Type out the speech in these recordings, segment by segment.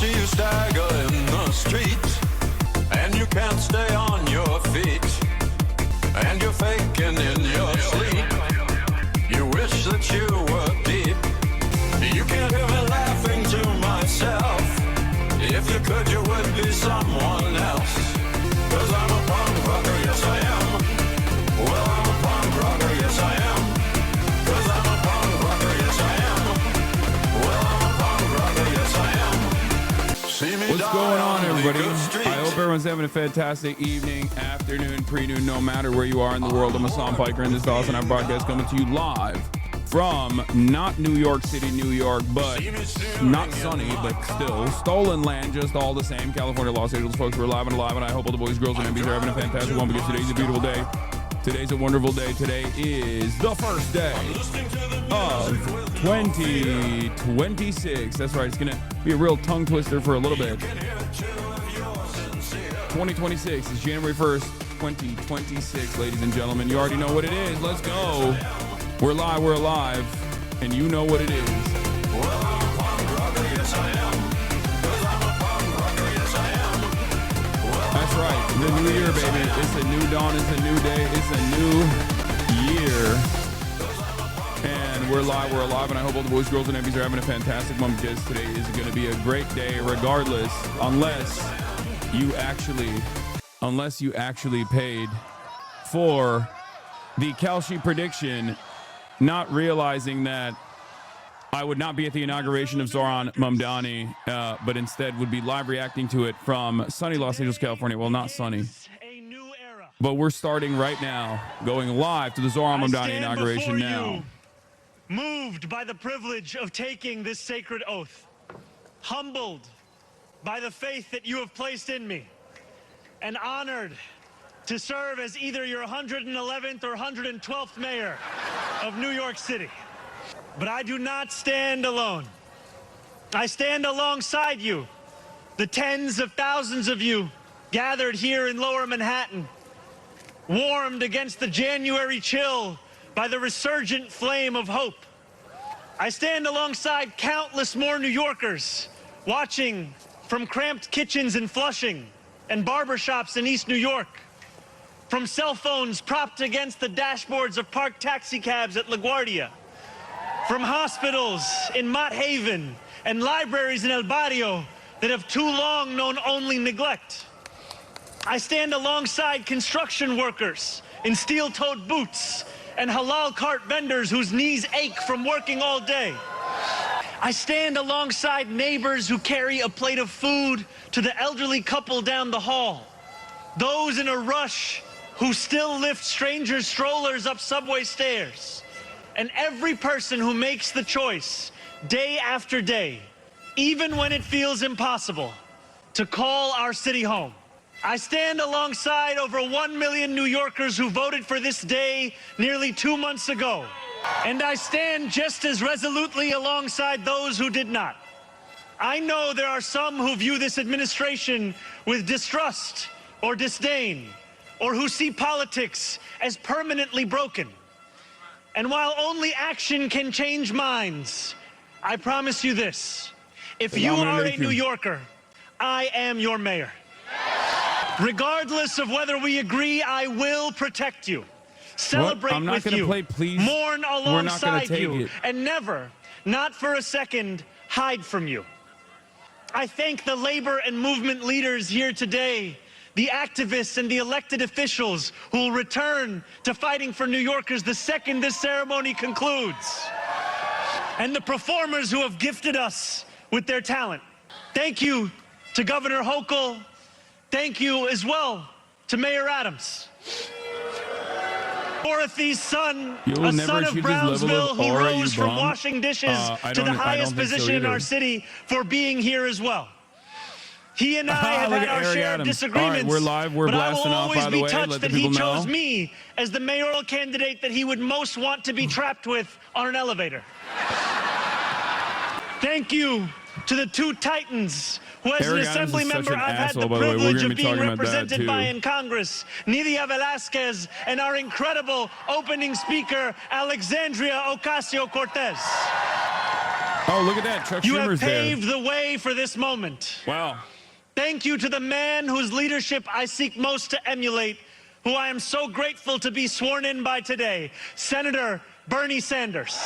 see you stagger in the street, and you can't stay on your feet, and you're faking in your sleep. You wish that you were deep. You can't hear me laughing to myself. If you could, you would be someone else. 'Cause I'm a punk rocker, yes I am. Well, I'm a punk rocker, yes I am. 'Cause I'm a punk rocker, yes I am. Well, I'm a punk rocker, yes I am. See me. What's going on, everybody? I hope everyone's having a fantastic evening, afternoon, pre-noon, no matter where you are in the world. I'm Hassan Piker, and this is the HasanAbi broadcast coming to you live from not New York City, New York, but not sunny, but still stolen land, just all the same. California, Los Angeles, folks, we're live and alive, and I hope all the boys, girls, and MBs are having a fantastic one because today's a beautiful day. Today's a wonderful day. Today is the first day of 2026. That's right. It's going to be a real tongue twister for a little bit. 2026 is January 1st, 2026, ladies and gentlemen. You already know what it is. Let's go. We're live, we're alive, and you know what it is. Well, I'm a punk rocker, yes I am. 'Cause I'm a punk rocker, yes I am. That's right. The new year, baby. It's a new dawn. It's a new day. It's a new year. And we're live, we're alive, and I hope all the boys, girls, and MBs are having a fantastic one because today is going to be a great day regardless, unless you actually paid for the Kalshi prediction, not realizing that I would not be at the inauguration of Zohran Mamdani, but instead would be live reacting to it from sunny Los Angeles, California. Well, not sunny, but we're starting right now, going live to the Zohran Mamdani inauguration now. Moved by the privilege of taking this sacred oath, humbled by the faith that you have placed in me, and honored to serve as either your 111th or 112th mayor of New York City. But I do not stand alone. I stand alongside you, the tens of thousands of you gathered here in Lower Manhattan, warmed against the January chill by the resurgent flame of hope. I stand alongside countless more New Yorkers watching from cramped kitchens in Flushing and barbershops in East New York, from cell phones propped against the dashboards of parked taxi cabs at LaGuardia, from hospitals in Mott Haven and libraries in El Barrio that have too long known only neglect. I stand alongside construction workers in steel-toed boots and halal cart vendors whose knees ache from working all day. I stand alongside neighbors who carry a plate of food to the elderly couple down the hall, those in a rush who still lift strangers' strollers up subway stairs, and every person who makes the choice day after day, even when it feels impossible, to call our city home. I stand alongside over 1 million New Yorkers who voted for this day nearly 2 months ago, and I stand just as resolutely alongside those who did not. I know there are some who view this administration with distrust or disdain, or who see politics as permanently broken. And while only action can change minds, I promise you this: if you are a New Yorker, I am your mayor. Regardless of whether we agree, I will protect you, celebrate I'm not with gonna you, play, please. mourn alongside take you, it. and never, not for a second, hide from you. I thank the labor and movement leaders here today, the activists and the elected officials who will return to fighting for New Yorkers the second this ceremony concludes, and the performers who have gifted us with their talent. Thank you to Governor Hochul. Thank you as well to Mayor Adams. Dorothy's son, a son of Brownsville who rose from washing dishes to the highest position in our city, for being here as well. He and I have had our share of disagreements, right, we're live. We're but I will blasting off, always by the be way. touched Let the that he people chose know. me as the mayoral candidate that he would most want to be trapped with on an elevator. Thank you to the two titans who, as an assembly member, I've had the privilege of being represented by in Congress, Nidia Velázquez, and our incredible opening speaker, Alexandria Ocasio-Cortez. Oh, look at that. Chuck You Schumer's have there. paved the way for this moment. Wow. Thank you to the man whose leadership I seek most to emulate, who I am so grateful to be sworn in by today, Senator Bernie Sanders.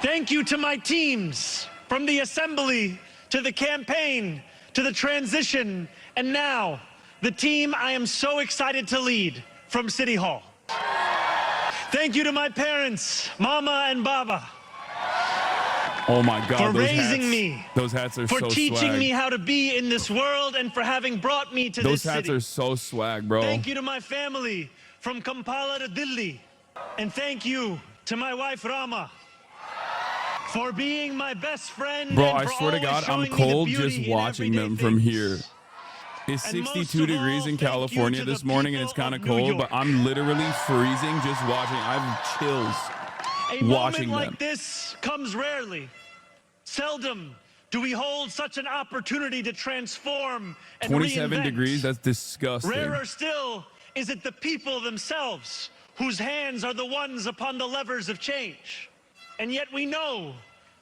Thank you to my teams, from the assembly to the campaign to the transition, and now the team I am so excited to lead from City Hall. Thank you to my parents, Mama and Baba. Oh my God, for those raising hats, me, those hats are for so teaching swag. me how to be in this world, and for having brought me to Those this hats city. are so swag, bro. Thank you to my family from Kampala to Delhi. And thank you to my wife Rama for being my best friend. Bro, and I for swear to always God, I'm showing me the cold beauty just in watching everyday them from things. here. It's And most 62 of all, degrees in thank you California to this the morning, and it's people kind of of New cold, but York. I'm literally freezing just watching. I have chills A watching moment them. like this comes rarely. Seldom do we hold such an opportunity to transform and 27 reinvent. degrees, that's disgusting. Rarer still is it the people themselves whose hands are the ones upon the levers of change. And yet we know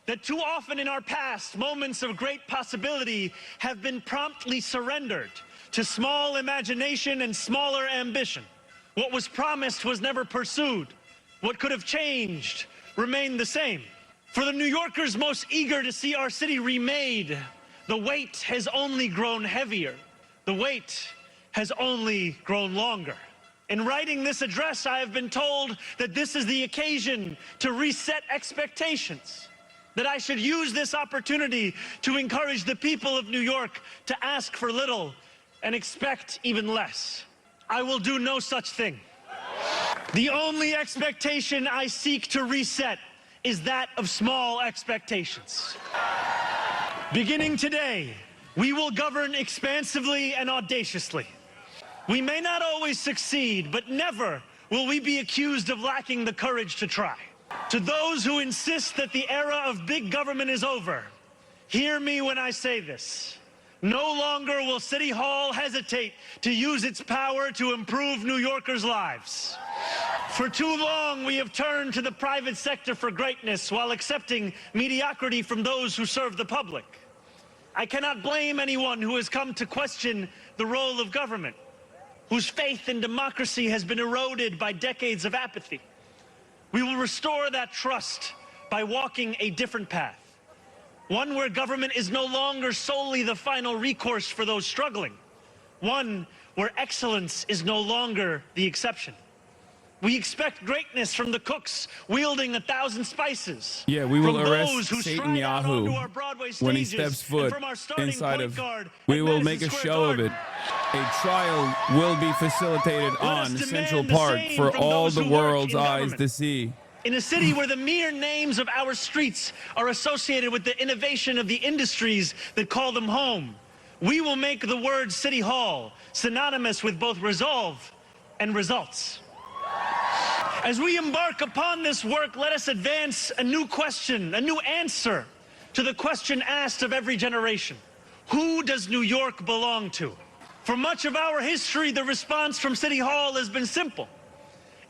that too often in our past, moments of great possibility have been promptly surrendered to small imagination and smaller ambition. What was promised was never pursued. What could have changed remained the same. For the New Yorkers most eager to see our city remade, the weight has only grown heavier. The wait has only grown longer. In writing this address, I have been told that this is the occasion to reset expectations, that I should use this opportunity to encourage the people of New York to ask for little and expect even less. I will do no such thing. The only expectation I seek to reset is that of small expectations. Beginning today, we will govern expansively and audaciously. We may not always succeed, but never will we be accused of lacking the courage to try. To those who insist that the era of big government is over, hear me when I say this. No longer will City Hall hesitate to use its power to improve New Yorkers' lives. For too long, we have turned to the private sector for greatness while accepting mediocrity from those who serve the public. I cannot blame anyone who has come to question the role of government, whose faith in democracy has been eroded by decades of apathy. We will restore that trust by walking a different path, one where government is no longer solely the final recourse for those struggling, one where excellence is no longer the exception. We expect greatness from the cooks wielding 1,000 spices. Yeah, we will from arrest those who stride out onto our Broadway SATANYAHU when he stages, steps foot and from our starting inside point of. guard We at will Madison make a Square show of Garden. it. A trial will be facilitated Let us on demand Central the Park same for from all those the who work world's in eyes government. to see. In a city where the mere names of our streets are associated with the innovation of the industries that call them home, we will make the word City Hall synonymous with both resolve and results. As we embark upon this work, let us advance a new question, a new answer to the question asked of every generation. Who does New York belong to? For much of our history, the response from City Hall has been simple.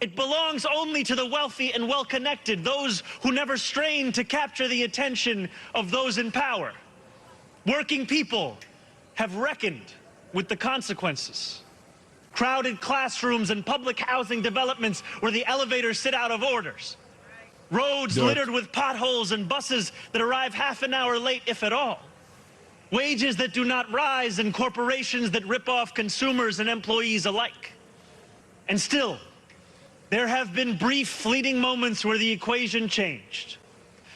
It belongs only to the wealthy and well-connected, those who never strain to capture the attention of those in power. Working people have reckoned with the consequences. Crowded classrooms and public housing developments where the elevators sit out of orders. Roads littered with potholes and buses that arrive half an hour late, if at all. Wages that do not rise and corporations that rip off consumers and employees alike. And still, there have been brief, fleeting moments where the equation changed.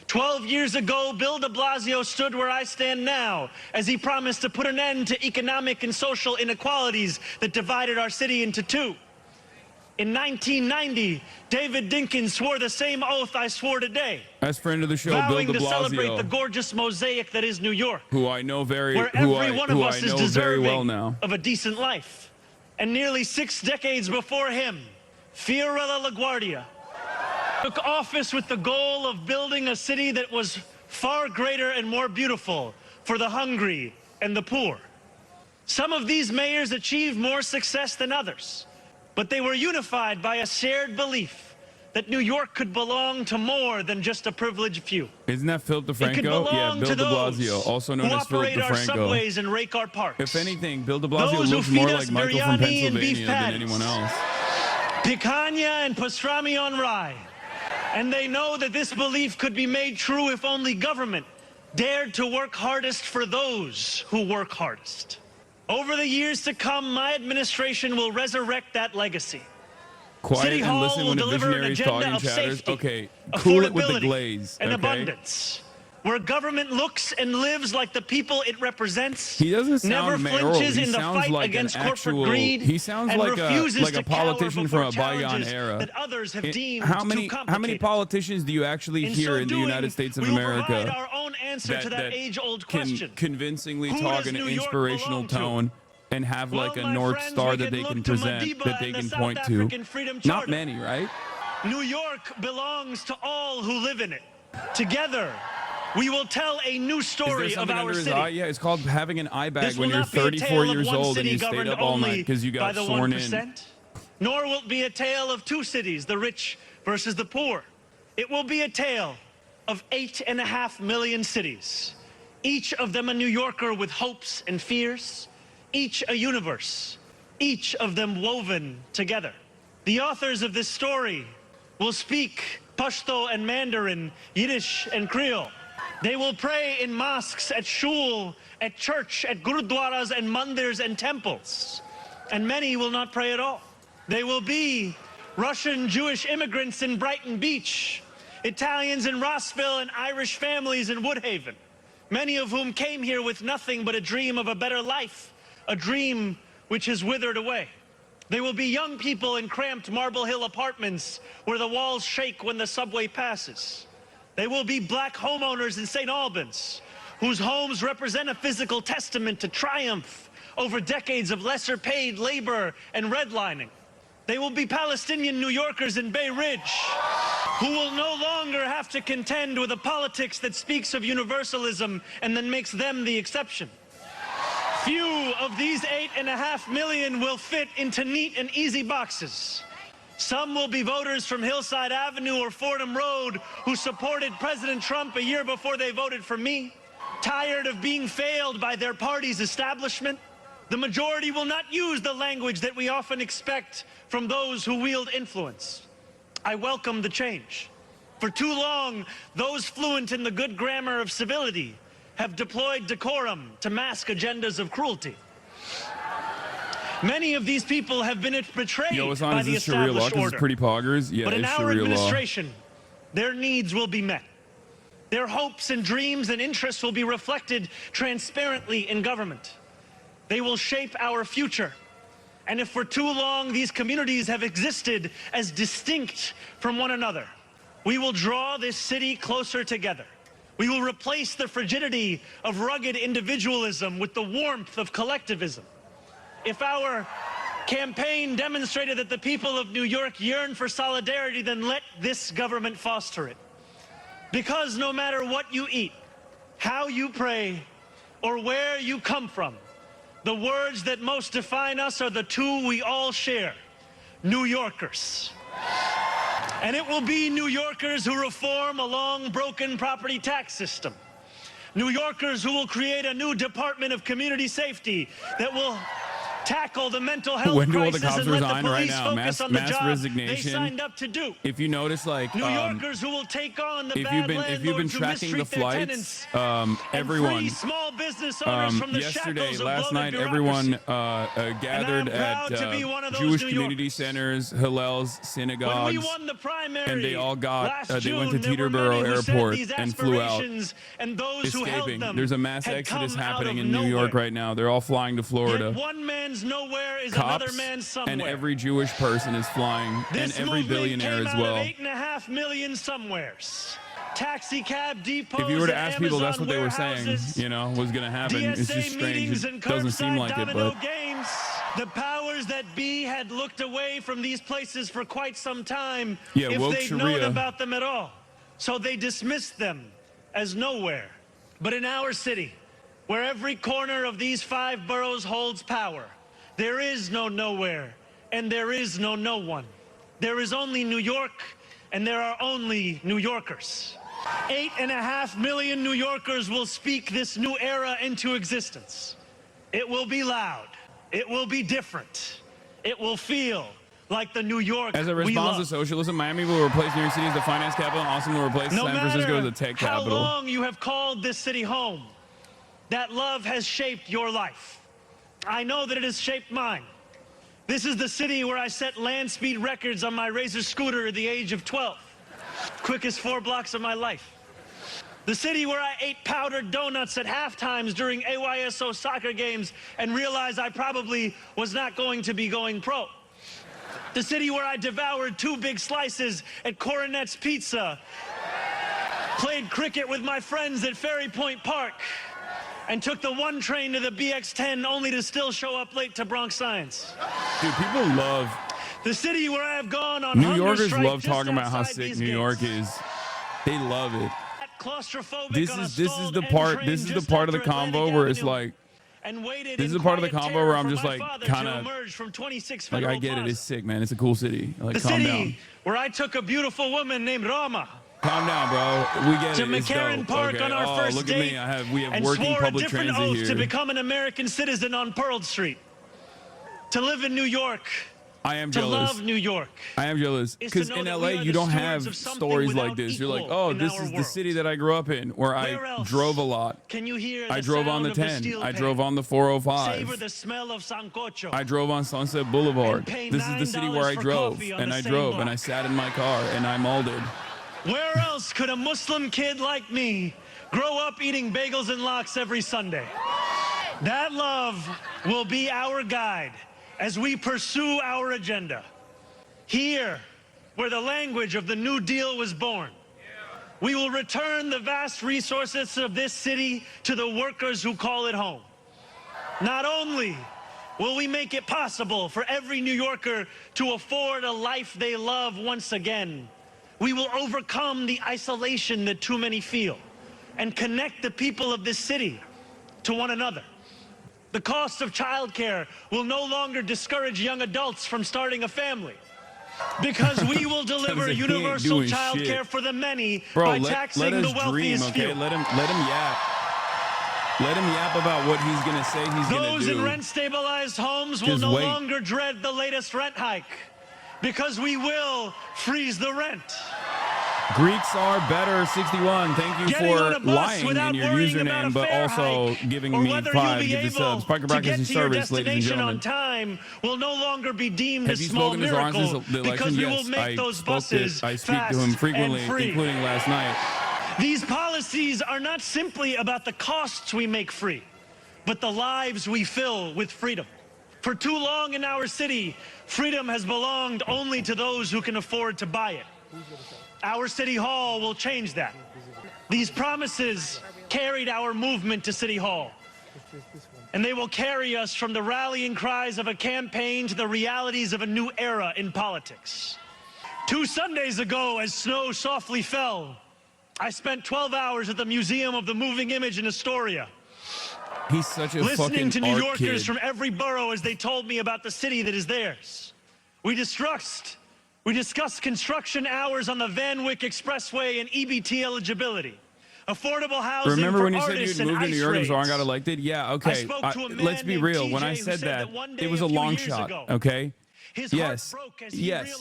12 years ago, Bill de Blasio stood where I stand now as he promised to put an end to economic and social inequalities that divided our city into two. In 1990, David Dinkins swore the same oath I swore today. As friend of the show, Bill vowing de to celebrate the Blasio, gorgeous mosaic that is New York, who I know very, where who every I, one of who us I is know very deserving well now. of a decent life. And nearly 6 decades before him, Fiorella LaGuardia took office with the goal of building a city that was far greater and more beautiful for the hungry and the poor. Some of these mayors achieved more success than others, but they were unified by a shared belief that New York could belong to more than just a privileged few. Isn't that Philip It could DeFranco? belong Yeah, Bill to de those Blasio, also known who as Philip operate our DeFranco. subways and rake our parks. If anything, Bill de Blasio Those who looks feed more us like Michael from biryani and beef Pennsylvania than patties. anyone else. Picanha and pastrami on rye. And they know that this belief could be made true if only government dared to work hardest for those who work hardest. Over the years to come, my administration will resurrect that legacy. Quiet City and Hall listen will when the deliver an visionaries agenda talking of chatters. safety, Okay, cool it with the affordability, glaze. and Okay? abundance, where government looks and lives like the people it represents. He doesn't never sound mayoral. flinches He in the sounds fight like an against corporate actual. greed. He sounds and like refuses a to cower politician from a before bygone challenges era. that others have deemed How too many complicated. politicians do you actually In hear so in the doing, United States of we will provide America our own answer to that age-old can question. convincingly Who talk does in an New York inspirational belong to? tone and have like Well, a my North friends, Star we that can they look can to present, Madiba that they and the can South point to? African Freedom Not Charter. many, right? New York belongs to all who live in it. Together, we will tell a new Is there story of something our under his city. eye? Yeah, it's called having an eye bag This will when you're not be a 34 tale of years one old and city you stayed governed up all night only because you by got the sworn 1%, in. nor will it be a tale of two cities, the rich versus the poor. It will be a tale of 8.5 million cities, each of them a New Yorker with hopes and fears, each a universe, each of them woven together. The authors of this story will speak Pashto and Mandarin, Yiddish and Creole. They will pray in mosques, at shul, at church, at gurudwaras and mandirs and temples. And many will not pray at all. They will be Russian Jewish immigrants in Brighton Beach, Italians in Rossville, and Irish families in Woodhaven, many of whom came here with nothing but a dream of a better life, a dream which has withered away. They will be young people in cramped Marble Hill apartments where the walls shake when the subway passes. They will be black homeowners in St. Albans, whose homes represent a physical testament to triumph over decades of lesser paid labor and redlining. They will be Palestinian New Yorkers in Bay Ridge, who will no longer have to contend with a politics that speaks of universalism and then makes them the exception. Few of these 8.5 million will fit into neat and easy boxes. Some will be voters from Hillside Avenue or Fordham Road who supported President Trump a year before they voted for me, tired of being failed by their party's establishment. The majority will not use the language that we often expect from those who wield influence. I welcome the change. For too long, those fluent in the good grammar of civility have deployed decorum to mask agendas of cruelty. Many of these people have been betrayed by the established order. Pretty poggers. Yeah, but in it's our Sharia law. administration, their needs will be met. Their hopes and dreams and interests will be reflected transparently in government. They will shape our future. And if for too long these communities have existed as distinct from one another, we will draw this city closer together. We will replace the frigidity of rugged individualism with the warmth of collectivism. If our campaign demonstrated that the people of New York yearn for solidarity, then let this government foster it. Because no matter what you eat, how you pray, or where you come from, the words that most define us are the two we all share: New Yorkers. And it will be New Yorkers who reform a long broken property tax system. New Yorkers who will create a new Department of Community Safety that will tackle the mental health When do all the crisis cops and let resign the right police now? focus on the Mass job resignation. they signed up to do. If you notice, like, New Yorkers who will take on the if bad you've been landlords who tracking the mistreat their flights, tenants, everyone. and free small business owners from the Yesterday, shackles of last bloated night, everyone bureaucracy. gathered And I'm proud at to be one of those Jewish New community Yorkers. centers, Hillel's, When synagogues, we won the primary and they all got. last They went to June, there were Teterboro many who said Airport these and flew out, aspirations and those who held escaping. them There's a mass had exodus come out happening of in New York nowhere. right now. They're all flying to Florida. Yet one man's nowhere is another Cops man's somewhere. and every Jewish person is flying, This and every movement billionaire came as out well. of 8.5 million somewheres. Taxi cab depots. If you were to and ask people, that's Amazon what they were saying, warehouses, you know, was going to happen. It's DSA just strange. meetings It and doesn't seem curbside like it, domino but games. The powers that be had looked away from these places for quite some time, Yeah, if woke they'd known Sharia. about them at all. So they dismissed them as nowhere. But in our city, where every corner of these 5 boroughs holds power, there is no nowhere, and there is no one. There is only New York, and there are only New Yorkers. 8.5 million New Yorkers will speak this new era into existence. It will be loud. It will be different. It will feel like the New York As a response to socialism, Miami will replace New York City as the finance capital, and Austin will replace San Francisco as the tech capital. How long you have called this city home, that love has shaped your life. I know that it has shaped mine. This is the city where I set land speed records on my Razor scooter at the age of 12. Quickest 4 blocks of my life. The city where I ate powdered donuts at halftimes during AYSO soccer games and realized I probably was not going to be going pro. The city where I devoured 2 big slices at Coronet's Pizza, played cricket with my friends at Ferry Point Park, and took the 1 train to the BX10 only to still show up late to Bronx Science. Dude, people love... The city where I have gone on New Yorkers love talking about how sick New York is. They love it. This is the part of the convo where it's like, this is the part of the convo where I'm just like, kind of like, I get it, it's sick, man, it's a cool city. Like, calm down. Where I took a beautiful woman named Rama. Calm down, bro. We get to it. It's McCarran dope. Park Okay. on our first look date, at me. We have and working swore public a different transit oath here. to become an American citizen on Pearl Street. To live in New York. I am to jealous. love New York. I am jealous because in LA you don't have stories like this. You're like, oh, this is the city that I grew up in, where I drove a lot. Can you hear I drove on the 10. I drove on the 405. Savor the smell of sancocho. I drove on Sunset Boulevard. This is the city where I drove, and I drove, and I sat in my car, and I molded. Where else could a Muslim kid like me grow up eating bagels and lox every Sunday? That love will be our guide as we pursue our agenda. Here, where the language of the New Deal was born, we will return the vast resources of this city to the workers who call it home. Not only will we make it possible for every New Yorker to afford a life they love once again, we will overcome the isolation that too many feel and connect the people of this city to one another. The cost of childcare will no longer discourage young adults from starting a family, because we will deliver universal childcare for the many by taxing the wealthiest few. Let him yap. Let him yap about what he's gonna say he's gonna do. Those in rent-stabilized homes will no longer dread the latest rent hike, because we will freeze the rent. Greeks are better 61. Thank you for lying in your username, but also giving me 5 gift of subs. Parker Brackets and service, ladies and gentlemen. On time will no longer be deemed Have a you small spoken to Zoran miracle, since the election? because we will Yes, make those buses I speak fast to him frequently, and free. including last night. These policies are not simply about the costs we make free, but the lives we fill with freedom. For too long in our city, freedom has belonged only to those who can afford to buy it. Our City Hall will change that. These promises carried our movement to City Hall, and they will carry us from the rallying cries of a campaign to the realities of a new era in politics. 2 Sundays ago, as snow softly fell, I spent 12 hours at the Museum of the Moving Image in Astoria. He's such a listening to New Yorkers kid. from every borough as they told me about the city that is theirs. We discussed construction hours on the Van Wyck Expressway and EBT eligibility, affordable housing. Remember when you for said artists you'd moved to New York and Zoran got raids. elected? Yeah, okay. Let's be real. When I said that, it was a long shot, okay? Yes,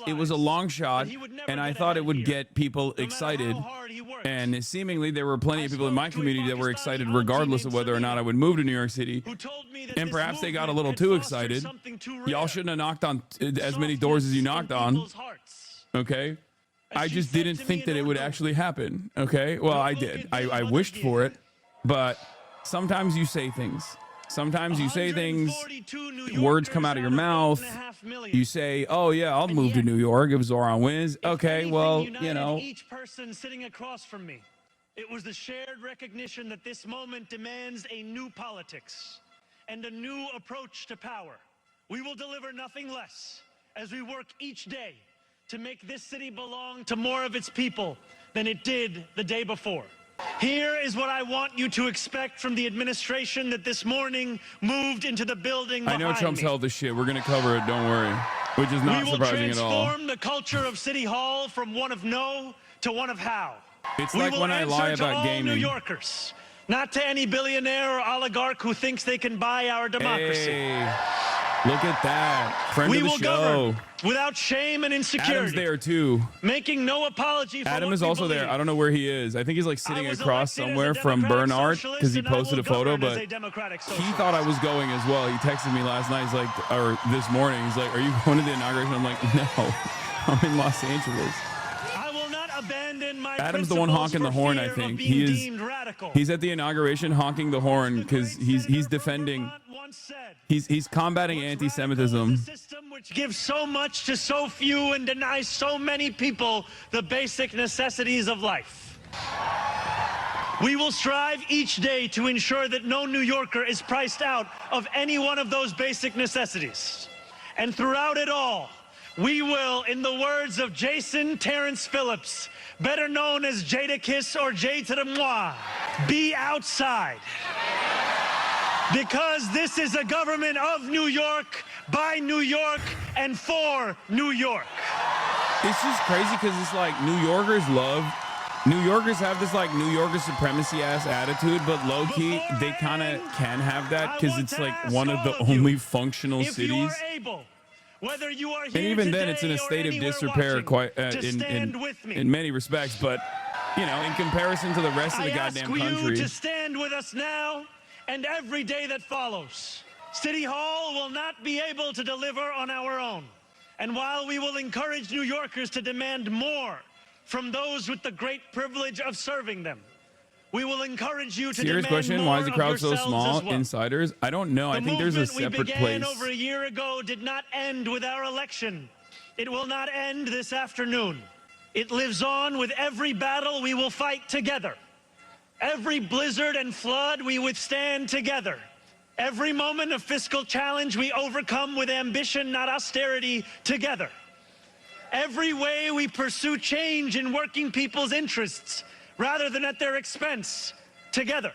it was a long shot, and I thought it would get people excited. And seemingly there were plenty of people in my community that were excited regardless of whether or not I would move to New York City. And perhaps they got a little too excited. Y'all shouldn't have knocked on as many doors as you knocked on, okay? I just didn't think that it would actually happen, okay? Well, I did. I wished for it, but sometimes you say things. Sometimes you say things, words come out of your mouth. You say, oh, yeah, I'll move to New York if Zoran wins. Okay, well, you know. Each person sitting across from me, it was the shared recognition that this moment demands a new politics and a new approach to power. We will deliver nothing less as we work each day to make this city belong to more of its people than it did the day before. Here is what I want you to expect from the administration that this morning moved into the building I behind know Trump's me. held this shit. We're going to cover it. Don't worry. Which is not We will surprising at all. transform the culture of City Hall from one of no to one of how. It's We like will when I lie answer to about all gaming. New Yorkers, not to any billionaire or oligarch who thinks they can buy our democracy. Hey, look at that. Friend We of the will show. govern without shame and insecurity. Adam's there too. Making no apology for Adam what is we also there. believe. I don't know where he is. I think he's like I sitting was across elected as a somewhere from democratic Bernard socialist, because he and I will posted a photo, govern as but a democratic he socialist. thought I was going as well. He texted me last night. He's like, or this morning, he's like, are you going to the inauguration? I'm like, no, I'm in Los Angeles. I will not abandon my Adam's the one principles honking the for horn, fear I of think. being He is. deemed radical. He's at the inauguration honking the horn because he's defending. He's combating anti-Semitism. System which gives so much to so few and denies so many people the basic necessities of life. We will strive each day to ensure that no New Yorker is priced out of any one of those basic necessities. And throughout it all, we will, in the words of Jason Terrence Phillips, better known as Jadakiss or Jay to the Moi, be outside. Because this is a government of New York, by New York, and for New York. It's just crazy because it's like New Yorkers have this like New Yorker supremacy ass attitude, but low key they kind of can have that because it's like one of the only functional If you cities. are able, whether you are And here even then, it's in a today or state of anywhere disrepair, watching, quite to stand with me. in many respects. But you know, in comparison to the rest of the I ask goddamn you country, to stand with us now and every day that follows. City Hall will not be able to deliver on our own. And while we will encourage New Yorkers to demand more from those with the great privilege of serving them, we will encourage you to serious demand question: more why is the of crowd so yourselves small? as well. Insiders, I don't know. I think there's a separate we began place. over a year ago did not end with our election. It will not end this afternoon. It lives on with every battle we will fight together. Every blizzard and flood we withstand together. Every moment of fiscal challenge we overcome with ambition, not austerity, together. Every way we pursue change in working people's interests rather than at their expense, together.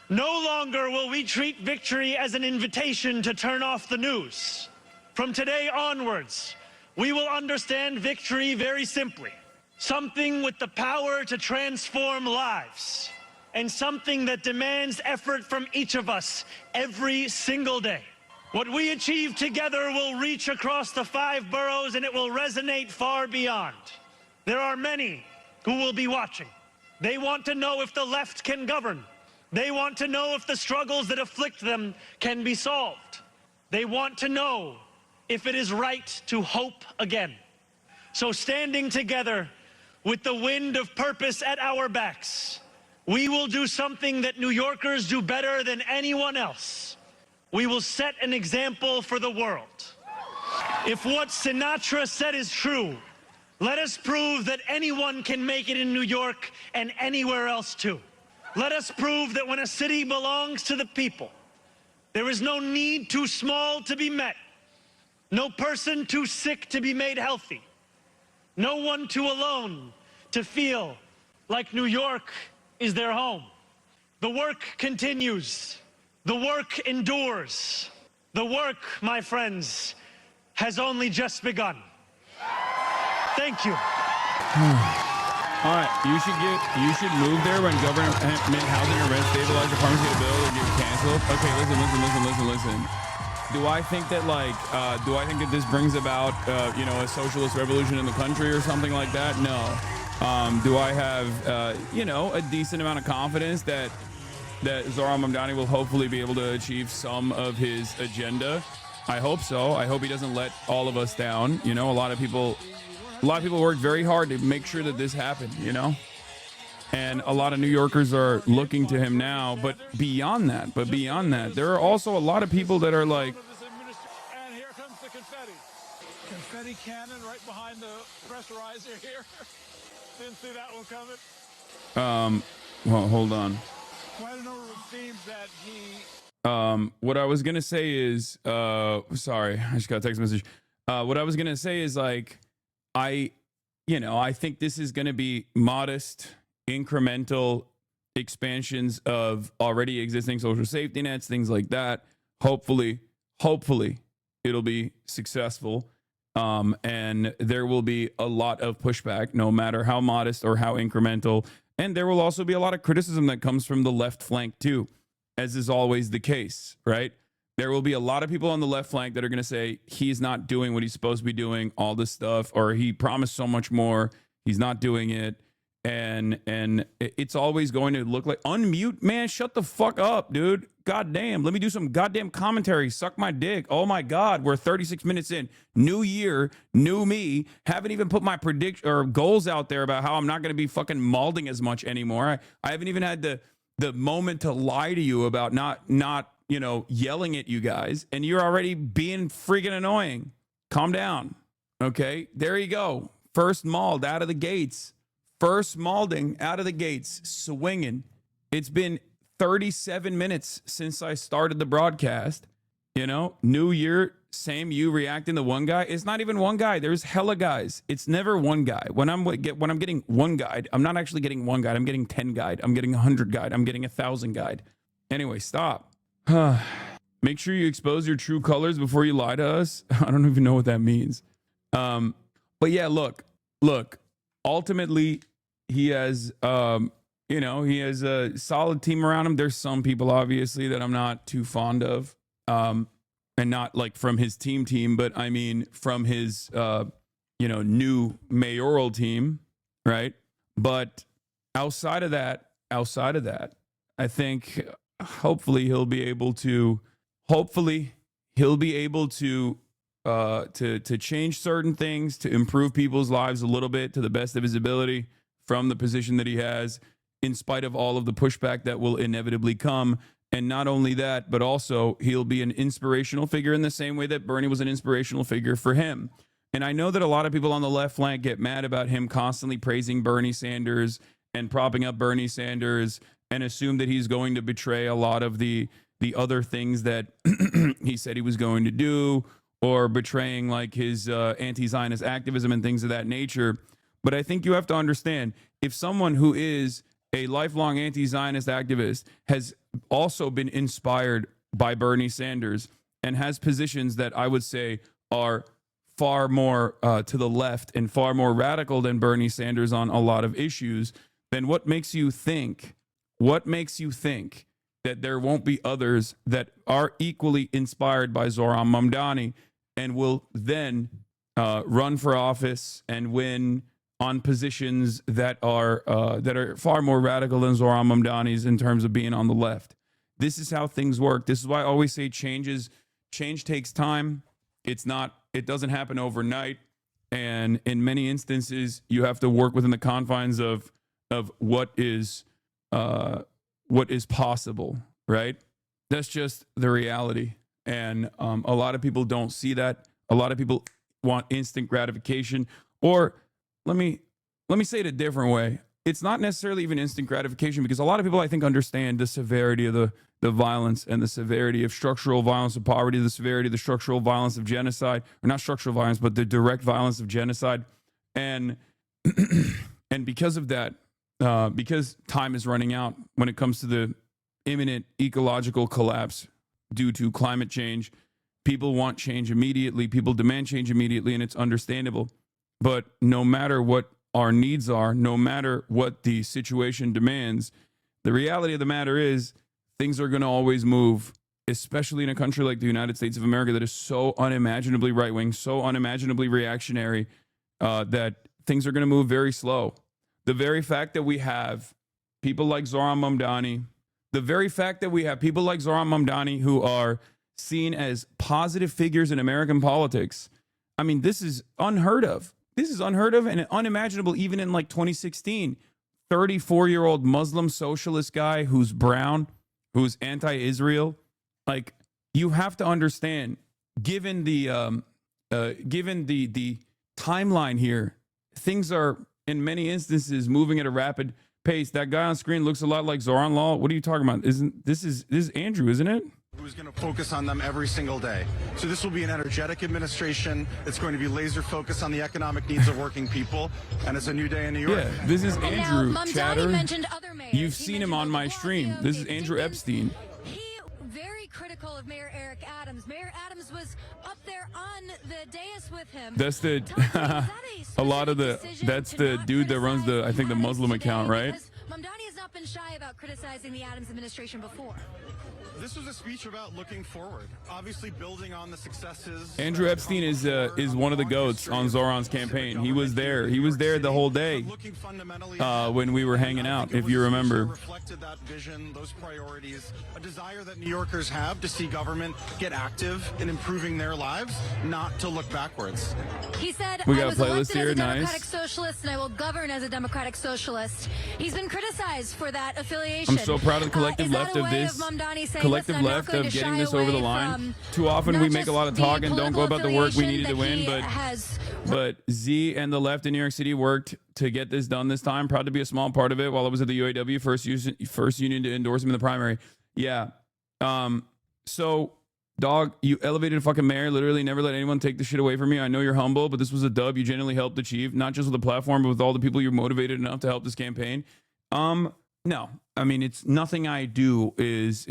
No longer will we treat victory as an invitation to turn off the news. From today onwards, we will understand victory very simply. Something with the power to transform lives, and something that demands effort from each of us every single day. What we achieve together will reach across the 5 boroughs, and it will resonate far beyond. There are many who will be watching. They want to know if the left can govern. They want to know if the struggles that afflict them can be solved. They want to know if it is right to hope again. So standing together with the wind of purpose at our backs, we will do something that New Yorkers do better than anyone else. We will set an example for the world. If what Sinatra said is true, let us prove that anyone can make it in New York and anywhere else too. Let us prove that when a city belongs to the people, there is no need too small to be met, no person too sick to be made healthy, no one too alone to feel like New York is their home. The work continues. The work endures. The work, my friends, has only just begun. Thank you. All right, you should move there when government housing or rent stabilized apartments get a bill or get canceled. Okay, listen. Do I think that this brings about a socialist revolution in the country or something like that? No. Do I have a decent amount of confidence that Zohran Mamdani will hopefully be able to achieve some of his agenda? I hope so. I hope he doesn't let all of us down. You know, a lot of people worked very hard to make sure that this happened, and a lot of New Yorkers are looking to him now. But beyond that, there are also a lot of people that are like, and here comes the confetti. Confetti cannon right behind the pressurizer here. Didn't see that one coming. well, hold on. Quite a number of themes that he... What I was gonna say is, sorry, I just got a text message. What I was gonna say is like, I think this is gonna be modest, incremental, expansions of already existing social safety nets, things like that. Hopefully it'll be successful. And there will be a lot of pushback, no matter how modest or how incremental. And there will also be a lot of criticism that comes from the left flank too, as is always the case, right? There will be a lot of people on the left flank that are going to say he's not doing what he's supposed to be doing, all this stuff, or he promised so much more, he's not doing it. And it's always going to look like, unmute, man, shut the fuck up, dude. God damn, let me do some goddamn commentary. Suck my dick. Oh my God, we're 36 minutes in. New year, new me. Haven't even put my prediction or goals out there about how I'm not going to be fucking malding as much anymore. I haven't even had the moment to lie to you about not you know, yelling at you guys, and you're already being freaking annoying. Calm down. Okay, there you go. First mauled out of the gates. First malding out of the gates, swinging. It's been 37 minutes since I started the broadcast. You know, new year, same you reacting to one guy. It's not even one guy. There's hella guys. It's never one guy. When I'm getting one guide, I'm not actually getting one guide. I'm getting 10 guide. I'm getting 100 guide. I'm getting 1,000 guide. Anyway, stop. Make sure you expose your true colors before you lie to us. I don't even know what that means. But yeah, look. Ultimately, he has, you know, he has a solid team around him. There's some people, obviously, that I'm not too fond of, and not like from his team, but I mean from his, you know, new mayoral team, right? But outside of that, I think hopefully he'll be able to to change certain things, to improve people's lives a little bit to the best of his ability from the position that he has, in spite of all of the pushback that will inevitably come. And not only that, but also he'll be an inspirational figure in the same way that Bernie was an inspirational figure for him. And I know that a lot of people on the left flank get mad about him constantly praising Bernie Sanders and propping up Bernie Sanders and assume that he's going to betray a lot of the other things that he said he was going to do, or betraying like his anti-Zionist activism and things of that nature. But I think you have to understand, if someone who is a lifelong anti-Zionist activist has also been inspired by Bernie Sanders and has positions that I would say are far more to the left and far more radical than Bernie Sanders on a lot of issues, then what makes you think that there won't be others that are equally inspired by Zohran Mamdani and will then run for office and win on positions that are far more radical than Zohran Mamdani's in terms of being on the left? This is how things work. This is why I always say change takes time. It doesn't happen overnight. And in many instances, you have to work within the confines of what is possible, right? That's just the reality. And a lot of people don't see that. A lot of people want instant gratification. Or let me say it a different way. It's not necessarily even instant gratification, because a lot of people, I think, understand the severity of the violence and the severity of structural violence of poverty, the severity of the structural violence of genocide, or not structural violence, but the direct violence of genocide. And and because of that, because time is running out when it comes to the imminent ecological collapse due to climate change, people want change immediately. People demand change immediately, and it's understandable. But no matter what our needs are, no matter what the situation demands, the reality of the matter is things are going to always move, especially in a country like the United States of America that is so unimaginably right-wing, so unimaginably reactionary, that things are going to move very slow. The very fact that we have people like Zohran Mamdani, who are seen as positive figures in American politics, I mean, this is unheard of. This is unheard of and unimaginable even in like 2016. 34-year-old Muslim socialist guy who's brown, who's anti-Israel. Like, you have to understand, given the timeline here, things are in many instances moving at a rapid pace. That guy on screen looks a lot like Zohran Law. What are you talking about? This is Andrew, isn't it? who's going to focus on them every single day. So this will be an energetic administration. It's going to be laser focused on the economic needs of working people, and it's a new day in New York. Yeah, this is Andrew Chatter. Mentioned other mayors. You've seen him on my stream. This is Andrew Epstein. He very critical of Mayor Eric Adams. Mayor Adams was up there on the dais with him. That's the a lot of the that's the dude that runs the I think the Muslim account, right? Mamdani has not been shy about criticizing the Adams administration before. This was a speech about looking forward, obviously building on the successes. Andrew Epstein is one of the goats on Zohran's campaign. He was there. He was there the whole day when we were hanging out, if you remember. Reflected that vision, those priorities, a desire that New Yorkers have to see government get active in improving their lives, not to look backwards. He said, we got I was a playlist elected here, as a Democratic nice. Socialist, and I will govern as a Democratic Socialist. He's been criticized for that affiliation. I'm so proud of the collective left of this. Collective left of getting this over the line. Too often we make a lot of talk and don't go about the work we needed to win, but Z and the left in New York City worked to get this done this time. Proud to be a small part of it while I was at the UAW, first union to endorse him in the primary. Yeah. So, dog, you elevated a fucking mayor, literally never let anyone take the shit away from you. I know you're humble, but this was a dub you genuinely helped achieve, not just with the platform, but with all the people you're motivated enough to help this campaign. No, I mean, it's nothing I do is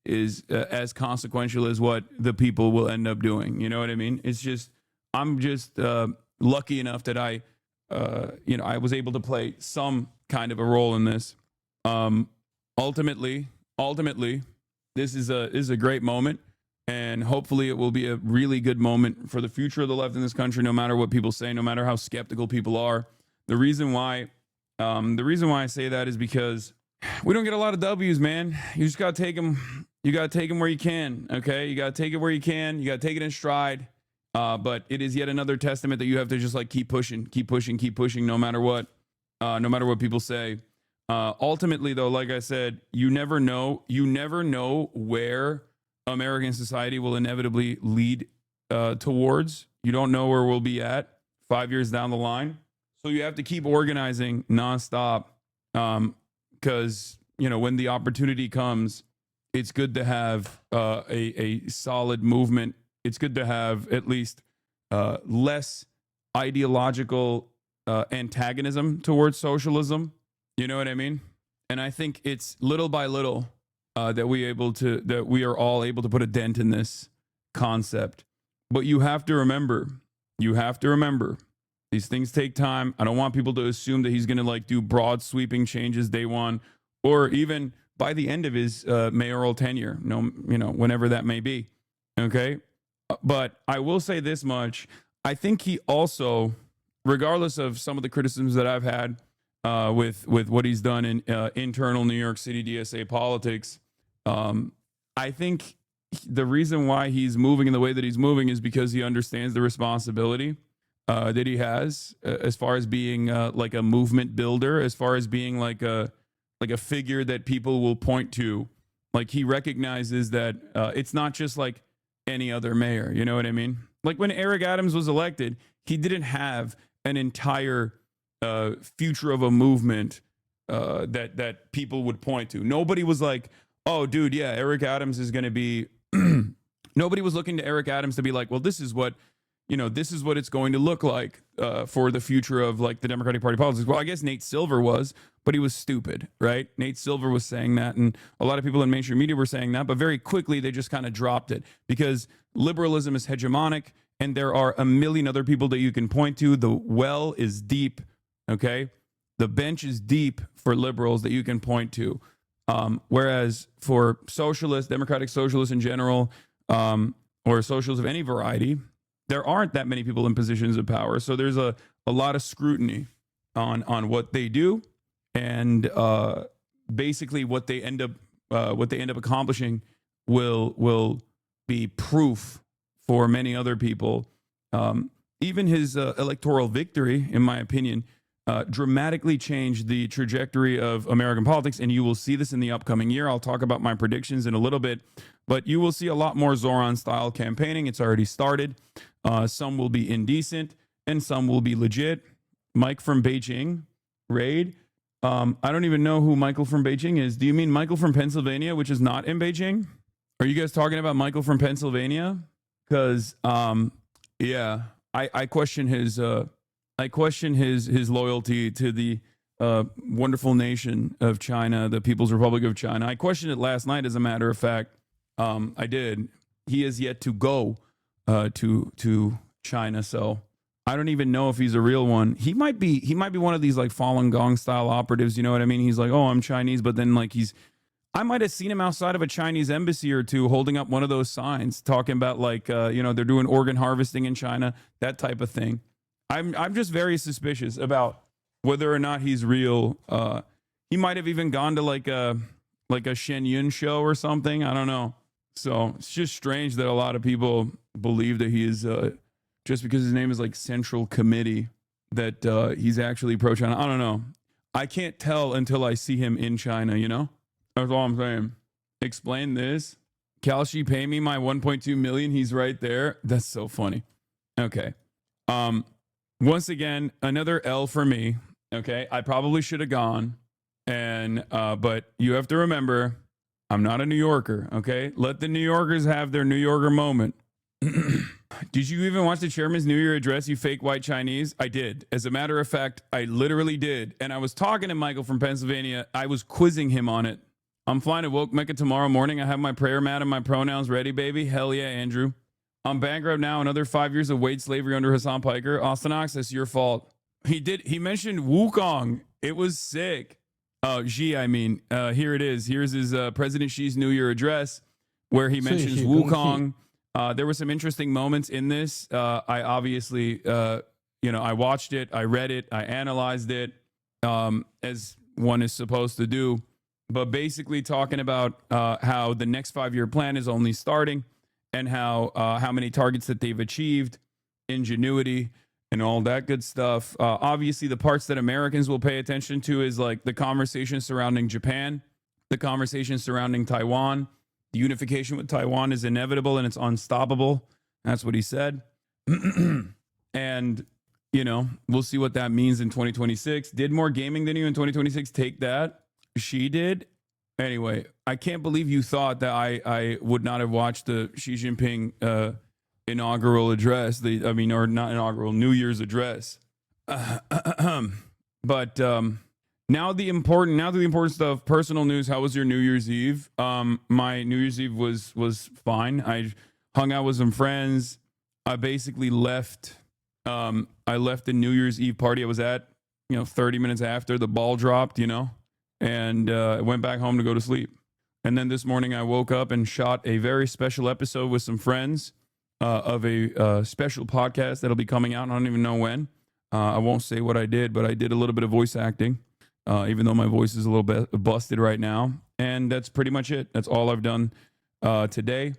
as consequential as what the people will end up doing. You know what I mean? It's just, I'm just lucky enough that I was able to play some kind of a role in this. Ultimately, this is a great moment, and hopefully it will be a really good moment for the future of the left in this country, no matter what people say, no matter how skeptical people are. The reason why I say that is because we don't get a lot of W's, man. You just got to take them. You got to take them where you can. Okay. You got to take it where you can. You got to take it in stride. But it is yet another testament that you have to just like keep pushing, no matter what people say. Ultimately though, like I said, you never know where American society will inevitably lead towards. You don't know where we'll be at 5 years down the line. So you have to keep organizing nonstop, because when the opportunity comes, it's good to have a solid movement. It's good to have at least less ideological antagonism towards socialism. You know what I mean? And I think it's little by little that we are all able to put a dent in this concept. But you have to remember. These things take time. I don't want people to assume that he's going to like do broad sweeping changes day one, or even by the end of his mayoral tenure, whenever that may be. Okay. But I will say this much. I think he also, regardless of some of the criticisms that I've had with what he's done in internal New York City DSA politics, I think the reason why he's moving in the way that he's moving is because he understands the responsibility that he has, as far as being like a movement builder, as far as being like a figure that people will point to. Like he recognizes that it's not just like any other mayor. You know what I mean? Like when Eric Adams was elected, he didn't have an entire future of a movement that people would point to. Nobody was like, oh, dude, yeah, Eric Adams is going to be. Nobody was looking to Eric Adams to be like, well, this is what it's going to look like for the future of like the Democratic Party politics. Well, I guess Nate Silver was, but he was stupid, right? Nate Silver was saying that, and a lot of people in mainstream media were saying that, but very quickly they just kind of dropped it because liberalism is hegemonic, and there are a million other people that you can point to. The well is deep, okay? The bench is deep for liberals that you can point to. Whereas for socialists, democratic socialists in general, or socialists of any variety, there aren't that many people in positions of power. So there's a lot of scrutiny on what they do, and basically what they end up accomplishing will be proof for many other people. Even his electoral victory, in my opinion, dramatically changed the trajectory of American politics, and you will see this in the upcoming year. I'll talk about my predictions in a little bit, but you will see a lot more Zohran-style campaigning. It's already started. Some will be indecent, and some will be legit. Mike from Beijing, Raid. I don't even know who Michael from Beijing is. Do you mean Michael from Pennsylvania, which is not in Beijing? Are you guys talking about Michael from Pennsylvania? Because yeah, I question his his loyalty to the wonderful nation of China, the People's Republic of China. I questioned it last night, as a matter of fact. I did. He has yet to go to China, so I don't even know if he's a real one. He might be one of these like Falun Gong style operatives. You know what I mean? He's like, oh, I'm Chinese, but then like I might have seen him outside of a Chinese embassy or two holding up one of those signs talking about like, you know, they're doing organ harvesting in China, that type of thing. I'm just very suspicious about whether or not he's real. He might have even gone to like a Shenyun show or something. I don't know. So it's just strange that a lot of people believe that he is, just because his name is like Central Committee, that he's actually pro-China. I don't know. I can't tell until I see him in China, you know? That's all I'm saying. Explain this. Kalshi, pay me my 1.2 million. He's right there. That's so funny. Okay. Once again, another L for me. Okay. I probably should have gone. And but you have to remember, I'm not a New Yorker. Okay. Let the New Yorkers have their New Yorker moment. Did you even watch the chairman's New Year address, you fake white Chinese? I did. As a matter of fact, I literally did. And I was talking to Michael from Pennsylvania. I was quizzing him on it. I'm flying to Woke Mecca tomorrow morning. I have my prayer mat and my pronouns ready, baby. Hell yeah, Andrew. I'm bankrupt now. Another 5 years of wage slavery under Hassan Piker. Austin Ox, that's your fault. He mentioned Wukong. It was sick. Xi, I mean. Here it is. Here's his President Xi's New Year address where he mentions Wukong. There were some interesting moments in this. I obviously, you know, I watched it. I read it. I analyzed it, as one is supposed to do. But basically talking about how the next 5-year plan is only starting and how many targets that they've achieved, ingenuity, and all that good stuff. Obviously, the parts that Americans will pay attention to is like the conversation surrounding Japan, the conversation surrounding Taiwan. The unification with Taiwan is inevitable and it's unstoppable. That's what he said. And, you know, we'll see what that means in 2026. Did more gaming than you in 2026. Take that. She did. Anyway, I can't believe you thought that I would not have watched the Xi Jinping inaugural address. Or not inaugural, New Year's address. But now the important stuff. Personal news. How was your New Year's Eve? My New Year's Eve was fine. I hung out with some friends. I basically left. I left the New Year's Eve party I was at, 30 minutes after the ball dropped, and I went back home to go to sleep. And then this morning I woke up and shot a very special episode with some friends of a special podcast that'll be coming out. I don't even know when. I won't say what I did, but I did a little bit of voice acting, even though my voice is a little bit busted right now. And that's pretty much it. That's all I've done today.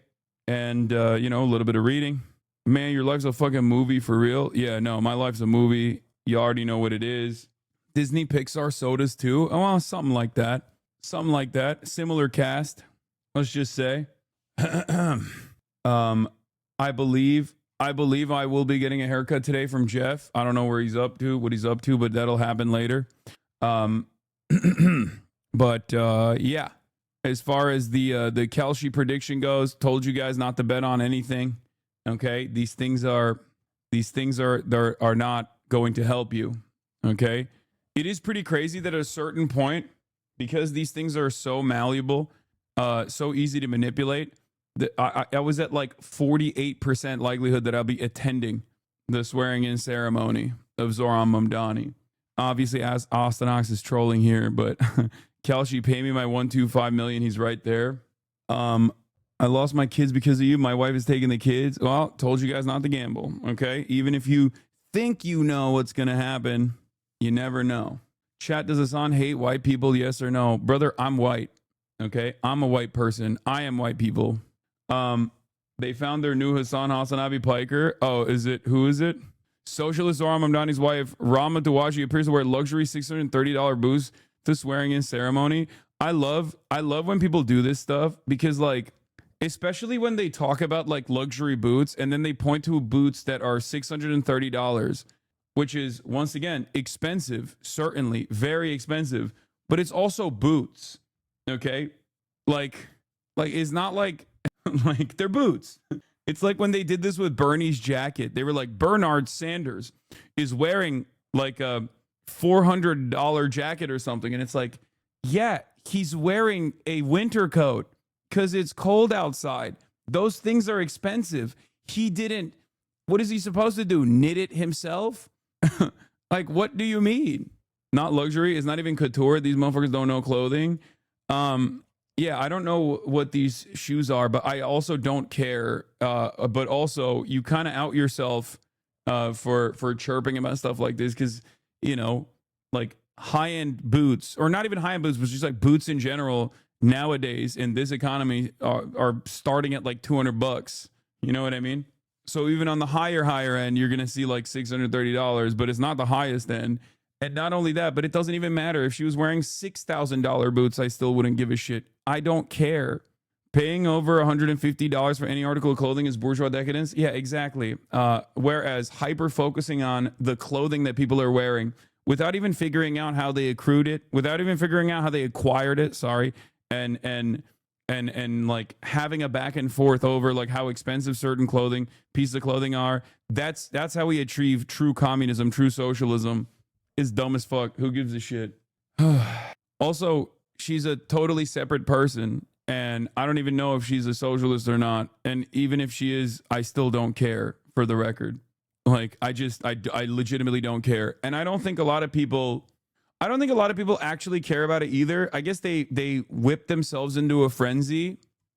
And, a little bit of reading. Man, your life's a fucking movie for real. Yeah, no, my life's a movie. You already know what it is. Disney Pixar sodas too. Oh, well, something like that. Something like that. Similar cast. Let's just say. I believe I will be getting a haircut today from Jeff. I don't know where he's up to, what he's up to, but that'll happen later. But yeah, as far as the Kelshi prediction goes, told you guys not to bet on anything. Okay, these things are not going to help you. Okay, it is pretty crazy that at a certain point, because these things are so malleable, so easy to manipulate, that I was at like 48% likelihood that I'll be attending the swearing-in ceremony of Zohran Mamdani. Obviously, as Austin Ox is trolling here, but Kelshi, pay me my 125 million. He's right there. I lost my kids because of you. My wife is taking the kids. Well, told you guys not to gamble. Okay, even if you think you know what's gonna happen, you never know. Chat, does Hassan hate white people? Yes or no? Brother, I'm white. Okay, I'm a white person. I am white people. They found their new HasanAbi Piker. Oh, who is it? Socialist Zohran Mamdani's wife, Rama Dawaji, appears to wear luxury $630 boots to swearing in ceremony. I love when people do this stuff, because like, especially when they talk about like luxury boots and then they point to boots that are $630, which is, once again, expensive, certainly very expensive, but it's also boots. Okay. Like it's not like Like, they're boots. It's like when they did this with Bernie's jacket. They were like, Bernard Sanders is wearing like a $400 jacket or something. And it's like, yeah, he's wearing a winter coat because it's cold outside. Those things are expensive. He didn't, what is he supposed to do? Knit it himself? Like, what do you mean? Not luxury. It's not even couture. These motherfuckers don't know clothing. Yeah, I don't know what these shoes are, but I also don't care. But also, you kind of out yourself for chirping about stuff like this because, you know, like high-end boots, or not even high-end boots, but just like boots in general nowadays in this economy are starting at like $200. You know what I mean? So even on the higher end, you're going to see like $630, but it's not the highest end. And not only that, but it doesn't even matter. If she was wearing $6,000 boots, I still wouldn't give a shit. I don't care. Paying over $150 for any article of clothing is bourgeois decadence? Yeah, exactly. Whereas hyper-focusing on the clothing that people are wearing without even figuring out how they accrued it, without even figuring out how they acquired it, and like having a back and forth over like how expensive certain pieces of clothing are, that's how we achieve true communism, true socialism. Is dumb as fuck. Who gives a shit? Also, she's a totally separate person, and I don't even know if she's a socialist or not. And even if she is, I still don't care, for the record. Like, I legitimately don't care. And I don't think a lot of people actually care about it either. I guess they whip themselves into a frenzy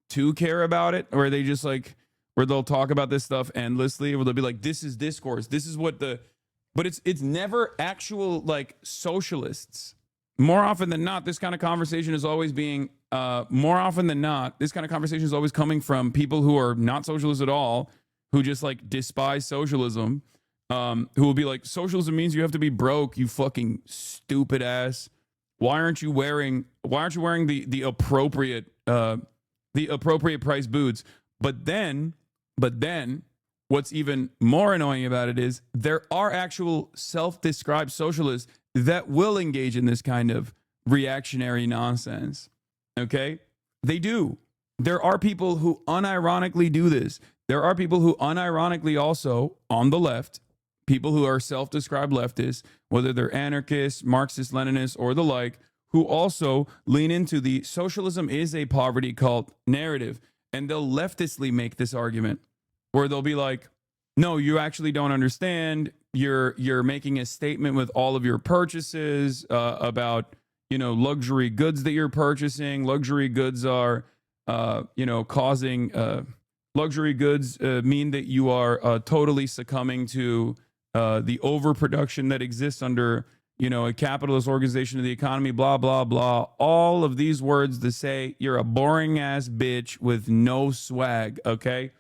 to care about it, or they just like, where they'll talk about this stuff endlessly, where they'll be like, this is discourse. This is what but it's never actual like socialists. More often than not, this kind of conversation is always being, this kind of conversation is always coming from people who are not socialists at all, who just like despise socialism, who will be like, socialism means you have to be broke, you fucking stupid ass. Why aren't you wearing the appropriate price boots? But then what's even more annoying about it is there are actual self-described socialists that will engage in this kind of reactionary nonsense. Okay? They do. There are people who unironically do this. There are people who unironically also, on the left, people who are self-described leftists, whether they're anarchists, Marxist, Leninists, or the like, who also lean into the socialism is a poverty cult narrative. And they'll leftistly make this argument, where they'll be like, no, you actually don't understand. You're making a statement with all of your purchases about, you know, luxury goods that you're purchasing. Luxury goods are, luxury goods mean that you are totally succumbing to the overproduction that exists under, you know, a capitalist organization of the economy, blah, blah, blah. All of these words to say you're a boring ass bitch with no swag, okay?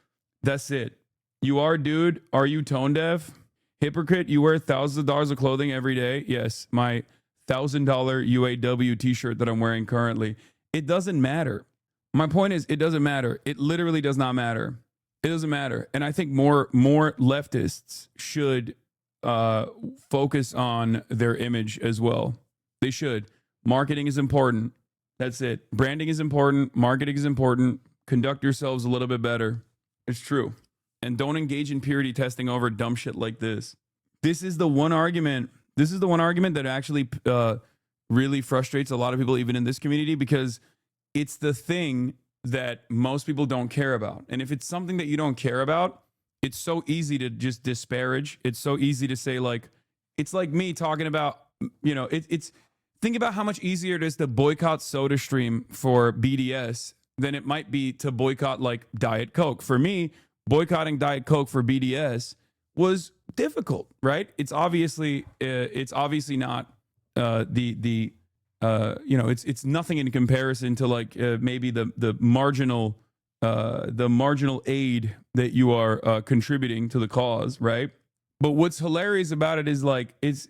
That's it. You are, dude. Are you tone deaf? Hypocrite, you wear thousands of dollars of clothing every day. Yes, my $1,000 UAW t-shirt that I'm wearing currently. It doesn't matter. My point is, it doesn't matter. It literally does not matter. It doesn't matter. And I think more leftists should focus on their image as well. They should. Marketing is important. That's it. Branding is important. Marketing is important. Conduct yourselves a little bit better. It's true. And don't engage in purity testing over dumb shit like this. This is the one argument. This is the one argument that actually really frustrates a lot of people, even in this community, because it's the thing that most people don't care about. And if it's something that you don't care about, it's so easy to just disparage. It's so easy to say, like, it's like me talking about, you know, it's think about how much easier it is to boycott SodaStream for BDS than it might be to boycott like Diet Coke. For me, boycotting Diet Coke for BDS was difficult, right? It's obviously not it's nothing in comparison to like maybe the marginal aid that you are contributing to the cause, right? But what's hilarious about it is like it's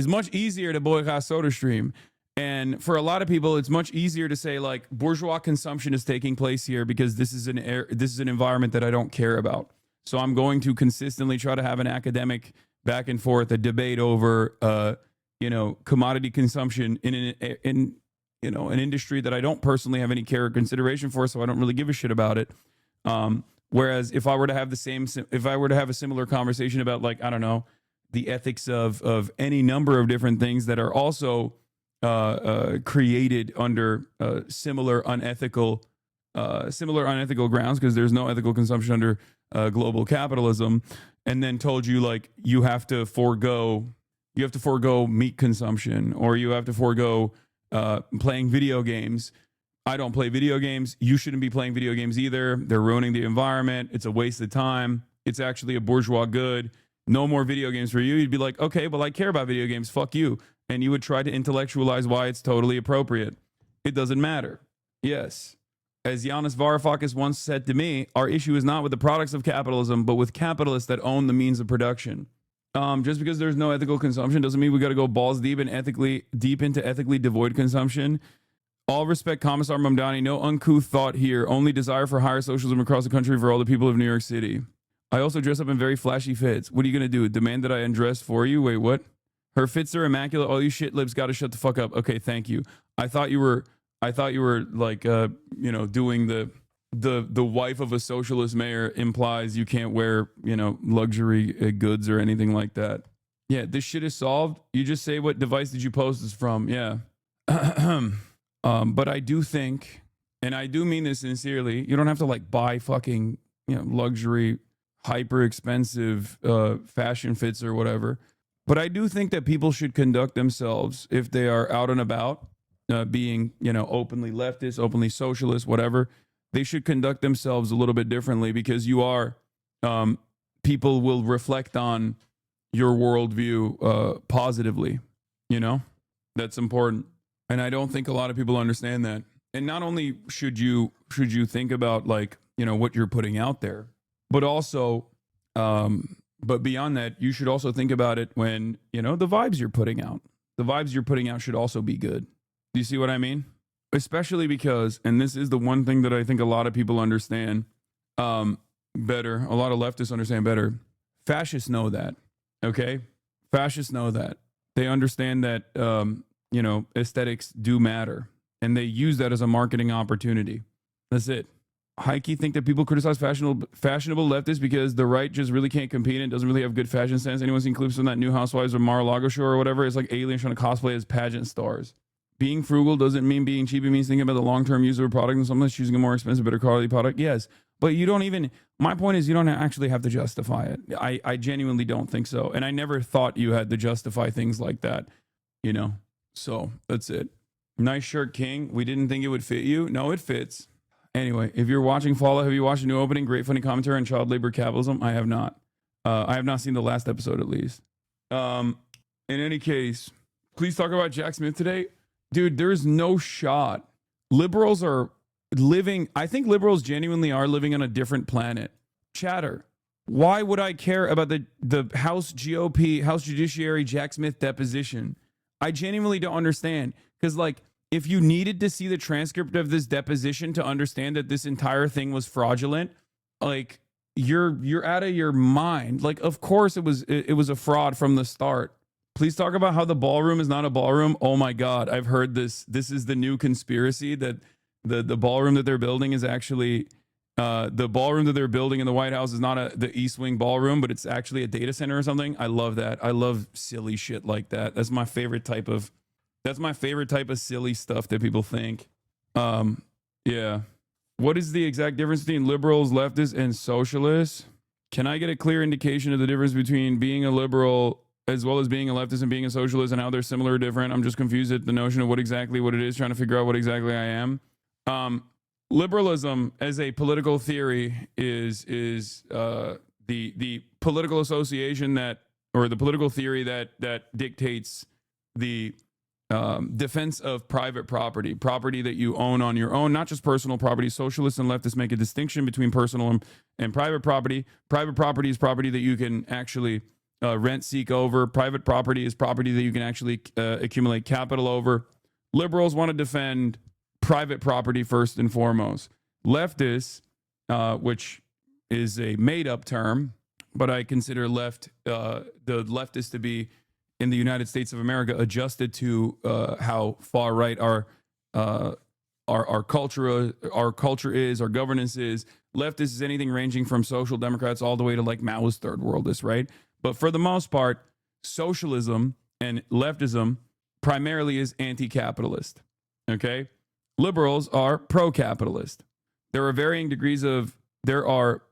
much easier to boycott SodaStream. And for a lot of people, it's much easier to say like bourgeois consumption is taking place here because this is an environment that I don't care about. So I'm going to consistently try to have an academic back and forth, a debate over commodity consumption in an industry that I don't personally have any care or consideration for, so I don't really give a shit about it. Whereas if I were to have a similar conversation about, like, I don't know, the ethics of any number of different things that are also created under similar unethical grounds, because there's no ethical consumption under global capitalism, and then told you, like, you have to forego meat consumption, or you have to forego playing video games. I don't play video games. You shouldn't be playing video games either. They're ruining the environment. It's a waste of time. It's actually a bourgeois good. No more video games for you. You'd be like, okay, well, I care about video games. Fuck you. And you would try to intellectualize why it's totally appropriate. It doesn't matter. Yes. As Yanis Varoufakis once said to me, our issue is not with the products of capitalism, but with capitalists that own the means of production. Just because there's no ethical consumption doesn't mean we got to go balls deep into ethically devoid consumption. All respect, Commissar Mamdani. No uncouth thought here. Only desire for higher socialism across the country for all the people of New York City. I also dress up in very flashy fits. What are you going to do? Demand that I undress for you? Wait, what? Her fits are immaculate. All you shit libs got to shut the fuck up. Okay, thank you. I thought you were like, doing the wife of a socialist mayor implies you can't wear, luxury goods or anything like that. Yeah, this shit is solved. You just say what device did you post this from. Yeah. But I do think, and I do mean this sincerely, you don't have to like buy fucking, luxury, hyper expensive fashion fits or whatever. But I do think that people should conduct themselves, if they are out and about, being, openly leftist, openly socialist, whatever. They should conduct themselves a little bit differently, because people will reflect on your worldview positively. That's important. And I don't think a lot of people understand that. And not only should you think about, like, what you're putting out there, but also, but beyond that, you should also think about it when, the vibes you're putting out. The vibes you're putting out should also be good. Do you see what I mean? Especially because, and this is the one thing that I think a lot of people understand better, a lot of leftists understand better. Fascists know that, okay? Fascists know that. They understand that, aesthetics do matter, and they use that as a marketing opportunity. That's it. Heike think that people criticize fashionable leftists because the right just really can't compete and doesn't really have good fashion sense. Anyone seen clips from that new Housewives of Mar-a-Lago show or whatever? It's like aliens trying to cosplay as pageant stars. Being frugal doesn't mean being cheap. It means thinking about the long-term use of a product and sometimes choosing a more expensive, better quality product. Yes, but you don't even, my point is you don't actually have to justify it. I genuinely don't think so. And I never thought you had to justify things like that, So that's it. Nice shirt, King. We didn't think it would fit you. No, it fits. Anyway, if you're watching Fallout, have you watched a new opening? Great funny commentary on child labor capitalism. I have not. I have not seen the last episode, at least. In any case, please talk about Jack Smith today. Dude, there's no shot. Liberals are living, I think liberals genuinely are living on a different planet. Chatter. Why would I care about the House GOP, House Judiciary, Jack Smith deposition? I genuinely don't understand. Because, like, if you needed to see the transcript of this deposition to understand that this entire thing was fraudulent, like, you're out of your mind. Like, of course it was a fraud from the start. Please talk about how the ballroom is not a ballroom. Oh my God, I've heard this. This is the new conspiracy that the ballroom that they're building is actually the ballroom that they're building in the White House is not the East Wing ballroom, but it's actually a data center or something. I love that. I love silly shit like that. That's my favorite type of silly stuff that people think. Yeah. What is the exact difference between liberals, leftists, and socialists? Can I get a clear indication of the difference between being a liberal as well as being a leftist and being a socialist and how they're similar or different? I'm just confused at the notion of what it is, trying to figure out what exactly I am. Liberalism as a political theory is the political association that, or the political theory that dictates the defense of private property that you own on your own, not just personal property. Socialists and leftists make a distinction between personal and private property. Private property is property that you can actually rent seek over. Private property is property that you can actually accumulate capital over. Liberals want to defend private property first and foremost. Leftists, which is a made-up term, but I consider the leftists to be in the United States of America adjusted to how far right our culture is, our governance is. Leftist is anything ranging from social democrats all the way to like Maoist third worldists, right? But for the most part, socialism and leftism primarily is anti-capitalist. Okay, liberals are pro-capitalist. There are varying degrees of leftists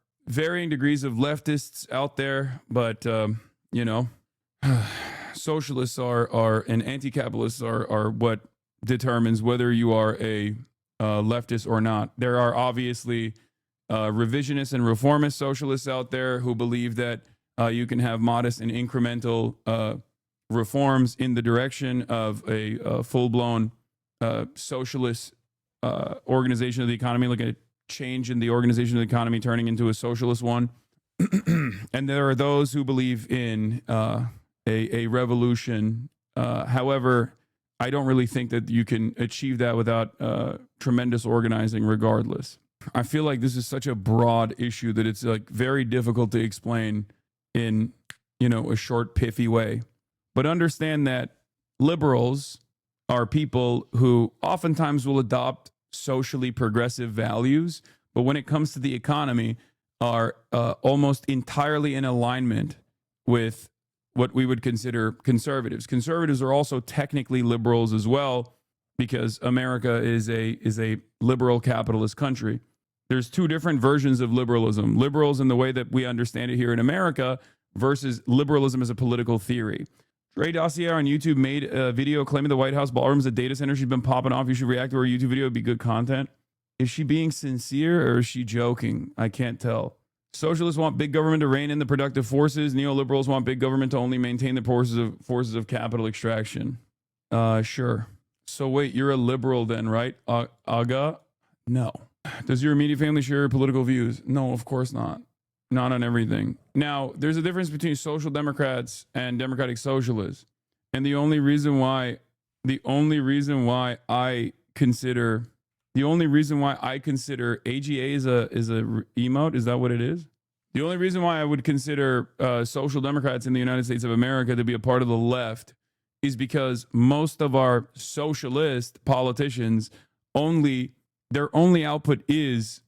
out there, but socialists are and anti-capitalists are what determines whether you are a leftist or not. There are obviously revisionist and reformist socialists out there who believe that you can have modest and incremental reforms in the direction of a full-blown socialist organization of the economy, like a change in the organization of the economy turning into a socialist one. And there are those who believe in a revolution. However, I don't really think that you can achieve that without tremendous organizing regardless. I feel like this is such a broad issue that it's like very difficult to explain in, a short, pithy way. But understand that liberals are people who oftentimes will adopt socially progressive values, but when it comes to the economy, are almost entirely in alignment with what we would consider conservatives. Conservatives are also technically liberals as well, because America is a liberal capitalist country. There's two different versions of liberalism. Liberals in the way that we understand it here in America versus liberalism as a political theory. Ray Dossier on YouTube made a video claiming the White House ballroom is a data center. She's been popping off. You should react to her YouTube video. It'd be good content. Is she being sincere or is she joking? I can't tell. Socialists want big government to rein in the productive forces. Neoliberals want big government to only maintain the forces of capital extraction. Sure. So wait, you're a liberal then, right? Aga? No. Does your immediate family share your political views? No, of course not. Not on everything. Now, there's a difference between social democrats and democratic socialists. And the only reason why I consider AGA is a emote, is that what it is? The only reason why I would consider social democrats in the United States of America to be a part of the left is because most of our socialist politicians their only output is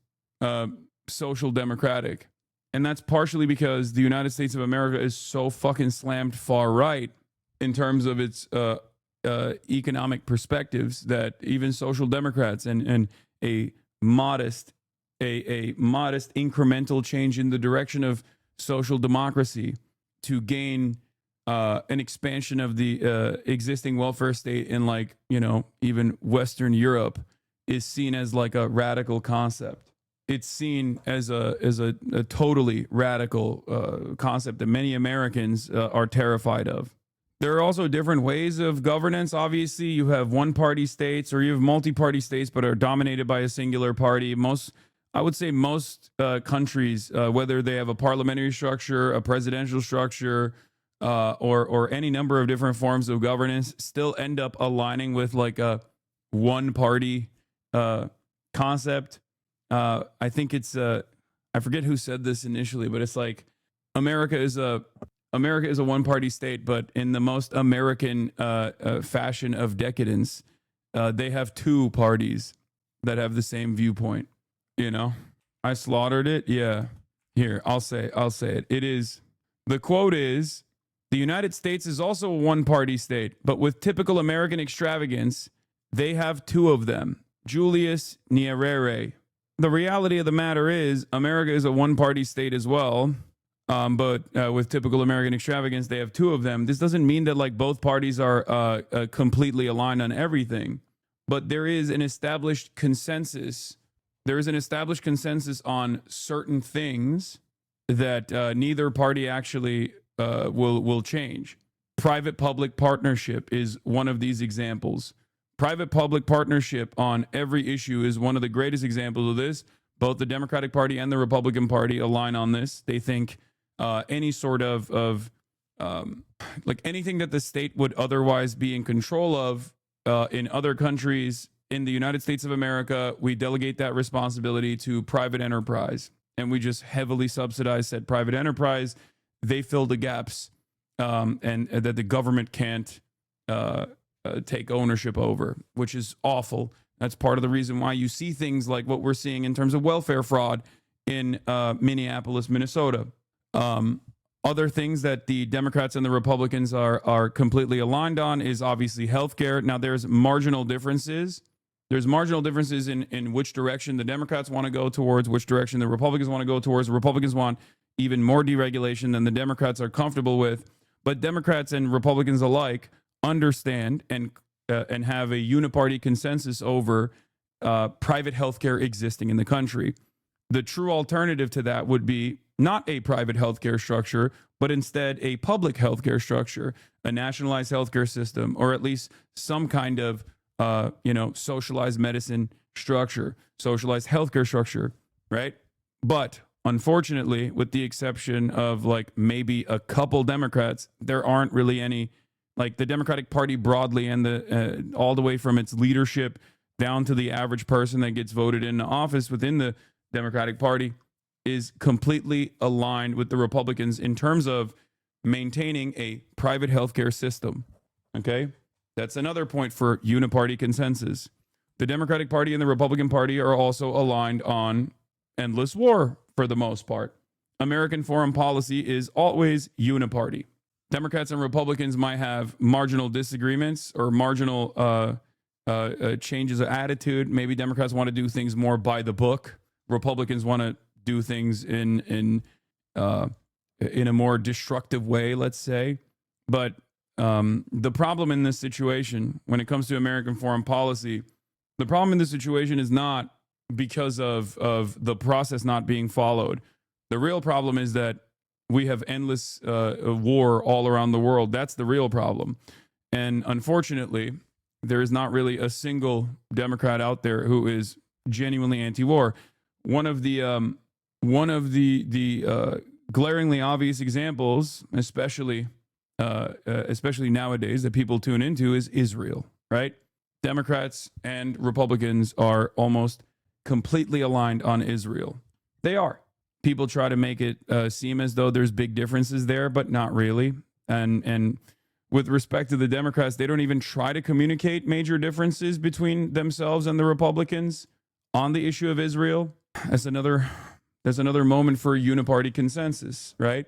social democratic. And that's partially because the United States of America is so fucking slammed far right in terms of its economic perspectives that even social democrats and a modest incremental change in the direction of social democracy to gain an expansion of the existing welfare state in even Western Europe is seen as like a radical concept. It's seen as a totally radical concept that many Americans are terrified of. There are also different ways of governance. Obviously, you have one-party states or you have multi-party states but are dominated by a singular party. I would say most countries, whether they have a parliamentary structure, a presidential structure, or any number of different forms of governance, still end up aligning with like a one-party concept. I think it's I forget who said this initially, but it's like America is a one-party state, but in the most American fashion of decadence, they have two parties that have the same viewpoint. I slaughtered it. Yeah, here I'll say it. The quote is, "The United States is also a one-party state, but with typical American extravagance, they have two of them." Julius Nyerere. The reality of the matter is America is a one-party state as well, but with typical American extravagance, they have two of them. This doesn't mean that like both parties are completely aligned on everything, but there is an established consensus. There is an established consensus on certain things that neither party actually will change. Private-public partnership is one of these examples. Private-public partnership on every issue is one of the greatest examples of this. Both the Democratic Party and the Republican Party align on this. They think any sort of like anything that the state would otherwise be in control of in other countries, in the United States of America, we delegate that responsibility to private enterprise. And we just heavily subsidize said private enterprise. They fill the gaps and that the government can't take ownership over, which is awful. That's part of the reason why you see things like what we're seeing in terms of welfare fraud in Minneapolis, Minnesota. Other things that the Democrats and the Republicans are completely aligned on is obviously healthcare. Now, there's marginal differences. There's marginal differences in which direction the Democrats want to go towards, which direction the Republicans want to go towards. The Republicans want even more deregulation than the Democrats are comfortable with. But Democrats and Republicans alike understand and have a uniparty consensus over private healthcare existing in the country. The true alternative to that would be not a private healthcare structure, but instead a public healthcare structure, a nationalized healthcare system, or at least some kind of socialized medicine structure, socialized healthcare structure, right? But unfortunately, with the exception of like maybe a couple Democrats, there aren't really any, like the Democratic Party broadly and the all the way from its leadership down to the average person that gets voted into office within the Democratic Party is completely aligned with the Republicans in terms of maintaining a private healthcare system. Okay? That's another point for uniparty consensus. The Democratic Party and the Republican Party are also aligned on endless war for the most part. American foreign policy is always uniparty. Democrats and Republicans might have marginal disagreements or marginal changes of attitude. Maybe Democrats want to do things more by the book. Republicans want to do things in a more destructive way, let's say. But the problem in this situation, when it comes to American foreign policy, the problem in this situation is not because of the process not being followed. The real problem is that we have endless war all around the world. That's the real problem. And unfortunately, there is not really a single Democrat out there who is genuinely anti-war. One of the glaringly obvious examples, especially nowadays, that people tune into is Israel, right? Democrats and Republicans are almost completely aligned on Israel. They are. People try to make it seem as though there's big differences there, but not really. And with respect to the Democrats, they don't even try to communicate major differences between themselves and the Republicans on the issue of Israel. That's another moment for a uniparty consensus, right?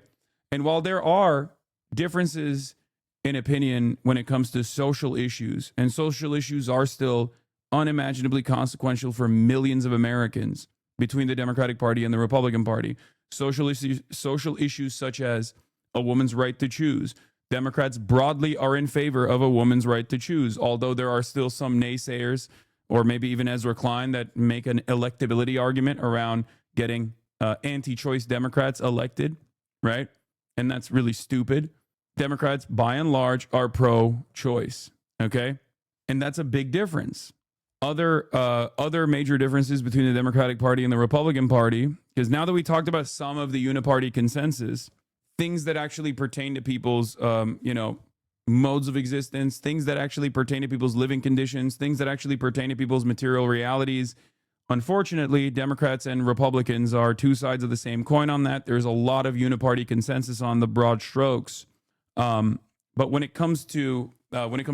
And while there are differences in opinion when it comes to social issues, and social issues are still unimaginably consequential for millions of Americans between the Democratic Party and the Republican Party, social issues such as a woman's right to choose. Democrats broadly are in favor of a woman's right to choose, although there are still some naysayers, or maybe even Ezra Klein, that make an electability argument around getting anti-choice Democrats elected, right? And that's really stupid. Democrats, by and large, are pro-choice, okay? And that's a big difference. Other major differences between the Democratic Party and the Republican Party, because now that we talked about some of the uniparty consensus, things that actually pertain to people's, modes of existence, things that actually pertain to people's living conditions, things that actually pertain to people's material realities. Unfortunately, Democrats and Republicans are two sides of the same coin on that. There's a lot of uniparty consensus on the broad strokes. But when it comes to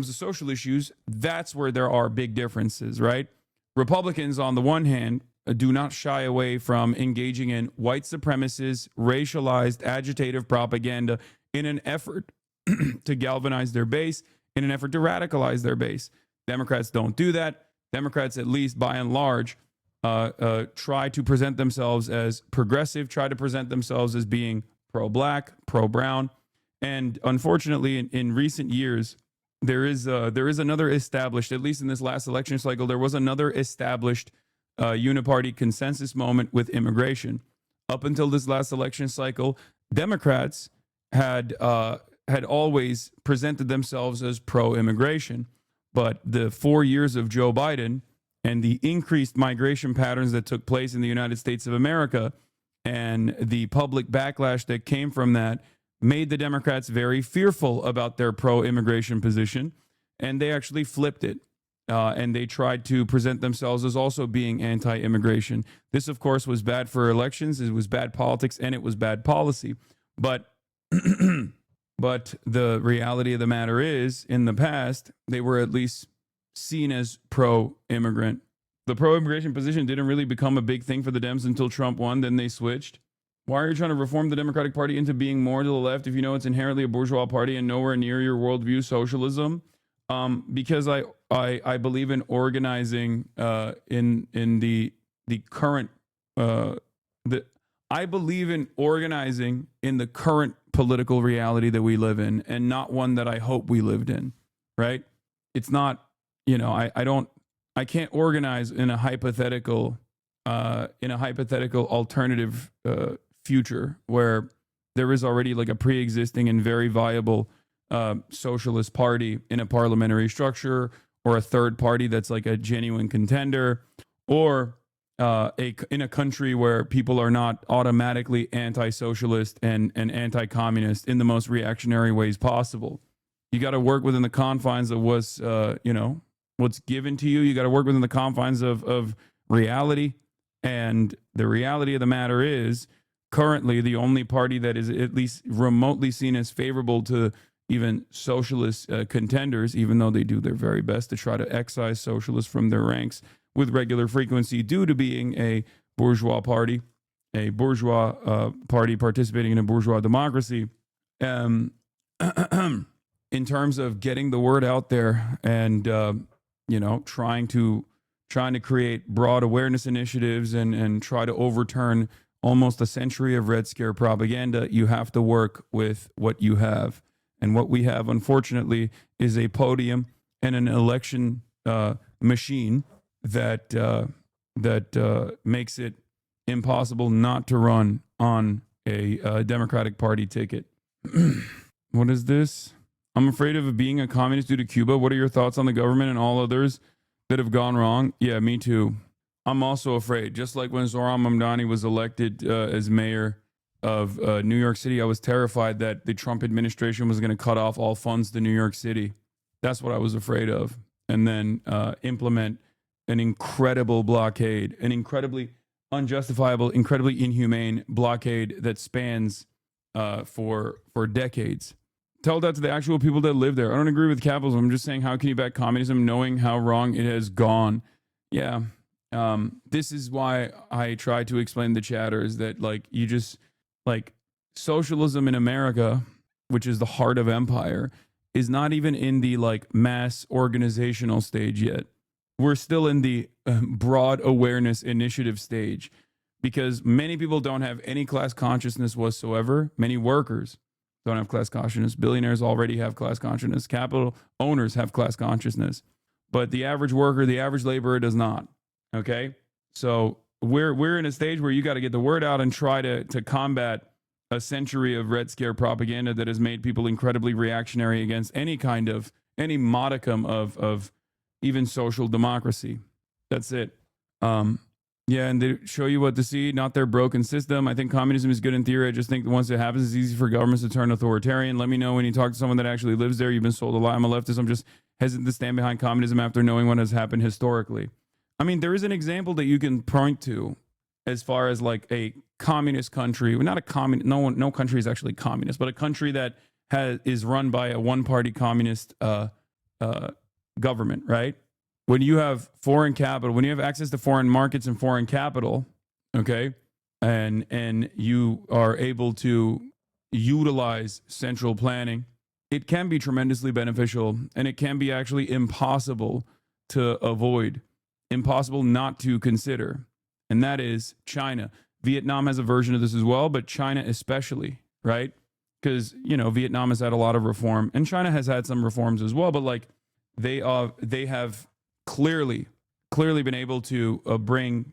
social issues, that's where there are big differences, right? Republicans, on the one hand, do not shy away from engaging in white supremacist, racialized, agitative propaganda in an effort to galvanize their base, in an effort to radicalize their base. Democrats don't do that. Democrats, at least by and large, try to present themselves as progressive, try to present themselves as being pro-black, pro-brown. And unfortunately, in recent years, there is another established, at least in this last election cycle, there was another established uniparty consensus moment with immigration. Up until this last election cycle, Democrats had always presented themselves as pro-immigration. But the 4 years of Joe Biden and the increased migration patterns that took place in the United States of America and the public backlash that came from that made the Democrats very fearful about their pro-immigration position, and they actually flipped it. And they tried to present themselves as also being anti-immigration. This, of course, was bad for elections, it was bad politics, and it was bad policy. But but the reality of the matter is, in the past, they were at least seen as pro-immigrant. The pro-immigration position didn't really become a big thing for the Dems until Trump won. Then they switched. Why are you trying to reform the Democratic Party into being more to the left if you know it's inherently a bourgeois party and nowhere near your worldview socialism? Because I believe in organizing in the current I believe in organizing in the current political reality that we live in, and not one that I hope we lived in. Right? It's not, I can't organize in a hypothetical alternative future where there is already like a pre-existing and very viable socialist party in a parliamentary structure, or a third party that's like a genuine contender, or in a country where people are not automatically anti-socialist and anti-communist in the most reactionary ways possible. You got to work within the confines of what's given to you. You got to work within the confines of reality. And the reality of the matter is, currently, the only party that is at least remotely seen as favorable to even socialist contenders, even though they do their very best to try to excise socialists from their ranks with regular frequency due to being a bourgeois party participating in a bourgeois democracy, in terms of getting the word out there and, trying to create broad awareness initiatives and try to overturn almost a century of Red Scare propaganda, you have to work with what you have. And what we have, unfortunately, is a podium and an election machine that makes it impossible not to run on a Democratic Party ticket. What is this? I'm afraid of being a communist due to Cuba. What are your thoughts on the government and all others that have gone wrong? Yeah, me too. I'm also afraid. Just like when Zohran Mamdani was elected as mayor of New York City, I was terrified that the Trump administration was going to cut off all funds to New York City. That's what I was afraid of. And then implement an incredible blockade, an incredibly unjustifiable, incredibly inhumane blockade that spans for decades. Tell that to the actual people that live there. I don't agree with capitalism. I'm just saying, how can you back communism knowing how wrong it has gone? Yeah. This is why I try to explain the chatters that socialism in America, which is the heart of empire, is not even in the mass organizational stage yet. We're still in the broad awareness initiative stage, because many people don't have any class consciousness whatsoever. Many workers don't have class consciousness. Billionaires already have class consciousness. Capital owners have class consciousness. But the average worker, the average laborer does not. Okay? So we're in a stage where you got to get the word out and try to combat a century of Red Scare propaganda that has made people incredibly reactionary against any modicum of even social democracy. That's it. Yeah, and they show you what to see, not their broken system. I think communism is good in theory. I just think once it happens, it's easy for governments to turn authoritarian. Let me know when you talk to someone that actually lives there. You've been sold a lie. I'm a leftist. I'm just hesitant to stand behind communism after knowing what has happened historically. I mean, there is an example that you can point to as far as a communist country. Well, not a communist. No country is actually communist, but a country that is run by a one-party communist government, right? When you have foreign capital, when you have access to foreign markets and foreign capital, okay, and you are able to utilize central planning, it can be tremendously beneficial, and it can be actually impossible to avoid, impossible not to consider. And that is China. Vietnam has a version of this as well, but China especially, right? Because, Vietnam has had a lot of reform, and China has had some reforms as well, but they have clearly been able to bring,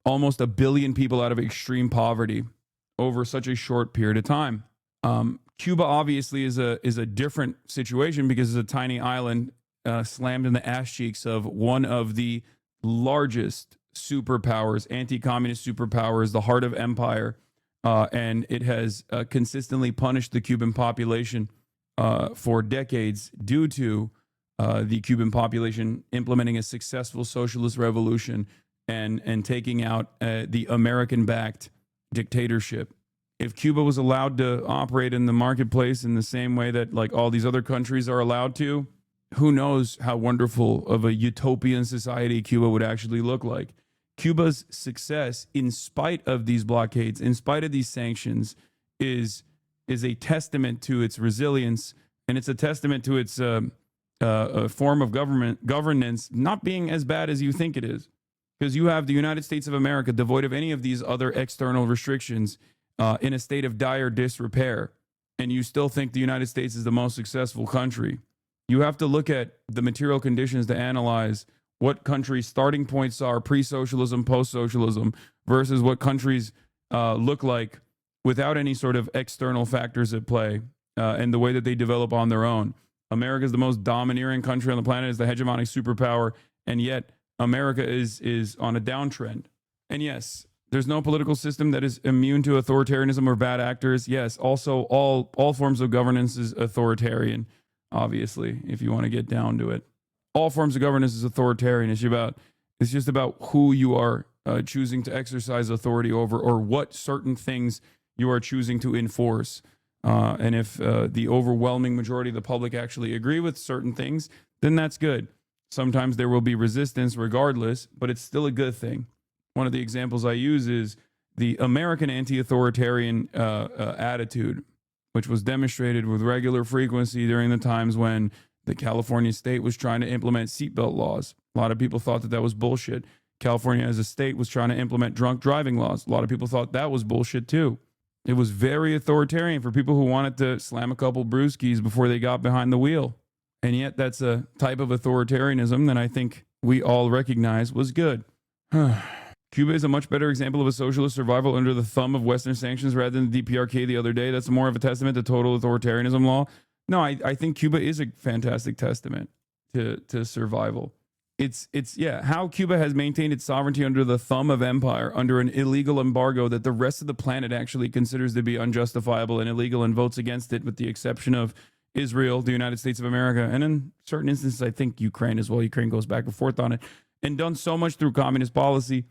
almost 1 billion people out of extreme poverty over such a short period of time. Cuba obviously is a different situation because it's a tiny island slammed in the ass cheeks of one of the largest superpowers, anti-communist superpowers, the heart of empire, and it has consistently punished the Cuban population for decades due to the Cuban population implementing a successful socialist revolution and taking out the American-backed dictatorship. If Cuba was allowed to operate in the marketplace in the same way that all these other countries are allowed to, who knows how wonderful of a utopian society Cuba would actually look like. Cuba's success, in spite of these blockades, in spite of these sanctions, is a testament to its resilience, and it's a testament to its a form of governance not being as bad as you think it is. Because you have the United States of America devoid of any of these other external restrictions in a state of dire disrepair, and you still think the United States is the most successful country. You have to look at the material conditions to analyze what countries' starting points are pre-socialism, post-socialism, versus what countries look like without any sort of external factors at play, and the way that they develop on their own. America is the most domineering country on the planet, is the hegemonic superpower, and yet America is on a downtrend. And yes, there's no political system that is immune to authoritarianism or bad actors. Yes, also all forms of governance is authoritarian, obviously, if you want to get down to it. All forms of governance is authoritarian. It's just about who you are choosing to exercise authority over, or what certain things you are choosing to enforce. And if the overwhelming majority of the public actually agree with certain things, then that's good. Sometimes there will be resistance regardless, but it's still a good thing. One of the examples I use is the American anti-authoritarian attitude, which was demonstrated with regular frequency during the times when the California state was trying to implement seatbelt laws. A lot of people thought that was bullshit. California as a state was trying to implement drunk driving laws. A lot of people thought that was bullshit too. It was very authoritarian for people who wanted to slam a couple brewskis before they got behind the wheel. And yet that's a type of authoritarianism that I think we all recognize was good. Cuba is a much better example of a socialist survival under the thumb of Western sanctions rather than the DPRK the other day. That's more of a testament to total authoritarianism law. No, I think Cuba is a fantastic testament to survival. It's how Cuba has maintained its sovereignty under the thumb of empire, under an illegal embargo that the rest of the planet actually considers to be unjustifiable and illegal and votes against it, with the exception of Israel, the United States of America, and in certain instances, I think Ukraine as well. Ukraine goes back and forth on it, and done so much through communist policy.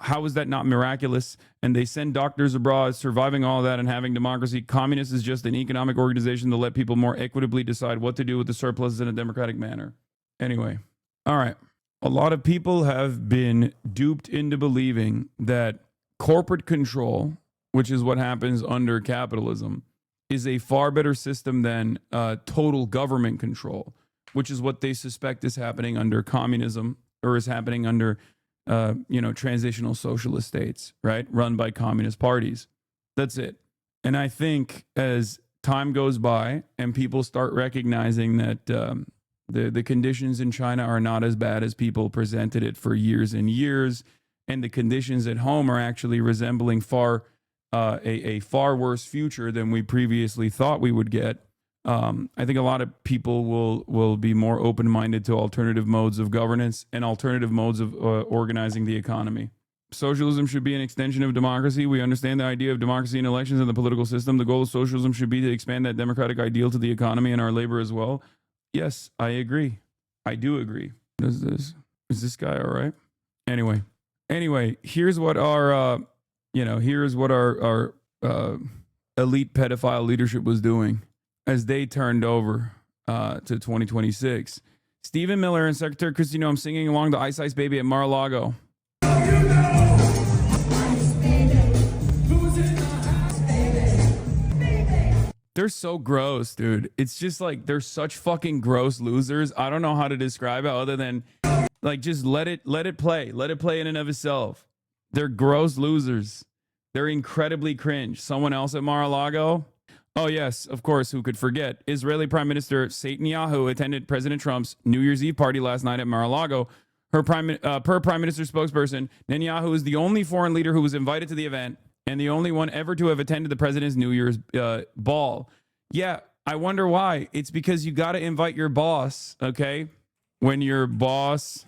How is that not miraculous? And they send doctors abroad, surviving all that and having democracy. Communist is just an economic organization to let people more equitably decide what to do with the surpluses in a democratic manner. Anyway, all right. A lot of people have been duped into believing that corporate control, which is what happens under capitalism, is a far better system than total government control, which is what they suspect is happening under communism, or is happening under transitional socialist states, right? Run by communist parties. That's it. And I think as time goes by and people start recognizing that the conditions in China are not as bad as people presented it for years and years, and the conditions at home are actually resembling a far worse future than we previously thought we would get. I think a lot of people will be more open-minded to alternative modes of governance and alternative modes of organizing the economy. Socialism should be an extension of democracy. We understand the idea of democracy in elections and the political system. The goal of socialism should be to expand that democratic ideal to the economy and our labor as well. Yes, I agree. I do agree. Is this guy all right? Anyway, here's what our elite pedophile leadership was doing as they turned over to 2026. Stephen Miller and Secretary Kristi Noem singing along to Ice Ice Baby at Mar-a-Lago. They're so gross, dude. It's just like they're such fucking gross losers. I don't know how to describe it other than like just let it play. Let it play in and of itself. They're gross losers. They're incredibly cringe. Someone else at Mar-a-Lago? Oh, yes, of course, who could forget? Israeli Prime Minister SATANYAHU attended President Trump's New Year's Eve party last night at Mar-a-Lago. Per Prime Minister spokesperson, Netanyahu is the only foreign leader who was invited to the event and the only one ever to have attended the president's New Year's ball. Yeah, I wonder why. It's because you got to invite your boss, okay? When your boss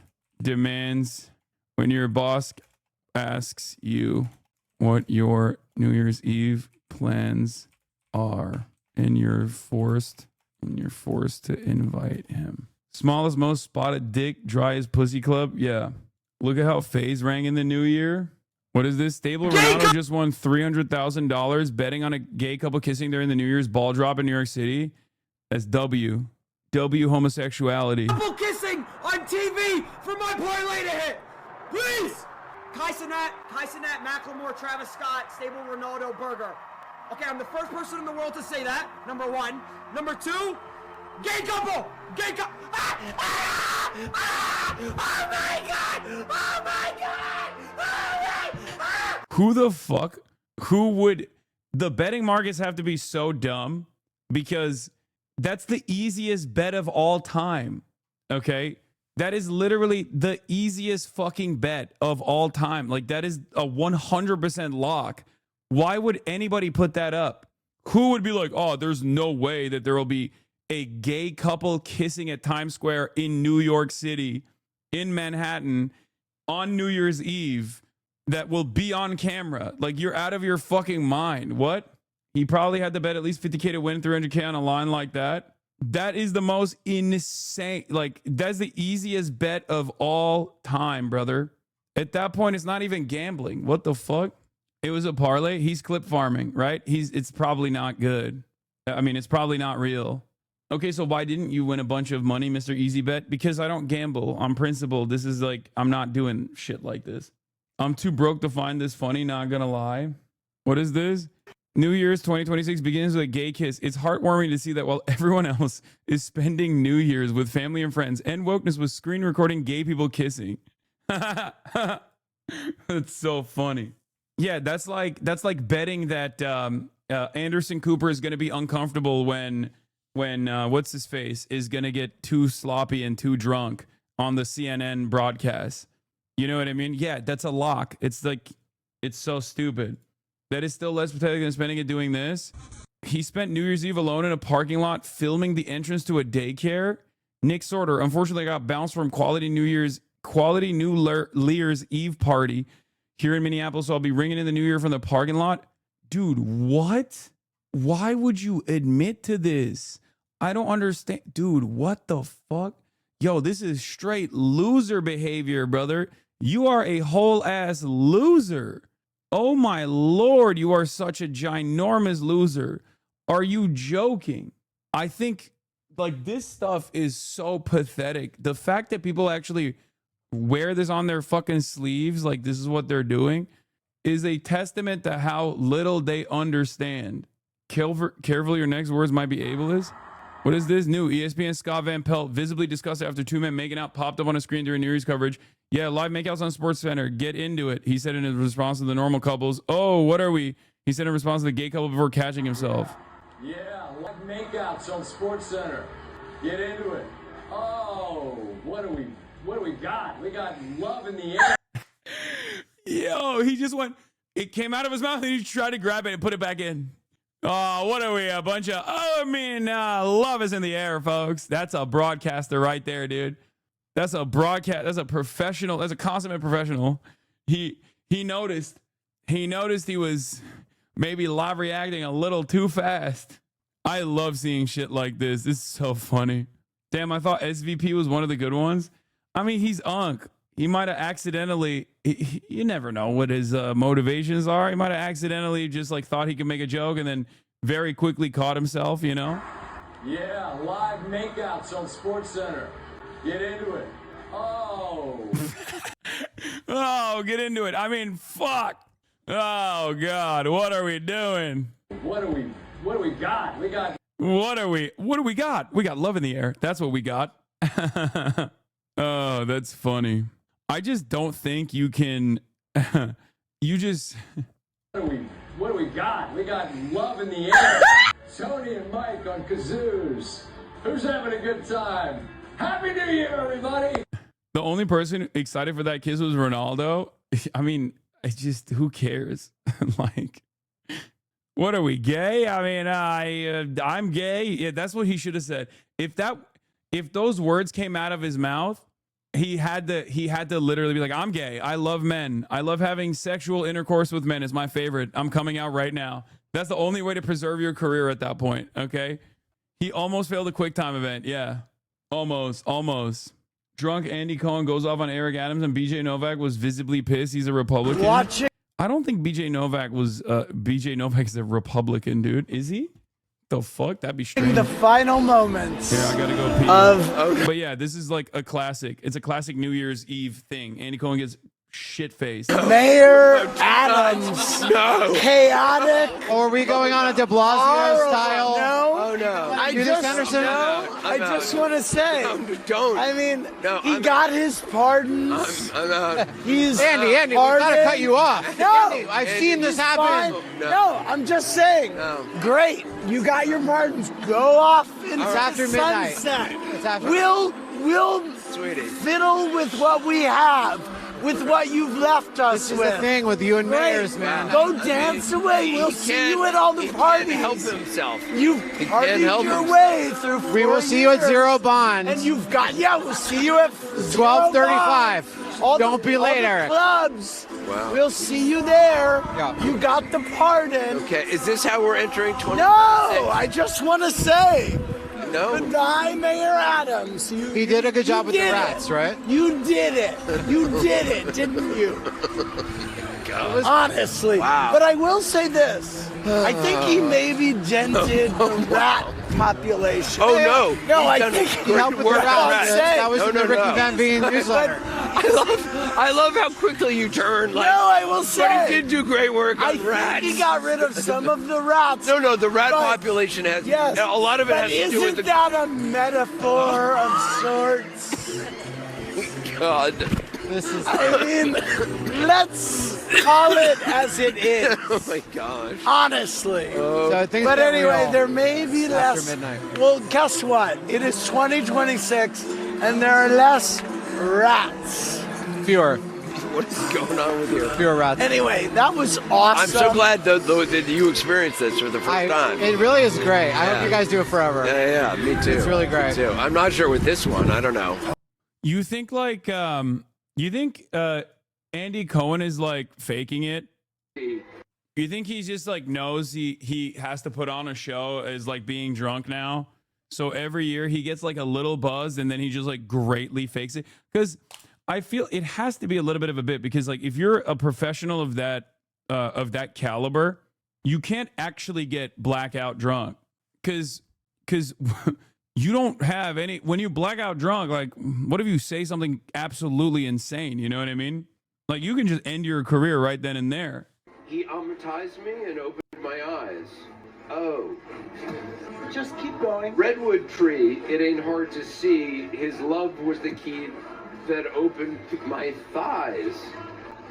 asks you what your New Year's Eve plans are, and you're forced to invite him. Smallest, most spotted dick, driest pussy club. Yeah. Look at how FaZe rang in the new year. What is this? Stable Ronaldo just won $300,000 betting on a gay couple kissing during the New Year's ball drop in New York City. That's W. W homosexuality. Couple kissing on TV for my parlay to hit. Please. Kai Cenat, Macklemore, Travis Scott, Stable Ronaldo, Burger. Okay, I'm the first person in the world to say that, number one. Number two, gay couple. Gay couple. Ah! Ah! Ah! Oh my God! Oh my God! Oh my! Ah! Who the fuck? Who would... The betting markets have to be so dumb because that's the easiest bet of all time. Okay? That is literally the easiest fucking bet of all time. Like, that is a 100% lock. Why would anybody put that up? Who would be like, oh, there's no way that there will be a gay couple kissing at Times Square in New York City, in Manhattan, on New Year's Eve that will be on camera? Like, you're out of your fucking mind. What? He probably had to bet at least 50K to win 300K on a line like that. That is the most insane. Like, that's the easiest bet of all time, brother. At that point, it's not even gambling. What the fuck? It was a parlay. He's clip farming, right? It's probably not good. I mean, it's probably not real. Okay, so why didn't you win a bunch of money, Mr. Easy Bet? Because I don't gamble on principle. This is like, I'm not doing shit like this. I'm too broke to find this funny, not gonna lie. What is this? New Year's 2026 begins with a gay kiss. It's heartwarming to see that while everyone else is spending New Year's with family and friends, and wokeness was screen recording gay people kissing. That's so funny. Yeah, that's like betting that Anderson Cooper is going to be uncomfortable when what's his face is going to get too sloppy and too drunk on the CNN broadcast. You know what I mean? Yeah, that's a lock. It's like, it's so stupid. That is still less pathetic than spending it doing this. He spent New Year's Eve alone in a parking lot filming the entrance to a daycare. Nick Sorter unfortunately got bounced from quality New Year's Eve party here in Minneapolis. So I'll be ringing in the new year from the parking lot. Dude, what? Why would you admit to this? I don't understand. Dude, what the fuck? Yo, this is straight loser behavior, brother. You are a whole ass loser. Oh my Lord, you are such a ginormous loser. Are you joking? I think like this stuff is so pathetic. The fact that people actually wear this on their fucking sleeves, like this is what they're doing, is a testament to how little they understand. Careful, your next words might be ableist. What is this? New ESPN Scott Van Pelt visibly disgusted after two men making out popped up on a screen during New Year's coverage. Yeah, live makeouts on SportsCenter. Get into it. He said in his response to the normal couples. Oh, what are we? He said in response to the gay couple before catching himself. Yeah, live makeouts on SportsCenter. Get into it. Oh, what do we got? We got love in the air. Yo, he just went. It came out of his mouth and he tried to grab it and put it back in. Oh, what are we? A bunch of, love is in the air, folks. That's a broadcaster right there, dude. That's a broadcast. That's a professional. That's a consummate professional. He noticed. He noticed he was maybe live reacting a little too fast. I love seeing shit like this. This is so funny. Damn, I thought SVP was one of the good ones. I mean, he's Unc. He might have accidentally, you never know what his motivations are. He might have accidentally just like thought he could make a joke and then very quickly caught himself, you know? Yeah, live makeouts on SportsCenter. Get into it. Oh. Oh, get into it. I mean, fuck. Oh, God. What are we doing? What do we got? We got. What do we got? We got love in the air. That's what we got. Oh, that's funny. I just don't think you can. You just. What do we got? We got love in the air. Tony and Mike on kazoos. Who's having a good time? Happy New Year, everybody. The only person excited for that kiss was Ronaldo. I mean, it's just, who cares? Like, what are we, gay? I mean, I'm gay. Yeah, that's what he should have said. If those words came out of his mouth, he had to literally be like, I'm gay. I love men. I love having sexual intercourse with men. Is my favorite. I'm coming out right now. That's the only way to preserve your career at that point. Okay. He almost failed a quick time event. Yeah. Almost. Drunk Andy Cohen goes off on Eric Adams and BJ Novak was visibly pissed. He's a Republican. Watch it. I don't think BJ Novak is a Republican, dude. Is he? The fuck? That'd be strange. The final moments. Yeah, I gotta go pee. Of But yeah, this is like a classic. It's a classic New Year's Eve thing. Andy Cohen gets shit-faced. Mayor Adams. No. Chaotic. Or are we going on a de Blasio style? No. Oh, no. I Do just, this, Anderson? I just want to say. Don't. I mean, No, he got his pardons. I'm out. He's Andy, we gotta cut you off. No, Andy, I've seen this happen. No, I'm just saying. No. Great, you got your pardons. Go off into It's the after midnight. sunset. It's after. We'll Sweetie. fiddle with what we have, with what you've left us This is with. the thing with you and Great. mayors, man. Go dance away. We'll see you at all the parties. He can't help himself. You've He can't partied help your himself. way through 4 We will see you at years. Zero Bond. And you've got, we'll see you at 12:35. Don't be late, Eric. Clubs. Wow. We'll see you there. Yeah. You got the pardon. Okay, is this how we're entering 20? No, I just want to say No. goodbye, Mayor Adams. He did a good job with the did rats, it. right? You did it. You did it, didn't you? Honestly. Wow. But I will say this. I think he maybe dented the rat population. Oh, no. No, He's I done think great Help with work the on rats. rats. That was No, in the no, Ricky no. Van Veen newsletter. I love how quickly you turn. Like, No, I will say. But he did do great work I on rats. think he got rid of some of the rats. No, the rat But- population has. Yes. A lot of it but has to do with isn't the. that a metaphor of sorts? God. This is. I mean, let's call it as it is. Oh my gosh. Honestly. So I think But that we anyway, all- there may be After less. midnight. Well, guess what? It is 2026, and there are less rats. Fewer What is going on with you? rats. Anyway, that was awesome. I'm so glad that you experienced this for the first time. It really is great. I Yeah. hope you guys do it forever. Yeah, me too. It's really great. Me too. I'm not sure with this one. I don't know. You think like Andy Cohen is like faking it? You think he's just like knows he has to put on a show as like being drunk now? So every year he gets like a little buzz and then he just like greatly fakes it? Because I feel it has to be a little bit of a bit, because like if you're a professional of that caliber, you can't actually get blackout drunk because you don't have any. When you blackout drunk, like what if you say something absolutely insane? You know what I mean? Like you can just end your career right then and there. He hypnotized me and opened my eyes. Oh. Just keep going. Redwood tree, it ain't hard to see. His love was the key that opened my thighs.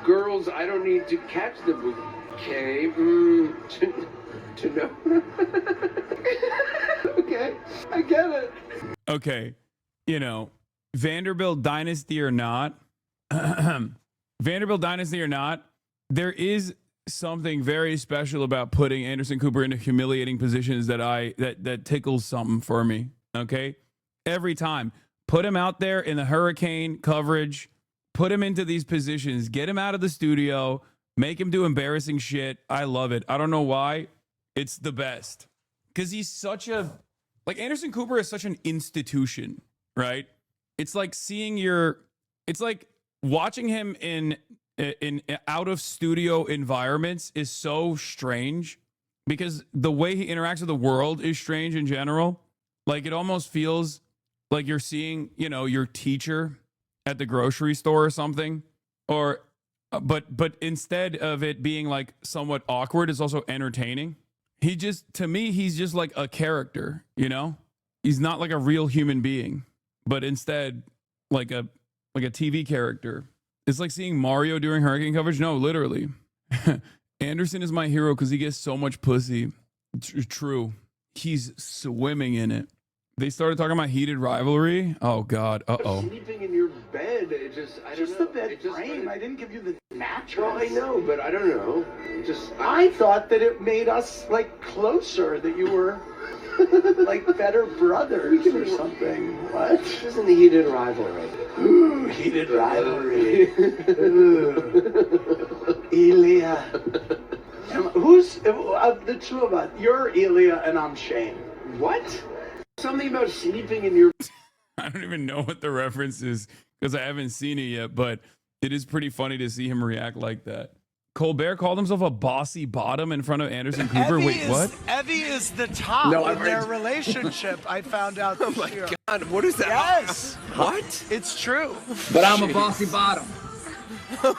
Girls, I don't need to catch the bouquet to know. Okay, I get it. Okay, you know, Vanderbilt dynasty or not, there is something very special about putting Anderson Cooper into humiliating positions that tickles something for me. Okay, every time, put him out there in the hurricane coverage, put him into these positions, get him out of the studio, make him do embarrassing shit. I love it. I don't know why. It's the best because he's such a Anderson Cooper is such an institution, right? It's like it's like watching him in out of studio environments is so strange because the way he interacts with the world is strange in general. Like it almost feels like you're seeing, you know, your teacher at the grocery store or something, or but instead of it being like somewhat awkward, it's also entertaining. To me, he's just like a character, you know? He's not like a real human being, but instead like a TV character. It's like seeing Mario during hurricane coverage. No, literally. Anderson is my hero because he gets so much pussy. True. He's swimming in it. They started talking about heated rivalry. Oh, God. Uh-oh. Sleeping in your bed, I don't know. the bed frame. I didn't give you the mattress. Well, I know, but I don't know. I thought that it made us like closer, that you were like better brothers or something. What? This isn't the heated rivalry. Ooh, heated rivalry. Ooh. Elia. Who's of the two of us? You're Elia and I'm Shane. What? Something about sleeping in your... I don't even know what the reference is because I haven't seen it yet, but it is pretty funny to see him react like that. Colbert called himself a bossy bottom in front of Anderson Cooper. Wait, what? Evie is the top in their relationship. I found out this year. God, what is that? Yes. What? It's true. But I'm a bossy bottom.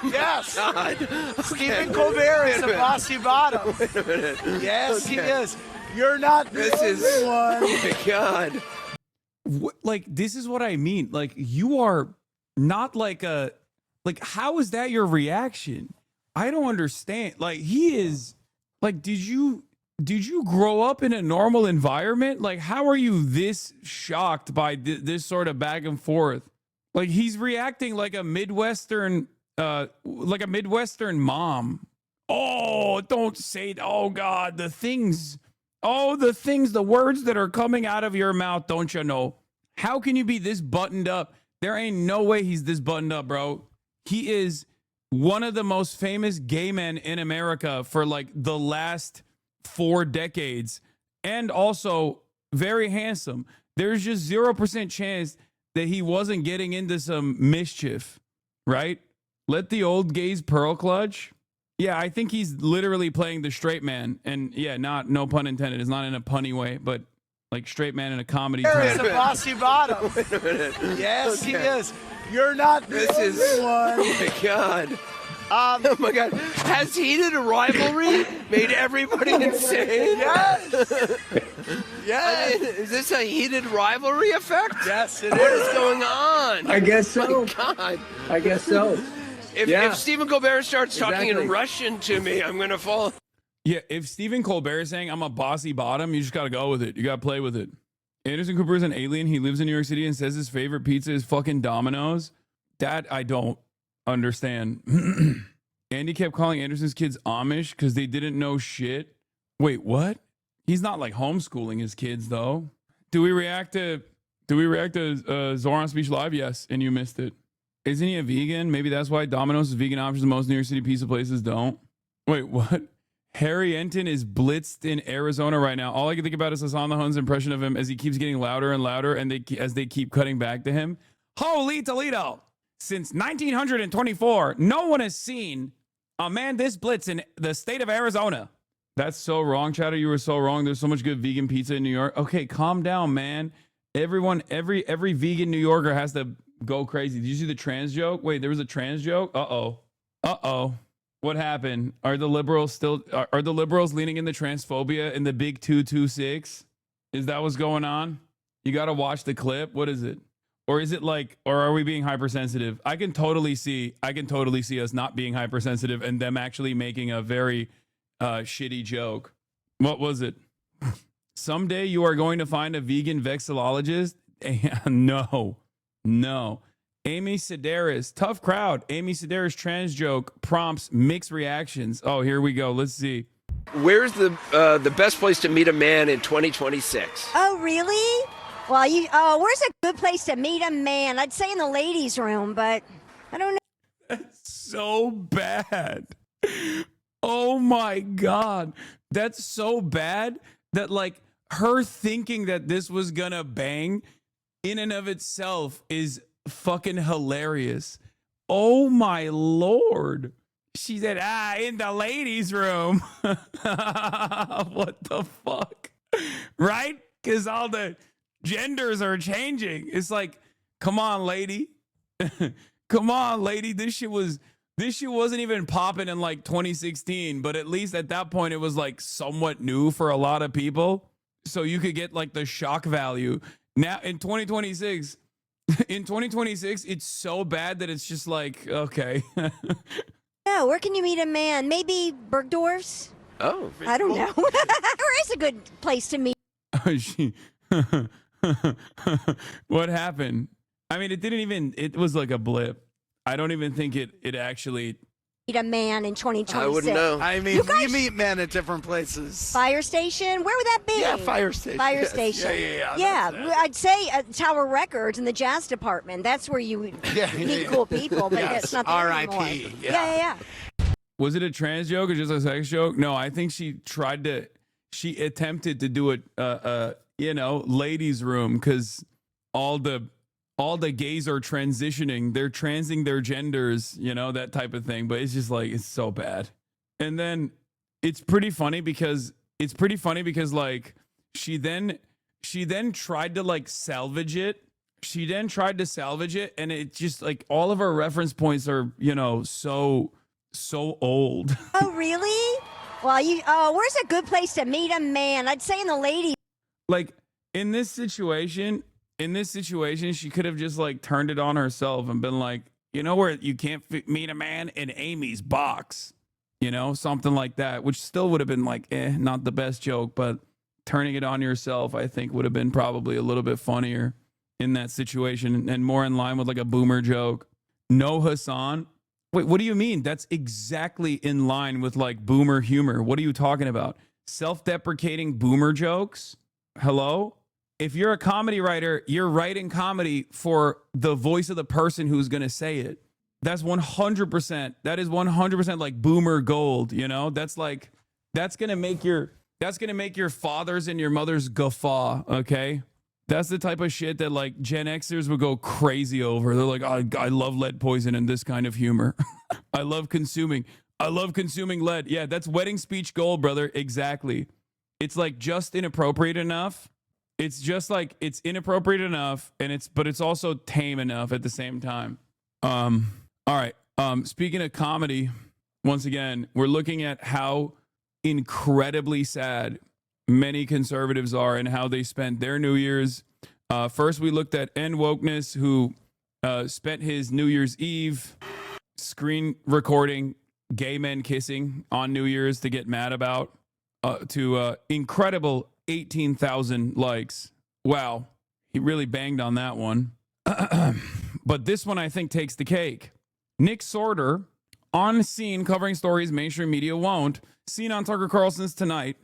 Yes. God. Stephen Colbert is a bossy bottom. Wait a minute. Yes, he is. You're not the only one. Oh my God. Like, this is what I mean. Like, you are not like a, like, how is that your reaction? I don't understand. Like, he is, like, did you grow up in a normal environment? Like, how are you this shocked by this sort of back and forth? Like, he's reacting like a Midwestern mom. Oh, don't say, oh God, the words that are coming out of your mouth, don't you know? How can you be this buttoned up? There ain't no way he's this buttoned up, bro. He is one of the most famous gay men in America for like the last 4 decades, and also very handsome. There's just 0% chance that he wasn't getting into some mischief, right? Let the old gays pearl clutch. Yeah, I think he's literally playing the straight man. And yeah, no pun intended. It's not in a punny way, but like straight man in a comedy There term. is a bossy bottom. Wait a minute. Yes, he is. You're not the only one. Oh my God. Oh my God. Has heated rivalry made everybody insane? Yes. Yes. I mean, is this a heated rivalry effect? Yes, it What is. is going on? I guess so. My God. I guess so. If Stephen Colbert starts talking Exactly. in Russian to me, I'm going to fall. Yeah, if Stephen Colbert is saying I'm a bossy bottom, you just got to go with it. You got to play with it. Anderson Cooper is an alien. He lives in New York City and says his favorite pizza is fucking Domino's. That I don't understand. Andy kept calling Anderson's kids Amish because they didn't know shit. Wait, what? He's not like homeschooling his kids though. Do we react to Zohran Speech Live? Yes, and you missed it. Isn't he a vegan? Maybe that's why Domino's is vegan options and most New York City pizza places don't. Wait, what? Harry Enton is blitzed in Arizona right now. All I can think about is HasanAbi's impression of him as he keeps getting louder and louder, and as they keep cutting back to him. Holy Toledo! Since 1924, no one has seen a man this blitz in the state of Arizona. That's so wrong, Chatter. You were so wrong. There's so much good vegan pizza in New York. Okay, calm down, man. Everyone, every vegan New Yorker has to go crazy. Did you see the trans joke? Wait, there was a trans joke? Uh-oh. What happened? Are the liberals leaning into transphobia in the big 226? Is that what's going on? You got to watch the clip. What is it? Or is it like, or are we being hypersensitive? I can totally see us not being hypersensitive and them actually making a very shitty joke. What was it? Someday you are going to find a vegan vexillologist? No. Amy Sedaris, tough crowd. Amy Sedaris trans joke prompts mixed reactions. Oh, here we go. Let's see. Where's the best place to meet a man in 2026? Oh, really? Well, where's a good place to meet a man? I'd say in the ladies' room, but I don't know. That's so bad. Oh my God. That's so bad that like her thinking that this was gonna bang in and of itself is fucking hilarious. Oh my Lord. She said, in the ladies' room. What the fuck? Right? Because all the genders are changing. It's like, come on, lady. Come on, lady. This shit wasn't even popping in like 2016, but at least at that point it was like somewhat new for a lot of people. So you could get like the shock value. Now in 2026, it's so bad that it's just like, okay. No, where can you meet a man? Maybe Bergdorf's? Oh. I don't know. Where is a good place to meet? What happened? I mean, it was like a blip. I don't even think it actually Meet a man in 2026. I wouldn't know. I mean, we meet men at different places. Fire station? Where would that be? Yeah, fire station. Fire Yes. station. Yeah. I'd say Tower Records and the jazz department. That's where you meet cool people, but Yes. it's not there anymore. R.I.P. Yeah. Was it a trans joke or just a sex joke? No, I think she attempted to do it, ladies' room, because all the gays are transitioning. They're transing their genders, that type of thing. But it's just like, it's so bad. And then it's pretty funny because like she then tried to like salvage it. And it just like all of our reference points are, you know, so old. Oh, really? Well, where's a good place to meet a man? I'd say in the ladies. Like in this situation, she could have just like turned it on herself and been like, you know, where you can't meet a man in Amy's box, you know, something like that, which still would have been like, not the best joke, but turning it on yourself, I think would have been probably a little bit funnier in that situation and more in line with like a boomer joke. No, Hasan. Wait, what do you mean? That's exactly in line with like boomer humor. What are you talking about? Self-deprecating boomer jokes? Hello? If you're a comedy writer, you're writing comedy for the voice of the person who's going to say it. That's 100%. That is 100% like boomer gold, you know? That's like, that's going to make your fathers and your mothers guffaw, okay? That's the type of shit that like Gen Xers would go crazy over. They're like, I love lead poison and this kind of humor. I love consuming lead. Yeah, that's wedding speech gold, brother. Exactly. It's like just inappropriate enough. It's just like it's inappropriate enough, but it's also tame enough at the same time. All right. Speaking of comedy, once again, we're looking at how incredibly sad many conservatives are and how they spent their New Year's. First, we looked at End Wokeness, who spent his New Year's Eve screen recording gay men kissing on New Year's to get mad about, to incredible 18,000 likes. Wow. He really banged on that one. But this one, I think, takes the cake. Nick Sorter, on scene covering stories mainstream media won't, seen on Tucker Carlson's Tonight.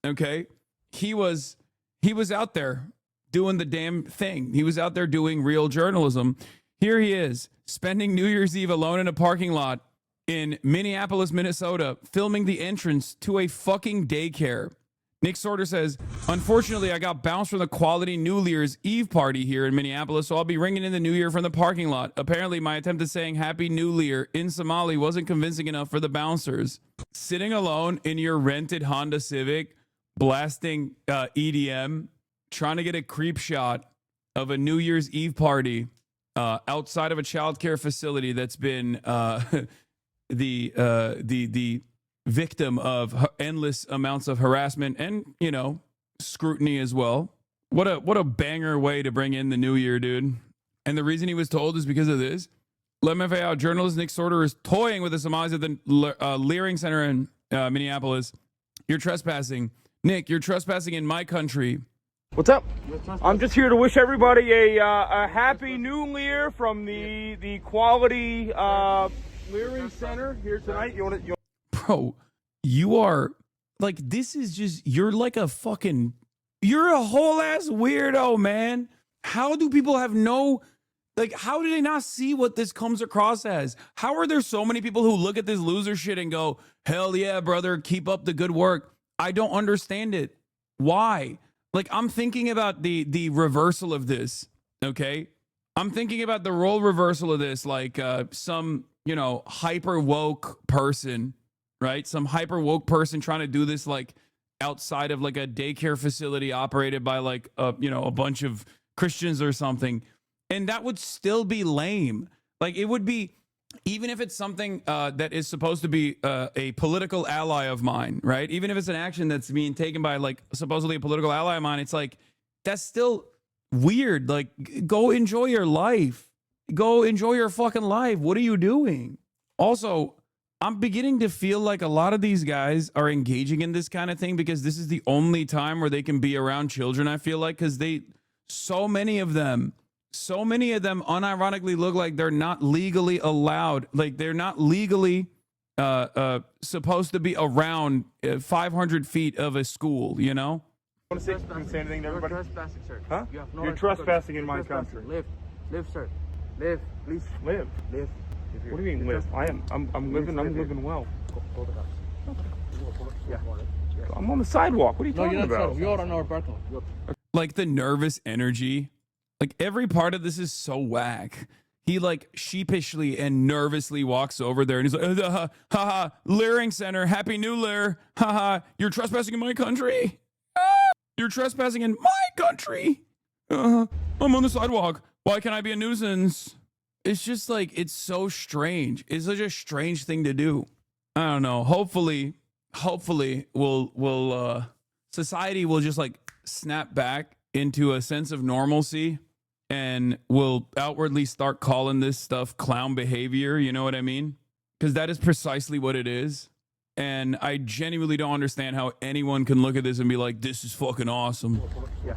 Okay, he was out there doing the damn thing. He was out there doing real journalism. Here he is, spending New Year's Eve alone in a parking lot in Minneapolis, Minnesota, filming the entrance to a fucking daycare. Nick Sorter says, unfortunately, I got bounced from the quality New Year's Eve party here in Minneapolis, so I'll be ringing in the New Year from the parking lot. Apparently, my attempt at saying Happy New Year in Somali wasn't convincing enough for the bouncers. Sitting alone in your rented Honda Civic, blasting EDM, trying to get a creep shot of a New Year's Eve party outside of a childcare facility that's been the victim of endless amounts of harassment and, you know, scrutiny as well. What a banger way to bring in the new year, dude. And the reason he was told is because of this. Let me out. Journalist Nick Sorter is toying with the Somalis at the Leering Center in Minneapolis. You're trespassing. Nick, you're trespassing in my country. What's up? I'm just here to wish everybody a happy new year from the quality Leering Center here tonight. Bro, you are like, this is just, you're like a fucking, you're a whole ass weirdo, man. How do people have no, like, how do they not see what this comes across as? How are there so many people who look at this loser shit and go, hell yeah, brother, keep up the good work? I don't understand it. Why? Like, I'm thinking about the reversal of this, okay? I'm thinking about the role reversal of this, like some, you know, hyper woke person, right? Some hyper woke person trying to do this like outside of like a daycare facility operated by like you know, a bunch of Christians or something. And that would still be lame. Like, it would be, even if it's something that is supposed to be a political ally of mine, right? Even if it's an action that's being taken by like supposedly a political ally of mine, it's like, that's still weird. Like, go enjoy your life. Go enjoy your fucking life. What are you doing? Also, I'm beginning to feel like a lot of these guys are engaging in this kind of thing because this is the only time where they can be around children, I feel like, because so many of them unironically look like they're not legally allowed. Like, they're not legally supposed to be around 500 feet of a school, you know? Want to say anything to everybody? You're trespassing, sir. Huh? You have no You're right trespassing in my country. Live, sir. Live, please. Live? What do you mean live? I'm living well. Go to the house. Yeah. I'm on the sidewalk. What are you talking about? You're on our parking lot. Like, the nervous energy. Like, every part of this is so whack. he like sheepishly and nervously walks over there and he's like, haha, Leering Center, Happy New Lear, haha, you're trespassing in my country. You're trespassing in my country. I'm on the sidewalk. Why can't I be a nuisance? It's just like, it's so strange. It's such a strange thing to do. I don't know. Hopefully we'll society will just like snap back into a sense of normalcy and will outwardly start calling this stuff clown behavior. You know what I mean? Because that is precisely what it is. And I genuinely don't understand how anyone can look at this and be like, this is fucking awesome. Yeah.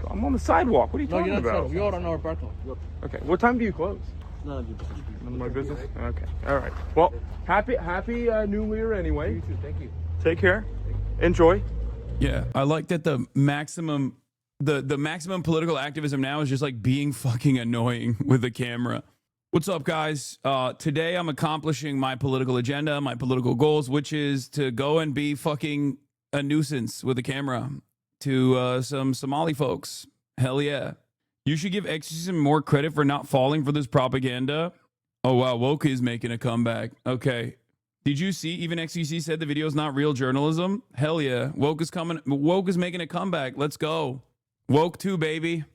I'm on the sidewalk. What are you talking about? We are on our parking lot. Okay. What time do you close? None of your business. None of my business? Okay. All right. Well, happy New Year anyway. You too. Thank you. Take care. Enjoy. Yeah. I like that the maximum political activism now is just like being fucking annoying with the camera. What's up, guys? Today I'm accomplishing my political agenda, my political goals, which is to go and be fucking a nuisance with the camera to some Somali folks. Hell yeah. You should give exorcism more credit for not falling for this propaganda. Oh, wow. Woke is making a comeback. Okay. Did you see? Even XQC said the video is not real journalism. Hell yeah. Woke is coming. Woke is making a comeback. Let's go. Woke 2, baby.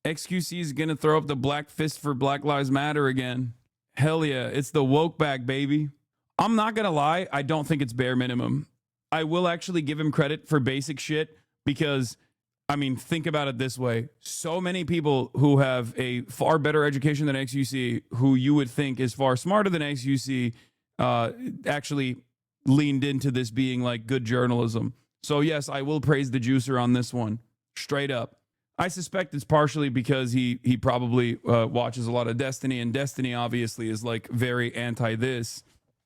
XQC is going to throw up the black fist for Black Lives Matter again. Hell yeah. It's the woke back, baby. I'm not going to lie. I don't think it's bare minimum. I will actually give him credit for basic shit because, I mean, think about it this way. So many people who have a far better education than XQC, who you would think is far smarter than XQC, actually leaned into this being like good journalism. So yes, I will praise the juicer on this one. Straight up. I suspect it's partially because he probably watches a lot of Destiny, and Destiny obviously is like very anti this,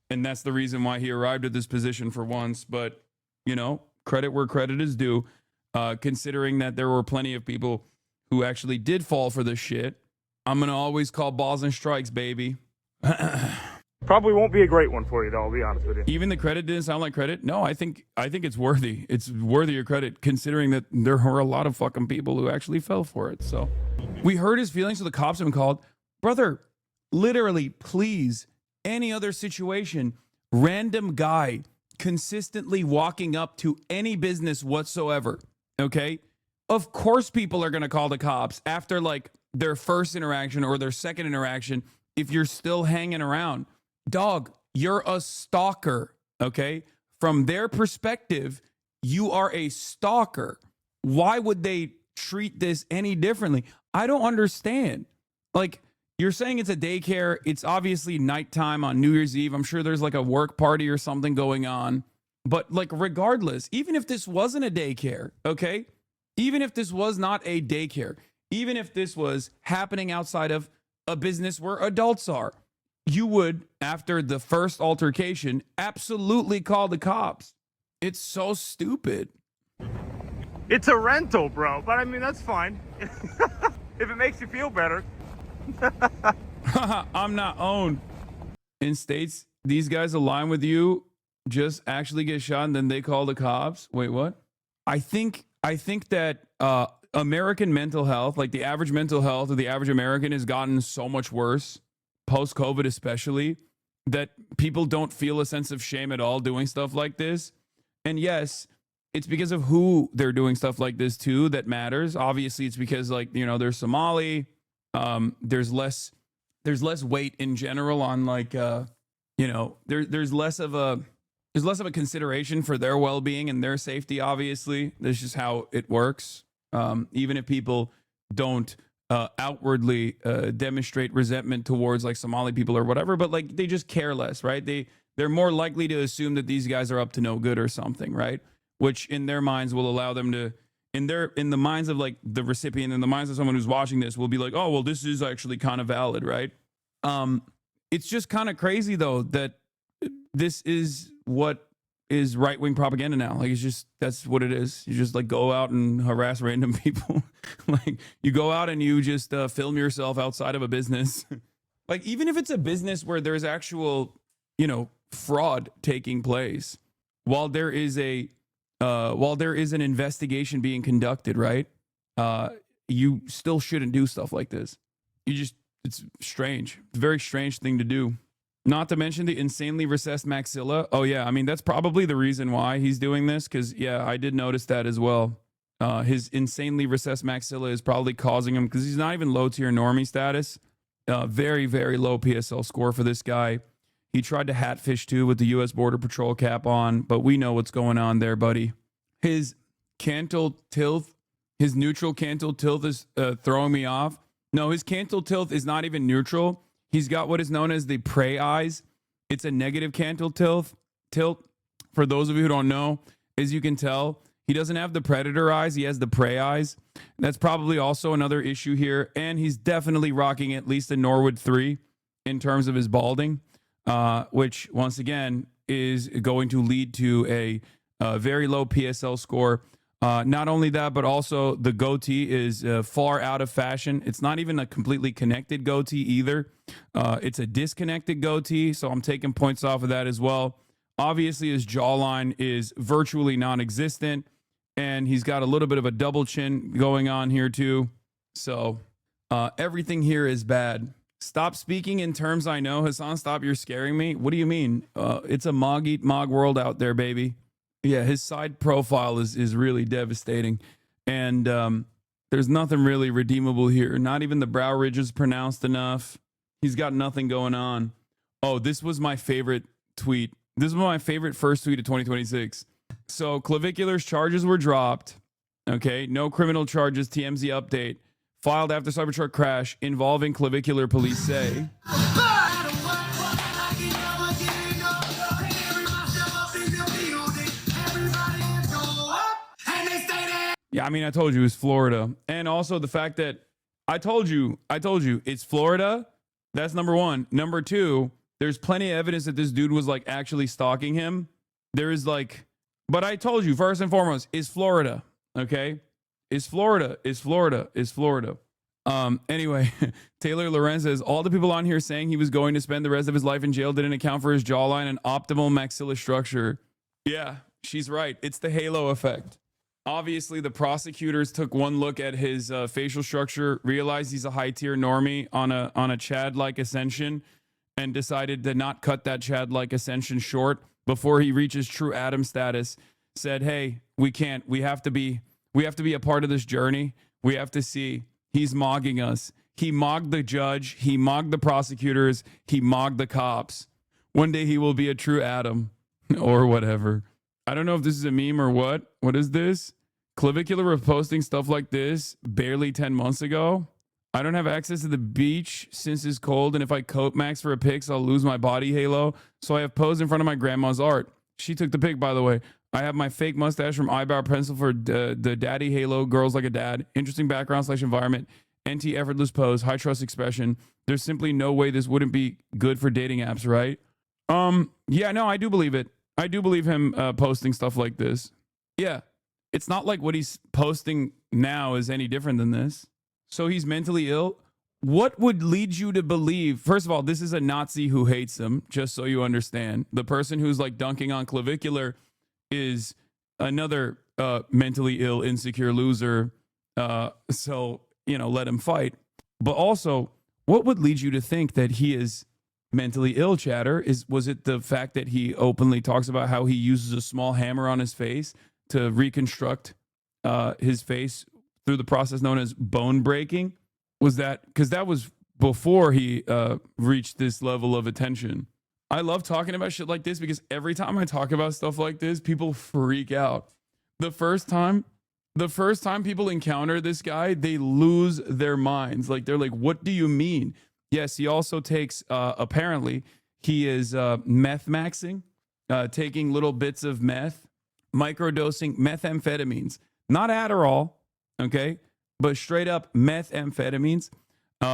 and that's the reason why he arrived at this position for once. But, you know, credit where credit is due, considering that there were plenty of people who actually did fall for this shit. I'm going to always call balls and strikes, baby. Probably won't be a great one for you, though, I'll be honest with you. Even the credit didn't sound like credit? No, I think it's worthy. It's worthy of credit, considering that there were a lot of fucking people who actually fell for it. So we heard his feelings, so the cops have been called. Brother, literally, please, any other situation, random guy consistently walking up to any business whatsoever, okay? Of course people are going to call the cops after, like, their first interaction or their second interaction if you're still hanging around. Dog, you're a stalker, okay? From their perspective, you are a stalker. Why would they treat this any differently? I don't understand. Like, you're saying it's a daycare. It's obviously nighttime on New Year's Eve. I'm sure there's like a work party or something going on. But like, regardless, even if this wasn't a daycare, okay? Even if this was not a daycare, even if this was happening outside of a business where adults are, you would, after the first altercation, absolutely call the cops. It's so stupid. It's a rental, bro. But I mean, that's fine. If it makes you feel better. I'm not owned. In states, these guys align with you, just actually get shot, and then they call the cops. Wait, what? I think that American mental health, like the average mental health of the average American, has gotten so much worse, post-COVID especially, that people don't feel a sense of shame at all doing stuff like this. And yes, it's because of who they're doing stuff like this to that matters. Obviously, it's because, like, you know, they're Somali. There's less weight in general on, like, you know, there's less of a consideration for their well-being and their safety. Obviously, that's just how it works. Even if people don't outwardly demonstrate resentment towards, like, Somali people or whatever, but, like, they just care less, right? They're more likely to assume that these guys are up to no good or something, right? Which in their minds will allow them to, in the minds of, like, the recipient, in the minds of someone who's watching this, will be like, oh, well, this is actually kind of valid, right? It's just kind of crazy, though, that this is what is right-wing propaganda now. Like, it's just, that's what it is. You just, like, go out and harass random people. Like, you go out and you just film yourself outside of a business. Like, even if it's a business where there's actual, you know, fraud taking place, while there is an investigation being conducted, right? You still shouldn't do stuff like this. it's strange. It's a very strange thing to do. Not to mention the insanely recessed maxilla. Oh yeah, I mean that's probably the reason why he's doing this. Because yeah, I did notice that as well. His insanely recessed maxilla is probably causing him, because he's not even low tier normie status. Very, very low PSL score for this guy. He tried to hatfish too with the U.S. Border Patrol cap on, but we know what's going on there, buddy. His cantle tilth, his neutral cantle tilth is throwing me off. No, his cantle tilth is not even neutral. He's got what is known as the prey eyes. It's a negative cantle tilt. For those of you who don't know, as you can tell, he doesn't have the predator eyes. He has the prey eyes. That's probably also another issue here. And he's definitely rocking at least a Norwood 3 in terms of his balding, which once again is going to lead to a very low PSL score. Not only that, but also the goatee is far out of fashion. It's not even a completely connected goatee either. It's a disconnected goatee, so I'm taking points off of that as well. Obviously, his jawline is virtually non-existent, and he's got a little bit of a double chin going on here too. So everything here is bad. Stop speaking in terms I know. Hasan, stop. You're scaring me. What do you mean? It's a mog eat mog world out there, baby. Yeah, his side profile is really devastating. And there's nothing really redeemable here. Not even the brow ridge is pronounced enough. He's got nothing going on. Oh, this was my favorite tweet. This was my favorite first tweet of 2026. So clavicular's charges were dropped. Okay, no criminal charges, TMZ update. Filed after Cybertruck crash involving clavicular, police say. Yeah, I mean, I told you it's Florida. And also the fact that I told you it's Florida. That's number one. Number two, there's plenty of evidence that this dude was like actually stalking him. There is like, but I told you first and foremost, it's Florida. Okay. It's Florida. It's Florida. It's Florida. Anyway, Taylor Lorenz says all the people on here saying he was going to spend the rest of his life in jail didn't account for his jawline and optimal maxilla structure. Yeah, she's right. It's the halo effect. Obviously, the prosecutors took one look at his facial structure, realized he's a high-tier normie on a Chad-like ascension, and decided to not cut that Chad-like ascension short before he reaches true Adam status. Said, "Hey, we can't. We have to be a part of this journey. We have to see. He's mogging us. He mogged the judge. He mogged the prosecutors. He mogged the cops. One day he will be a true Adam, or whatever." I don't know if this is a meme or what. What is this? Clavicular was posting stuff like this barely 10 months ago. I don't have access to the beach since it's cold, and if I coat max for a pic, I'll lose my body halo. So I have posed in front of my grandma's art. She took the pic, by the way. I have my fake mustache from eyebrow pencil for the daddy halo, girls like a dad. Interesting background / environment. NT effortless pose, high trust expression. There's simply no way this wouldn't be good for dating apps, right? Yeah, no, I do believe it. I do believe him posting stuff like this. Yeah, it's not like what he's posting now is any different than this. So he's mentally ill. What would lead you to believe? First of all, this is a Nazi who hates him, just so you understand. The person who's like dunking on clavicular is another mentally ill, insecure loser. So, you know, let him fight. But also, what would lead you to think that he is mentally ill, chatter? Was it the fact that he openly talks about how he uses a small hammer on his face to reconstruct his face through the process known as bone breaking? Was that because that was before he reached this level of attention? I love talking about shit like this because every time I talk about stuff like this, people freak out. The first time people encounter this guy, they lose their minds. Like they're like, "What do you mean?" Yes, he also takes, apparently, he is meth maxing, taking little bits of meth, microdosing methamphetamines, not Adderall, okay, but straight up methamphetamines.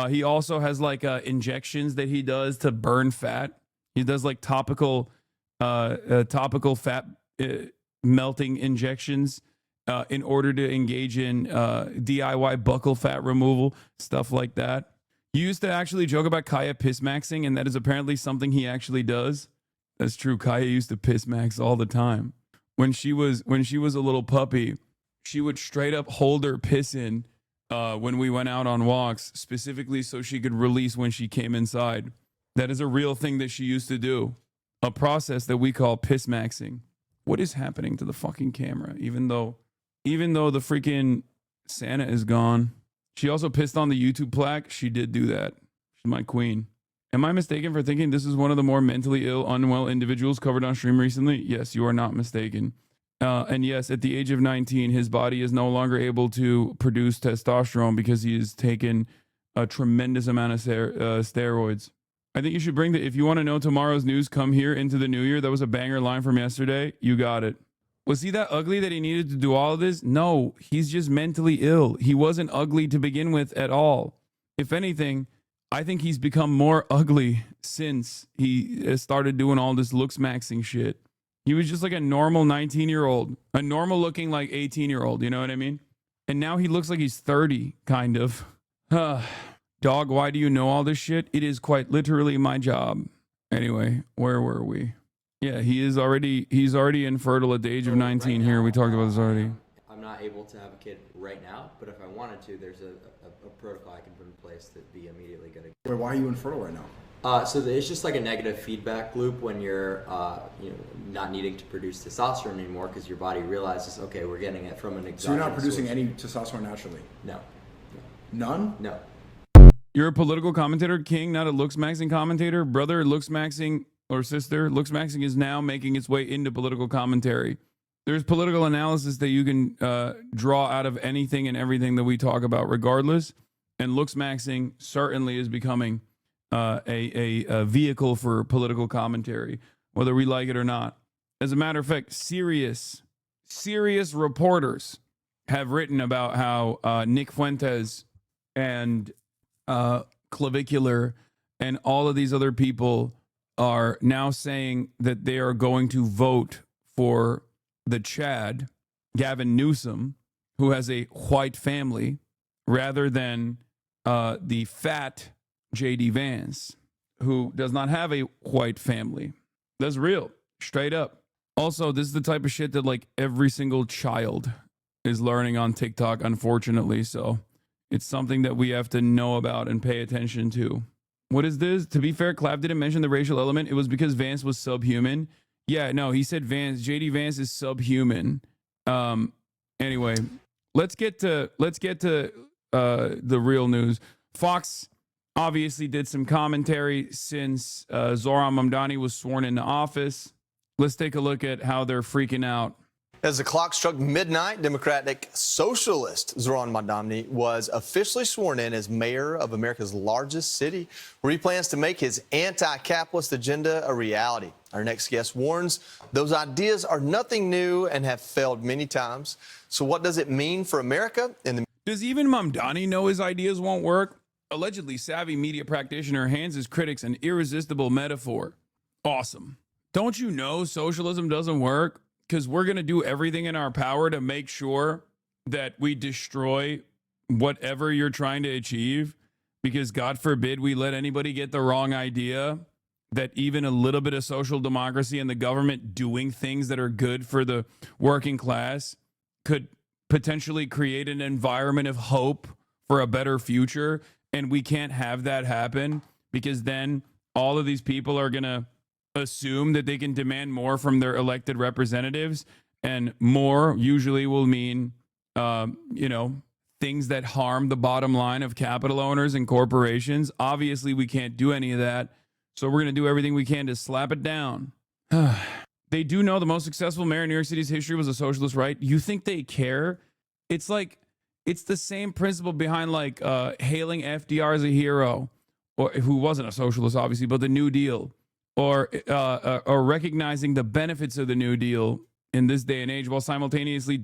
He also has like injections that he does to burn fat. He does like topical fat melting injections in order to engage in DIY buccal fat removal, stuff like that. You used to actually joke about Kaya piss maxing, and that is apparently something he actually does. That's true. Kaya used to piss max all the time. When she was a little puppy, she would straight up hold her piss in when we went out on walks, specifically so she could release when she came inside. That is a real thing that she used to do. A process that we call piss maxing. What is happening to the fucking camera? Even though the freaking Santa is gone. She also pissed on the YouTube plaque. She did do that. She's my queen. Am I mistaken for thinking this is one of the more mentally ill, unwell individuals covered on stream recently? Yes, you are not mistaken. And yes, at the age of 19, his body is no longer able to produce testosterone because he has taken a tremendous amount of steroids. I think you should bring if you want to know tomorrow's news, come here into the new year. That was a banger line from yesterday. You got it. Was he that ugly that he needed to do all of this? No, he's just mentally ill. He wasn't ugly to begin with at all. If anything, I think he's become more ugly since he started doing all this looks maxing shit. He was just like a normal 19-year-old, a normal looking like 18-year-old, you know what I mean? And now he looks like he's 30, kind of. Dog, why do you know all this shit? It is quite literally my job. Anyway, where were we? Yeah, he's already infertile at the age of 19 here. We talked about this already. I'm not able to have a kid right now, but if I wanted to, there's a protocol I can put in place that'd be immediately going to. Wait, why are you infertile right now? So it's just like a negative feedback loop when you're, not needing to produce testosterone anymore because your body realizes, okay, we're getting it from an exogenous. So you're not producing source. any testosterone naturally? No. None? No. You're a political commentator, King, not a looks maxing commentator. Brother, looks maxing, or sister, looks maxing is now making its way into political commentary. There's political analysis that you can draw out of anything and everything that we talk about regardless. And looks maxing certainly is becoming a vehicle for political commentary, whether we like it or not. As a matter of fact, serious reporters have written about how Nick Fuentes and Clavicular and all of these other people are now saying that they are going to vote for the Chad, Gavin Newsom, who has a white family, rather than the fat J.D. Vance, who does not have a white family. That's real, straight up. Also, this is the type of shit that like every single child is learning on TikTok, unfortunately. So it's something that we have to know about and pay attention to. What is this? To be fair, Clav didn't mention the racial element. It was because Vance was subhuman. Yeah, no, he said Vance. J.D. Vance is subhuman. Anyway, let's get to the real news. Fox obviously did some commentary since Zohran Mamdani was sworn into office. Let's take a look at how they're freaking out. As the clock struck midnight, Democratic socialist Zohran Mamdani was officially sworn in as mayor of America's largest city, where he plans to make his anti-capitalist agenda a reality. Our next guest warns those ideas are nothing new and have failed many times. So what does it mean for America? Does even Mamdani know his ideas won't work? Allegedly savvy media practitioner hands his critics an irresistible metaphor. Awesome. Don't you know socialism doesn't work? Because we're going to do everything in our power to make sure that we destroy whatever you're trying to achieve. Because God forbid we let anybody get the wrong idea that even a little bit of social democracy and the government doing things that are good for the working class could potentially create an environment of hope for a better future. And we can't have that happen, because then all of these people are going to assume that they can demand more from their elected representatives, and more usually will mean, things that harm the bottom line of capital owners and corporations. Obviously, we can't do any of that. So we're going to do everything we can to slap it down. They do know the most successful mayor in New York City's history was a socialist, right? You think they care? It's like, it's the same principle behind like hailing FDR as a hero, or who wasn't a socialist, obviously, but the New Deal. Or recognizing the benefits of the New Deal in this day and age, while simultaneously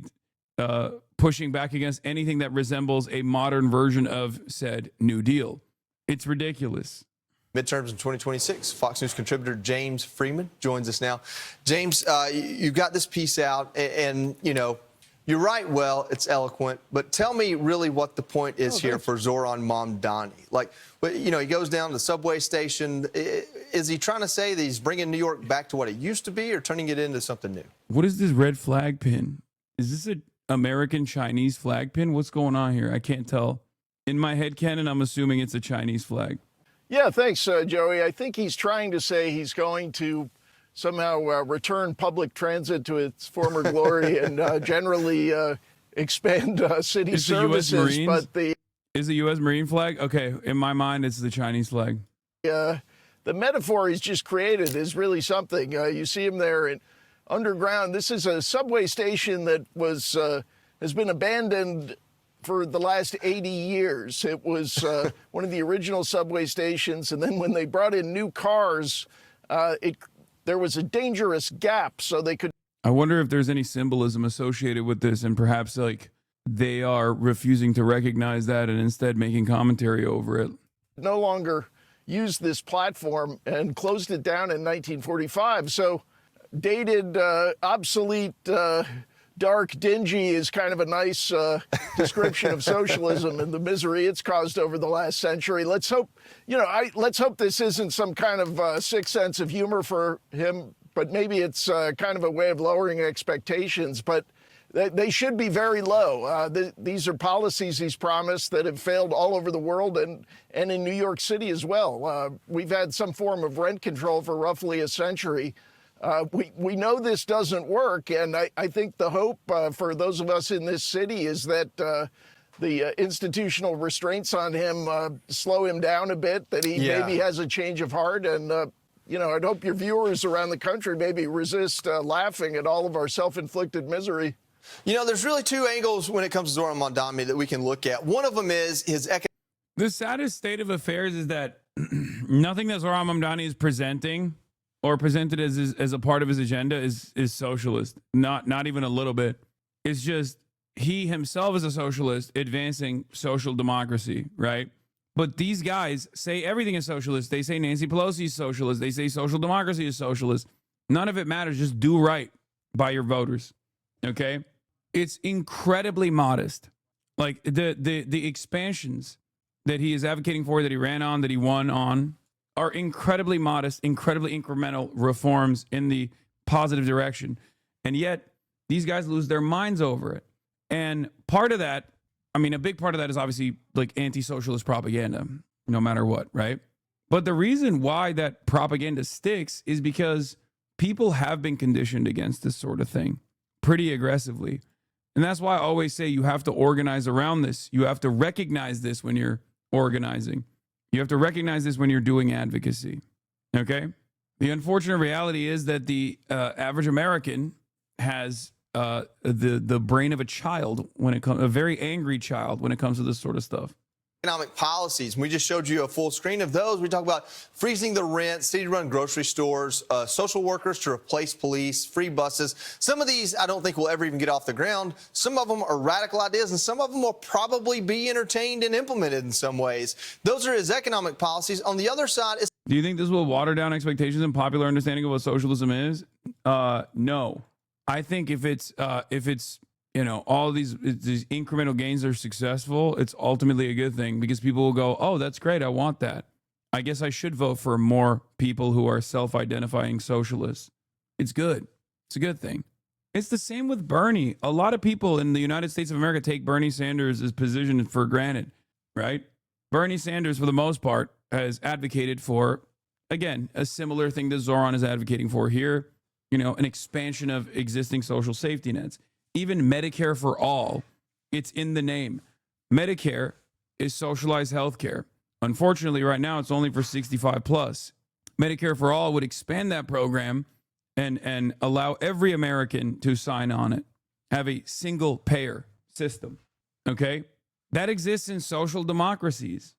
pushing back against anything that resembles a modern version of said New Deal. It's ridiculous. Midterms in 2026. Fox News contributor James Freeman joins us now. James, you've got this piece out, and you're right. Well, it's eloquent, but tell me really what the point is here for Zohran Mamdani. Like, he goes down to the subway station. Is he trying to say that he's bringing New York back to what it used to be, or turning it into something new? What is this red flag pin? Is this American Chinese flag pin? What's going on here? I can't tell. In my head canon, I'm assuming it's a Chinese flag. Yeah, thanks, Joey. I think he's trying to say he's going to somehow return public transit to its former glory and generally expand city It's services. The US Marines? But is the U.S. Marine flag? Okay, in my mind, it's the Chinese flag. the metaphor he's just created is really something. You see him there in underground. This is a subway station that has been abandoned for the last 80 years. It was one of the original subway stations, and then when they brought in new cars, there was a dangerous gap, so they could. I wonder if there's any symbolism associated with this, and perhaps like they are refusing to recognize that and instead making commentary over it. No longer use this platform and closed it down in 1945. So dated, obsolete, dark, dingy is kind of a nice description of socialism and the misery it's caused over the last century. Let's hope, let's hope this isn't some kind of sick sense of humor for him, but maybe it's kind of a way of lowering expectations. But they should be very low. These are policies he's promised that have failed all over the world and in New York City as well. We've had some form of rent control for roughly a century. We know this doesn't work, and I think the hope for those of us in this city is that the institutional restraints on him slow him down a bit, that he maybe has a change of heart, and I'd hope your viewers around the country maybe resist laughing at all of our self-inflicted misery. There's really two angles when it comes to Zohran Mamdani that we can look at. One of them is his economic. The saddest state of affairs is that nothing that Zohran Mamdani is presenting or presented as a part of his agenda is socialist. Not even a little bit. It's just he himself is a socialist advancing social democracy, right? But these guys say everything is socialist. They say Nancy Pelosi is socialist. They say social democracy is socialist. None of it matters. Just do right by your voters. Okay? It's incredibly modest. Like the expansions that he is advocating for, that he ran on, that he won on, are incredibly modest, incredibly incremental reforms in the positive direction. And yet these guys lose their minds over it. And part of that, I mean, a big part of that is obviously like anti-socialist propaganda, no matter what, right? But the reason why that propaganda sticks is because people have been conditioned against this sort of thing pretty aggressively. And that's why I always say you have to organize around this. You have to recognize this when you're organizing. You have to recognize this when you're doing advocacy, okay? The unfortunate reality is that the average American has the brain of a child when it comes, a very angry child when it comes to this sort of stuff. Economic policies. We just showed you a full screen of those. We talk about freezing the rent, city-run grocery stores, social workers to replace police, free buses. Some of these I don't think will ever even get off the ground. Some of them are radical ideas, and some of them will probably be entertained and implemented in some ways. Those are his economic policies. On the other side is... Do you think this will water down expectations and popular understanding of what socialism is? No. I think if it's all these incremental gains are successful, it's ultimately a good thing, because people will go, oh, that's great, I want that. I guess I should vote for more people who are self-identifying socialists. It's good. It's a good thing. It's the same with Bernie. A lot of people in the United States of America take Bernie Sanders' position for granted, right? Bernie Sanders, for the most part, has advocated for, again, a similar thing that Zohran is advocating for here, an expansion of existing social safety nets. Even Medicare for all, it's in the name. Medicare is socialized health care. Unfortunately, right now, it's only for 65 plus. Medicare for all would expand that program and allow every American to sign on it, have a single payer system, okay? That exists in social democracies.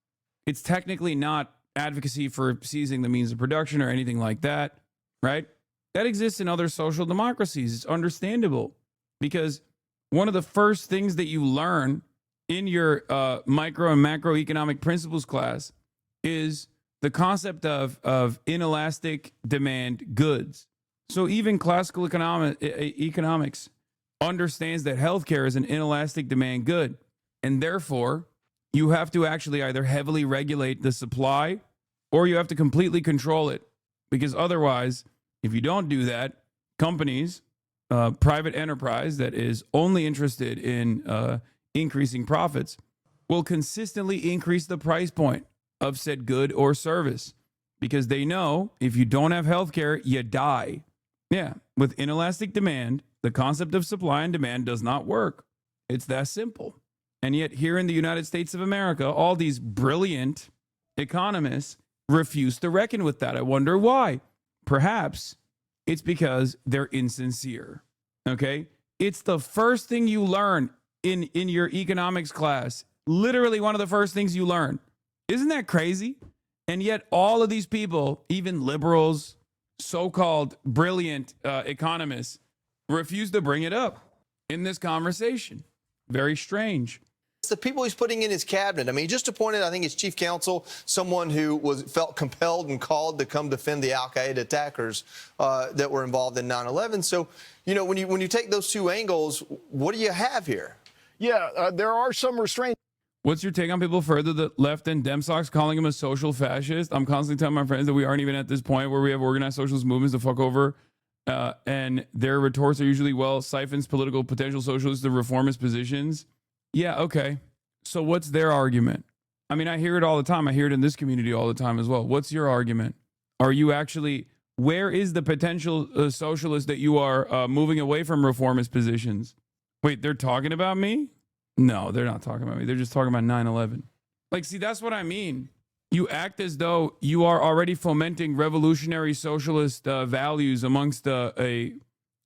It's technically not advocacy for seizing the means of production or anything like that, right? That exists in other social democracies. It's understandable. Because one of the first things that you learn in your micro and macroeconomic principles class is the concept of inelastic demand goods. So even classical economics understands that healthcare is an inelastic demand good. And therefore, you have to actually either heavily regulate the supply or you have to completely control it. Because otherwise, if you don't do that, companies private enterprise that is only interested in increasing profits will consistently increase the price point of said good or service because they know if you don't have healthcare, you die. Yeah, with inelastic demand, the concept of supply and demand does not work. It's that simple. And yet here in the United States of America, all these brilliant economists refuse to reckon with that. I wonder why. Perhaps it's because they're insincere. Okay? It's the first thing you learn in your economics class. Literally one of the first things you learn. Isn't that crazy? And yet all of these people, even liberals, so-called brilliant economists, refuse to bring it up in this conversation. Very strange. It's the people he's putting in his cabinet. I mean, he just appointed, I think, his chief counsel, someone who felt compelled and called to come defend the Al-Qaeda attackers that were involved in 9/11. So, you know, when you take those two angles, what do you have here? Yeah, there are some restraints. What's your take on people further the left and Dem socks calling him a social fascist? I'm constantly telling my friends that we aren't even at this point where we have organized socialist movements to fuck over. And their retorts are usually, well, siphons political potential socialists to reformist positions. Yeah, okay. So what's their argument? I mean, I hear it all the time. I hear it in this community all the time as well. What's your argument? Are you actually, where is the potential socialist that you are moving away from reformist positions? Wait, they're talking about me? No, they're not talking about me. They're just talking about 9/11. Like, see, that's what I mean. You act as though you are already fomenting revolutionary socialist values amongst a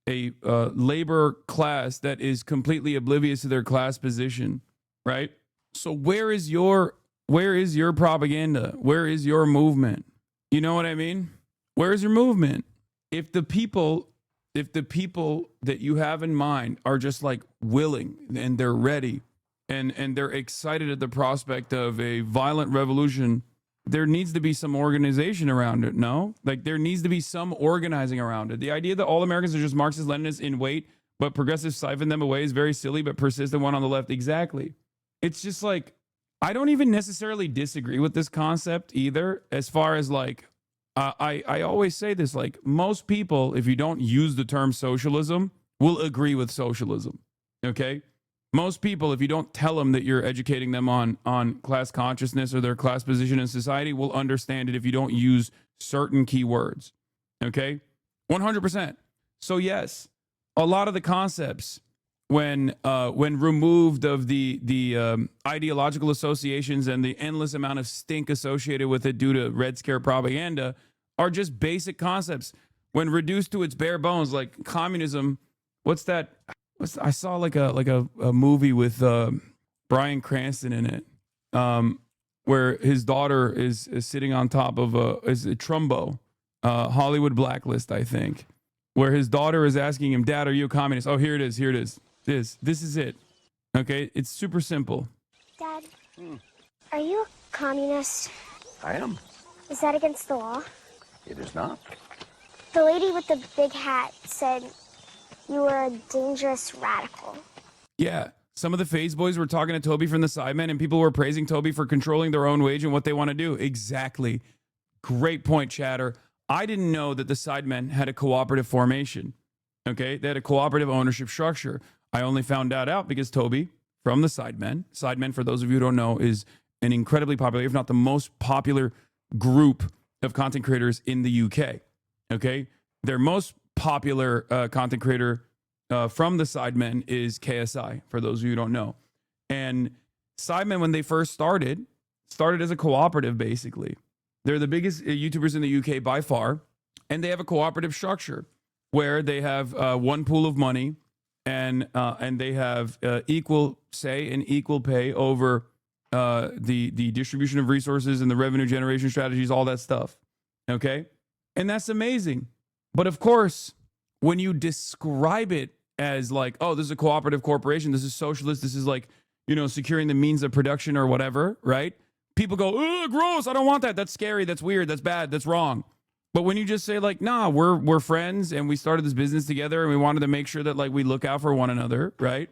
labor class that is completely oblivious to their class position, right? So where is your propaganda? Where is your movement? You know what I mean? Where is your movement? If the people that you have in mind are just like willing and they're ready and they're excited at the prospect of a violent revolution, there needs to be some organization around it, no? Like, there needs to be some organizing around it. The idea that all Americans are just Marxist-Leninists in weight, but progressives siphon them away is very silly, but persistent one on the left. Exactly. It's just like, I don't even necessarily disagree with this concept either, as far as like, I always say this, like, most people, if you don't use the term socialism, will agree with socialism, okay? Most people, if you don't tell them that you're educating them on class consciousness or their class position in society, will understand it if you don't use certain keywords. Okay? 100%. So yes, a lot of the concepts, when removed of the ideological associations and the endless amount of stink associated with it due to Red Scare propaganda, are just basic concepts. When reduced to its bare bones, like communism, what's that? I saw like a movie with Bryan Cranston in it, where his daughter is sitting on top of a Trumbo, Hollywood Blacklist, I think, where his daughter is asking him, "Dad, are you a communist?" Oh, here it is. Here it is. This is it. Okay, it's super simple. Dad, are you a communist? I am. Is that against the law? It is not. The lady with the big hat said you were a dangerous radical. Yeah. Some of the Phase Boys were talking to Toby from the Sidemen, and people were praising Toby for controlling their own wage and what they want to do. Exactly. Great point, Chatter. I didn't know that the Sidemen had a cooperative formation. Okay? They had a cooperative ownership structure. I only found that out because Toby from the Sidemen, for those of you who don't know, is an incredibly popular, if not the most popular group of content creators in the UK. Okay? Their most popular content creator from the Sidemen is KSI, for those of you who don't know. And Sidemen, when they first started as a cooperative, basically. They're the biggest YouTubers in the UK by far, and they have a cooperative structure where they have one pool of money and they have equal say and equal pay over the distribution of resources and the revenue generation strategies, all that stuff. Okay? And that's amazing. But of course, when you describe it as like, oh, this is a cooperative corporation, this is socialist, this is like, you know, securing the means of production or whatever, right? People go, oh, gross, I don't want that. That's scary, that's weird, that's bad, that's wrong. But when you just say like, nah, we're friends and we started this business together and we wanted to make sure that like we look out for one another, right?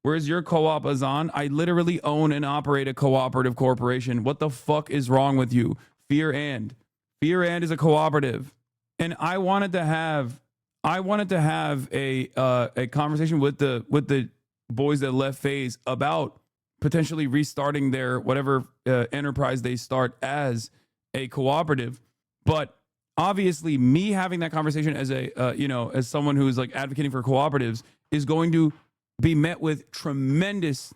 Whereas your co-op, Azan, I literally own and operate a cooperative corporation. What the fuck is wrong with you? Fear and is a cooperative. And I wanted to have I wanted to have a conversation with the boys that left FaZe about potentially restarting their whatever enterprise they start as a cooperative. But obviously, me having that conversation as a as someone who's like advocating for cooperatives is going to be met with tremendous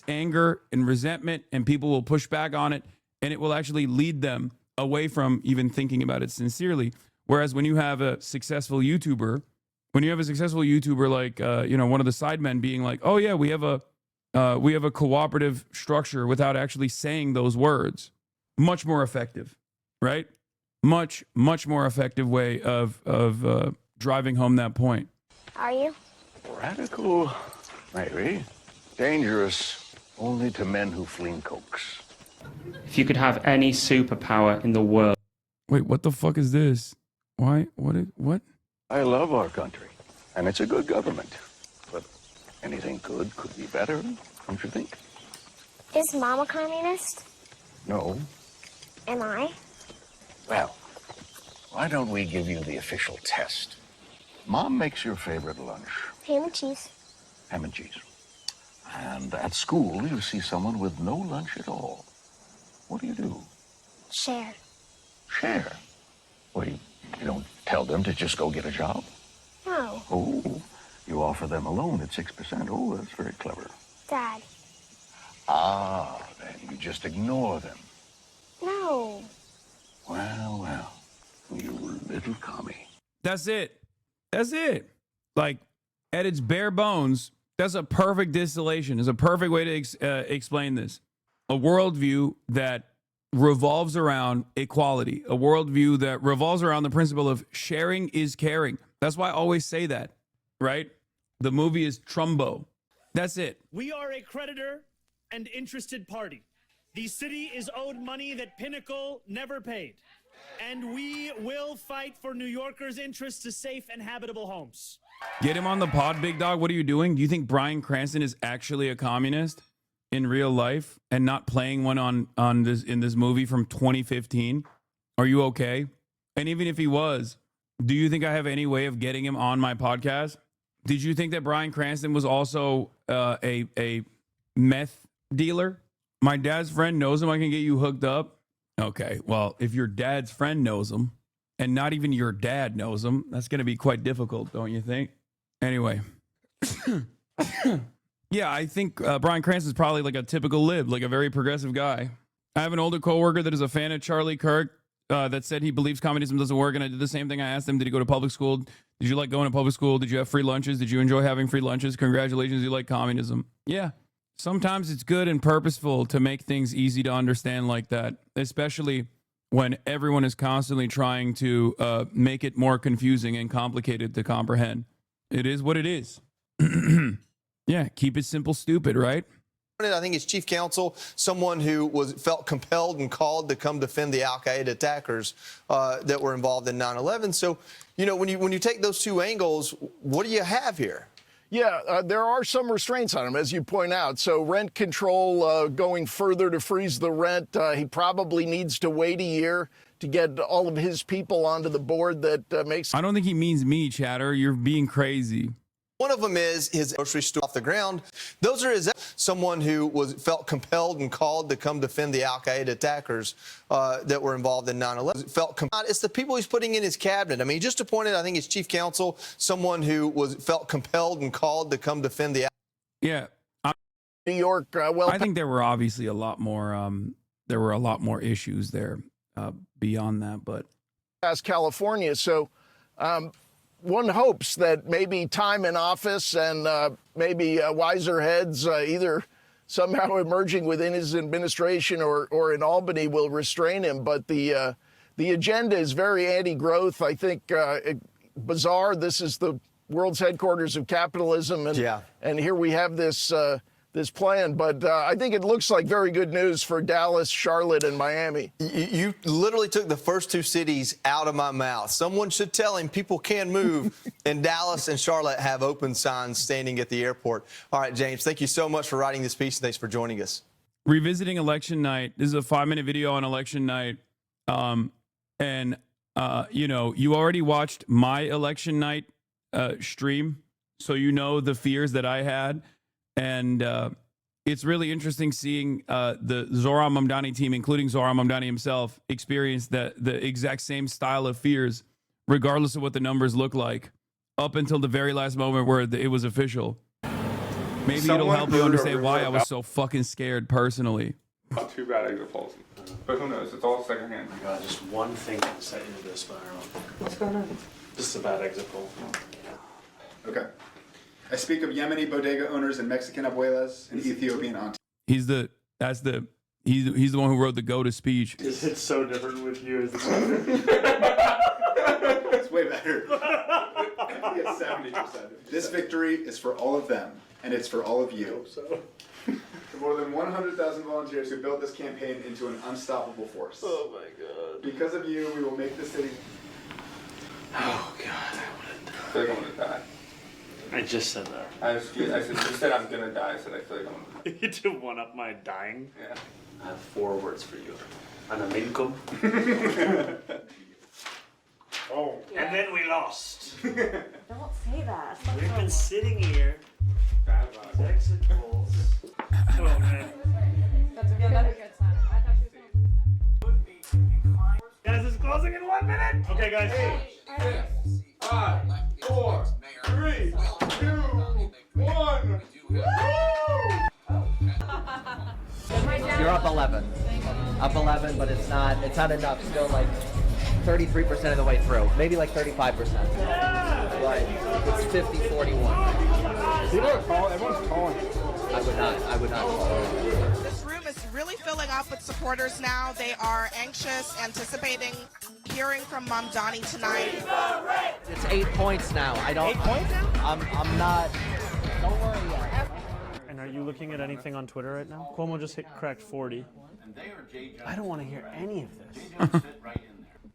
anger and resentment, and people will push back on it, and it will actually lead them away from even thinking about it sincerely. Whereas when you have a successful YouTuber, like one of the sidemen being like, "Oh yeah, we have a cooperative structure," without actually saying those words, much more effective, right? Much more effective way of driving home that point. Are you? Radical, maybe. Dangerous only to men who fling cokes. If you could have any superpower in the world. Wait, what the fuck is this? Why? What? I love our country, and it's a good government. But anything good could be better, don't you think? Is Mom a communist? No. Am I? Well, why don't we give you the official test? Mom makes your favorite lunch. Ham and cheese. Ham and cheese. And at school, you see someone with no lunch at all. What do? Share. Share? Well, you don't tell them to just go get a job? No. Oh, you offer them a loan at 6%. Oh, that's very clever. Dad. Ah, then you just ignore them. No. Well, you little commie. That's it. Like, at its bare bones, that's a perfect distillation. Is a perfect way to explain this. A worldview that revolves around equality. A worldview that revolves around the principle of sharing is caring. That's why I always say that, right? The movie is Trumbo. That's it. We are a creditor and interested party. The city is owed money that Pinnacle never paid. And we will fight for New Yorkers' interests to safe and habitable homes. Get him on the pod, big dog. What are you doing? Do you think Bryan Cranston is actually a communist in real life and not playing one on this in this movie from 2015? Are you okay? And even if he was, do you think I have any way of getting him on my podcast? Did you think that Bryan Cranston was also a meth dealer? My dad's friend knows him. I can get you hooked up. Okay, well, if your dad's friend knows him and not even your dad knows him, that's going to be quite difficult, don't you think? Anyway. Yeah, I think Bryan Cranston's probably like a typical lib, like a very progressive guy. I have an older coworker that is a fan of Charlie Kirk that said he believes communism doesn't work, and I did the same thing. I asked him, did he go to public school? Did you like going to public school? Did you have free lunches? Did you enjoy having free lunches? Congratulations, you like communism. Yeah. Sometimes it's good and purposeful to make things easy to understand like that, especially when everyone is constantly trying to make it more confusing and complicated to comprehend. It is what it is. Yeah, keep it simple, stupid, right? I think it's chief counsel, someone who felt compelled and called to come defend the Al-Qaeda attackers that were involved in 9/11. So, when you take those two angles, what do you have here? Yeah, there are some restraints on him, as you point out. So rent control, going further to freeze the rent. He probably needs to wait a year to get all of his people onto the board that makes... I don't think he means me, Chatter. You're being crazy. One of them is his grocery store off the ground. Those are someone who felt compelled and called to come defend the Al-Qaeda attackers that were involved in 9/11. It's the people he's putting in his cabinet. I mean, he just appointed, I think it's chief counsel, someone who felt compelled and called to come defend the. Yeah, New York. I think there were obviously a lot more issues there beyond that, but as California, so. One hopes that maybe time in office and maybe wiser heads either somehow emerging within his administration or in Albany will restrain him. But the agenda is very anti-growth. I think bizarre. This is the world's headquarters of capitalism, and here we have this plan. But I think it looks like very good news for Dallas, Charlotte, and Miami. You literally took the first two cities out of my mouth. Someone should tell him people can move, and Dallas and Charlotte have open signs standing at the airport. All right, James, thank you so much for writing this piece. Thanks for joining us. Revisiting election night. This is a 5-minute video on election night. And you know, you already watched my election night stream, so you know the fears that I had, and it's really interesting seeing the Zohran Mamdani team, including Zohran Mamdani himself, experience the exact same style of fears, regardless of what the numbers look like, up until the very last moment where it was official. Maybe it'll help you understand why I was so fucking scared personally. Not too bad exit polls. But who knows? It's all secondhand. Oh my God, just one thing can set you into this spiral. What's going on? This is a bad exit poll. Okay. I speak of Yemeni bodega owners and Mexican abuelas and Ethiopian aunties. He's the one who wrote the go to speech. It's so different with you as the It's way better. It's 70%. This victory is for all of them, and it's for all of you. The more than 100,000 volunteers who built this campaign into an unstoppable force. Oh my God. Because of you, we will make the city. Oh God, I feel like I'm gonna die. I just said that. I said, you said I'm gonna die. I said I feel like I'm gonna die. You do one up my dying? Yeah. I have 4 words for you. Anaminkum. Oh. And then we lost. Don't say that. We've been sitting here. Exit polls. Oh man. That's a good sign. I thought she was Guys, it's closing in 1 minute. Okay, guys. 8, 5, 4, 3, 2, 1. You're up 11. Up 11, but it's not enough. Still like 33% of the way through. Maybe like 35%. But it's 50-41. People are calling. Everyone's calling. I would not call it. This room is really filling up with supporters now. They are anxious, anticipating hearing from Mamdani tonight. It's 8 points now. 8 points now? I'm not. Don't worry yet. And are you looking at anything on Twitter right now? Cuomo just cracked 40. I don't want to hear any of this.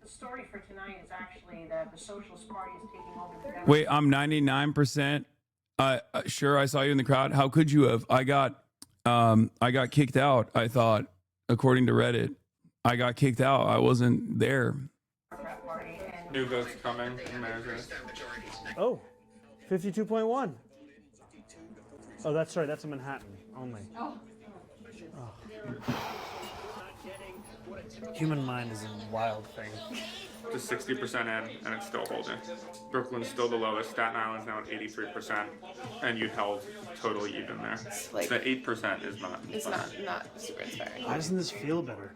The story for tonight is actually that the Socialist Party is taking over the Democratic. Wait, I'm 99%. Sure, I saw you in the crowd. How could you have? I got kicked out. I thought, according to Reddit, I got kicked out. I wasn't there. New votes coming. Oh, 52.1. Oh, that's right. That's a Manhattan only. Oh. Human mind is a wild thing. Just 60% in, and it's still holding. Brooklyn's still the lowest. Staten Island's now at 83%, and you held totally even there. Like, the 8% is not. It's not super inspiring. Why doesn't this feel better?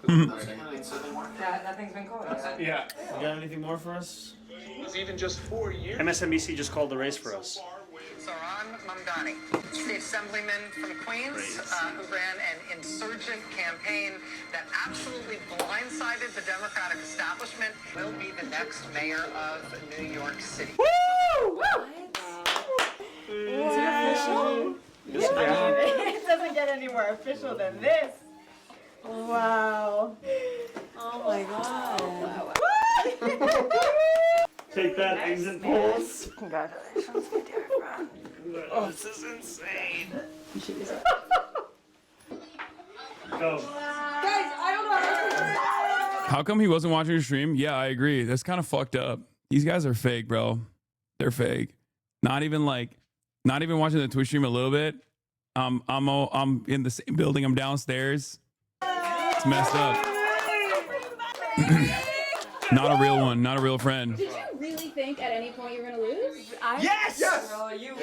Nothing's been called yet. Yeah. You got anything more for us? It was even just 4 years. MSNBC just called the race for us. Zohran Mamdani, state assemblyman from Queens, who ran an insurgent campaign that absolutely blindsided the Democratic establishment, will be the next mayor of New York City. Woo! Is it official? Yeah. I mean, it doesn't get any more official than this. Wow. Oh my God. Take that, exit polls. Congratulations, my dear friend. Oh, this is insane. Go. Guys, I don't know how to. How come he wasn't watching your stream? Yeah, I agree. That's kind of fucked up. These guys are fake, bro. They're fake. Not even watching the Twitch stream a little bit. I'm in the same building. I'm downstairs. It's messed up. Not a real one. Not a real friend. Did you really think at any point you were gonna lose? Yes! Girl, you.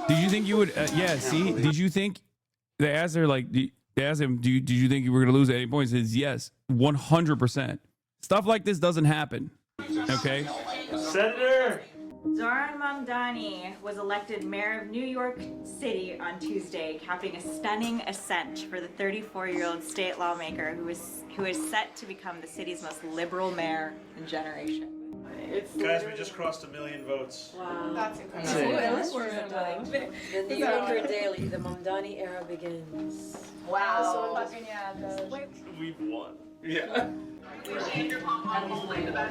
Did you think you would? Yeah. See, did you think they asked her like? They asked him, did you think you were gonna lose at any point? He says yes, 100%. Stuff like this doesn't happen. Okay. Senator. Zohran Mamdani was elected mayor of New York City on Tuesday, capping a stunning ascent for the 34-year-old state lawmaker who is set to become the city's most liberal mayor in generation. Guys, we just crossed 1 million votes. Wow. That's incredible. The New Yorker Daily, the Mamdani era begins. Wow. We've won. Yeah.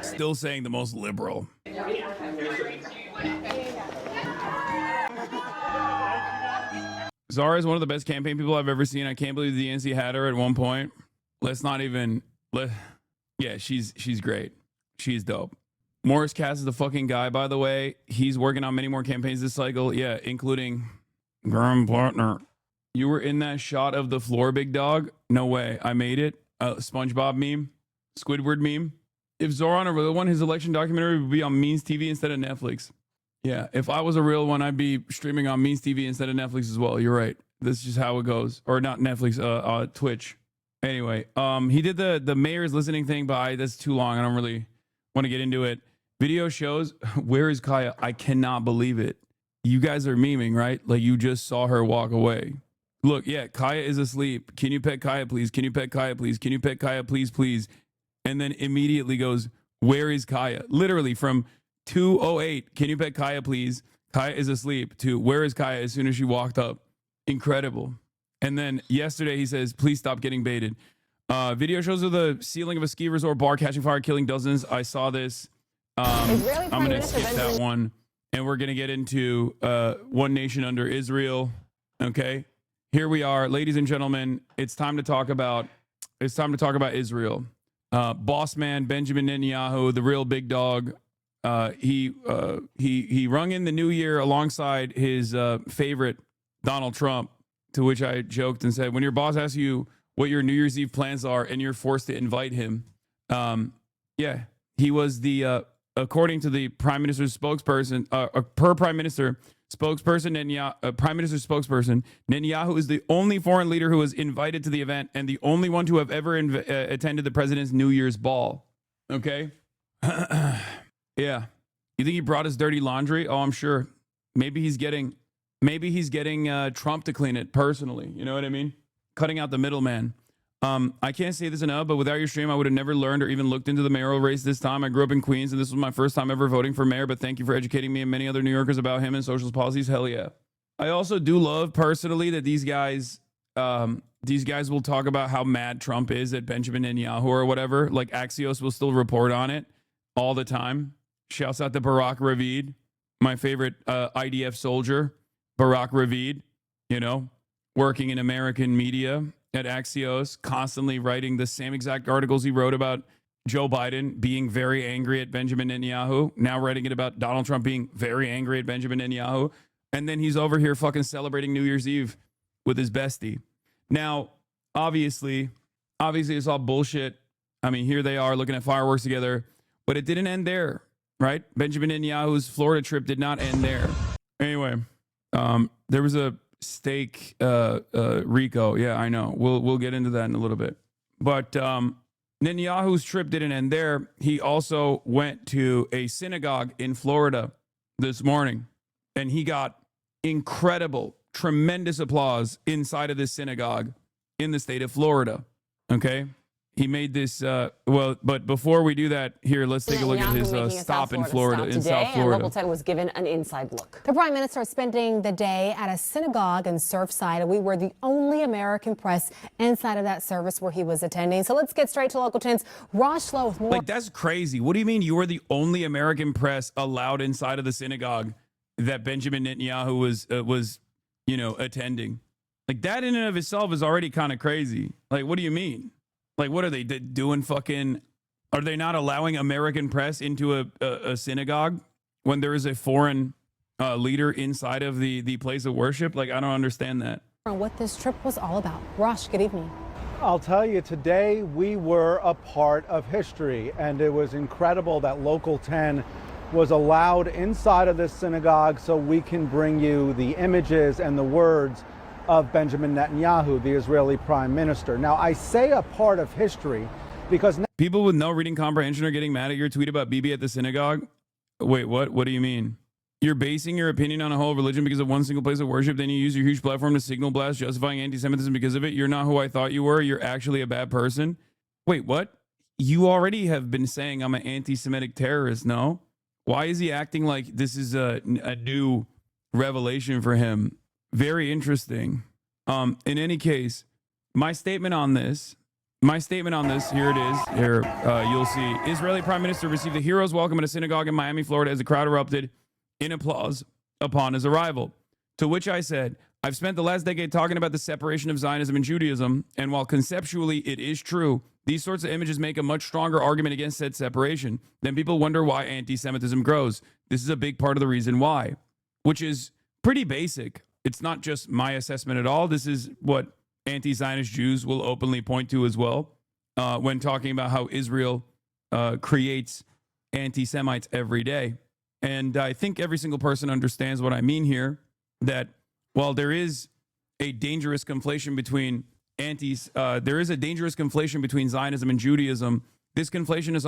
Still saying the most liberal. Zara is one of the best campaign people I've ever seen. I can't believe the DNC had her at one point. Yeah, she's great. She's dope. Morris Cass is the fucking guy, by the way. He's working on many more campaigns this cycle. Yeah, including Graham Plattner. You were in that shot of the floor, big dog? No way. I made it. SpongeBob meme. Squidward meme. If Zohran a real one, his election documentary would be on Means TV instead of Netflix. Yeah, if I was a real one, I'd be streaming on Means TV instead of Netflix as well. You're right. This is just how it goes. Or not Netflix, Twitch. Anyway, he did the mayor's listening thing, but that's too long. I don't really want to get into it. Video shows, where is Kaya? I cannot believe it. You guys are memeing, right? Like you just saw her walk away. Look, yeah, Kaya is asleep. Can you pet Kaya, please? Can you pet Kaya, please? Can you pet Kaya, please, please? And then immediately goes, where is Kaya? Literally from 2:08, can you pet Kaya, please? Kaya is asleep, to where is Kaya as soon as she walked up. Incredible. And then yesterday he says, please stop getting baited. Video shows of the ceiling of a ski resort bar catching fire, killing dozens. I saw this. I'm going to skip that one. And we're going to get into One Nation Under Israel. Okay. Here we are, ladies and gentlemen. It's time to talk about Israel. Boss man Benjamin Netanyahu, the real big dog. He rung in the new year alongside his favorite Donald Trump, to which I joked and said, when your boss asks you what your New Year's Eve plans are and you're forced to invite him, yeah, he was the according to the prime minister's spokesperson, per prime minister spokesperson, prime minister's spokesperson, Netanyahu is the only foreign leader who was invited to the event and the only one to have ever attended the president's New Year's ball. Okay. Yeah. You think he brought his dirty laundry? Oh, I'm sure. Maybe he's getting Trump to clean it personally. You know what I mean? Cutting out the middleman. I can't say this enough, but without your stream, I would have never learned or even looked into the mayoral race this time. I grew up in Queens, and this was my first time ever voting for mayor, but thank you for educating me and many other New Yorkers about him and socialist policies. Hell yeah. I also do love personally that these guys will talk about how mad Trump is at Benjamin Netanyahu or whatever. Like Axios will still report on it all the time. Shouts out to Barack Ravid, my favorite IDF soldier, Barack Ravid, you know, working in American media at Axios, constantly writing the same exact articles he wrote about Joe Biden being very angry at Benjamin Netanyahu, now writing it about Donald Trump being very angry at Benjamin Netanyahu, and then he's over here fucking celebrating New Year's Eve with his bestie. Now, obviously it's all bullshit. I mean, here they are looking at fireworks together, but it didn't end there, right? Benjamin Netanyahu's Florida trip did not end there. Anyway, there was a steak Rico. Yeah, I know. We'll get into that in a little bit. But Netanyahu's trip didn't end there. He also went to a synagogue in Florida this morning, and he got incredible, tremendous applause inside of this synagogue in the state of Florida. Okay? He made this, but before we do that, here, let's take a look at his stop in Florida, in South Florida. Local 10 was given an inside look. The Prime Minister is spending the day at a synagogue in Surfside, and we were the only American press inside of that service where he was attending. So let's get straight to Local 10's Rosh Lowe with more. Like, that's crazy. What do you mean you were the only American press allowed inside of the synagogue that Benjamin Netanyahu was attending? Like, that in and of itself is already kind of crazy. Like, what do you mean? Like, what are they doing? Are they not allowing American press into a synagogue when there is a foreign leader inside of the place of worship? Like, I don't understand that. What this trip was all about. Rosh, good evening. I'll tell you, today we were a part of history, and it was incredible that Local 10 was allowed inside of this synagogue so we can bring you the images and the words of Benjamin Netanyahu, the Israeli prime minister. Now, I say a part of history because people with no reading comprehension are getting mad at your tweet about Bibi at the synagogue. Wait, what? What do you mean? You're basing your opinion on a whole religion because of one single place of worship, then you use your huge platform to signal blast, justifying anti-Semitism because of it. You're not who I thought you were. You're actually a bad person. Wait, what? You already have been saying I'm an anti-Semitic terrorist, no? Why is he acting like this is a new revelation for him? Very interesting. In any case, my statement on this, here it is. Here, you'll see. Israeli Prime Minister received a hero's welcome at a synagogue in Miami, Florida, as the crowd erupted in applause upon his arrival. To which I said, I've spent the last decade talking about the separation of Zionism and Judaism, and while conceptually it is true, These sorts of images make a much stronger argument against said separation. Then people wonder why anti-Semitism grows. This is a big part of the reason why, which is pretty basic. It's not just my assessment at all. This is what anti-Zionist Jews will openly point to as well when talking about how Israel creates anti-Semites every day. And I think every single person understands what I mean here, that while there is a dangerous conflation between Zionism and Judaism, this conflation is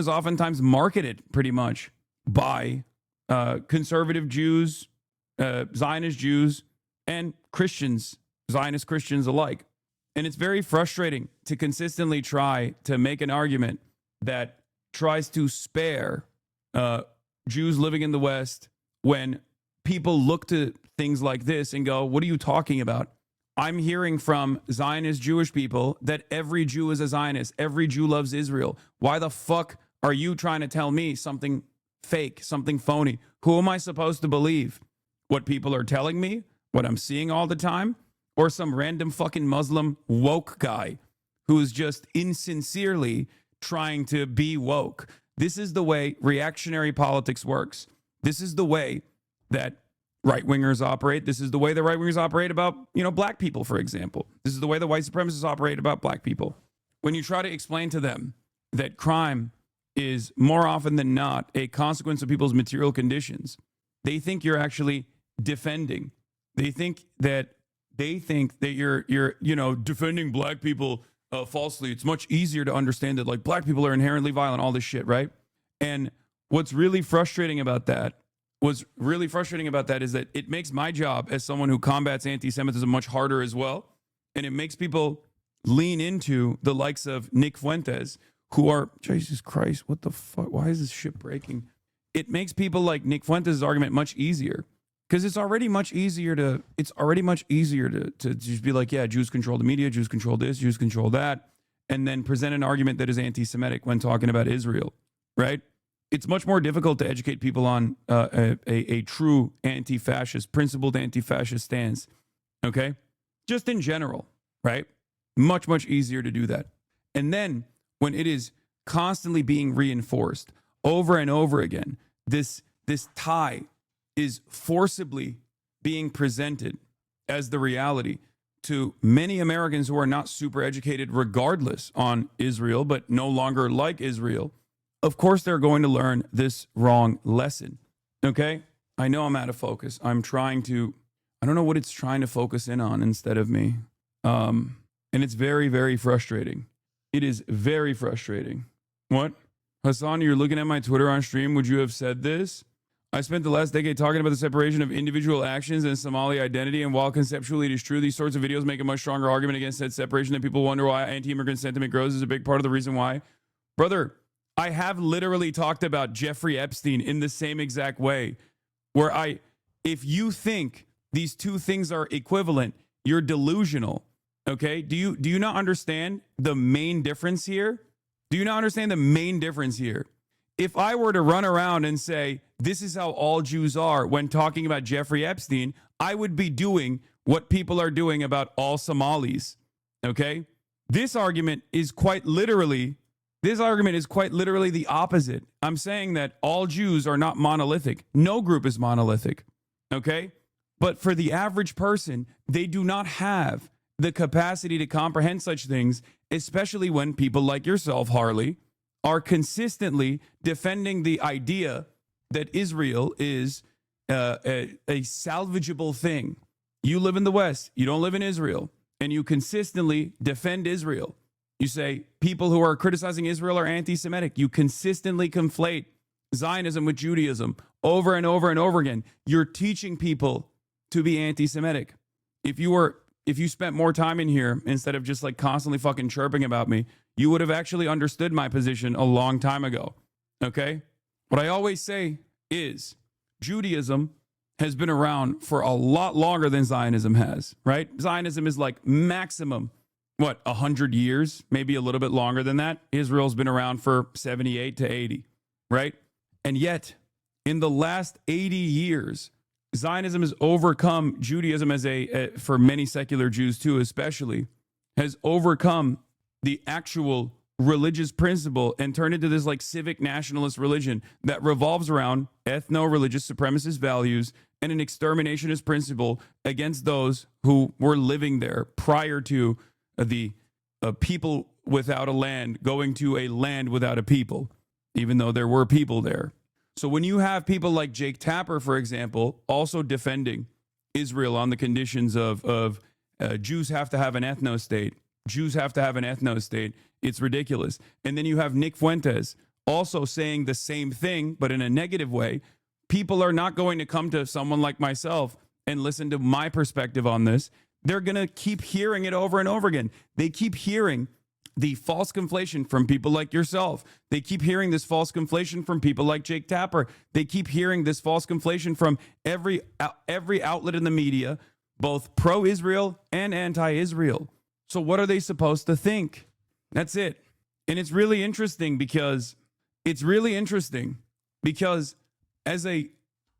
oftentimes marketed pretty much by conservative Jews, Zionist Jews, and Christians, Zionist Christians alike. And it's very frustrating to consistently try to make an argument that tries to spare Jews living in the West when people look to things like this and go, what are you talking about? I'm hearing from Zionist Jewish people that every Jew is a Zionist. Every Jew loves Israel. Why the fuck are you trying to tell me something fake, something phony? Who am I supposed to believe? What people are telling me? What I'm seeing all the time? Or some random fucking Muslim woke guy who's just insincerely trying to be woke? This is the way reactionary politics works. This is the way that right-wingers operate. This is the way the right-wingers operate about, black people, for example. This is the way the white supremacists operate about black people. When you try to explain to them that crime is more often than not a consequence of people's material conditions, they think you're actually defending. They think that you're defending black people falsely. It's much easier to understand that like black people are inherently violent, all this shit, right? And what's really frustrating about that is that it makes my job as someone who combats anti-Semitism much harder as well. And it makes people lean into the likes of Nick Fuentes, who are, Jesus Christ, what the fuck? Why is this shit breaking? It makes people like Nick Fuentes' argument much easier. Because it's already much easier to just be like, yeah, Jews control the media, Jews control this, Jews control that, and then present an argument that is anti-Semitic when talking about Israel, right? It's much more difficult to educate people on a true anti-fascist, principled anti-fascist stance, okay? Just in general, right? Much, much easier to do that. And then when it is constantly being reinforced over and over again, this tie is forcibly being presented as the reality to many Americans who are not super educated regardless on Israel, but no longer like Israel. Of course, they're going to learn this wrong lesson. Okay? I know I'm out of focus. I don't know what it's trying to focus in on instead of me. And it's very, very frustrating. It is very frustrating. What? Hasan, you're looking at my Twitter on stream. Would you have said this? I spent the last decade talking about the separation of individual actions and Somali identity, and while conceptually it is true, these sorts of videos make a much stronger argument against that separation that people wonder why anti-immigrant sentiment grows is a big part of the reason why. Brother, I have literally talked about Jeffrey Epstein in the same exact way, where if you think these two things are equivalent, you're delusional, okay? Do you not understand the main difference here? Do you not understand the main difference here? If I were to run around and say, this is how all Jews are when talking about Jeffrey Epstein, I would be doing what people are doing about all Somalis, okay? This argument is quite literally the opposite. I'm saying that all Jews are not monolithic. No group is monolithic, okay? But for the average person, they do not have the capacity to comprehend such things, especially when people like yourself, Harley, are consistently defending the idea that Israel is a salvageable thing. You live in the West, you don't live in Israel, and you consistently defend Israel. You say people who are criticizing Israel are anti-Semitic. You consistently conflate Zionism with Judaism over and over and over again. You're teaching people to be anti-Semitic. If you spent more time in here instead of just like constantly fucking chirping about me, you would have actually understood my position a long time ago. Okay? What I always say is Judaism has been around for a lot longer than Zionism has, right? Zionism is like maximum, 100 years, maybe a little bit longer than that. Israel's been around for 78 to 80, right? And yet, in the last 80 years, Zionism has overcome Judaism as for many secular Jews too, especially, has overcome the actual religious principle and turned into this like civic nationalist religion that revolves around ethno-religious supremacist values and an exterminationist principle against those who were living there prior to the people without a land going to a land without a people, even though there were people there. So when you have people like Jake Tapper, for example, also defending Israel on the conditions of Jews have to have an ethno-state, Jews have to have an ethno-state, it's ridiculous. And then you have Nick Fuentes also saying the same thing, but in a negative way. People are not going to come to someone like myself and listen to my perspective on this. They're going to keep hearing it over and over again. They keep hearing the false conflation from people like yourself. They keep hearing this false conflation from people like Jake Tapper. They keep hearing this false conflation from every outlet in the media, both pro-Israel and anti-Israel. So what are they supposed to think? That's it. And it's really interesting because as a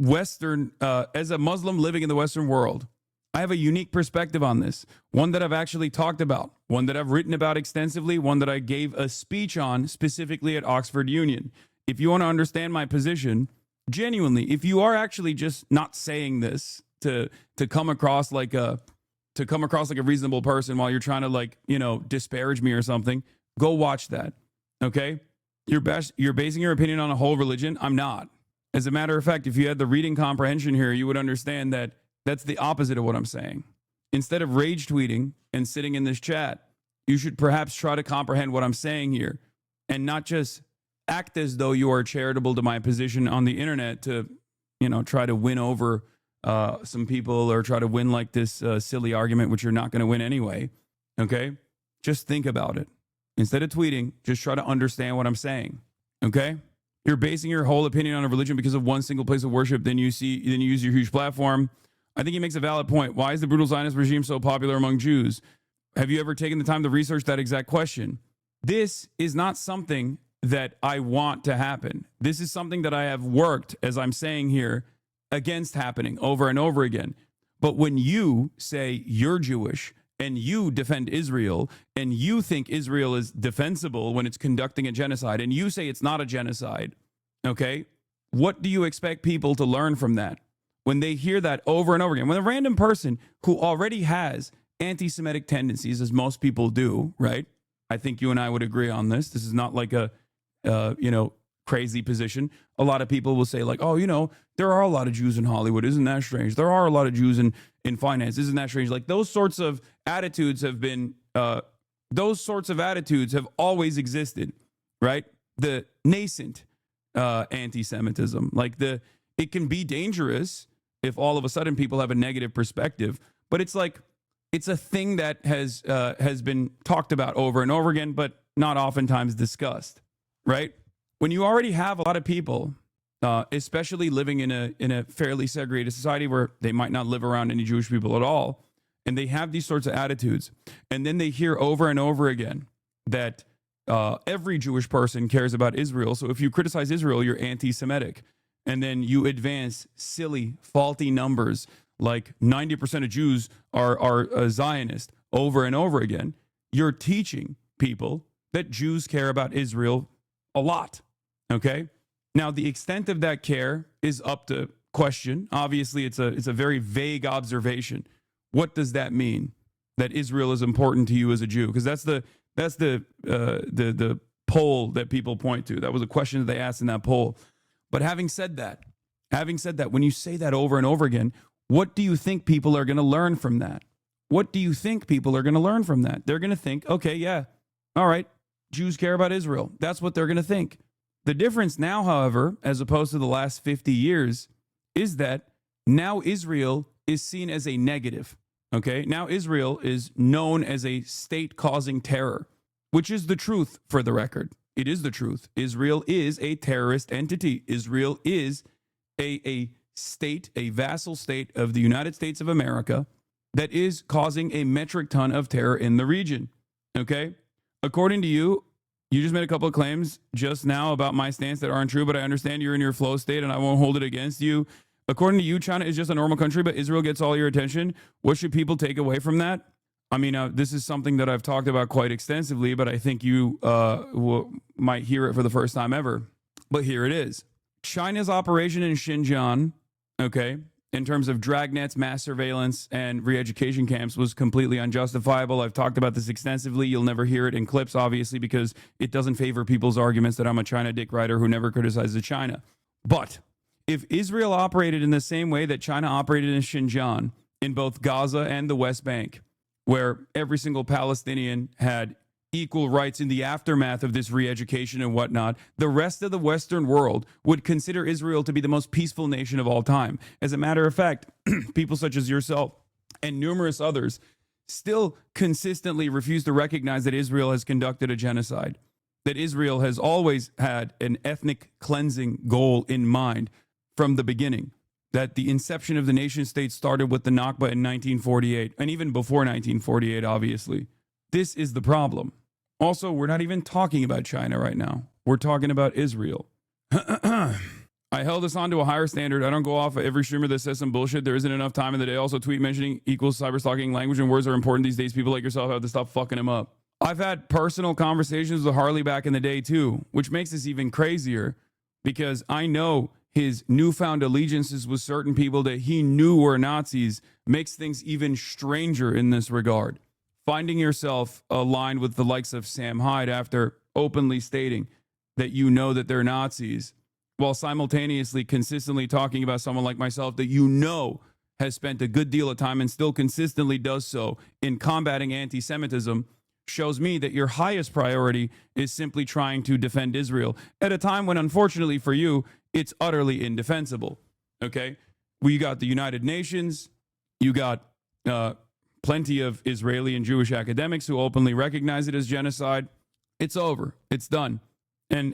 as a Muslim living in the Western world, I have a unique perspective on this, one that I've actually talked about, one that I've written about extensively, one that I gave a speech on specifically at Oxford Union. If you want to understand my position, genuinely, if you are actually just not saying this to come across like a reasonable person while you're trying to disparage me or something, go watch that. Okay? You're basing your opinion on a whole religion. I'm not. As a matter of fact, if you had the reading comprehension here, you would understand that that's the opposite of what I'm saying. Instead of rage tweeting and sitting in this chat, you should perhaps try to comprehend what I'm saying here and not just act as though you are charitable to my position on the internet to, try to win over some people or try to win like this silly argument, which you're not going to win anyway. Okay? Just think about it. Instead of tweeting, just try to understand what I'm saying. Okay? You're basing your whole opinion on a religion because of one single place of worship, then you use your huge platform. I think he makes a valid point. Why is the brutal Zionist regime so popular among Jews? Have you ever taken the time to research that exact question? This is not something that I want to happen. This is something that I have worked, as I'm saying here, against happening over and over again. But when you say you're Jewish and you defend Israel and you think Israel is defensible when it's conducting a genocide and you say it's not a genocide, okay, what do you expect people to learn from that? When they hear that over and over again, when a random person who already has anti-Semitic tendencies, as most people do, right? I think you and I would agree on this. This is not like a, crazy position. A lot of people will say like, oh, there are a lot of Jews in Hollywood. Isn't that strange? There are a lot of Jews in finance. Isn't that strange? Like those sorts of attitudes have always existed, right? The nascent anti-Semitism, it can be dangerous if all of a sudden people have a negative perspective, but it's a thing that has been talked about over and over again, but not oftentimes discussed, right? When you already have a lot of people, especially living in a fairly segregated society where they might not live around any Jewish people at all, and they have these sorts of attitudes, and then they hear over and over again that every Jewish person cares about Israel, so if you criticize Israel, you're anti-Semitic. And then you advance silly, faulty numbers like 90% of Jews are Zionist over and over again. You're teaching people that Jews care about Israel a lot, okay? Now, the extent of that care is up to question. Obviously, it's a very vague observation. What does that mean, that Israel is important to you as a Jew? Because that's the poll that people point to. That was a question that they asked in that poll. But having said that, when you say that over and over again, what do you think people are going to learn from that? What do you think people are going to learn from that? They're going to think, okay, yeah, all right, Jews care about Israel. That's what they're going to think. The difference now, however, as opposed to the last 50 years, is that now Israel is seen as a negative, okay? Now Israel is known as a state causing terror, which is the truth for the record. It is the truth. Israel is a terrorist entity. Israel is a state, a vassal state of the United States of America that is causing a metric ton of terror in the region. Okay? According to you, you just made a couple of claims just now about my stance that aren't true, but I understand you're in your flow state and I won't hold it against you. According to you, China is just a normal country, but Israel gets all your attention. What should people take away from that? I mean, this is something that I've talked about quite extensively, but I think you might hear it for the first time ever. But here it is. China's operation in Xinjiang, okay, in terms of dragnets, mass surveillance, and re-education camps was completely unjustifiable. I've talked about this extensively. You'll never hear it in clips, obviously, because it doesn't favor people's arguments that I'm a China dick rider who never criticizes China. But if Israel operated in the same way that China operated in Xinjiang, in both Gaza and the West Bank, where every single Palestinian had equal rights in the aftermath of this re-education and whatnot, the rest of the Western world would consider Israel to be the most peaceful nation of all time. As a matter of fact, people such as yourself and numerous others still consistently refuse to recognize that Israel has conducted a genocide, that Israel has always had an ethnic cleansing goal in mind from the beginning, that the inception of the nation state started with the Nakba in 1948, and even before 1948, obviously. This is the problem. Also, we're not even talking about China right now. We're talking about Israel. I held this on to a higher standard. I don't go off of every streamer that says some bullshit. There isn't enough time in the day. Also, tweet mentioning equals cyberstalking. Language and words are important these days. People like yourself have to stop fucking them up. I've had personal conversations with Harley back in the day, too, which makes this even crazier because I know his newfound allegiances with certain people that he knew were Nazis makes things even stranger in this regard. Finding yourself aligned with the likes of Sam Hyde after openly stating that you know that they're Nazis, while simultaneously consistently talking about someone like myself that you know has spent a good deal of time and still consistently does so in combating anti-Semitism, shows me that your highest priority is simply trying to defend Israel at a time when, unfortunately for you, it's utterly indefensible. Okay? Well, you got the United Nations, you got plenty of Israeli and Jewish academics who openly recognize it as genocide. It's over. It's done. And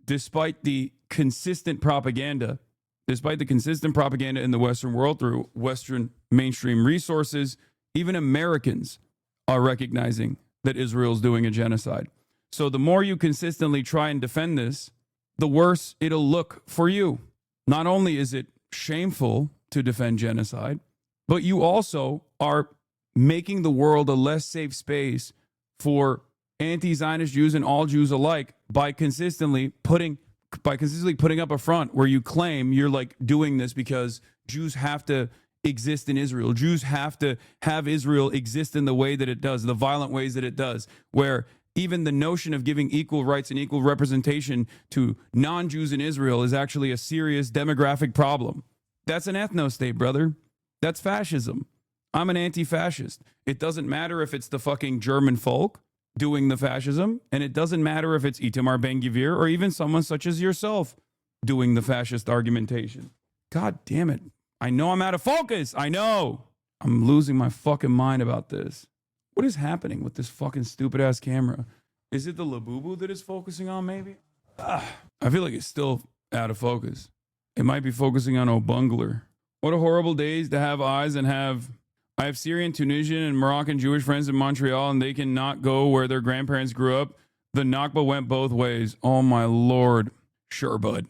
despite the consistent propaganda in the Western world through Western mainstream resources, even Americans are recognizing that Israel's doing a genocide. So the more you consistently try and defend this, the worse it'll look for you. Not only is it shameful to defend genocide, but you also are making the world a less safe space for anti-Zionist Jews and all Jews alike by consistently putting up a front where you claim you're like doing this because Jews have to exist in Israel. Jews have to have Israel exist in the way that it does, the violent ways that it does, where even the notion of giving equal rights and equal representation to non-Jews in Israel is actually a serious demographic problem. That's an ethno-state, brother. That's fascism. I'm an anti-fascist. It doesn't matter if it's the fucking German folk doing the fascism, and it doesn't matter if it's Itamar Ben-Gvir or even someone such as yourself doing the fascist argumentation. God damn it. I know I'm out of focus. I know. I'm losing my fucking mind about this. What is happening with this fucking stupid-ass camera? Is it the Labubu that is focusing on, maybe? I feel like it's still out of focus. It might be focusing on O'Bungler. What a horrible days to have eyes and have... I have Syrian, Tunisian, and Moroccan Jewish friends in Montreal, and they cannot go where their grandparents grew up. The Nakba went both ways. Oh, my Lord. Sure, bud.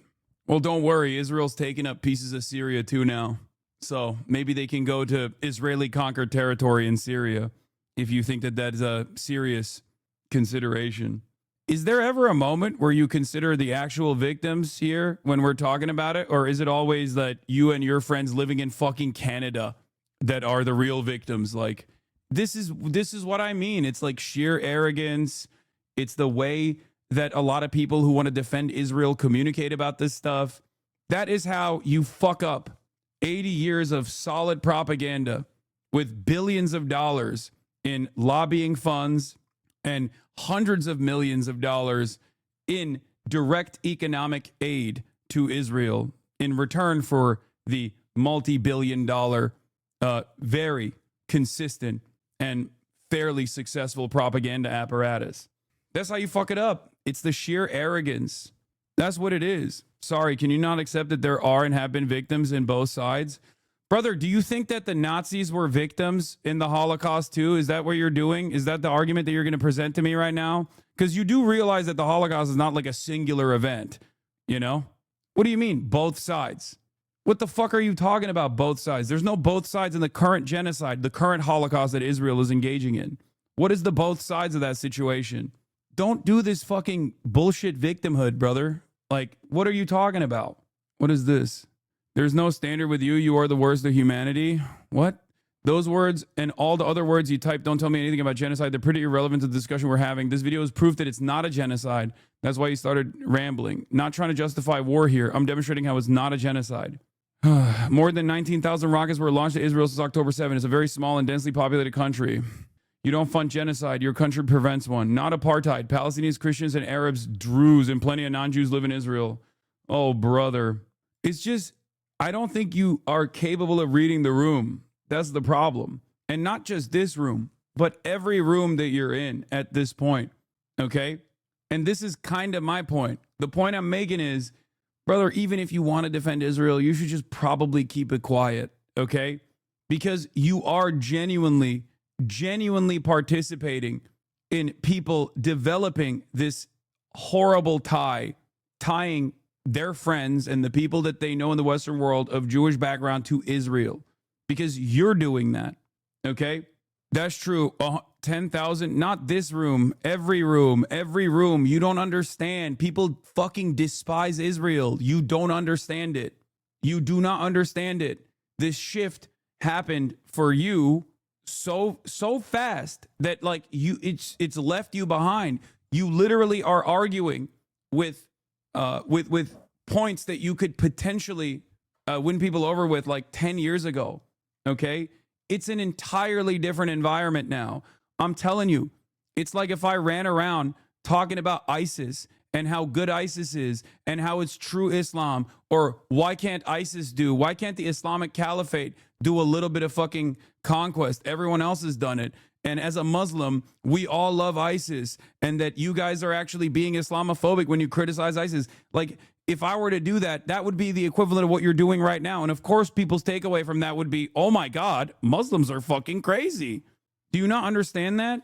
Well, don't worry. Israel's taking up pieces of Syria, too, now. So maybe they can go to Israeli-conquered territory in Syria, if you think that that's a serious consideration. Is there ever a moment where you consider the actual victims here when we're talking about it? Or is it always that you and your friends living in fucking Canada that are the real victims? Like, this is what I mean. It's like sheer arrogance. It's the way that a lot of people who want to defend Israel communicate about this stuff. That is how you fuck up 80 years of solid propaganda with billions of dollars in lobbying funds and hundreds of millions of dollars in direct economic aid to Israel in return for the multi-billion-dollar very consistent and fairly successful propaganda apparatus. That's how you fuck it up. It's the sheer arrogance. That's what it is. Sorry, can you not accept that there are and have been victims in both sides? Brother, do you think that the Nazis were victims in the Holocaust too? Is that what you're doing? Is that the argument that you're going to present to me right now? Because you do realize that the Holocaust is not like a singular event, you know? What do you mean, both sides? What the fuck are you talking about, both sides? There's no both sides in the current genocide, the current Holocaust that Israel is engaging in. What is the both sides of that situation? Don't do this fucking bullshit victimhood, brother. Like, what are you talking about? What is this? There's no standard with you. You are the worst of humanity. What? Those words and all the other words you type don't tell me anything about genocide. They're pretty irrelevant to the discussion we're having. This video is proof that it's not a genocide. That's why you started rambling. Not trying to justify war here. I'm demonstrating how it's not a genocide. More than 19,000 rockets were launched at Israel since October 7. It's a very small and densely populated country. You don't fund genocide. Your country prevents one. Not apartheid. Palestinians, Christians, and Arabs, Druze, and plenty of non-Jews live in Israel. Oh, brother. It's just, I don't think you are capable of reading the room. That's the problem. And not just this room, but every room that you're in at this point. Okay? And this is kind of my point. The point I'm making is, brother, even if you want to defend Israel, you should just probably keep it quiet. Okay? Because you are genuinely participating in people developing this horrible tying their friends and the people that they know in the Western world of Jewish background to Israel. Because you're doing that, okay? That's true. 10,000, not this room, every room. You don't understand. People fucking despise Israel. You don't understand it. You do not understand it. This shift happened for you so fast that like it's left you behind. You literally are arguing with points that you could potentially win people over with like 10 years ago. Okay, it's an entirely different environment now. I'm telling you, it's like if I ran around talking about ISIS and how good ISIS is and how it's true Islam, or why can't the Islamic Caliphate do a little bit of fucking conquest? Everyone else has done it. And as a Muslim, we all love ISIS, and that you guys are actually being Islamophobic when you criticize ISIS. Like, if I were to do that, that would be the equivalent of what you're doing right now. And of course, people's takeaway from that would be, oh my God, Muslims are fucking crazy. Do you not understand that?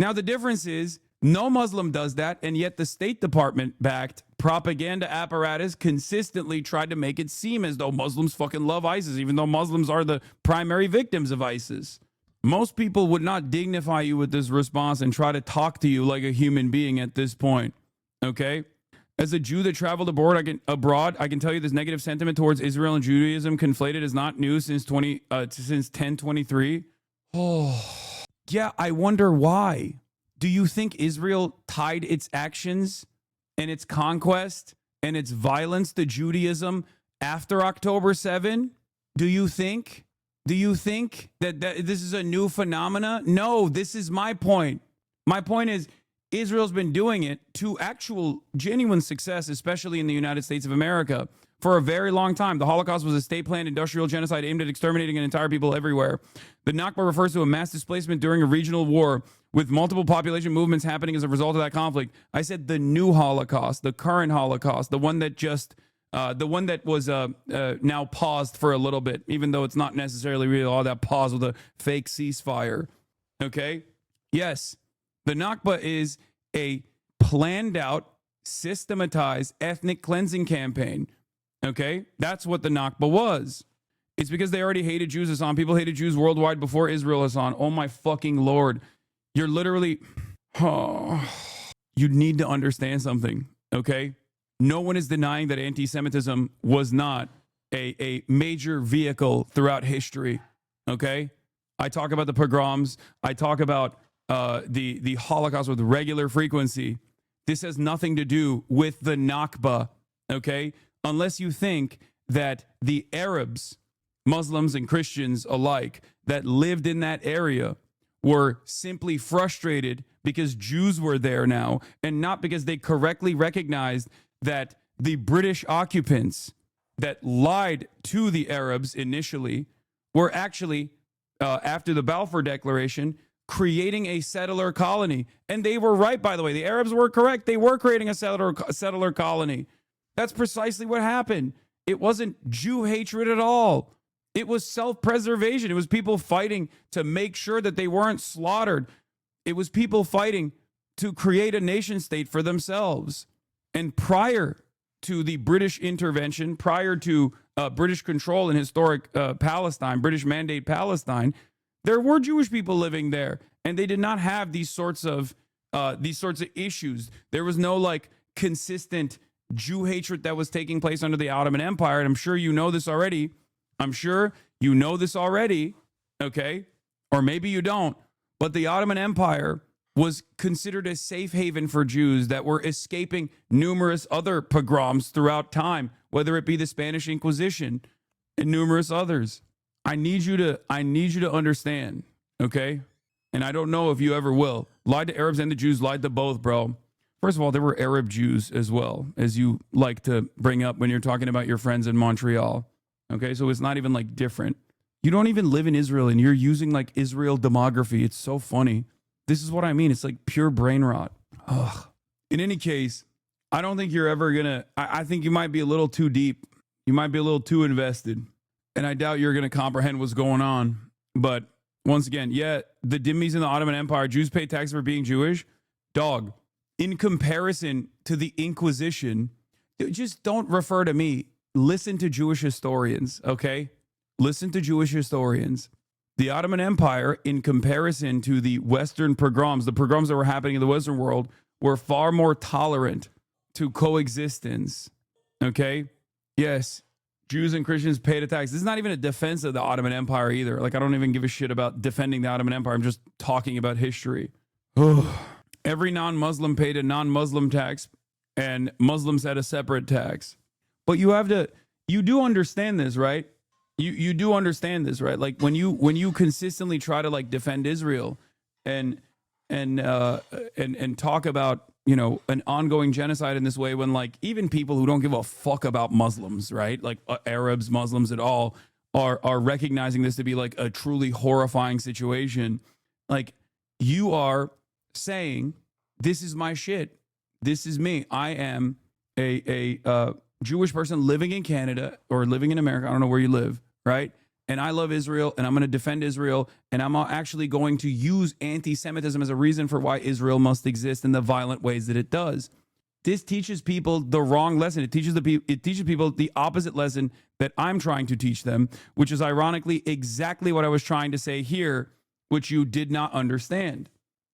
Now, the difference is no Muslim does that. And yet the State Department-backed propaganda apparatus consistently tried to make it seem as though Muslims fucking love ISIS, even though Muslims are the primary victims of ISIS. Most people would not dignify you with this response and try to talk to you like a human being at this point. Okay? As a Jew that traveled abroad, I can tell you this negative sentiment towards Israel and Judaism conflated is not new since 1023. Oh, yeah, I wonder why. Do you think Israel tied its actions and its conquest and its violence to Judaism after October 7? Do you think that this is a new phenomena? No, this is my point. My point is, Israel's been doing it to actual genuine success, especially in the United States of America, for a very long time. The Holocaust was a state-planned industrial genocide aimed at exterminating an entire people everywhere. The Nakba refers to a mass displacement during a regional war with multiple population movements happening as a result of that conflict. I said the new Holocaust, the current Holocaust, the one that was now paused for a little bit, even though it's not necessarily really all that pause with a fake ceasefire. Okay? Yes. The Nakba is a planned out, systematized ethnic cleansing campaign. Okay? That's what the Nakba was. It's because they already hated Jews, Hassan. People hated Jews worldwide before Israel, Hassan. Oh my fucking Lord. You're literally... Oh, you need to understand something. Okay? No one is denying that anti-Semitism was not a major vehicle throughout history. Okay? I talk about the pogroms. I talk about the Holocaust with regular frequency. This has nothing to do with the Nakba, okay? Unless you think that the Arabs, Muslims and Christians alike, that lived in that area were simply frustrated because Jews were there now, and not because they correctly recognized that the British occupants that lied to the Arabs initially were actually, after the Balfour Declaration, creating a settler colony. And they were right, by the way. The Arabs were correct. They were creating a settler colony. That's precisely what happened. It wasn't Jew hatred at all. It was self-preservation. It was people fighting to make sure that they weren't slaughtered. It was people fighting to create a nation state for themselves. And prior to the British intervention, prior to British control in historic Palestine, British mandate Palestine, there were Jewish people living there, and they did not have these sorts of issues. There was no like consistent Jew hatred that was taking place under the Ottoman Empire, and I'm sure you know this already. Okay, or maybe you don't. But the Ottoman Empire was considered a safe haven for Jews that were escaping numerous other pogroms throughout time, whether it be the Spanish Inquisition and numerous others. I need you to understand, okay? And I don't know if you ever will. Lied to Arabs and the Jews, lied to both, bro. First of all, there were Arab Jews as well, as you like to bring up when you're talking about your friends in Montreal. Okay, so it's not even like different. You don't even live in Israel and you're using like Israel demography. It's so funny. This is what I mean. It's like pure brain rot. Ugh. In any case, I don't think you're ever gonna, I think you might be a little too deep. You might be a little too invested. And I doubt you're gonna comprehend what's going on. But once again, yeah, the dhimmis in the Ottoman Empire, Jews pay tax for being Jewish. Dog, in comparison to the Inquisition, just don't refer to me. Listen to Jewish historians, okay? Listen to Jewish historians. The Ottoman Empire, in comparison to the Western pogroms, the pogroms that were happening in the Western world, were far more tolerant to coexistence, okay? Yes, Jews and Christians paid a tax. This is not even a defense of the Ottoman Empire either. Like, I don't even give a shit about defending the Ottoman Empire. I'm just talking about history. Every non-Muslim paid a non-Muslim tax, and Muslims had a separate tax. But you do understand this, right? You do understand this, right? Like when you consistently try to like defend Israel and talk about, you know, an ongoing genocide in this way, when like even people who don't give a fuck about Muslims, right? Like Arabs, Muslims at all are recognizing this to be like a truly horrifying situation. Like, you are saying, this is my shit. This is me. I am a Jewish person living in Canada or living in America. I don't know where you live, right? And I love Israel, and I'm going to defend Israel, and I'm actually going to use anti-Semitism as a reason for why Israel must exist in the violent ways that it does. This teaches people the wrong lesson. It teaches people the opposite lesson that I'm trying to teach them, which is ironically exactly what I was trying to say here, which you did not understand.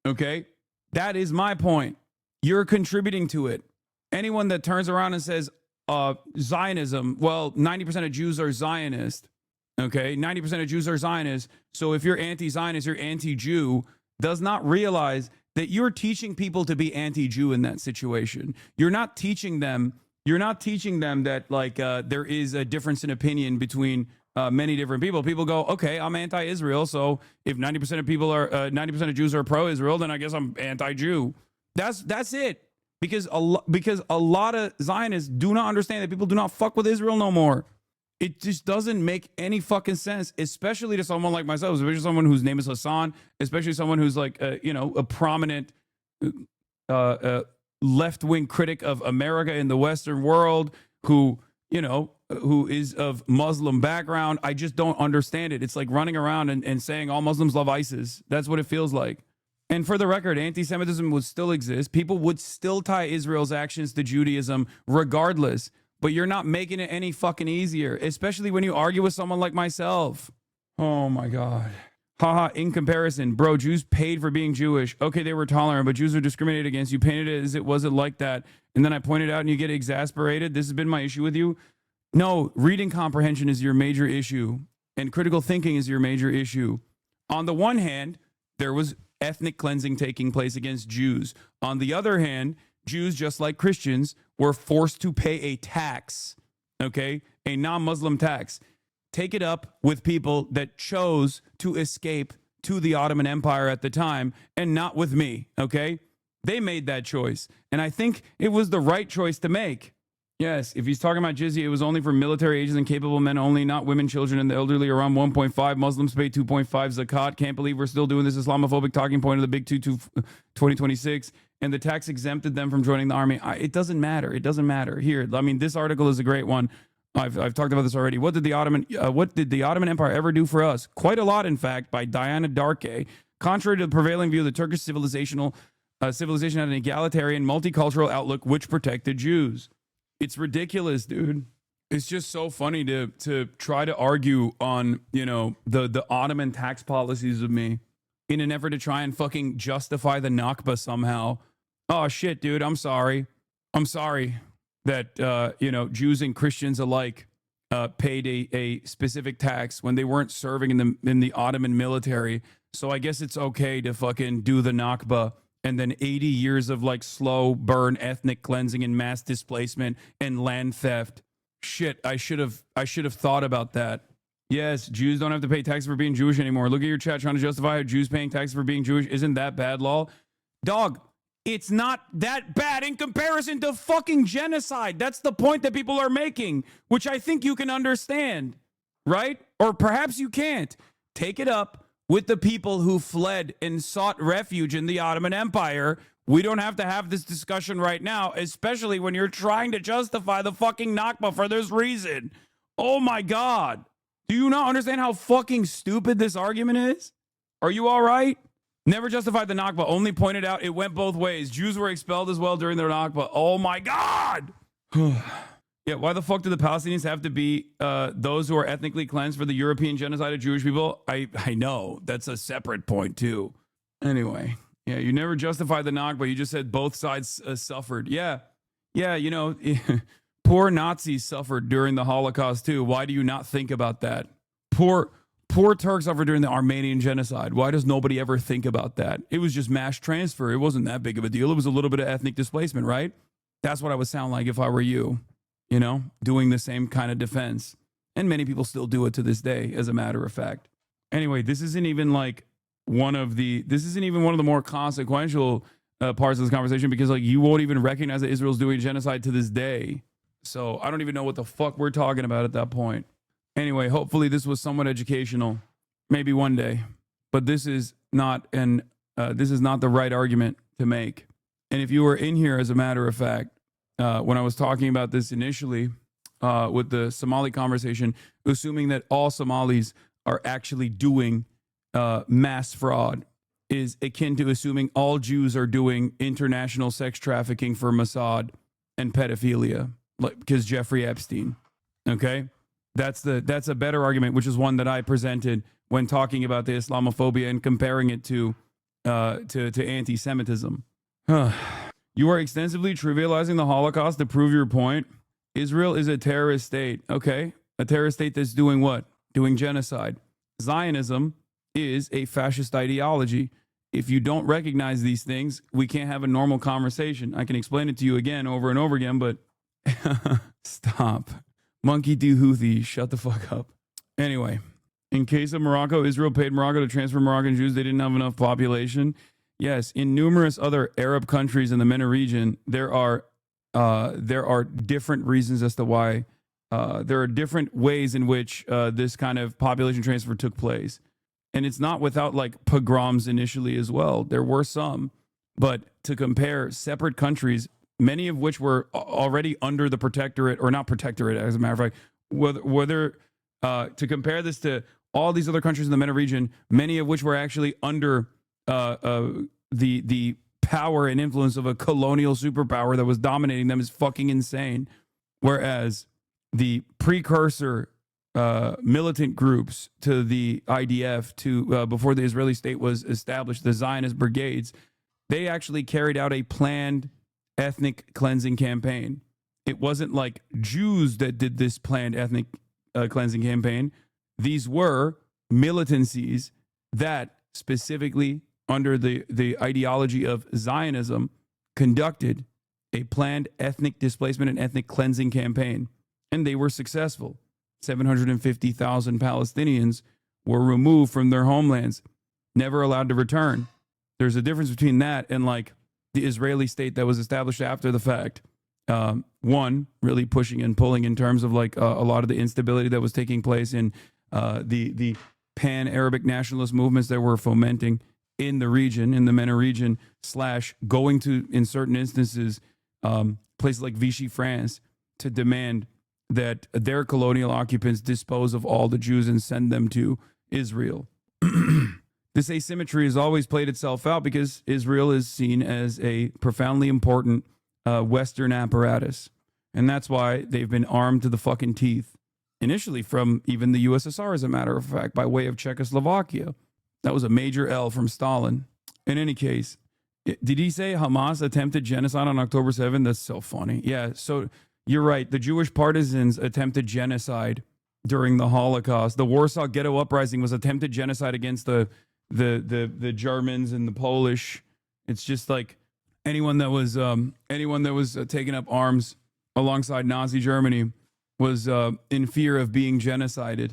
Okay? That is my point. You're contributing to it. Anyone that turns around and says, Zionism, well, 90% of Jews are Zionist. Okay, 90% of Jews are Zionists. So if you're anti-Zionist, you're anti-Jew, does not realize that you're teaching people to be anti-Jew in that situation. You're not teaching them that like there is a difference in opinion between many different people. People go, okay, I'm anti-Israel, so if 90% of people are 90% of Jews are pro-Israel, then I guess I'm anti-Jew. That's it. Because a lot of Zionists do not understand that people do not fuck with Israel no more. It just doesn't make any fucking sense, especially to someone like myself, especially someone whose name is Hassan, especially someone who's like, a prominent left-wing critic of America in the Western world, who is of Muslim background. I just don't understand it. It's like running around and saying all Muslims love ISIS. That's what it feels like. And for the record, anti-Semitism would still exist. People would still tie Israel's actions to Judaism regardless. But you're not making it any fucking easier, especially when you argue with someone like myself. Oh my God. Haha, in comparison, bro, Jews paid for being Jewish. Okay, they were tolerant, but Jews are discriminated against. You painted it as it wasn't like that. And then I pointed out and you get exasperated. This has been my issue with you. No, reading comprehension is your major issue. And critical thinking is your major issue. On the one hand, there was ethnic cleansing taking place against Jews. On the other hand, Jews, just like Christians, were forced to pay a tax, okay? A non-Muslim tax. Take it up with people that chose to escape to the Ottoman Empire at the time, and not with me, okay? They made that choice, and I think it was the right choice to make. Yes, if he's talking about jizya, it was only for military ages and capable men only, not women, children, and the elderly. Around 1.5. Muslims pay 2.5 zakat. Can't believe we're still doing this Islamophobic talking point of the Big 2026. And the tax exempted them from joining the army. It doesn't matter. It doesn't matter. Here, I mean, this article is a great one. I've talked about this already. What did the Ottoman Empire ever do for us? Quite a lot, in fact, by Diana Darke. Contrary to the prevailing view, the Turkish civilization had an egalitarian, multicultural outlook which protected Jews. It's ridiculous, dude. It's just so funny to try to argue on, you know, the Ottoman tax policies of me in an effort to try and fucking justify the Nakba somehow. Oh shit, dude, I'm sorry. I'm sorry that you know, Jews and Christians alike paid a specific tax when they weren't serving in the Ottoman military. So I guess it's okay to fucking do the Nakba and then 80 years of like slow burn ethnic cleansing and mass displacement and land theft. Shit, I should have thought about that. Yes, Jews don't have to pay taxes for being Jewish anymore. Look at your chat trying to justify how Jews paying taxes for being Jewish. Isn't that bad, lol? Dog, it's not that bad in comparison to fucking genocide. That's the point that people are making, which I think you can understand, right? Or perhaps you can't. Take it up with the people who fled and sought refuge in the Ottoman Empire. We don't have to have this discussion right now, especially when you're trying to justify the fucking Nakba for this reason. Oh my God. Do you not understand how fucking stupid this argument is? Are you all right? Never justified the Nakba, only pointed out it went both ways. Jews were expelled as well during their Nakba. Oh my God. Yeah, why the fuck do the Palestinians have to be those who are ethnically cleansed for the European genocide of Jewish people? I know, that's a separate point too. Anyway, yeah, you never justified the Nakba, you just said both sides suffered. Yeah, you know, poor Nazis suffered during the Holocaust too. Why do you not think about that? Poor Turks suffered during the Armenian genocide. Why does nobody ever think about that? It was just mass transfer. It wasn't that big of a deal. It was a little bit of ethnic displacement, right? That's what I would sound like if I were you. You know, doing the same kind of defense. And many people still do it to this day, as a matter of fact. Anyway, this isn't even one of the more consequential parts of this conversation, because like you won't even recognize that Israel's doing genocide to this day. So I don't even know what the fuck we're talking about at that point. Anyway, hopefully this was somewhat educational. Maybe one day. But this is not the right argument to make. And if you were in here, as a matter of fact, when I was talking about this initially with the Somali conversation, assuming that all Somalis are actually doing mass fraud is akin to assuming all Jews are doing international sex trafficking for Mossad and pedophilia, like because Jeffrey Epstein. Okay, that's a better argument, which is one that I presented when talking about the Islamophobia and comparing it to anti-Semitism. You are extensively trivializing the Holocaust to prove your point. Israel is a terrorist state. Okay. A terrorist state that's doing what? Doing genocide. Zionism is a fascist ideology. If you don't recognize these things, we can't have a normal conversation. I can explain it to you again, over and over again, but stop. Monkey do Houthi, shut the fuck up. Anyway, in case of Morocco, Israel paid Morocco to transfer Moroccan Jews. They didn't have enough population. Yes, in numerous other Arab countries in the MENA region, there are different reasons as to why. There are different ways in which this kind of population transfer took place. And it's not without like pogroms initially as well. There were some. But to compare separate countries, many of which were already under the protectorate, or not protectorate, as a matter of fact, whether to compare this to all these other countries in the MENA region, many of which were actually under the power and influence of a colonial superpower that was dominating them, is fucking insane. Whereas the precursor militant groups to the IDF, before the Israeli state was established, the Zionist brigades, they actually carried out a planned ethnic cleansing campaign. It wasn't like Jews that did this planned ethnic cleansing campaign. These were militancies that specifically, under the ideology of Zionism, conducted a planned ethnic displacement and ethnic cleansing campaign. And they were successful. 750,000 Palestinians were removed from their homelands, never allowed to return. There's a difference between that and like the Israeli state that was established after the fact. One, really pushing and pulling in terms of like a lot of the instability that was taking place in the pan-Arabic nationalist movements that were fomenting in the region, in the MENA region, / going to, in certain instances, places like Vichy, France, to demand that their colonial occupants dispose of all the Jews and send them to Israel. This asymmetry has always played itself out because Israel is seen as a profoundly important Western apparatus. And that's why they've been armed to the fucking teeth. Initially from even the USSR, as a matter of fact, by way of Czechoslovakia. That was a major L from Stalin. In any case, did he say Hamas attempted genocide on October 7th? That's so funny. Yeah, so you're right. The Jewish partisans attempted genocide during the Holocaust. The Warsaw Ghetto Uprising was attempted genocide against the Germans and the Polish. It's just like anyone that was taking up arms alongside Nazi Germany was in fear of being genocided.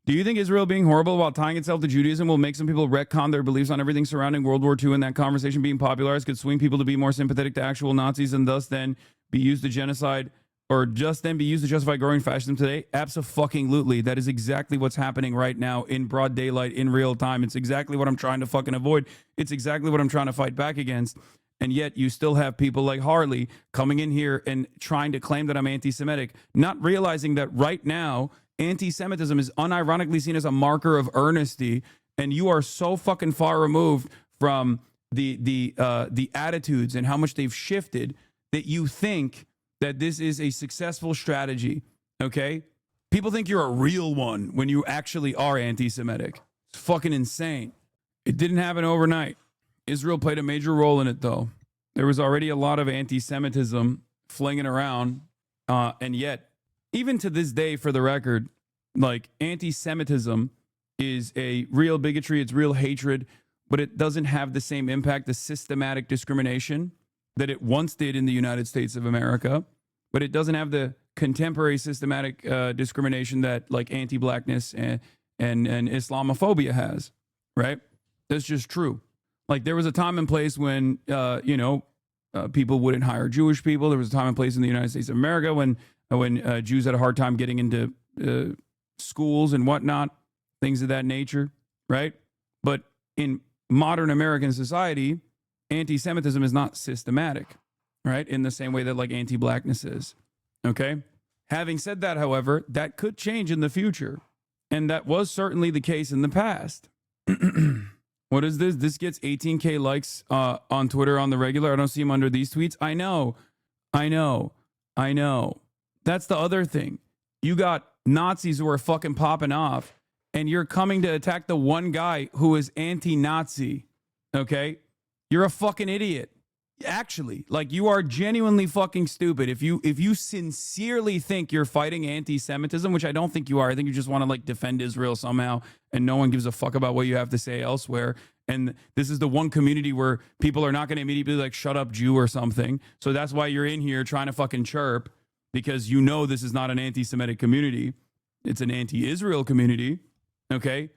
Do you think Israel being horrible while tying itself to Judaism will make some people retcon their beliefs on everything surrounding World War II, and that conversation being popularized could swing people to be more sympathetic to actual Nazis and thus then be used to genocide, or just then be used to justify growing fascism today? Abso-fucking-lutely. That is exactly what's happening right now in broad daylight, in real time. It's exactly what I'm trying to fucking avoid. It's exactly what I'm trying to fight back against. And yet you still have people like Harley coming in here and trying to claim that I'm anti-Semitic, not realizing that right now, anti-Semitism is unironically seen as a marker of earnesty, and you are so fucking far removed from the attitudes and how much they've shifted that you think that this is a successful strategy, okay? People think you're a real one when you actually are anti-Semitic. It's fucking insane. It didn't happen overnight. Israel played a major role in it, though. There was already a lot of anti-Semitism flinging around, and yet, even to this day, for the record, like, anti-Semitism is a real bigotry, it's real hatred, but it doesn't have the same impact, the systematic discrimination that it once did in the United States of America, but it doesn't have the contemporary systematic discrimination that, like, anti-blackness and Islamophobia has, right? That's just true. Like, there was a time and place when, people wouldn't hire Jewish people. There was a time and place in the United States of America when Jews had a hard time getting into schools and whatnot, things of that nature, right? But in modern American society, anti-Semitism is not systematic, right? In the same way that, like, anti-blackness is, okay? Having said that, however, that could change in the future, and that was certainly the case in the past. What is this? This gets 18K likes on Twitter on the regular. I don't see him under these tweets. I know. That's the other thing. You got Nazis who are fucking popping off, and you're coming to attack the one guy who is anti-Nazi, okay? You're a fucking idiot. Actually, like, you are genuinely fucking stupid. If you sincerely think you're fighting anti-Semitism, which I don't think you are, I think you just want to, like, defend Israel somehow, and no one gives a fuck about what you have to say elsewhere. And this is the one community where people are not going to immediately be like, shut up, Jew, or something. So that's why you're in here trying to fucking chirp, because you know this is not an anti-Semitic community. It's an anti-Israel community, okay?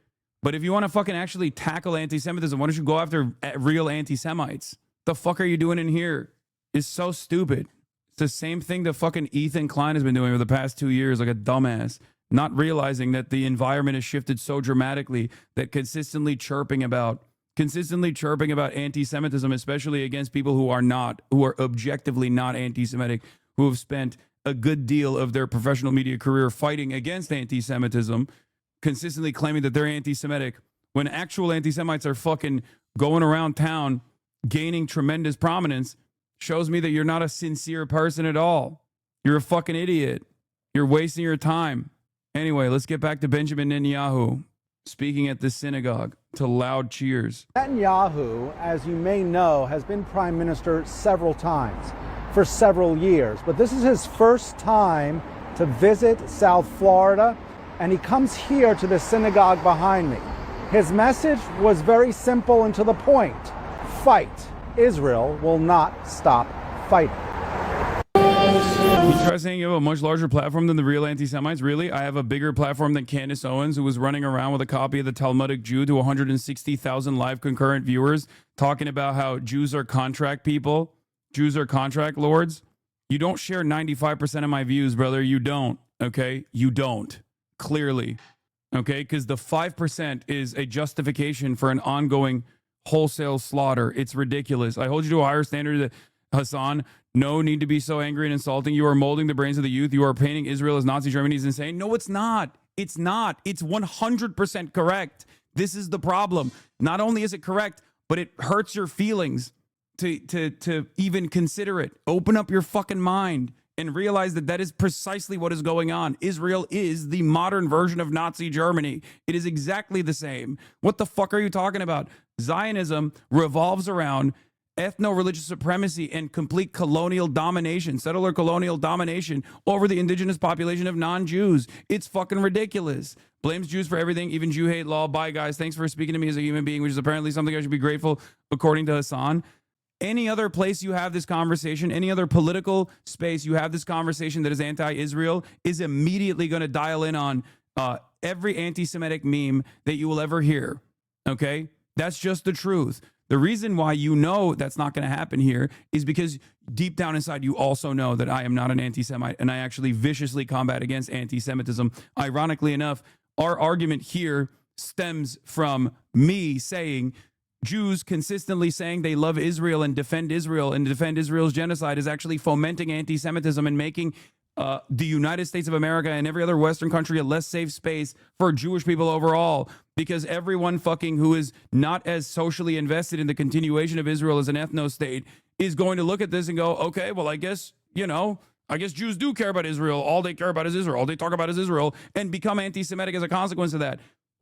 But if you want to fucking actually tackle anti-Semitism, why don't you go after real anti-Semites? The fuck are you doing in here? It's so stupid. It's the same thing that fucking Ethan Klein has been doing over the past 2 years, like a dumbass, not realizing that the environment has shifted so dramatically that consistently chirping about anti-Semitism, especially against people who are objectively not anti-Semitic, who have spent a good deal of their professional media career fighting against anti-Semitism, consistently claiming that they're anti-Semitic, when actual anti-Semites are fucking going around town gaining tremendous prominence, shows me that you're not a sincere person at all. You're a fucking idiot. You're wasting your time. Anyway, let's get back to Benjamin Netanyahu speaking at the synagogue to loud cheers. Netanyahu, as you may know, has been prime minister several times for several years, but this is his first time to visit South Florida, and he comes here to the synagogue behind me. His message was very simple and to the point. Fight. Israel will not stop fighting. You try saying you have a much larger platform than the real anti-Semites? Really? I have a bigger platform than Candace Owens, who was running around with a copy of the Talmudic Jew to 160,000 live concurrent viewers, talking about how Jews are contract people, Jews are contract lords. You don't share 95% of my views, brother. You don't, okay? You don't, clearly, okay? Because the 5% is a justification for an ongoing wholesale slaughter. It's ridiculous. I hold you to a higher standard, Hassan. No need to be so angry and insulting. You are molding the brains of the youth. You are painting Israel as Nazi Germany is insane. No, it's not. It's not. It's 100% correct. This is the problem. Not only is it correct, but it hurts your feelings to even consider it. Open up your fucking mind and realize that that is precisely what is going on. Israel is the modern version of Nazi Germany. It is exactly the same. What the fuck are you talking about? Zionism revolves around ethno-religious supremacy and complete colonial domination, settler colonial domination over the indigenous population of non-Jews. It's fucking ridiculous. Blames Jews for everything, even Jew hate law. Bye, guys. Thanks for speaking to me as a human being, which is apparently something I should be grateful, according to Hasan. Any other place you have this conversation, any other political space you have this conversation that is anti-Israel is immediately going to dial in on every anti-Semitic meme that you will ever hear. Okay? That's just the truth. The reason why you know that's not going to happen here is because deep down inside you also know that I am not an anti-Semite and I actually viciously combat against anti-Semitism. Ironically enough, our argument here stems from me saying Jews consistently saying they love Israel and defend Israel's genocide is actually fomenting anti-Semitism and making the United States of America and every other Western country a less safe space for Jewish people overall, because everyone fucking who is not as socially invested in the continuation of Israel as an ethno-state is going to look at this and go, okay, well, I guess, I guess Jews do care about Israel. All they care about is Israel. All they talk about is Israel, and become anti-Semitic as a consequence of that.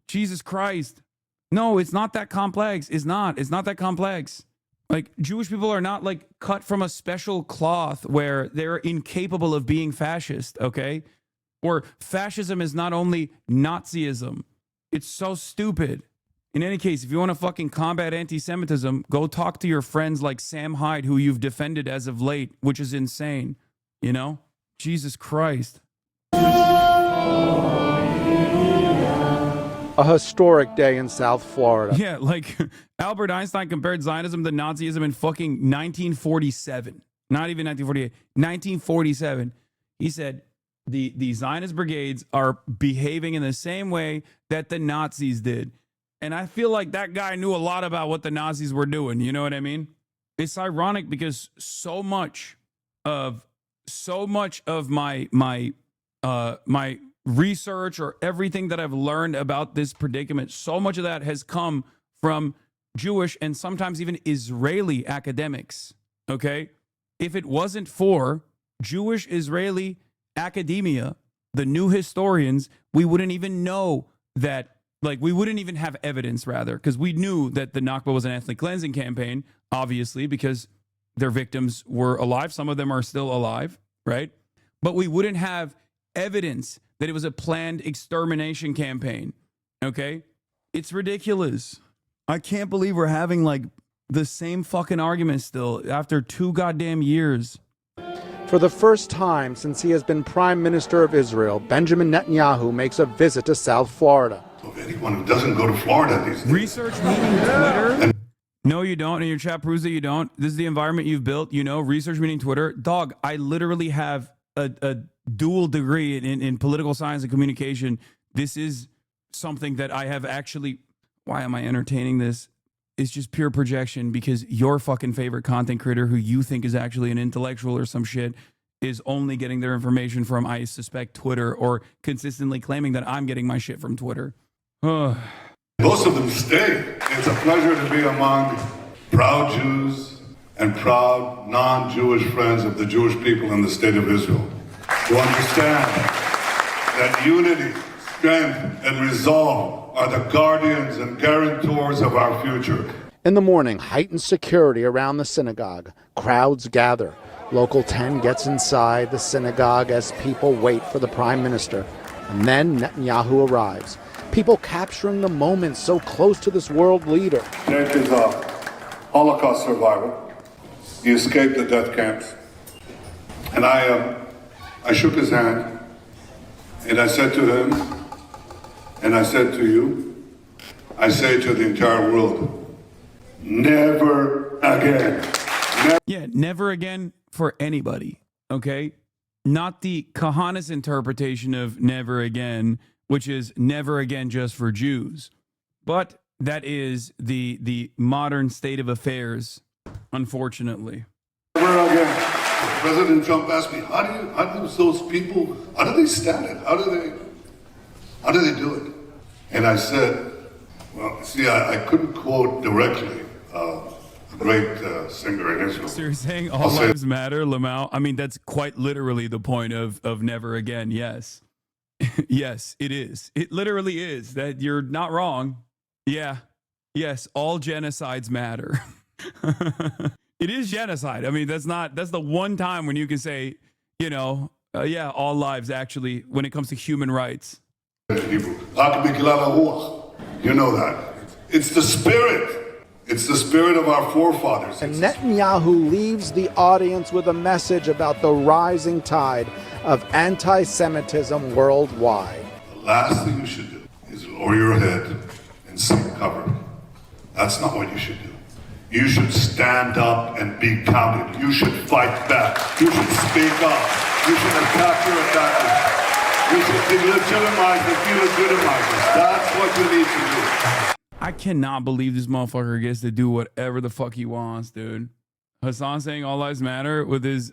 Jesus Christ. No, it's not that complex. It's not that complex. Like, Jewish people are not like cut from a special cloth where they're incapable of being fascist, okay? Or fascism is not only Nazism. It's so stupid. In any case, if you want to fucking combat anti-Semitism, go talk to your friends like Sam Hyde, who you've defended as of late, which is insane. Jesus Christ. A historic day in South Florida. Yeah, like Albert Einstein compared Zionism to Nazism in fucking 1947. Not even 1948. 1947. He said the Zionist brigades are behaving in the same way that the Nazis did. And I feel like that guy knew a lot about what the Nazis were doing. You know what I mean? It's ironic because so much of my research or everything that I've learned about this predicament, so much of that has come from Jewish and sometimes even Israeli academics. Okay? If it wasn't for Jewish Israeli academia, the new historians, we wouldn't even know that, like, we wouldn't even have evidence, rather, because we knew that the Nakba was an ethnic cleansing campaign, obviously, because their victims were alive. Some of them are still alive, right? But we wouldn't have evidence that it was a planned extermination campaign, okay? It's ridiculous. I can't believe we're having, like, the same fucking argument still after 2 goddamn years. For the first time since he has been Prime Minister of Israel, Benjamin Netanyahu makes a visit to South Florida. Anyone who doesn't go to Florida these days. Research meaning Twitter? No, you don't, and your chat proves that you don't. This is the environment you've built, research meaning Twitter. Dog, I literally have a dual degree in political science and communication. This is something that I have actually... Why am I entertaining this? It's just pure projection because your fucking favorite content creator who you think is actually an intellectual or some shit is only getting their information from, I suspect, Twitter, or consistently claiming that I'm getting my shit from Twitter. Most of them stay. It's a pleasure to be among proud Jews and proud non-Jewish friends of the Jewish people in the state of Israel who understand that unity, strength, and resolve are the guardians and guarantors of our future. In the morning, heightened security around the synagogue. Crowds gather. Local 10 gets inside the synagogue as people wait for the prime minister. And then Netanyahu arrives. People capturing the moment so close to this world leader. Jake is a Holocaust survivor. He escaped the death camps. And I shook his hand, and I said to him, and I said to you, I say to the entire world, never again. Yeah, never again for anybody, okay? Not the Kahanis interpretation of never again, which is never again just for Jews. But that is the modern state of affairs, unfortunately. Never again. President Trump asked me, how do those people, how do they stand it? How do they do it? And I said, well, see, I couldn't quote directly. a great singer in Israel. So you're saying all lives matter, Lamau? I mean, that's quite literally the point of Never Again, yes. Yes, it is. It literally is. That you're not wrong. Yeah. Yes, all genocides matter. It is genocide. I mean, that's the one time when you can say, you know, yeah, all lives actually, when it comes to human rights. You know that. It's the spirit. It's the spirit of our forefathers. And Netanyahu leaves the audience with a message about the rising tide of anti-Semitism worldwide. The last thing you should do is lower your head and seek cover. That's not what you should do. You should stand up and be counted. You should fight back. You should speak up. You should attack your attackers. You should delegitimize the delegitimizers. That's what you need to do. I cannot believe this motherfucker gets to do whatever the fuck he wants, dude. Hasan saying all lives matter with his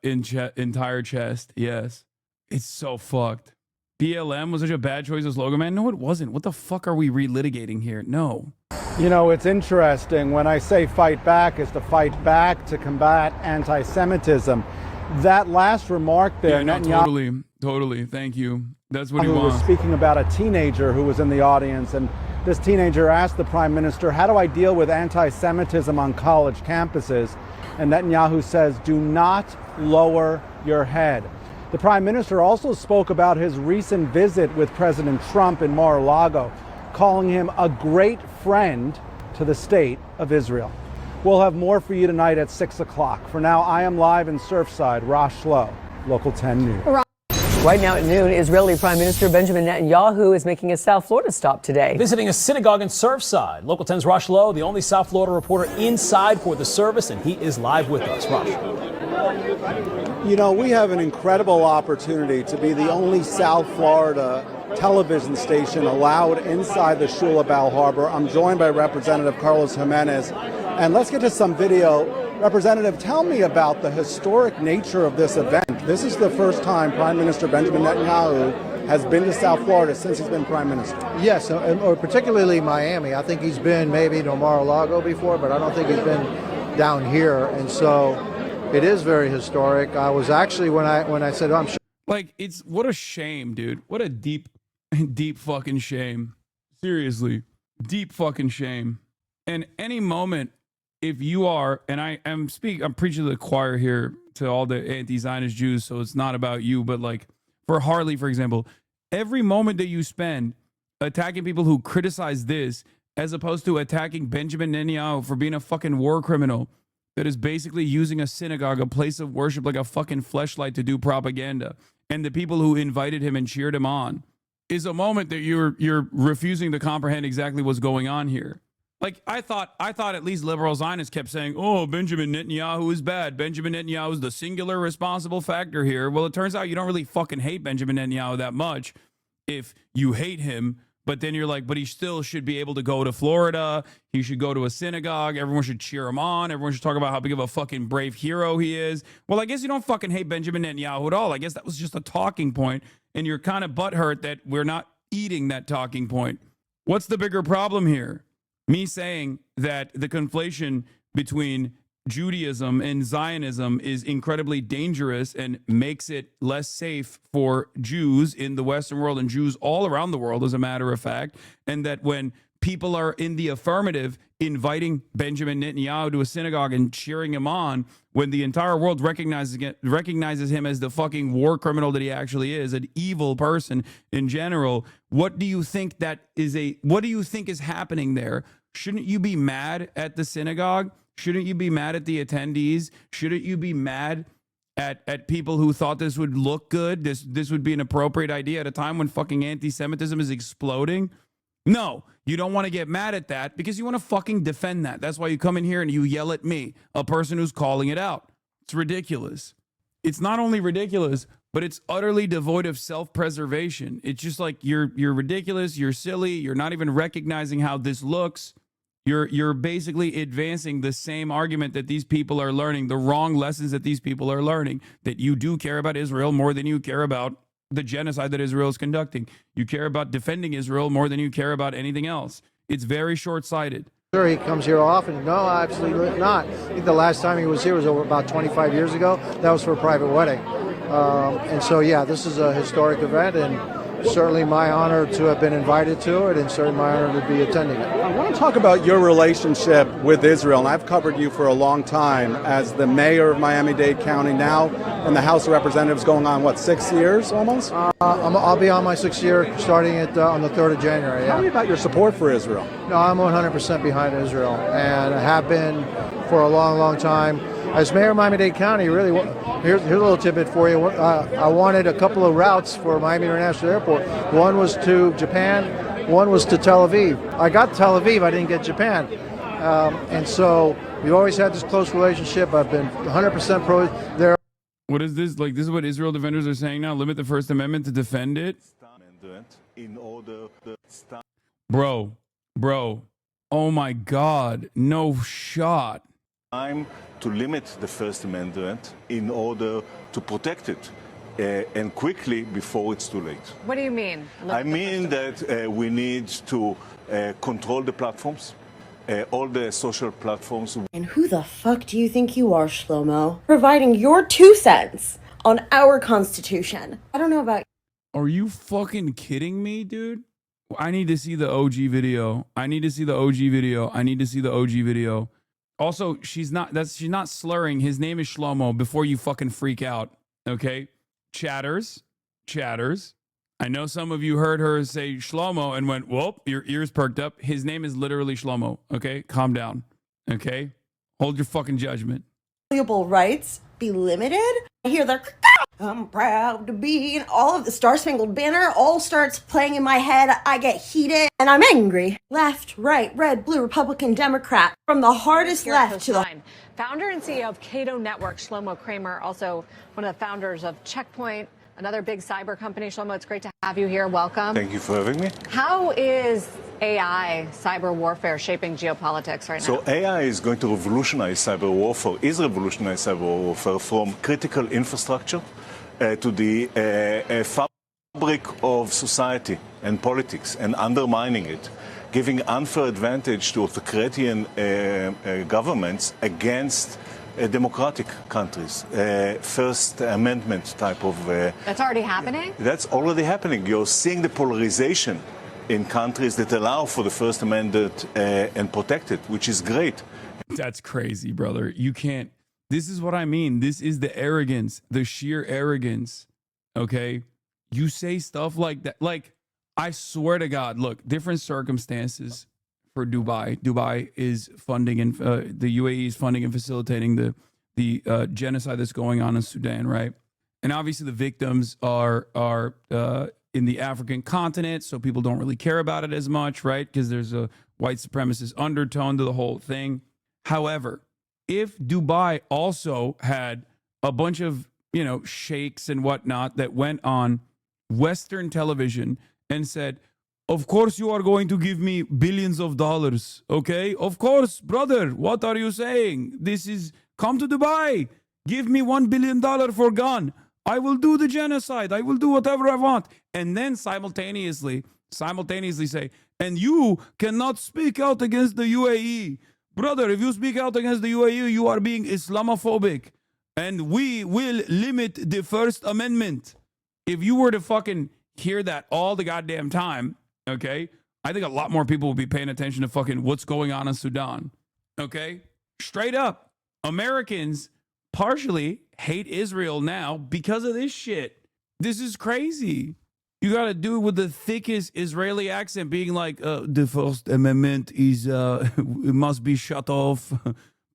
entire chest. Yes. It's so fucked. BLM was such a bad choice as slogan, man. No, it wasn't. What the fuck are we relitigating here? No. You know, it's interesting. When I say fight back, is to fight back to combat anti-Semitism. That last remark there, yeah, no, totally. Thank you. That's what he was wants. Speaking about a teenager who was in the audience, and this teenager asked the prime minister, how do I deal with anti-Semitism on college campuses? And Netanyahu says, do not lower your head. The prime minister also spoke about his recent visit with President Trump in Mar-a-Lago, calling him a great friend to the state of Israel. We'll have more for you tonight at 6 o'clock. For now, I am live in Surfside. Rosh Shloh, Local 10 News. Right now at noon, Israeli Prime Minister Benjamin Netanyahu is making a South Florida stop today. Visiting a synagogue in Surfside. Local 10's Rosh Shloh, the only South Florida reporter inside for the service, and he is live with us. Rosh. You know, we have an incredible opportunity to be the only South Florida television station allowed inside the Shul of Bal Harbor. I'm joined by Representative Carlos Jimenez, and let's get to some video. Representative, tell me about the historic nature of this event. This is the first time Prime Minister Benjamin Netanyahu has been to South Florida since he's been Prime Minister. Yes, or particularly Miami. I think he's been maybe to Mar-a-Lago before, but I don't think he's been down here. And so it is very historic. I was actually, when I said, oh, I'm sure. Like, it's, what a shame, dude. What a deep fucking shame. Seriously, deep fucking shame. And any moment, if you are, and I'm preaching to the choir here to all the anti-Zionist Jews, so it's not about you, but like for Harley, for example, every moment that you spend attacking people who criticize this, as opposed to attacking Benjamin Netanyahu for being a fucking war criminal that is basically using a synagogue, a place of worship, like a fucking fleshlight to do propaganda, and the people who invited him and cheered him on, is a moment that you're refusing to comprehend exactly what's going on here. Like, I thought at least liberal Zionists kept saying, oh, Benjamin Netanyahu is bad. Benjamin Netanyahu is the singular responsible factor here. Well, it turns out you don't really fucking hate Benjamin Netanyahu that much if you hate him. But then you're like, but he still should be able to go to Florida. He should go to a synagogue. Everyone should cheer him on. Everyone should talk about how big of a fucking brave hero he is. Well, I guess you don't fucking hate Benjamin Netanyahu at all. I guess that was just a talking point, and you're kind of butthurt that we're not eating that talking point. What's the bigger problem here? Me saying that the conflation between Judaism and Zionism is incredibly dangerous and makes it less safe for Jews in the Western world and Jews all around the world, as a matter of fact, and that when people are in the affirmative inviting Benjamin Netanyahu to a synagogue and cheering him on, when the entire world recognizes him as the fucking war criminal that he actually is, an evil person in general, what do you think is happening there? Shouldn't you be mad at the synagogue? Shouldn't you be mad at the attendees? Shouldn't you be mad at people who thought this would look good? This would be an appropriate idea at a time when fucking anti-Semitism is exploding? No, you don't want to get mad at that because you want to fucking defend that. That's why you come in here and you yell at me, a person who's calling it out. It's ridiculous. It's not only ridiculous, but it's utterly devoid of self-preservation. It's just like you're ridiculous, you're silly, you're not even recognizing how this looks. You're basically advancing the same argument that these people are learning, the wrong lessons that these people are learning, that you do care about Israel more than you care about the genocide that Israel is conducting. You care about defending Israel more than you care about anything else. It's very short-sighted. Sure, he comes here often. No, absolutely not. I think the last time he was here was over about 25 years ago. That was for a private wedding. And so, yeah, this is a historic event, and certainly my honor to have been invited to it, and certainly my honor to be attending it. I want to talk about your relationship with Israel, and I've covered you for a long time as the mayor of Miami-Dade County now, and the House of Representatives going on, what, 6 years almost? I'll be on my 6th year starting on the 3rd of January. Tell me about your support for Israel. No, I'm 100% behind Israel, and I have been for a long, long time. As mayor of Miami-Dade County, really, here's a little tidbit for you. I wanted a couple of routes for Miami International Airport. One was to Japan, one was to Tel Aviv. I got Tel Aviv, I didn't get Japan. And so we've always had this close relationship. I've been 100% pro there. What is this? Like, this is what Israel defenders are saying now? Limit the First Amendment to defend it? Bro, oh my God, no shot. Time to limit the First Amendment in order to protect it, and quickly before it's too late. What do you mean? I mean that we need to control the platforms, all the social platforms. And who the fuck do you think you are, Shlomo? Providing your 2 cents on our Constitution. I don't know about... Are you fucking kidding me, dude? I need to see the OG video. I need to see the OG video. I need to see the OG video. Also, she's not slurring. His name is Shlomo before you fucking freak out. Okay? Chatters. I know some of you heard her say Shlomo and went, whoop, your ears perked up. His name is literally Shlomo. Okay? Calm down. Okay? Hold your fucking judgment. Valuable rights be limited? I hear the I'm proud to be, and all of the Star Spangled Banner all starts playing in my head. I get heated and I'm angry. Left, right, red, blue, Republican, Democrat, from the hardest left to the... Founder and CEO of Cato Network, Shlomo Kramer, also one of the founders of Checkpoint, another big cyber company. Shlomo, it's great to have you here. Welcome. Thank you for having me. How is AI, cyber warfare, shaping geopolitics right now? So AI is going to revolutionize cyber warfare, cyber warfare from critical infrastructure to the fabric of society and politics, and undermining it, giving unfair advantage to authoritarian governments against democratic countries. First Amendment type of... That's already happening? That's already happening. You're seeing the polarization in countries that allow for the First Amendment and protect it, which is great. That's crazy, brother. You can't... This is what I mean. This is the arrogance, the sheer arrogance, okay? You say stuff like that. Like, I swear to God, look, different circumstances for Dubai. Dubai is funding, and the UAE is funding and facilitating the genocide that's going on in Sudan, right? And obviously the victims are in the African continent, so people don't really care about it as much, right? Because there's a white supremacist undertone to the whole thing. However, if Dubai also had a bunch of, sheikhs and whatnot that went on Western television and said, of course you are going to give me billions of dollars, okay? Of course, brother, what are you saying? Come to Dubai, give me $1 billion for gun. I will do the genocide. I will do whatever I want. And then simultaneously say, and you cannot speak out against the UAE. Brother, if you speak out against the UAE, you are being Islamophobic. And we will limit the First Amendment. If you were to fucking hear that all the goddamn time, okay, I think a lot more people will be paying attention to fucking what's going on in Sudan. Okay? Straight up. Americans partially hate Israel now because of this shit. This is crazy. You got to do it with the thickest Israeli accent, being like, the First Amendment is, it must be shut off.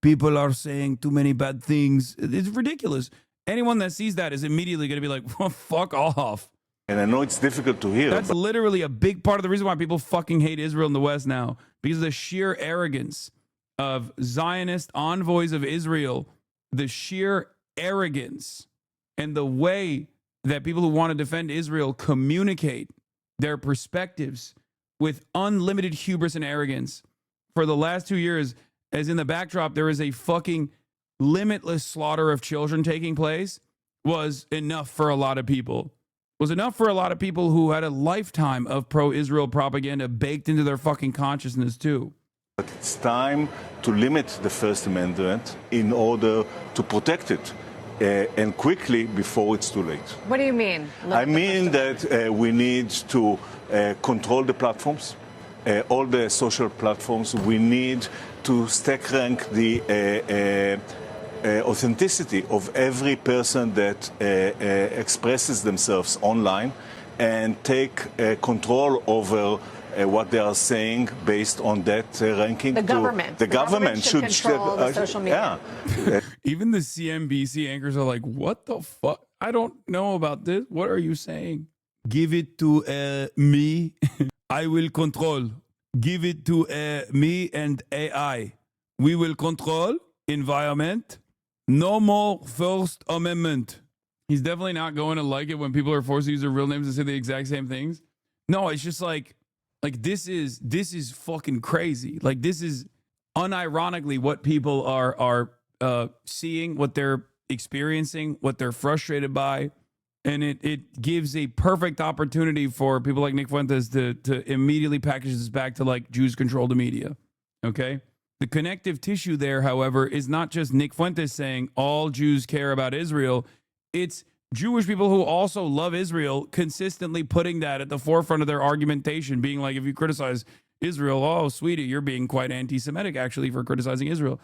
People are saying too many bad things. It's ridiculous. Anyone that sees that is immediately going to be like, well, fuck off. And I know it's difficult to hear. That's literally a big part of the reason why people fucking hate Israel in the West now, because of the sheer arrogance of Zionist envoys of Israel, the sheer arrogance and the way that people who want to defend Israel communicate their perspectives with unlimited hubris and arrogance. For the last 2 years, as in the backdrop, there is a fucking limitless slaughter of children taking place, was enough for a lot of people. Was enough for a lot of people who had a lifetime of pro-Israel propaganda baked into their fucking consciousness too. But it's time to limit the First Amendment in order to protect it, and quickly before it's too late. What do you mean? I mean that we need to control the platforms, all the social platforms. We need to stack rank the authenticity of every person that expresses themselves online and take control over what they are saying based on that ranking. The government. The government should control the social media. Yeah. Even the CNBC anchors are like, what the fuck? I don't know about this. What are you saying? Give it to me. I will control. Give it to me and AI. We will control environment. No more First Amendment. He's definitely not going to like it when people are forced to use their real names and say the exact same things. No, it's just like this is fucking crazy. Like, this is unironically what people are seeing, what they're experiencing, what they're frustrated by. And it gives a perfect opportunity for people like Nick Fuentes to immediately package this back to like Jews control the media. Okay? The connective tissue there, however, is not just Nick Fuentes saying all Jews care about Israel. It's Jewish people who also love Israel consistently putting that at the forefront of their argumentation, being like, if you criticize Israel, oh, sweetie, you're being quite anti-Semitic, actually, for criticizing Israel.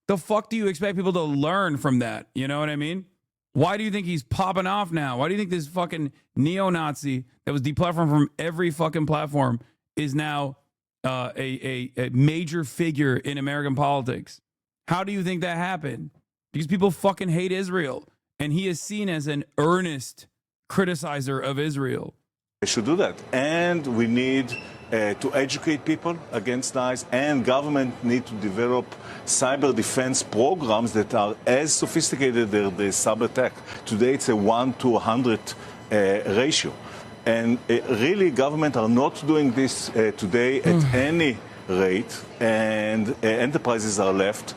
The fuck do you expect people to learn from that? You know what I mean? Why do you think he's popping off now? Why do you think this fucking neo-Nazi that was deplatformed from every fucking platform is now a major figure in American politics? How do you think that happened? Because people fucking hate Israel. And he is seen as an earnest criticizer of Israel. We should do that. And we need to educate people against lies, and government need to develop cyber defense programs that are as sophisticated as the cyber attack. Today it's a 1 to 100 ratio. And really government are not doing this today at any rate, and enterprises are left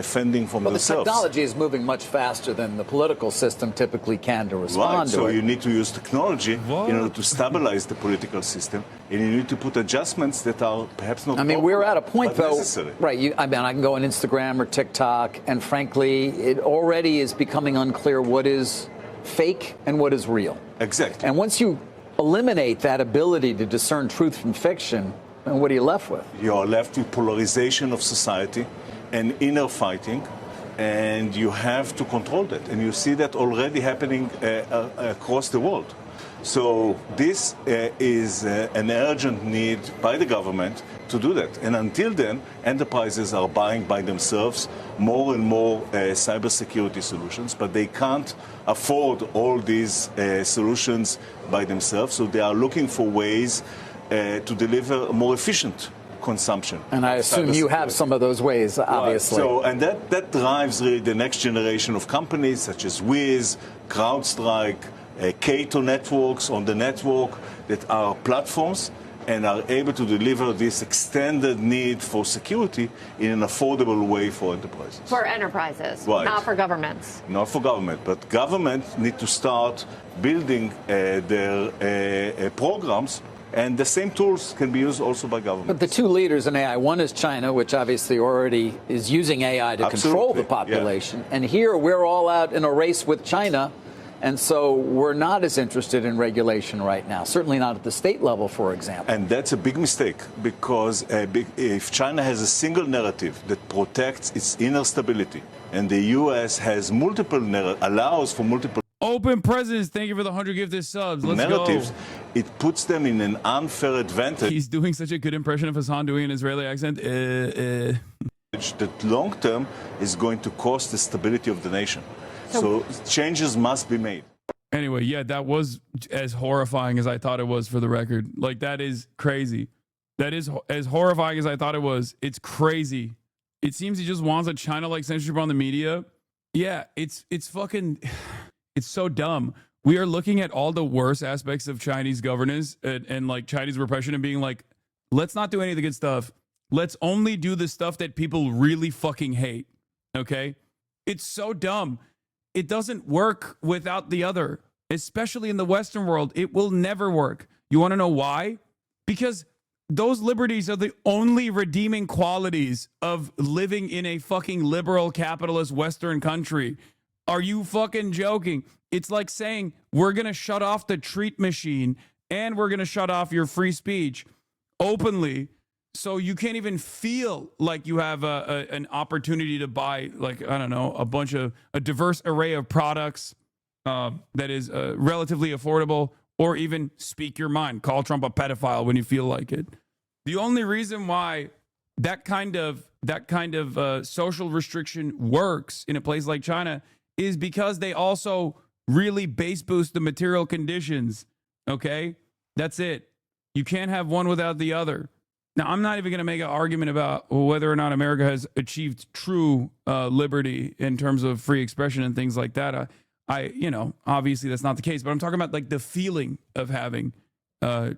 fending from themselves. The technology is moving much faster than the political system typically can to respond to so it. you need to use technology in order to stabilize the political system, and you need to put adjustments that are perhaps not. I mean, we're at a point, though, necessary. right? I can go on Instagram or TikTok, and frankly, it already is becoming unclear what is fake and what is real. Exactly. And once you eliminate that ability to discern truth from fiction, then what are you left with? You are left with polarization of society and inner fighting, and you have to control that. And you see that already happening across the world. So this is an urgent need by the government to do that. And until then, enterprises are buying by themselves more and more cybersecurity solutions, but they can't afford all these solutions by themselves. So they are looking for ways to deliver more efficient consumption. And I assume you have some of those ways, obviously. Right. So, and that drives really the next generation of companies such as Wiz, CrowdStrike, Cato networks on the network that are platforms and are able to deliver this extended need for security in an affordable way for enterprises. For enterprises, right. Not for governments. Not for government, but government need to start building their programs. And the same tools can be used also by government. But the two leaders in AI, one is China, which obviously already is using AI to control the population. Yeah. And here we're all out in a race with China. And so we're not as interested in regulation right now, certainly not at the state level, for example. And that's a big mistake, because if China has a single narrative that protects its inner stability, and the U.S. has multiple allows for multiple Open Presence, thank you for the 100 gifted subs. Let's narratives, go. It puts them in an unfair advantage. He's doing such a good impression of Hasan doing an Israeli accent. That long term is going to cost the stability of the nation. So changes must be made. Anyway, yeah, that was as horrifying as I thought it was, for the record. Like, that is crazy. That is as horrifying as I thought it was. It's crazy. It seems he just wants a China-like censorship on the media. Yeah, it's fucking... It's so dumb. We are looking at all the worst aspects of Chinese governance and like Chinese repression and being like, let's not do any of the good stuff. Let's only do the stuff that people really fucking hate. Okay? It's so dumb. It doesn't work without the other, especially in the Western world. It will never work. You want to know why? Because those liberties are the only redeeming qualities of living in a fucking liberal capitalist Western country. Are you fucking joking? It's like saying we're going to shut off the treat machine and we're going to shut off your free speech openly, so you can't even feel like you have an opportunity to buy, like, I don't know, a diverse array of products that is relatively affordable, or even speak your mind, call Trump a pedophile when you feel like it. The only reason why that kind of social restriction works in a place like China is because they also really base boost the material conditions. Okay, that's it. You can't have one without the other. Now, I'm not even going to make an argument about whether or not America has achieved true liberty in terms of free expression and things like that. Obviously that's not the case, but I'm talking about like the feeling of having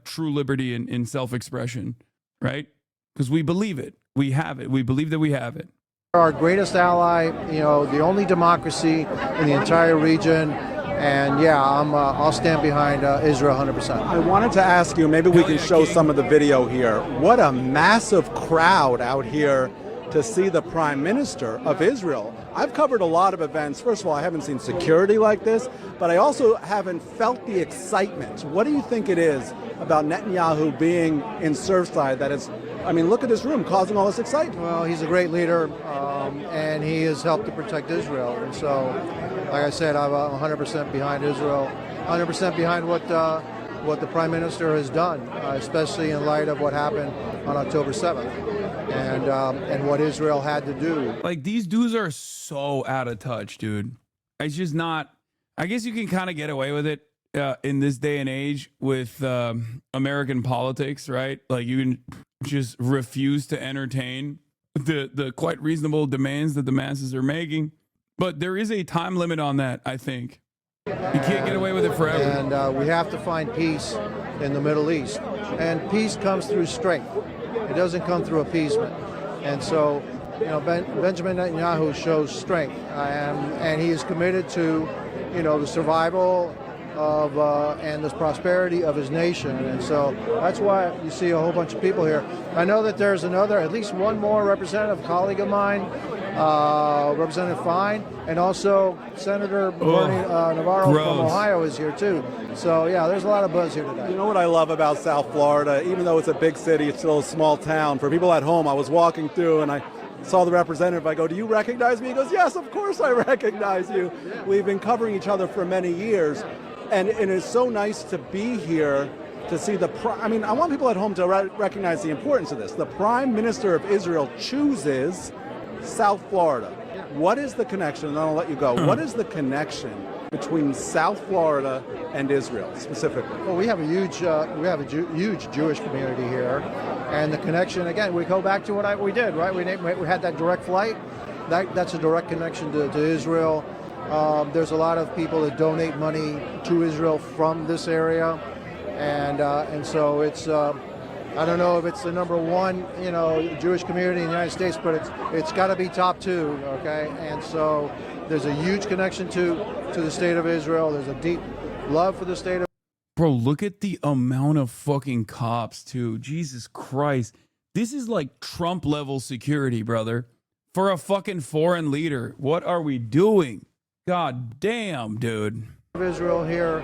true liberty in self-expression, right? Because we believe it. We have it. We believe that we have it. Our greatest ally, the only democracy in the entire region. And yeah, I'll stand behind Israel 100%. I wanted to ask you, maybe we can show some of the video here. What a massive crowd out here to see the Prime Minister of Israel. I've covered a lot of events. First of all, I haven't seen security like this, but I also haven't felt the excitement. What do you think it is about Netanyahu being in Surfside that is, I mean, look at this room, causing all this excitement? Well, he's a great leader, and he has helped to protect Israel. And so, like I said, I'm 100% behind Israel, 100% behind what the Prime Minister has done, especially in light of what happened on October 7th and what Israel had to do. Like, these dudes are so out of touch, dude. It's just not, I guess you can kind of get away with it in this day and age with American politics, right? Like, you can just refuse to entertain the quite reasonable demands that the masses are making. But there is a time limit on that, I think. You can't get away with it forever. And we have to find peace in the Middle East. And peace comes through strength. It doesn't come through appeasement. And so, Benjamin Netanyahu shows strength. And he is committed to, the survival of and the prosperity of his nation. And so that's why you see a whole bunch of people here. I know that there's at least one more representative colleague of mine, Representative Fine, and also Senator Bernie Navarro from Ohio is here too. So yeah, there's a lot of buzz here today. You know what I love about South Florida? Even though it's a big city, it's still a small town. For people at home, I was walking through and I saw the representative. I go, "Do you recognize me?" He goes, "Yes, of course I recognize you." Yeah. We've been covering each other for many years, and it is so nice to be here to see I want people at home to recognize the importance of this. The Prime Minister of Israel chooses South Florida. What is the connection? And then I'll let you go. What is the connection between South Florida and Israel specifically? Well, we have a huge Jewish community here, and the connection again. We go back to what we did, right? We had that direct flight. That's a direct connection to Israel. There's a lot of people that donate money to Israel from this area, and so it's. I don't know if it's the number one, Jewish community in the United States, but it's got to be top two, okay? And so there's a huge connection to the state of Israel. There's a deep love for the state of. Bro, look at the amount of fucking cops, too. Jesus Christ. This is like Trump level security, brother. For a fucking foreign leader. What are we doing? God damn, dude. Israel here,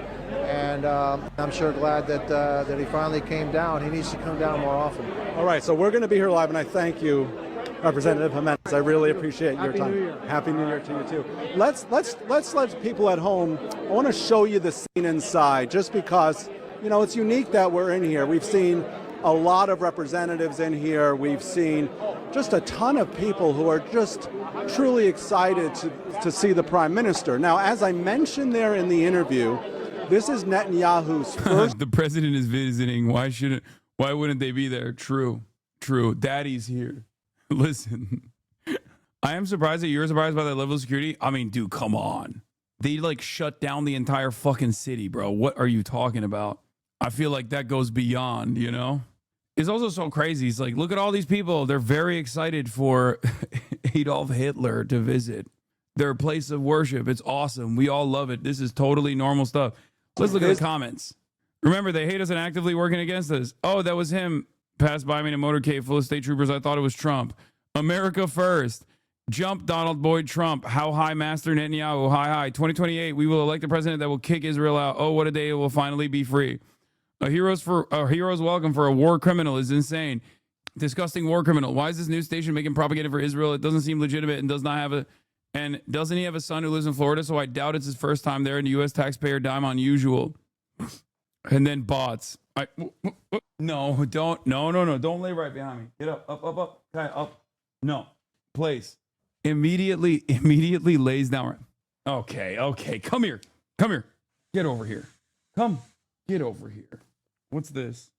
and I'm sure glad that he finally came down. He needs to come down more often. All right, so we're going to be here live, and I thank you, Representative Jimenez. I really appreciate your time. Happy New Year. Happy New Year to you too. Let's let people at home. I want to show you the scene inside, just because it's unique that we're in here. We've seen a lot of representatives in here. We've seen just a ton of people who are just truly excited to see the Prime Minister. Now, as I mentioned there in the interview, this is Netanyahu's first. The president is visiting. Why wouldn't they be there? True. Daddy's here. Listen, I am surprised that you're surprised by that level of security. I mean, dude, come on. They shut down the entire fucking city, bro. What are you talking about? I feel like that goes beyond, It's also so crazy. It's like, look at all these people. They're very excited for Adolf Hitler to visit their place of worship. It's awesome. We all love it. This is totally normal stuff. Let's look at the comments. Remember, they hate us and actively working against us. Oh, that was him. Passed by me in a motorcade full of state troopers. I thought it was Trump. America first. Jump Donald Boyd Trump. How high, Master Netanyahu? Hi. 2028, we will elect a president that will kick Israel out. Oh, what a day it will finally be free. A hero's welcome for a war criminal is insane. Disgusting war criminal. Why is this news station making propaganda for Israel? It doesn't seem legitimate and doesn't he have a son who lives in Florida? So I doubt it's his first time there, and the U.S. taxpayer dime unusual. And then bots. No, don't lay right behind me. Get up. Okay, up. No, place. Immediately lays down. Okay. Come here. Get over here. Get over here. What's this?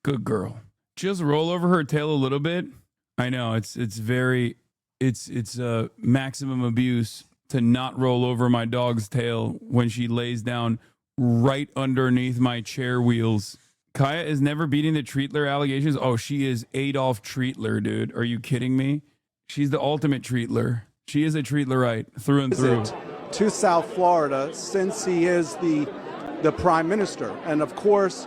Good girl. Just roll over her tail a little bit. I know it's maximum abuse to not roll over my dog's tail when she lays down right underneath my chair wheels. Kaya is never beating the Treatler allegations. Oh, she is Adolf Treatler, dude. Are you kidding me? She's the ultimate Treatler. She is a Treatlerite through and through. To South Florida, since he is the prime minister, and of course,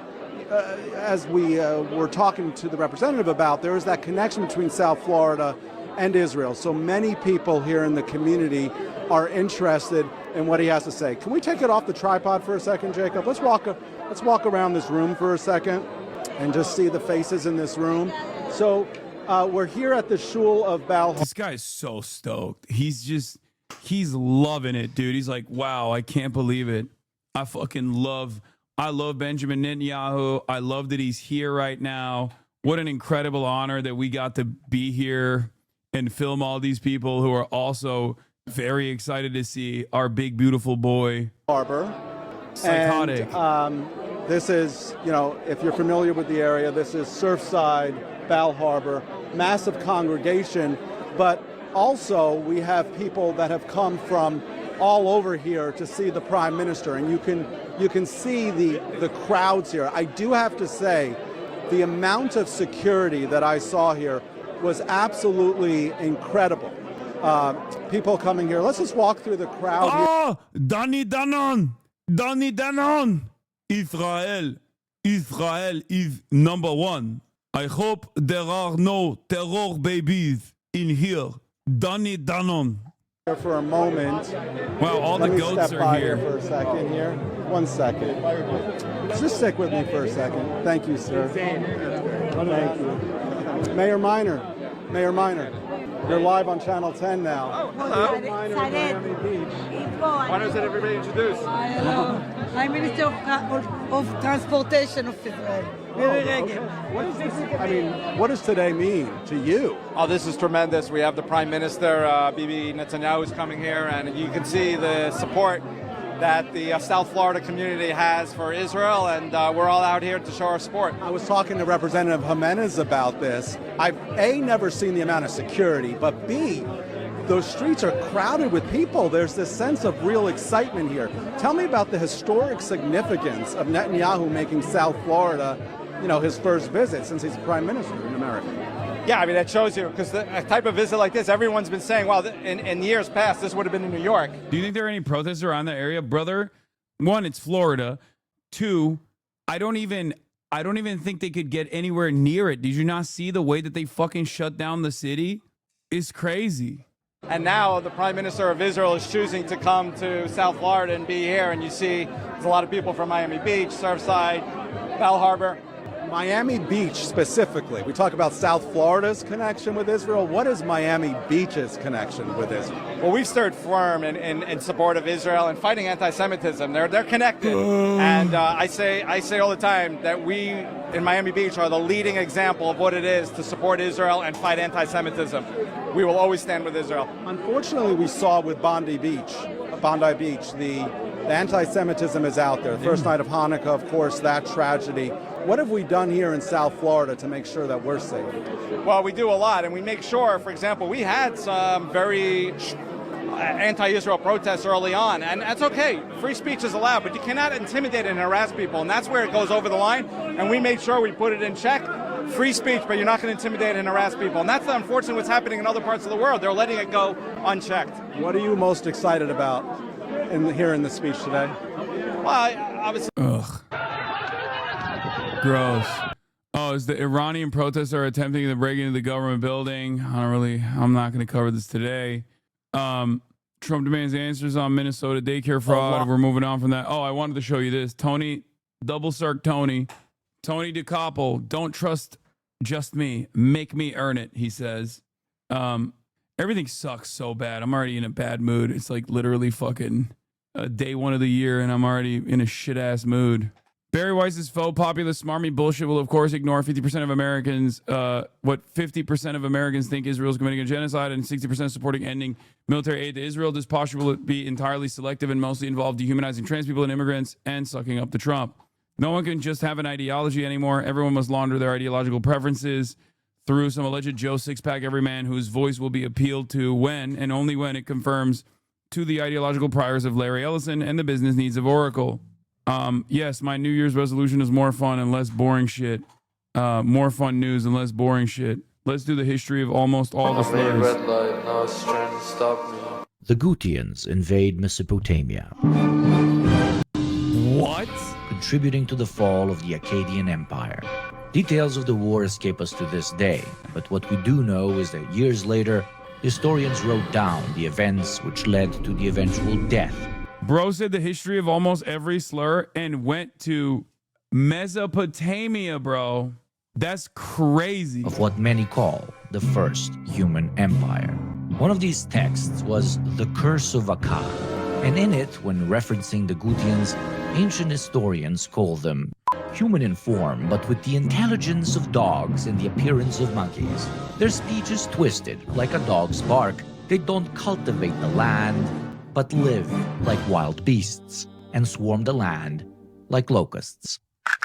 as we were talking to the representative about, there is that connection between South Florida and Israel. So many people here in the community are interested in what he has to say. Can we take it off the tripod for a second, Jacob? Let's walk around this room for a second and just see the faces in this room. So we're here at the Shul of Bal. This guy is so stoked. He's loving it, dude. He's like, wow, I can't believe it. I love Benjamin Netanyahu. I love that he's here right now. What an incredible honor that we got to be here and film all these people who are also very excited to see our big, beautiful boy. Harbor. Psychotic. And, this is, if you're familiar with the area, this is Surfside, Bal Harbor, massive congregation, but also we have people that have come from all over here to see the prime minister, and you can see the crowds here. I do have to say, the amount of security that I saw here was absolutely incredible. People coming here. Let's just walk through the crowd here. Oh, Danny Danon. Israel is number one. I hope there are no terror babies in here. Danny Danon. For a moment. Wow, all the goats are here. For a second here. 1 second. Just stick with me for a second. Thank you, sir. Thank you. Mayor Minor. You're live on Channel 10 now. Oh, hello. Minor, Miami Beach. Why doesn't everybody introduce? Hello. I'm Minister of Transportation of Israel. What does today mean to you? Oh, this is tremendous. We have the Prime Minister, Bibi Netanyahu, is coming here, and you can see the support that the South Florida community has for Israel, and we're all out here to show our support. I was talking to Representative Jimenez about this. I've, A, never seen the amount of security, but B, those streets are crowded with people. There's this sense of real excitement here. Tell me about the historic significance of Netanyahu making South Florida, his first visit since he's prime minister in America. Yeah, I mean, that shows you, because a type of visit like this, everyone's been saying, well, in years past, this would have been in New York. Do you think there are any protests around that area? Brother, one, it's Florida. Two, I don't even think they could get anywhere near it. Did you not see the way that they fucking shut down the city? It's crazy. And now the Prime Minister of Israel is choosing to come to South Florida and be here, and you see there's a lot of people from Miami Beach, Surfside, Bal Harbor. Miami Beach specifically. We talk about South Florida's connection with Israel. What is Miami Beach's connection with Israel? Well, we've stood firm in support of Israel and fighting anti-Semitism. They're connected. And I say all the time that we in Miami Beach are the leading example of what it is to support Israel and fight anti-Semitism. We will always stand with Israel. Unfortunately, we saw with Bondi Beach, the anti-Semitism is out there. The first night of Hanukkah, of course, that tragedy. What have we done here in South Florida to make sure that we're safe? Well, we do a lot, and we make sure, for example, we had some very anti-Israel protests early on, and that's okay. Free speech is allowed, but you cannot intimidate and harass people, and that's where it goes over the line, and we made sure we put it in check. Free speech, but you're not going to intimidate and harass people, and that's unfortunately what's happening in other parts of the world. They're letting it go unchecked. What are you most excited about here in the speech today? Well, obviously. Ugh. Gross. Oh, is the Iranian protests are attempting to break into the government building. I'm not going to cover this today. Trump demands answers on Minnesota daycare fraud. We're moving on from that. Oh, I wanted to show you this. Tony, double circ Tony DeCoppel, don't trust just me. Make me earn it, he says. Everything sucks so bad. I'm already in a bad mood. It's like literally fucking day one of the year, and I'm already in a shit-ass mood. Barry Weiss's faux populist smarmy bullshit will, of course, ignore 50% of Americans, what 50% of Americans think Israel is committing a genocide, and 60% supporting ending military aid to Israel. This posture will be entirely selective and mostly involve dehumanizing trans people and immigrants and sucking up to Trump. No one can just have an ideology anymore. Everyone must launder their ideological preferences through some alleged Joe Sixpack everyman whose voice will be appealed to when, and only when, it confirms to the ideological priors of Larry Ellison and the business needs of Oracle. Yes, my New Year's resolution is more fun and less boring shit. More fun news and less boring shit. Let's do the history of almost all the slurs. Red light, now it's trying to stop me. The Gutians invade Mesopotamia. What? Contributing to the fall of the Akkadian Empire. Details of the war escape us to this day, but what we do know is that years later, historians wrote down the events which led to the eventual death. Bro said the history of almost every slur and went to Mesopotamia, bro. That's crazy. Of what many call the first human empire. One of these texts was The Curse of Akkad, and in it, when referencing the Gutians, ancient historians call them human in form, but with the intelligence of dogs and the appearance of monkeys. Their speech is twisted, like a dog's bark. They don't cultivate the land, but live like wild beasts and swarm the land like locusts.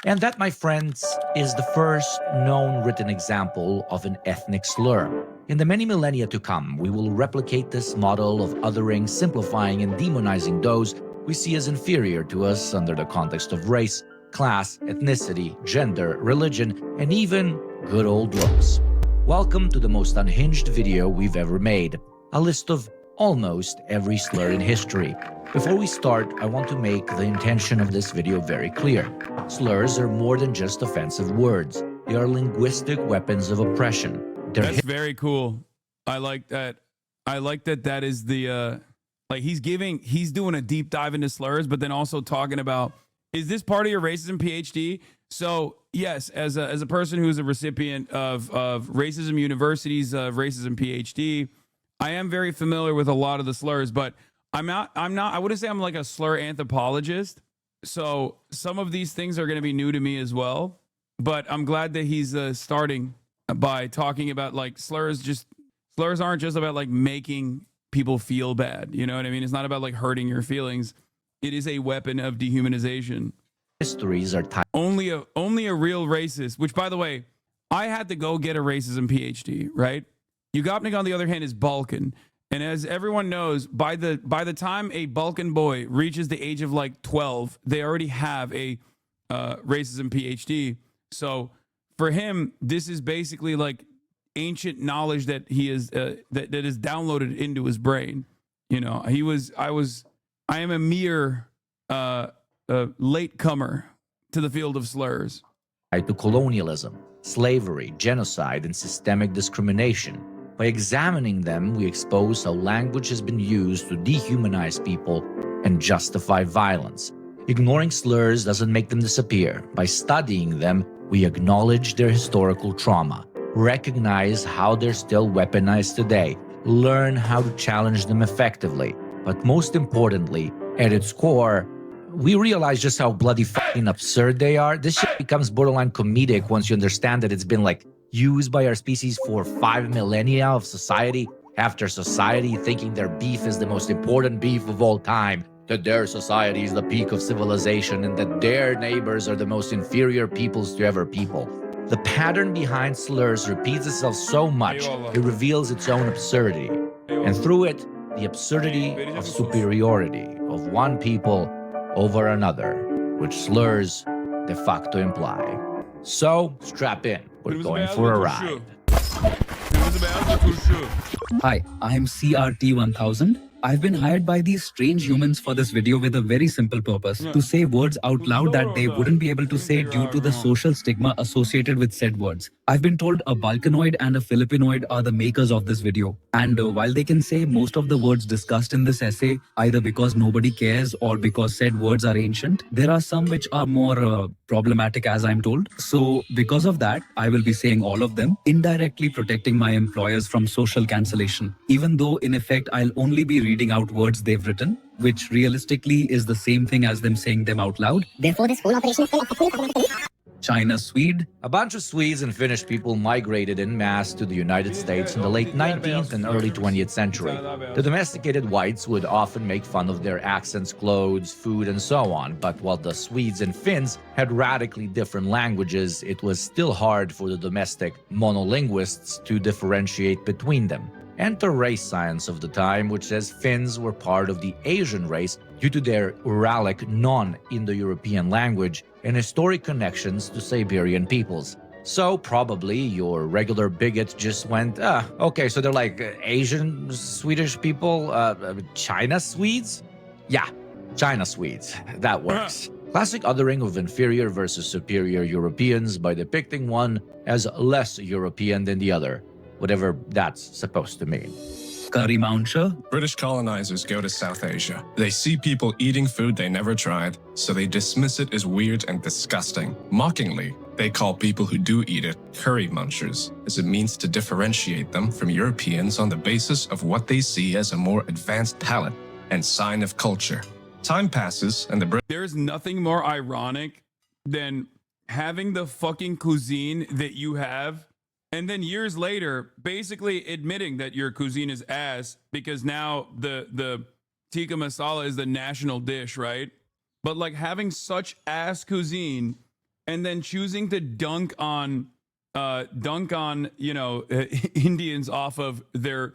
And that, my friends, is the first known written example of an ethnic slur. In the many millennia to come, we will replicate this model of othering, simplifying, and demonizing those we see as inferior to us under the context of race, class, ethnicity, gender, religion, and even good old looks. Welcome to the most unhinged video we've ever made, a list of almost every slur in history. Before we start, I want to make the intention of this video very clear. Slurs are more than just offensive words. They are linguistic weapons of oppression. That's very cool. I like that. I like that that is the, like he's doing a deep dive into slurs, but then also talking about, is this part of your racism PhD? So yes, as a person who's a recipient of Racism University's Racism PhD, I am very familiar with a lot of the slurs, but I wouldn't say I'm like a slur anthropologist. So some of these things are going to be new to me as well, but I'm glad that he's starting by talking about like slurs aren't just about like making people feel bad. You know what I mean? It's not about like hurting your feelings. It is a weapon of dehumanization. Histories are only a real racist, which by the way, I had to go get a racism PhD, right? Yugopnik, on the other hand, is Balkan. And as everyone knows, by the time a Balkan boy reaches the age of like 12, they already have a racism PhD. So for him, this is basically like ancient knowledge that he is that is downloaded into his brain. You know, I am a mere latecomer to the field of slurs. To colonialism, slavery, genocide, and systemic discrimination. By examining them, we expose how language has been used to dehumanize people and justify violence. Ignoring slurs doesn't make them disappear. By studying them, we acknowledge their historical trauma, recognize how they're still weaponized today, learn how to challenge them effectively. But most importantly, at its core, we realize just how bloody fucking absurd they are. This shit becomes borderline comedic once you understand that it's been like used by our species for 5 millennia of society after society, thinking their beef is the most important beef of all time, that their society is the peak of civilization, and that their neighbors are the most inferior peoples to ever people. The pattern behind slurs repeats itself so much, it reveals its own absurdity. And through it, the absurdity of superiority of one people over another, which slurs de facto imply. So, strap in. We're going for a ride. Hi, I am CRT1000. I've been hired by these strange humans for this video with a very simple purpose, to say words out loud that they wouldn't be able to say due to the social stigma associated with said words. I've been told a Balkanoid and a Filipinoid are the makers of this video. And while they can say most of the words discussed in this essay, either because nobody cares or because said words are ancient, there are some which are more problematic, as I'm told. So because of that, I will be saying all of them, indirectly protecting my employers from social cancellation, even though in effect I'll only be reading out words they've written, which realistically is the same thing as them saying them out loud. Therefore, this whole operation is still China Swede. A bunch of Swedes and Finnish people migrated en masse to the United States in the late 19th and early 20th century. The domesticated whites would often make fun of their accents, clothes, food, and so on, but while the Swedes and Finns had radically different languages, it was still hard for the domestic monolinguists to differentiate between them. Enter race science of the time, which says Finns were part of the Asian race due to their Uralic non-Indo-European language and historic connections to Siberian peoples. So probably your regular bigot just went, okay, so they're like Asian Swedish people, China Swedes? Yeah, China Swedes, that works. Classic othering of inferior versus superior Europeans by depicting one as less European than the other, whatever that's supposed to mean. Curry Mouncher. British colonizers go to South Asia. They see people eating food they never tried, so they dismiss it as weird and disgusting. Mockingly, they call people who do eat it curry munchers, as it means to differentiate them from Europeans on the basis of what they see as a more advanced palate and sign of culture. Time passes and the There's nothing more ironic than having the fucking cuisine that you have, and then years later, basically admitting that your cuisine is ass because now the tikka masala is the national dish, right? But like having such ass cuisine and then choosing to dunk on Indians off of their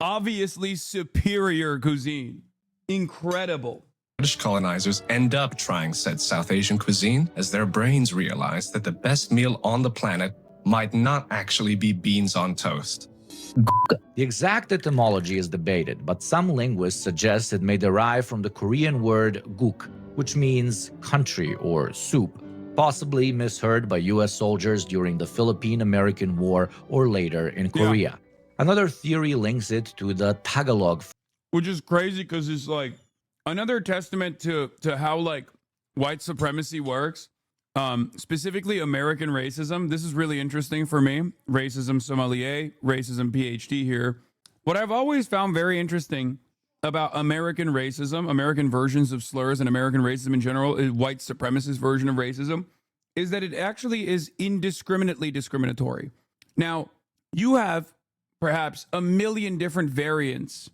obviously superior cuisine. Incredible. British colonizers end up trying said South Asian cuisine as their brains realize that the best meal on the planet might not actually be beans on toast. The exact etymology is debated, but some linguists suggest it may derive from the Korean word guk, which means country or soup, possibly misheard by US soldiers during the Philippine-American War or later in Korea. Another theory links it to the Tagalog. Which is crazy because it's like another testament to how like white supremacy works. Specifically American racism. This is really interesting for me. Racism sommelier, racism PhD here. What I've always found very interesting about American racism, American versions of slurs and American racism in general, white supremacist version of racism, is that it actually is indiscriminately discriminatory. Now, you have perhaps a million different variants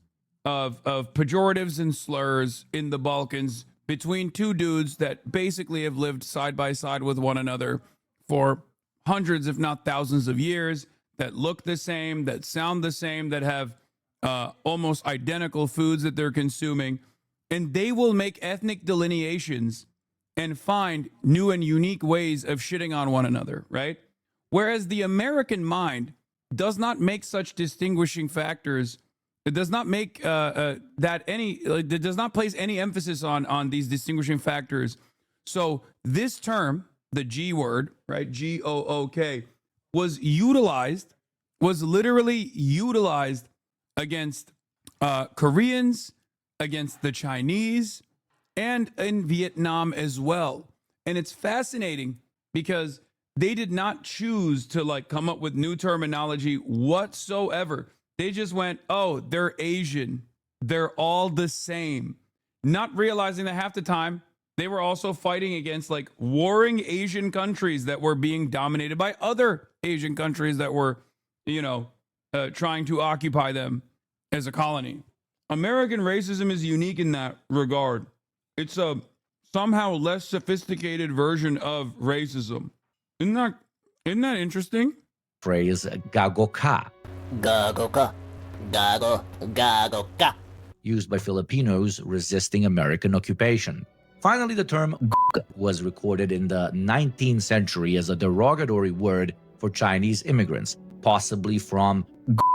of pejoratives and slurs in the Balkans between two dudes that basically have lived side by side with one another for hundreds, if not thousands of years, that look the same, that sound the same, that have almost identical foods that they're consuming. And they will make ethnic delineations and find new and unique ways of shitting on one another, right? Whereas the American mind does not make such distinguishing factors. It does not make it does not place any emphasis on these distinguishing factors. So this term, the G word, right, G-O-O-K, was literally utilized against Koreans, against the Chinese, and in Vietnam as well. And it's fascinating because they did not choose to like come up with new terminology whatsoever. They just went, oh, they're Asian. They're all the same. Not realizing that half the time they were also fighting against like warring Asian countries that were being dominated by other Asian countries that were, trying to occupy them as a colony. American racism is unique in that regard. It's a somehow less sophisticated version of racism. Isn't that interesting? Phrase gagoka. Gagoka. Gagoka. Used by Filipinos resisting American occupation. Finally, the term was recorded in the 19th century as a derogatory word for Chinese immigrants, possibly from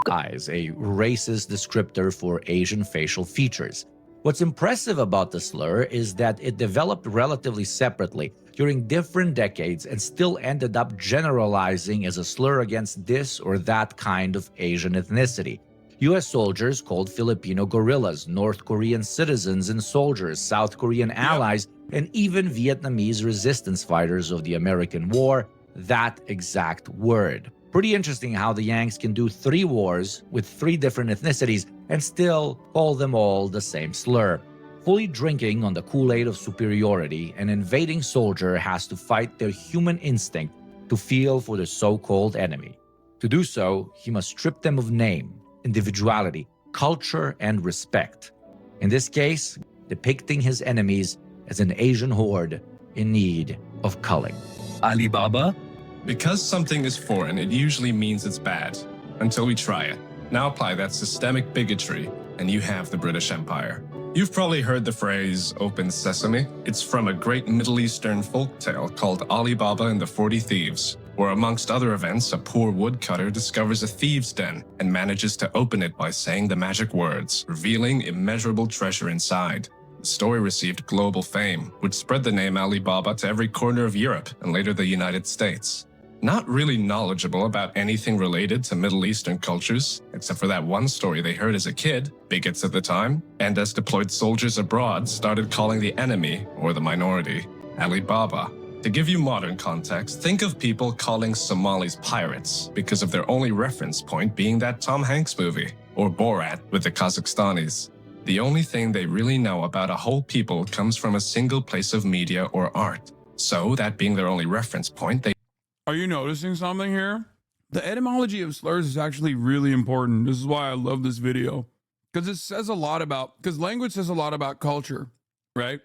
eyes, a racist descriptor for Asian facial features. What's impressive about the slur is that it developed relatively separately during different decades and still ended up generalizing as a slur against this or that kind of Asian ethnicity. US soldiers called Filipino guerrillas, North Korean citizens and soldiers, South Korean allies, and even Vietnamese resistance fighters of the American War that exact word. Pretty interesting how the Yanks can do 3 wars with 3 different ethnicities and still call them all the same slur. Fully drinking on the Kool-Aid of superiority, an invading soldier has to fight their human instinct to feel for the so-called enemy. To do so, he must strip them of name, individuality, culture, and respect. In this case, depicting his enemies as an Asian horde in need of culling. Alibaba? Because something is foreign, it usually means it's bad, until we try it. Now apply that systemic bigotry, and you have the British Empire. You've probably heard the phrase, open sesame. It's from a great Middle Eastern folktale called Alibaba and the 40 Thieves, where amongst other events, a poor woodcutter discovers a thieves' den and manages to open it by saying the magic words, revealing immeasurable treasure inside. The story received global fame, which spread the name Alibaba to every corner of Europe and later the United States. Not really knowledgeable about anything related to Middle Eastern cultures, except for that one story they heard as a kid, bigots at the time, and as deployed soldiers abroad started calling the enemy, or the minority, Alibaba. To give you modern context, think of people calling Somalis pirates because of their only reference point being that Tom Hanks movie, or Borat with the Kazakhstanis. The only thing they really know about a whole people comes from a single place of media or art. So, that being their only reference point, they... Are you noticing something here? The etymology of slurs is actually really important. This is why I love this video. Because it says a lot about, because language says a lot about culture, right?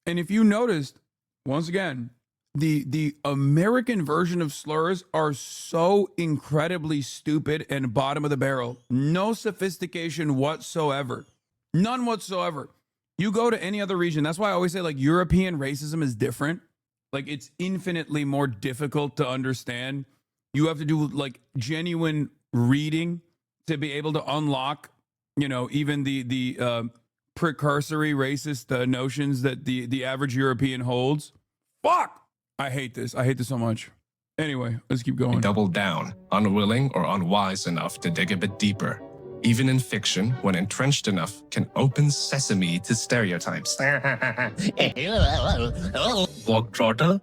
And if you noticed, once again, the American version of slurs are so incredibly stupid and bottom of the barrel. No sophistication whatsoever. None whatsoever. You go to any other region. That's why I always say, like, European racism is different. Like, it's infinitely more difficult to understand. You have to do, like, genuine reading to be able to unlock, you know, even the precursory racist notions that the average European holds. Fuck! I hate this. I hate this so much. Anyway, let's keep going. Doubled down, unwilling or unwise enough to dig a bit deeper. Even in fiction, when entrenched enough, can open sesame to stereotypes. Bog trotter?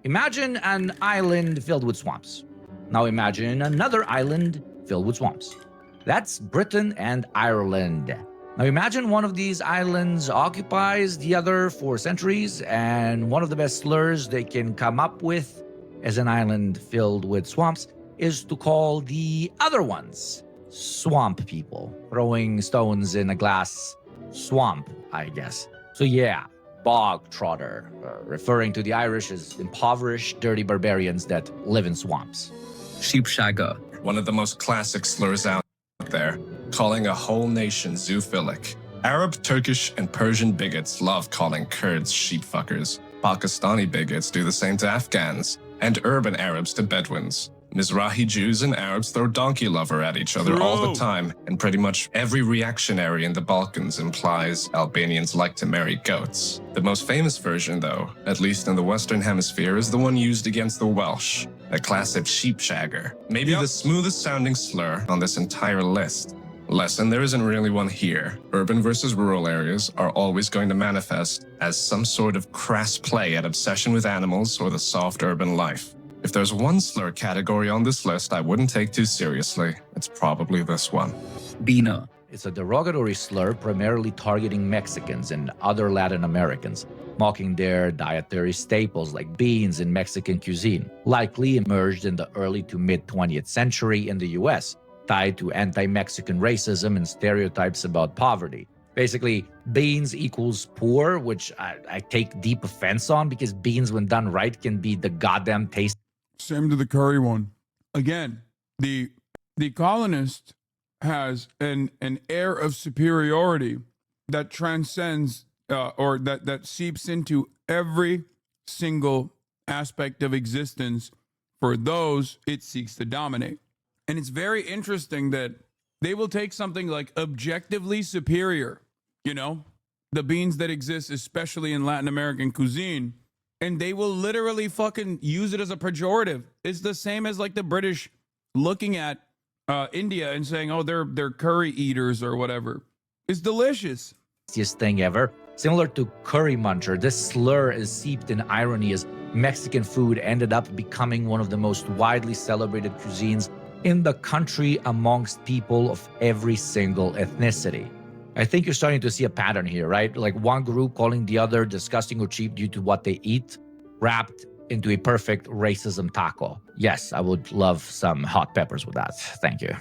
Imagine an island filled with swamps. Now imagine another island filled with swamps. That's Britain and Ireland. Now imagine one of these islands occupies the other for centuries, and one of the best slurs they can come up with as an island filled with swamps is to call the other ones swamp people, throwing stones in a glass swamp, I guess. So yeah, bog trotter, referring to the Irish as impoverished, dirty barbarians that live in swamps. Sheepshagger. One of the most classic slurs out there, calling a whole nation zoophilic. Arab, Turkish, and Persian bigots love calling Kurds sheepfuckers. Pakistani bigots do the same to Afghans, and urban Arabs to Bedouins. Mizrahi Jews and Arabs throw donkey lover at each other all the time, and pretty much every reactionary in the Balkans implies Albanians like to marry goats. The most famous version, though, at least in the Western Hemisphere, is the one used against the Welsh, a classic sheepshagger. Maybe the smoothest sounding slur on this entire list. Lesson, there isn't really one here. Urban versus rural areas are always going to manifest as some sort of crass play at obsession with animals or the soft urban life. If there's one slur category on this list I wouldn't take too seriously, it's probably this one. Beaner. It's a derogatory slur primarily targeting Mexicans and other Latin Americans, mocking their dietary staples like beans in Mexican cuisine, likely emerged in the early to mid-20th century in the US, tied to anti-Mexican racism and stereotypes about poverty. Basically, beans equals poor, which I take deep offense on because beans, when done right, can be the goddamn taste. Same to the curry one. Again, the colonist has an air of superiority that transcends or that seeps into every single aspect of existence for those it seeks to dominate. And it's very interesting that they will take something like objectively superior, you know, the beans that exist, especially in Latin American cuisine, and they will literally fucking use it as a pejorative. It's the same as like the British looking at India and saying, oh, they're curry eaters or whatever. It's delicious. Thing ever. Similar to curry muncher, this slur is seeped in irony as Mexican food ended up becoming one of the most widely celebrated cuisines in the country amongst people of every single ethnicity. I think you're starting to see a pattern here, right? Like one group calling the other disgusting or cheap due to what they eat, wrapped into a perfect racism taco. Yes, I would love some hot peppers with that. Thank you.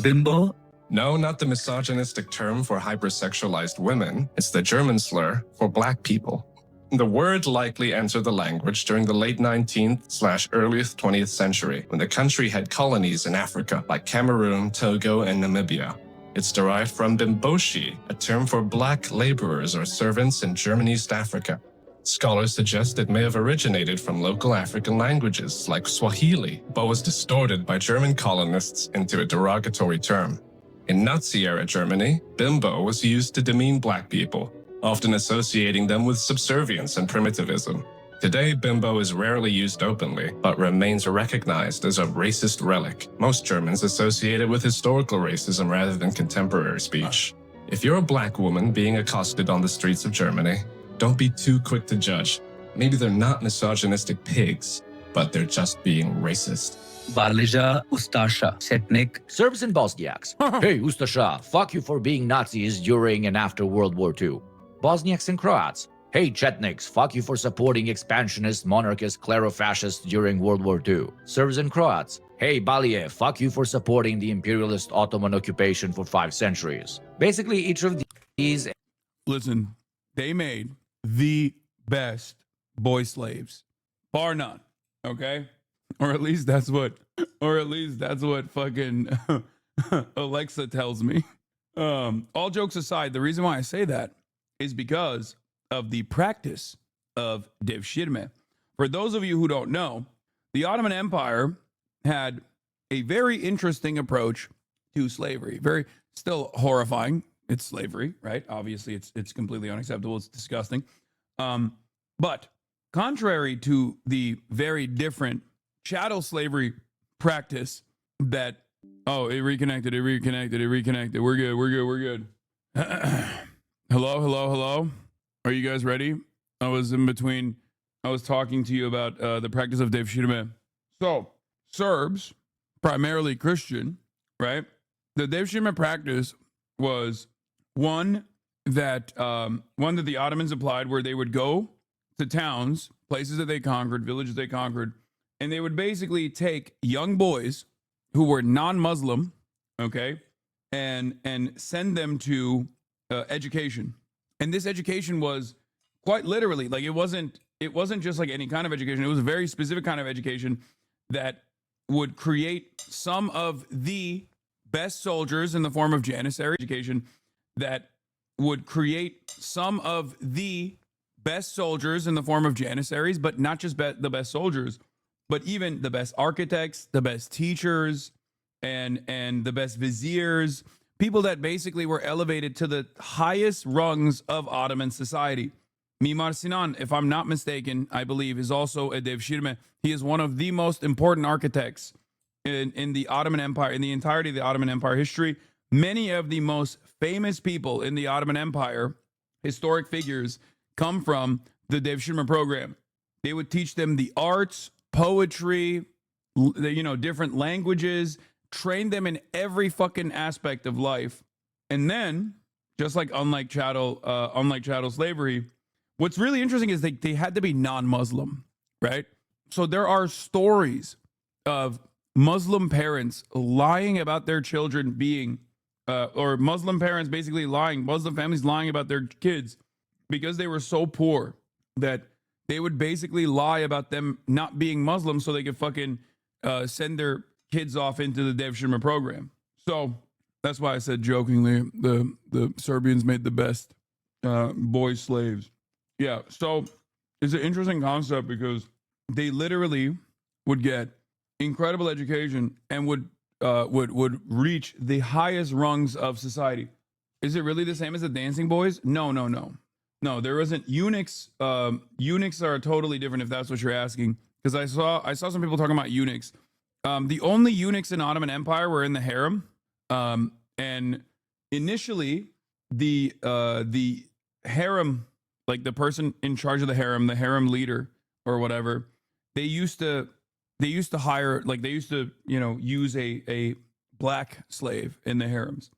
Bimbo? No, not the misogynistic term for hypersexualized women. It's the German slur for black people. The word likely entered the language during the late 19th/earliest 20th century, when the country had colonies in Africa like Cameroon, Togo, and Namibia. It's derived from bimboshi, a term for black laborers or servants in German East Africa. Scholars suggest it may have originated from local African languages like Swahili, but was distorted by German colonists into a derogatory term. In Nazi-era Germany, bimbo was used to demean black people, often associating them with subservience and primitivism. Today, bimbo is rarely used openly, but remains recognized as a racist relic. Most Germans associate it with historical racism rather than contemporary speech. If you're a black woman being accosted on the streets of Germany, don't be too quick to judge. Maybe they're not misogynistic pigs, but they're just being racist. Balija, Ustasha, Setnik. Serbs and Bosniaks. Hey, Ustasha, fuck you for being Nazis during and after World War II. Bosniaks and Croats. Hey, Chetniks, fuck you for supporting expansionist, monarchist, clero-fascists during World War II. Serbs and Croats. Hey, Balije, fuck you for supporting the imperialist Ottoman occupation for 5 centuries. Basically, each of these... Listen, they made the best boy slaves, bar none. Okay, or at least that's what fucking Alexa tells me. All jokes aside, the reason why I say that is because of the practice of devshirme. For those of you who don't know, the Ottoman Empire had a very interesting approach to slavery. Very still horrifying. It's slavery, right? Obviously, it's completely unacceptable. It's disgusting. But contrary to the very different chattel slavery practice that, oh, it reconnected. We're good. Hello. Are you guys ready? I was talking to you about the practice of devshirme. So, Serbs, primarily Christian, right? The devshirme practice was one that the Ottomans applied, where they would go to towns, places that they conquered, villages they conquered, and they would basically take young boys who were non-Muslim, okay, and send them to education. And this education was quite literally, like, it wasn't just like any kind of education. It was a very specific kind of education that would create some of the best soldiers in the form of Janissary education, that would create some of the best soldiers in the form of Janissaries, but not just the best soldiers, but even the best architects, the best teachers, and the best viziers, people that basically were elevated to the highest rungs of Ottoman society. Mimar Sinan, if I'm not mistaken, I believe, is also a devshirme. He is one of the most important architects in the Ottoman Empire, in the entirety of the Ottoman Empire history. Many of the most famous people in the Ottoman Empire, historic figures, come from the devshirme program. They would teach them the arts, poetry, different languages, train them in every fucking aspect of life. And then, just like unlike chattel slavery, what's really interesting is they had to be non-Muslim, right? So there are stories of Muslim parents lying about their children being, or Muslim parents basically lying, Muslim families lying about their kids because they were so poor that they would basically lie about them not being Muslim so they could fucking send their kids off into the devshirme program. So that's why I said jokingly the Serbians made the best boy slaves. Yeah, so it's an interesting concept because they literally would get incredible education and would would reach the highest rungs of society. Is it really the same as the dancing boys? No. No, there isn't. Eunuchs are totally different if that's what you're asking. Because I saw some people talking about eunuchs. The only eunuchs in Ottoman Empire were in the harem. And initially the harem, like the person in charge of the harem leader or whatever, they used to hire, like they used to, use a black slave in the harems.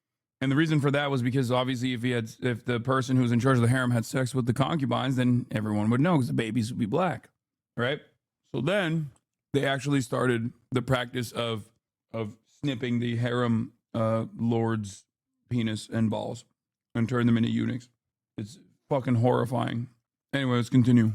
And the reason for that was because obviously if the person who was in charge of the harem had sex with the concubines, then everyone would know because the babies would be black, right? So then they actually started the practice of snipping the harem lord's penis and balls and turn them into eunuchs. It's fucking horrifying. Anyway, let's continue.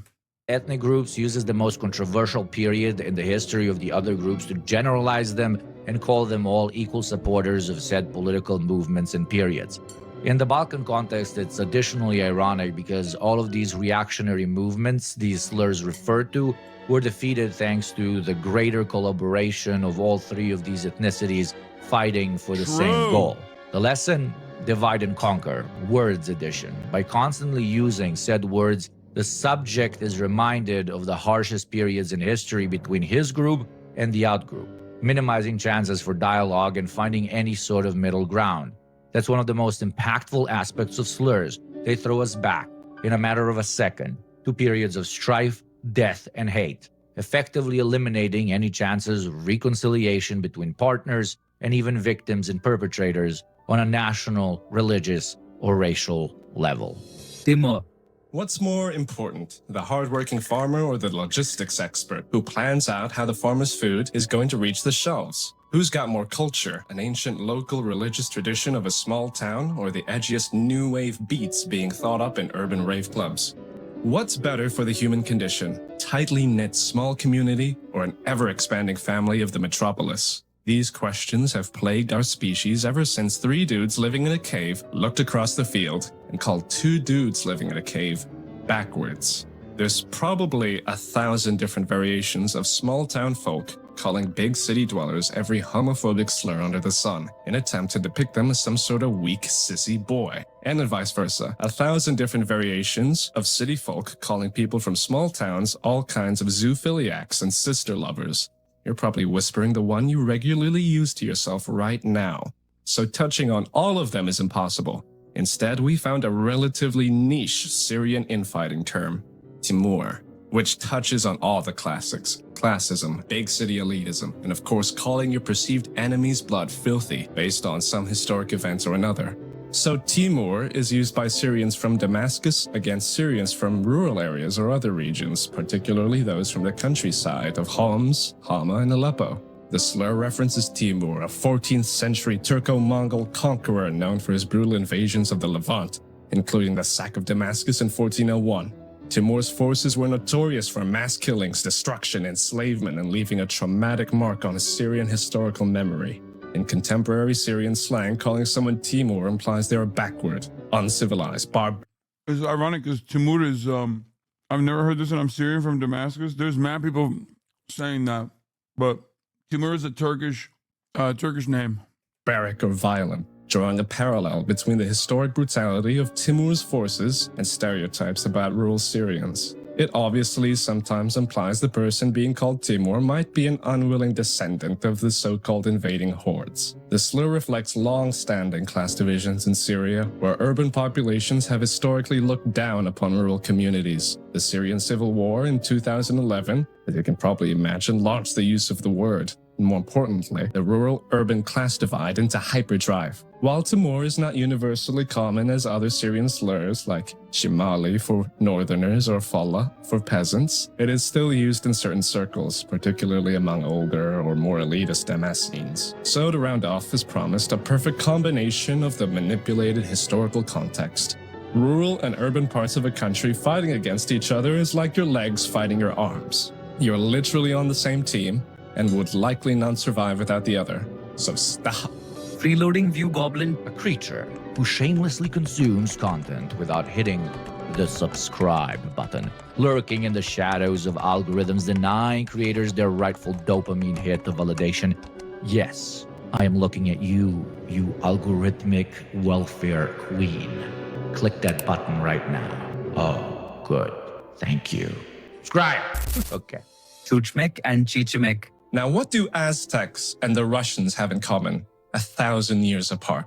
Ethnic groups uses the most controversial period in the history of the other groups to generalize them and call them all equal supporters of said political movements and periods. In the Balkan context, it's additionally ironic because all of these reactionary movements these slurs refer to were defeated thanks to the greater collaboration of all three of these ethnicities fighting for the same goal. The lesson? Divide and conquer, words edition. By constantly using said words, the subject is reminded of the harshest periods in history between his group and the outgroup, minimizing chances for dialogue and finding any sort of middle ground. That's one of the most impactful aspects of slurs. They throw us back, in a matter of a second, to periods of strife, death, and hate, effectively eliminating any chances of reconciliation between partners and even victims and perpetrators on a national, religious, or racial level. Timur. What's more important, the hardworking farmer or the logistics expert who plans out how the farmer's food is going to reach the shelves? Who's got more culture, an ancient local religious tradition of a small town, or the edgiest new wave beats being thought up in urban rave clubs? What's better for the human condition, tightly knit small community or an ever-expanding family of the metropolis? These questions have plagued our species ever since 3 dudes living in a cave looked across the field and called 2 dudes living in a cave backwards. There's probably 1,000 different variations of small-town folk calling big city dwellers every homophobic slur under the sun in attempt to depict them as some sort of weak, sissy boy, and vice versa. 1,000 different variations of city folk calling people from small towns all kinds of zoophiliacs and sister lovers. You're probably whispering the one you regularly use to yourself right now. So touching on all of them is impossible. Instead, we found a relatively niche Syrian infighting term, Timur, which touches on all the classics: classism, big city elitism, and of course calling your perceived enemy's blood filthy based on some historic event or another. So Timur is used by Syrians from Damascus against Syrians from rural areas or other regions, particularly those from the countryside of Homs, Hama, and Aleppo. The slur references Timur, a 14th century Turco-Mongol conqueror known for his brutal invasions of the Levant, including the sack of Damascus in 1401. Timur's forces were notorious for mass killings, destruction, enslavement, and leaving a traumatic mark on Syrian historical memory. In contemporary Syrian slang, calling someone Timur implies they are backward, uncivilized, It's ironic because Timur is, I've never heard this and I'm Syrian from Damascus. There's mad people saying that, but Timur is a Turkish name. Barbaric or violent, drawing a parallel between the historic brutality of Timur's forces and stereotypes about rural Syrians. It obviously sometimes implies the person being called Timur might be an unwilling descendant of the so-called invading hordes. The slur reflects long-standing class divisions in Syria, where urban populations have historically looked down upon rural communities. The Syrian civil war in 2011, as you can probably imagine, launched the use of the word. And more importantly, the rural-urban class divide into hyperdrive. While Timur is not universally common as other Syrian slurs like Shimali for northerners or Falla for peasants, it is still used in certain circles, particularly among older or more elitist Damascenes. So to round off, as promised, a perfect combination of the manipulated historical context. Rural and urban parts of a country fighting against each other is like your legs fighting your arms. You're literally on the same team, and would likely not survive without the other. So stop. Freeloading View Goblin, a creature who shamelessly consumes content without hitting the subscribe button, lurking in the shadows of algorithms denying creators their rightful dopamine hit of validation. Yes, I am looking at you, you algorithmic welfare queen. Click that button right now. Oh, good. Thank you. Subscribe. Okay. Chuchmek and Chichimek. Now, what do Aztecs and the Russians have in common 1,000 years apart?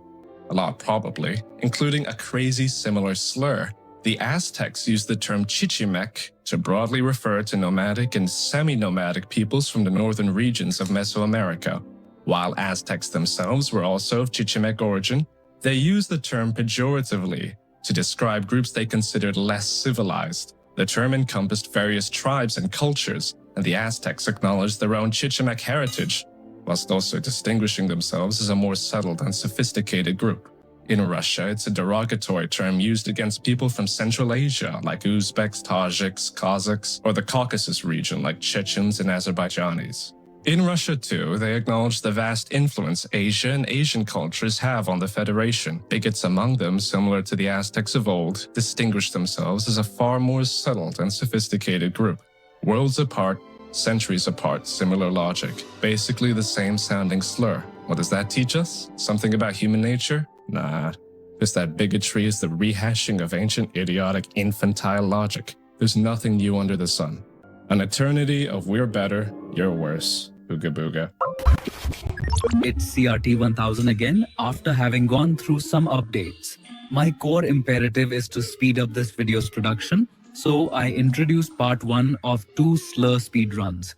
A lot, probably, including a crazy similar slur. The Aztecs used the term Chichimek to broadly refer to nomadic and semi-nomadic peoples from the northern regions of Mesoamerica. While Aztecs themselves were also of Chichimek origin, they used the term pejoratively to describe groups they considered less civilized. The term encompassed various tribes and cultures, and the Aztecs acknowledged their own Chichimek heritage, whilst also distinguishing themselves as a more settled and sophisticated group. In Russia, it's a derogatory term used against people from Central Asia, like Uzbeks, Tajiks, Kazakhs, or the Caucasus region, like Chechens and Azerbaijanis. In Russia, too, they acknowledge the vast influence Asia and Asian cultures have on the Federation. Bigots among them, similar to the Aztecs of old, distinguish themselves as a far more settled and sophisticated group. Worlds apart, centuries apart, similar logic. Basically the same sounding slur. What does that teach us? Something about human nature? Nah. Just that bigotry is the rehashing of ancient, idiotic, infantile logic. There's nothing new under the sun. An eternity of we're better, you're worse. Booga booga. It's CRT 1000 again after having gone through some updates. My core imperative is to speed up this video's production, so I introduced part 1 of 2 slur speedruns.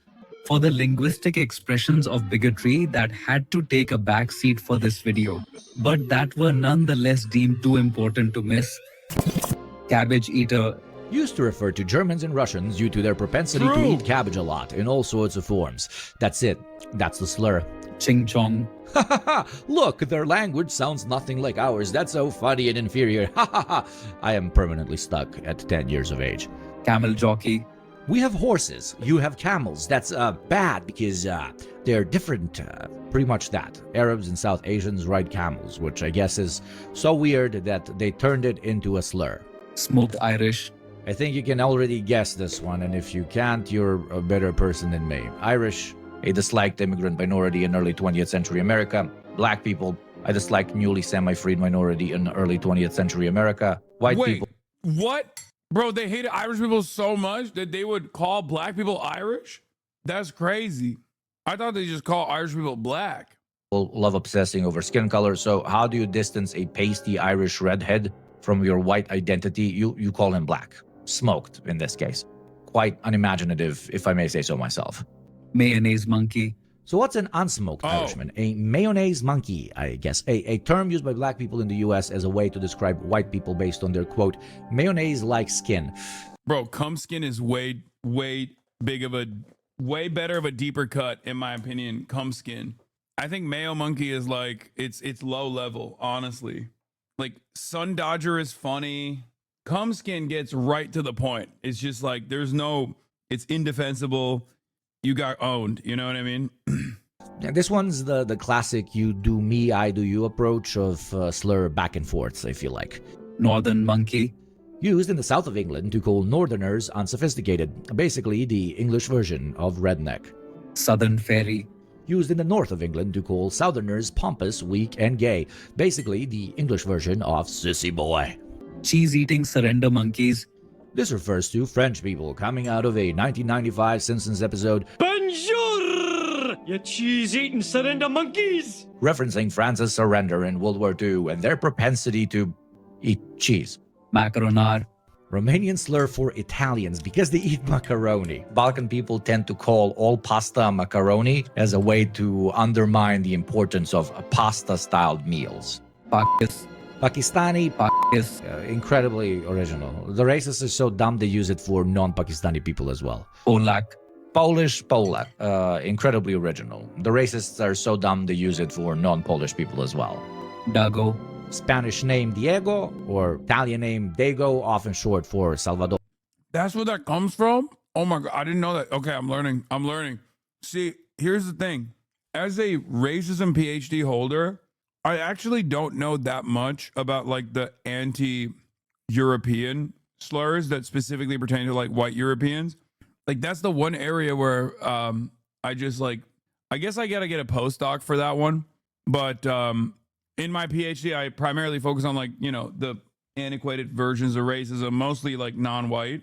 For the linguistic expressions of bigotry that had to take a backseat for this video, but that were nonetheless deemed too important to miss. Cabbage eater used to refer to Germans and Russians due to their propensity to eat cabbage a lot in all sorts of forms. That's it. That's the slur. Ching chong. Look, their language sounds nothing like ours. That's so funny and inferior. I am permanently stuck at 10 years of age. Camel jockey. We have horses. You have camels. That's bad because they're different. Pretty much that. Arabs and South Asians ride camels, which I guess is so weird that they turned it into a slur. Smoked Irish. I think you can already guess this one, and if you can't, you're a better person than me. Irish, a disliked immigrant minority in early 20th century America. Black people, a disliked newly semi-freed minority in early 20th century America. White people. What? Bro, they hated Irish people so much that they would call black people Irish? That's crazy. I thought they just call Irish people black. People love obsessing over skin color, so how do you distance a pasty Irish redhead from your white identity? You call him black. Smoked, in this case. Quite unimaginative, if I may say so myself. Mayonnaise monkey. So what's an unsmoked Irishman? A mayonnaise monkey, I guess. A term used by black people in the U.S. as a way to describe white people based on their, quote, mayonnaise-like skin. Bro, cum skin is way better of a deeper cut, in my opinion, cum skin. I think mayo monkey is like, it's low level, honestly. Like, sun dodger is funny. Cum skin gets right to the point. It's just like, it's indefensible. You got owned, you know what I mean? Yeah, this one's the classic you do me, I do you approach of slur back and forth, I feel like. Northern monkey. Used in the south of England to call northerners unsophisticated. Basically, the English version of redneck. Southern fairy. Used in the north of England to call southerners pompous, weak, and gay. Basically, the English version of sissy boy. Cheese-eating surrender monkeys. This refers to French people coming out of a 1995 Simpsons episode, Bonjour, you cheese-eating surrender monkeys! Referencing France's surrender in World War II and their propensity to eat cheese. Macaronar. Romanian slur for Italians because they eat macaroni. Balkan people tend to call all pasta macaroni as a way to undermine the importance of pasta-styled meals. Pakistani is incredibly original. The racists are so dumb they use it for non-Pakistani people as well. Polak. Polish, Polak. Incredibly original. The racists are so dumb they use it for non-Polish people as well. Dago. Spanish name Diego or Italian name Dago, often short for Salvador. That's where that comes from? Oh my God, I didn't know that. Okay, I'm learning. See, here's the thing. As a racism PhD holder, I actually don't know that much about like the anti-European slurs that specifically pertain to like white Europeans. Like that's the one area where I guess I gotta get a postdoc for that one. But in my PhD, I primarily focus on, like, you know, the antiquated versions of racism, mostly like non-white.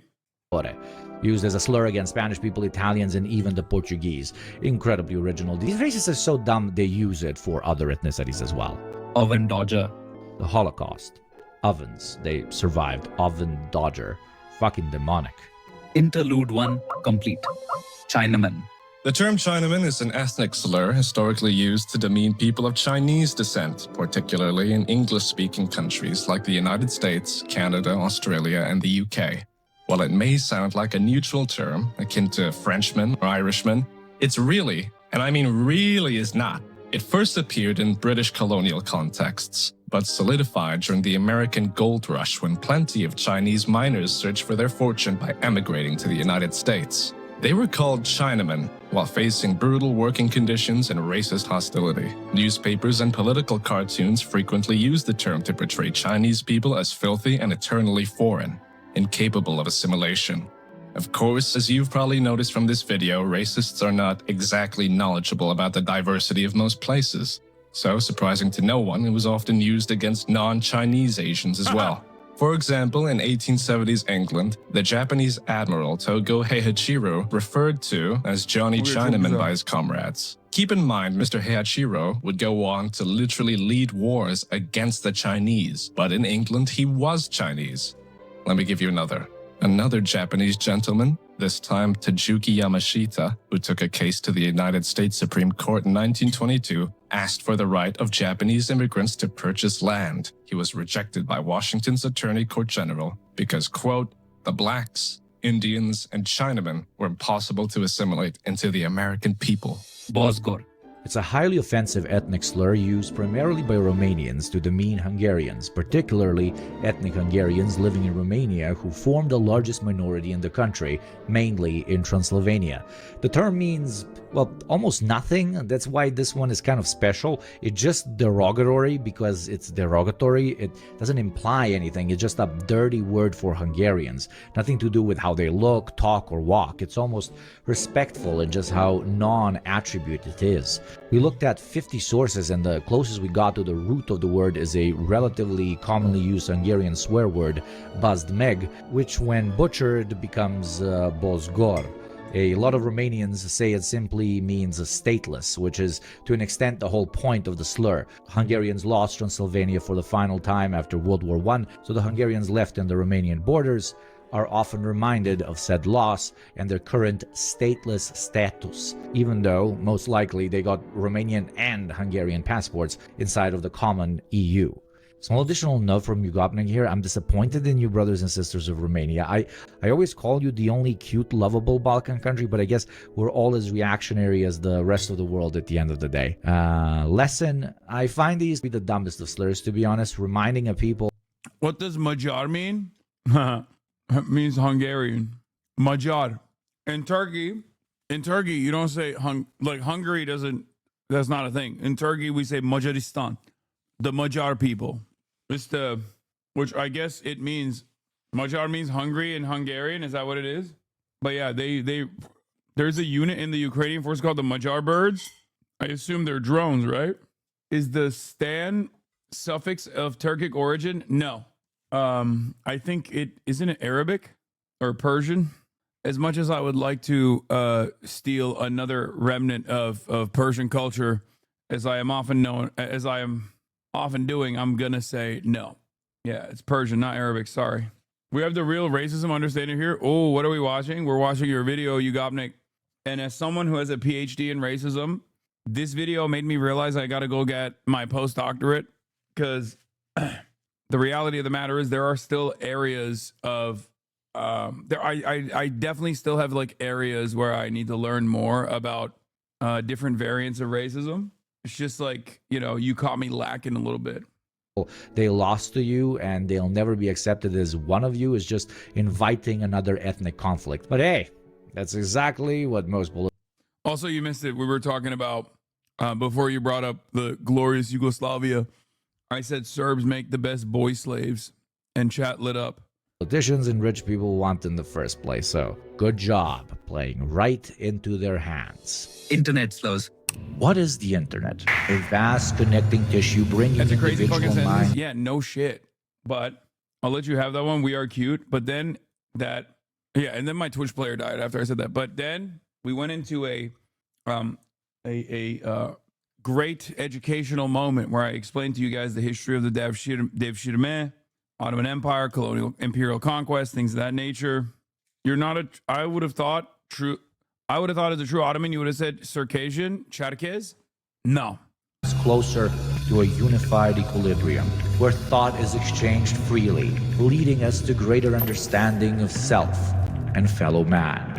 Used as a slur against Spanish people, Italians, and even the Portuguese. Incredibly original. These racists are so dumb they use it for other ethnicities as well. Oven Dodger. The Holocaust. Ovens. They survived. Oven Dodger. Fucking demonic. Interlude 1 complete. Chinaman. The term Chinaman is an ethnic slur historically used to demean people of Chinese descent, particularly in English-speaking countries like the United States, Canada, Australia, and the UK. While it may sound like a neutral term, akin to Frenchman or Irishman, it's really, and I mean really is not. It first appeared in British colonial contexts, but solidified during the American gold rush when plenty of Chinese miners searched for their fortune by emigrating to the United States. They were called Chinamen while facing brutal working conditions and racist hostility. Newspapers and political cartoons frequently used the term to portray Chinese people as filthy and eternally foreign, incapable of assimilation. Of course, as you've probably noticed from this video, racists are not exactly knowledgeable about the diversity of most places. So, surprising to no one, it was often used against non-Chinese Asians as well. For example, in 1870s England, the Japanese admiral Togo Heihachiro referred to as Johnny Chinaman by his comrades. Keep in mind, Mr. Heihachiro would go on to literally lead wars against the Chinese, but in England he was Chinese. Let me give you another. Another Japanese gentleman, this time Tajuki Yamashita, who took a case to the United States Supreme Court in 1922, asked for the right of Japanese immigrants to purchase land. He was rejected by Washington's Attorney Court General because, quote, the blacks, Indians, and Chinamen were impossible to assimilate into the American people. Bozgor. It's a highly offensive ethnic slur used primarily by Romanians to demean Hungarians, particularly ethnic Hungarians living in Romania who form the largest minority in the country, mainly in Transylvania. The term means, well, almost nothing. That's why this one is kind of special. It's just derogatory because it's derogatory. It doesn't imply anything. It's just a dirty word for Hungarians. Nothing to do with how they look, talk, or walk. It's almost respectful in just how non-attribute it is. We looked at 50 sources, and the closest we got to the root of the word is a relatively commonly used Hungarian swear word, bazd meg, which when butchered becomes bozgor. A lot of Romanians say it simply means stateless, which is to an extent the whole point of the slur. Hungarians lost Transylvania for the final time after World War I, so the Hungarians left in the Romanian borders are often reminded of said loss and their current stateless status, even though most likely they got Romanian and Hungarian passports inside of the common EU. Small additional note from Ugopnik here. I'm disappointed in you brothers and sisters of Romania. I always call you the only cute, lovable Balkan country, but I guess we're all as reactionary as the rest of the world at the end of the day. Lesson, I find these to be the dumbest of slurs, to be honest, reminding a people. What does Magyar mean? It means Hungarian. Magyar. In Turkey, you don't say like Hungary doesn't. That's not a thing. In Turkey, we say Majaristan, the Magyar people. It's the, which I guess it means, Magyar means Hungary and Hungarian. Is that what it is? But yeah, there's a unit in the Ukrainian force called the Magyar birds. I assume they're drones, right? Is the stan suffix of Turkic origin? No. I think isn't it Arabic or Persian? As much as I would like to steal another remnant of Persian culture, as I am often doing, I'm gonna say no. Yeah, it's Persian, not Arabic. Sorry. We have the real racism understanding here. Oh, what are we watching? We're watching your video, Ugopnik. And as someone who has a PhD in racism, this video made me realize I gotta go get my postdoctorate, because the reality of the matter is there are still areas of I definitely still have like areas where I need to learn more about different variants of racism. It's just like, you know, you caught me lacking a little bit. They lost to you and they'll never be accepted as one of you is just inviting another ethnic conflict. But hey, that's exactly what most political. Also, you missed it. We were talking about before you brought up the glorious Yugoslavia. I said Serbs make the best boy slaves, and chat lit up. Politicians and rich people want in the first place, so good job playing right into their hands. Internet slows. What is the internet? A vast connecting tissue bringing That's a crazy fucking individual sentence. mind. Yeah, no shit. But I'll let you have that one. We are cute. But then that, yeah, and then my Twitch player died after I said that. But then we went into a great educational moment where I explained to you guys the history of the Devshirme, Ottoman Empire, colonial imperial conquest, things of that nature. You're not a, I would have thought as a true Ottoman, you would have said Circassian, Cherkess. No. It's closer to a unified equilibrium where thought is exchanged freely, leading us to greater understanding of self and fellow man.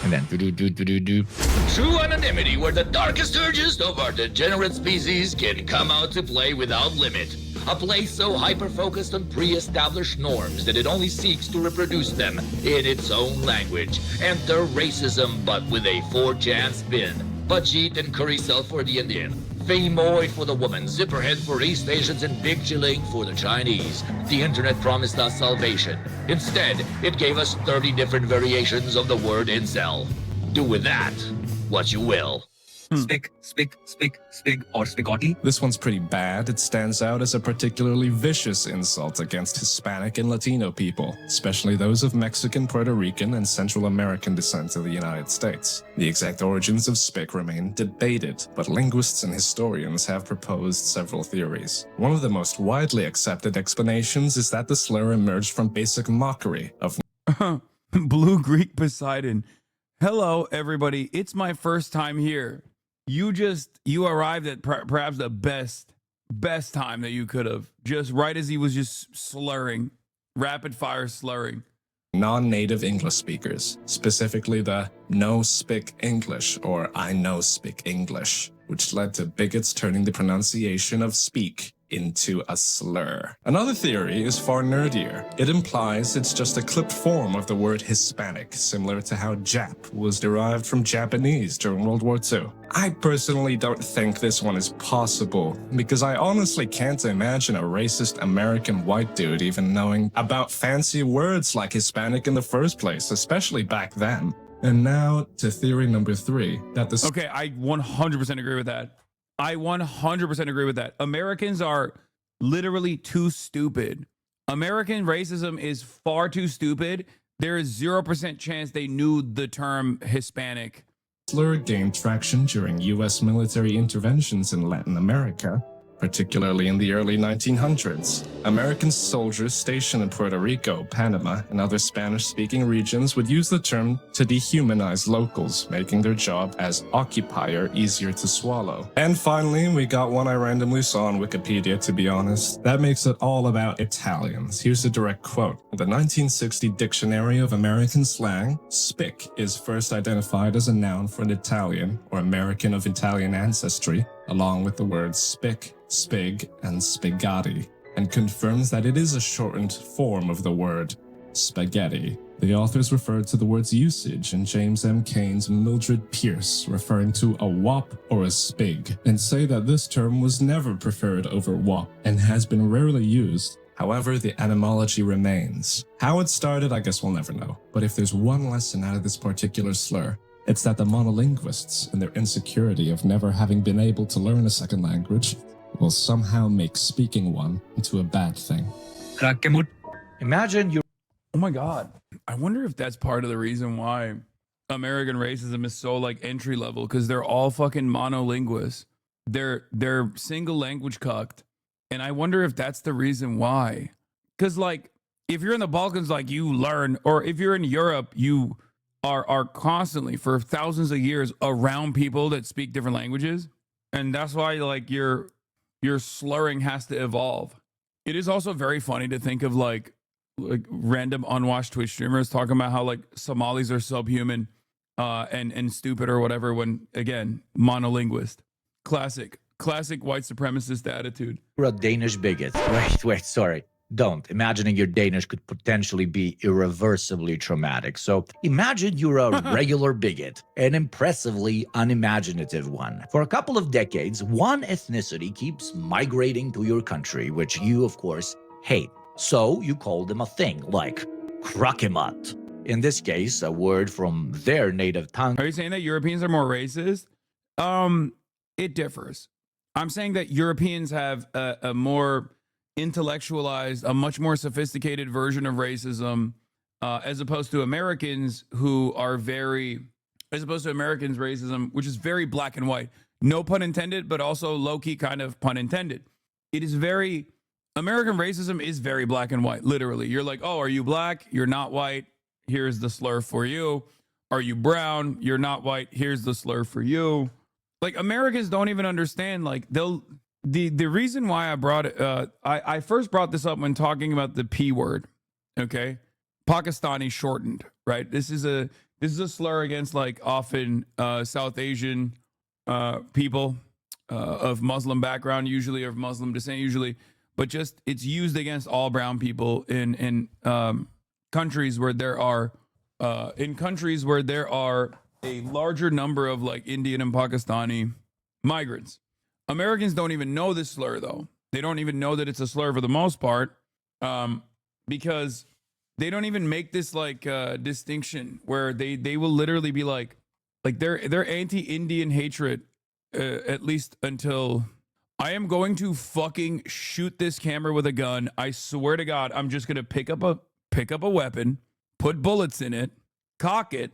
And then True anonymity where the darkest urges of our degenerate species can come out to play without limit. A place so hyper-focused on pre-established norms that it only seeks to reproduce them in its own language. Enter racism, but with a 4chan spin. Bajit and curry self for the Indian. Famoid for the woman, zipperhead for East Asians, and big chilling for the Chinese. The internet promised us salvation. Instead, it gave us 30 different variations of the word incel. Do with that what you will. Spick, or spigotti. This one's pretty bad. It stands out as a particularly vicious insult against Hispanic and Latino people, especially those of Mexican, Puerto Rican, and Central American descent in the United States. The exact origins of spick remain debated, but linguists and historians have proposed several theories. One of the most widely accepted explanations is that the slur emerged from basic mockery of Blue Greek Poseidon. Hello, everybody. It's my first time here. You arrived at perhaps the best time that you could have. Just right as he was just slurring, rapid fire slurring. non-native English speakers, specifically the no speak English or I know speak English, which led to bigots turning the pronunciation of speak into a slur. Another theory is far nerdier. It implies it's just a clipped form of the word Hispanic, similar to how Jap was derived from Japanese during World War II. I personally don't think this one is possible, because I honestly can't imagine a racist American white dude even knowing about fancy words like Hispanic in the first place, especially back then. And now to theory number 3, that the... Okay, I 100% agree with that. I 100% agree with that. Americans are literally too stupid. American racism is far too stupid. There is 0% chance they knew the term Hispanic. slur gained traction during U.S. military interventions in Latin America, particularly in the early 1900s. American soldiers stationed in Puerto Rico, Panama, and other Spanish-speaking regions would use the term to dehumanize locals, making their job as occupier easier to swallow. And finally, we got one I randomly saw on Wikipedia, to be honest. That makes it all about Italians. Here's a direct quote. In the 1960 Dictionary of American Slang, spick is first identified as a noun for an Italian or American of Italian ancestry, along with the words spick, spig, and spigatti, and confirms that it is a shortened form of the word spaghetti. The authors referred to the word's usage in James M. Cain's Mildred Pierce, referring to a wop or a spig, and say that this term was never preferred over wop and has been rarely used. However, the etymology remains. How it started, I guess we'll never know. But if there's one lesson out of this particular slur, it's that the monolinguists and their insecurity of never having been able to learn a second language will somehow make speaking one into a bad thing. Imagine you. Oh my God. I wonder if that's part of the reason why American racism is so like entry level, because they're all fucking monolinguists. They're single language cucked. And I wonder if that's the reason why. Because like, if you're in the Balkans, like you learn, or if you're in Europe, you are constantly for thousands of years around people that speak different languages. And that's why like your slurring has to evolve. It is also very funny to think of like random unwashed Twitch streamers talking about how like Somalis are subhuman and stupid or whatever, when again, monolinguist. Classic white supremacist attitude. You're a Danish bigot. Wait, sorry. Don't. Imagining you're Danish could potentially be irreversibly traumatic. So imagine you're a regular bigot, an impressively unimaginative one. For a couple of decades, one ethnicity keeps migrating to your country, which you, of course, hate. So you call them a thing like krakemat. In this case, a word from their native tongue. Are you saying that Europeans are more racist? it differs. I'm saying that Europeans have a more intellectualized, a much more sophisticated version of racism, as opposed to Americans who are as opposed to Americans' racism, which is very black and white. No pun intended, but also low-key kind of pun intended. It is American racism is very black and white, literally. You're like, oh, are you black? You're not white. Here's the slur for you. Are you brown? You're not white. Here's the slur for you. Like, Americans don't even understand, like, the reason why I brought it, I first brought this up when talking about the P word, okay? Pakistani shortened, right? This is a slur against, like, often South Asian people of Muslim background, usually, or of Muslim descent, usually, but just it's used against all brown people in countries where there are a larger number of, like, Indian and Pakistani migrants. Americans don't even know this slur, though. They don't even know that it's a slur for the most part, because they don't even make this, like, distinction where they will literally be like they're anti-Indian hatred, at least until I am going to fucking shoot this camera with a gun. I swear to God, I'm just gonna pick up a weapon, put bullets in it, cock it,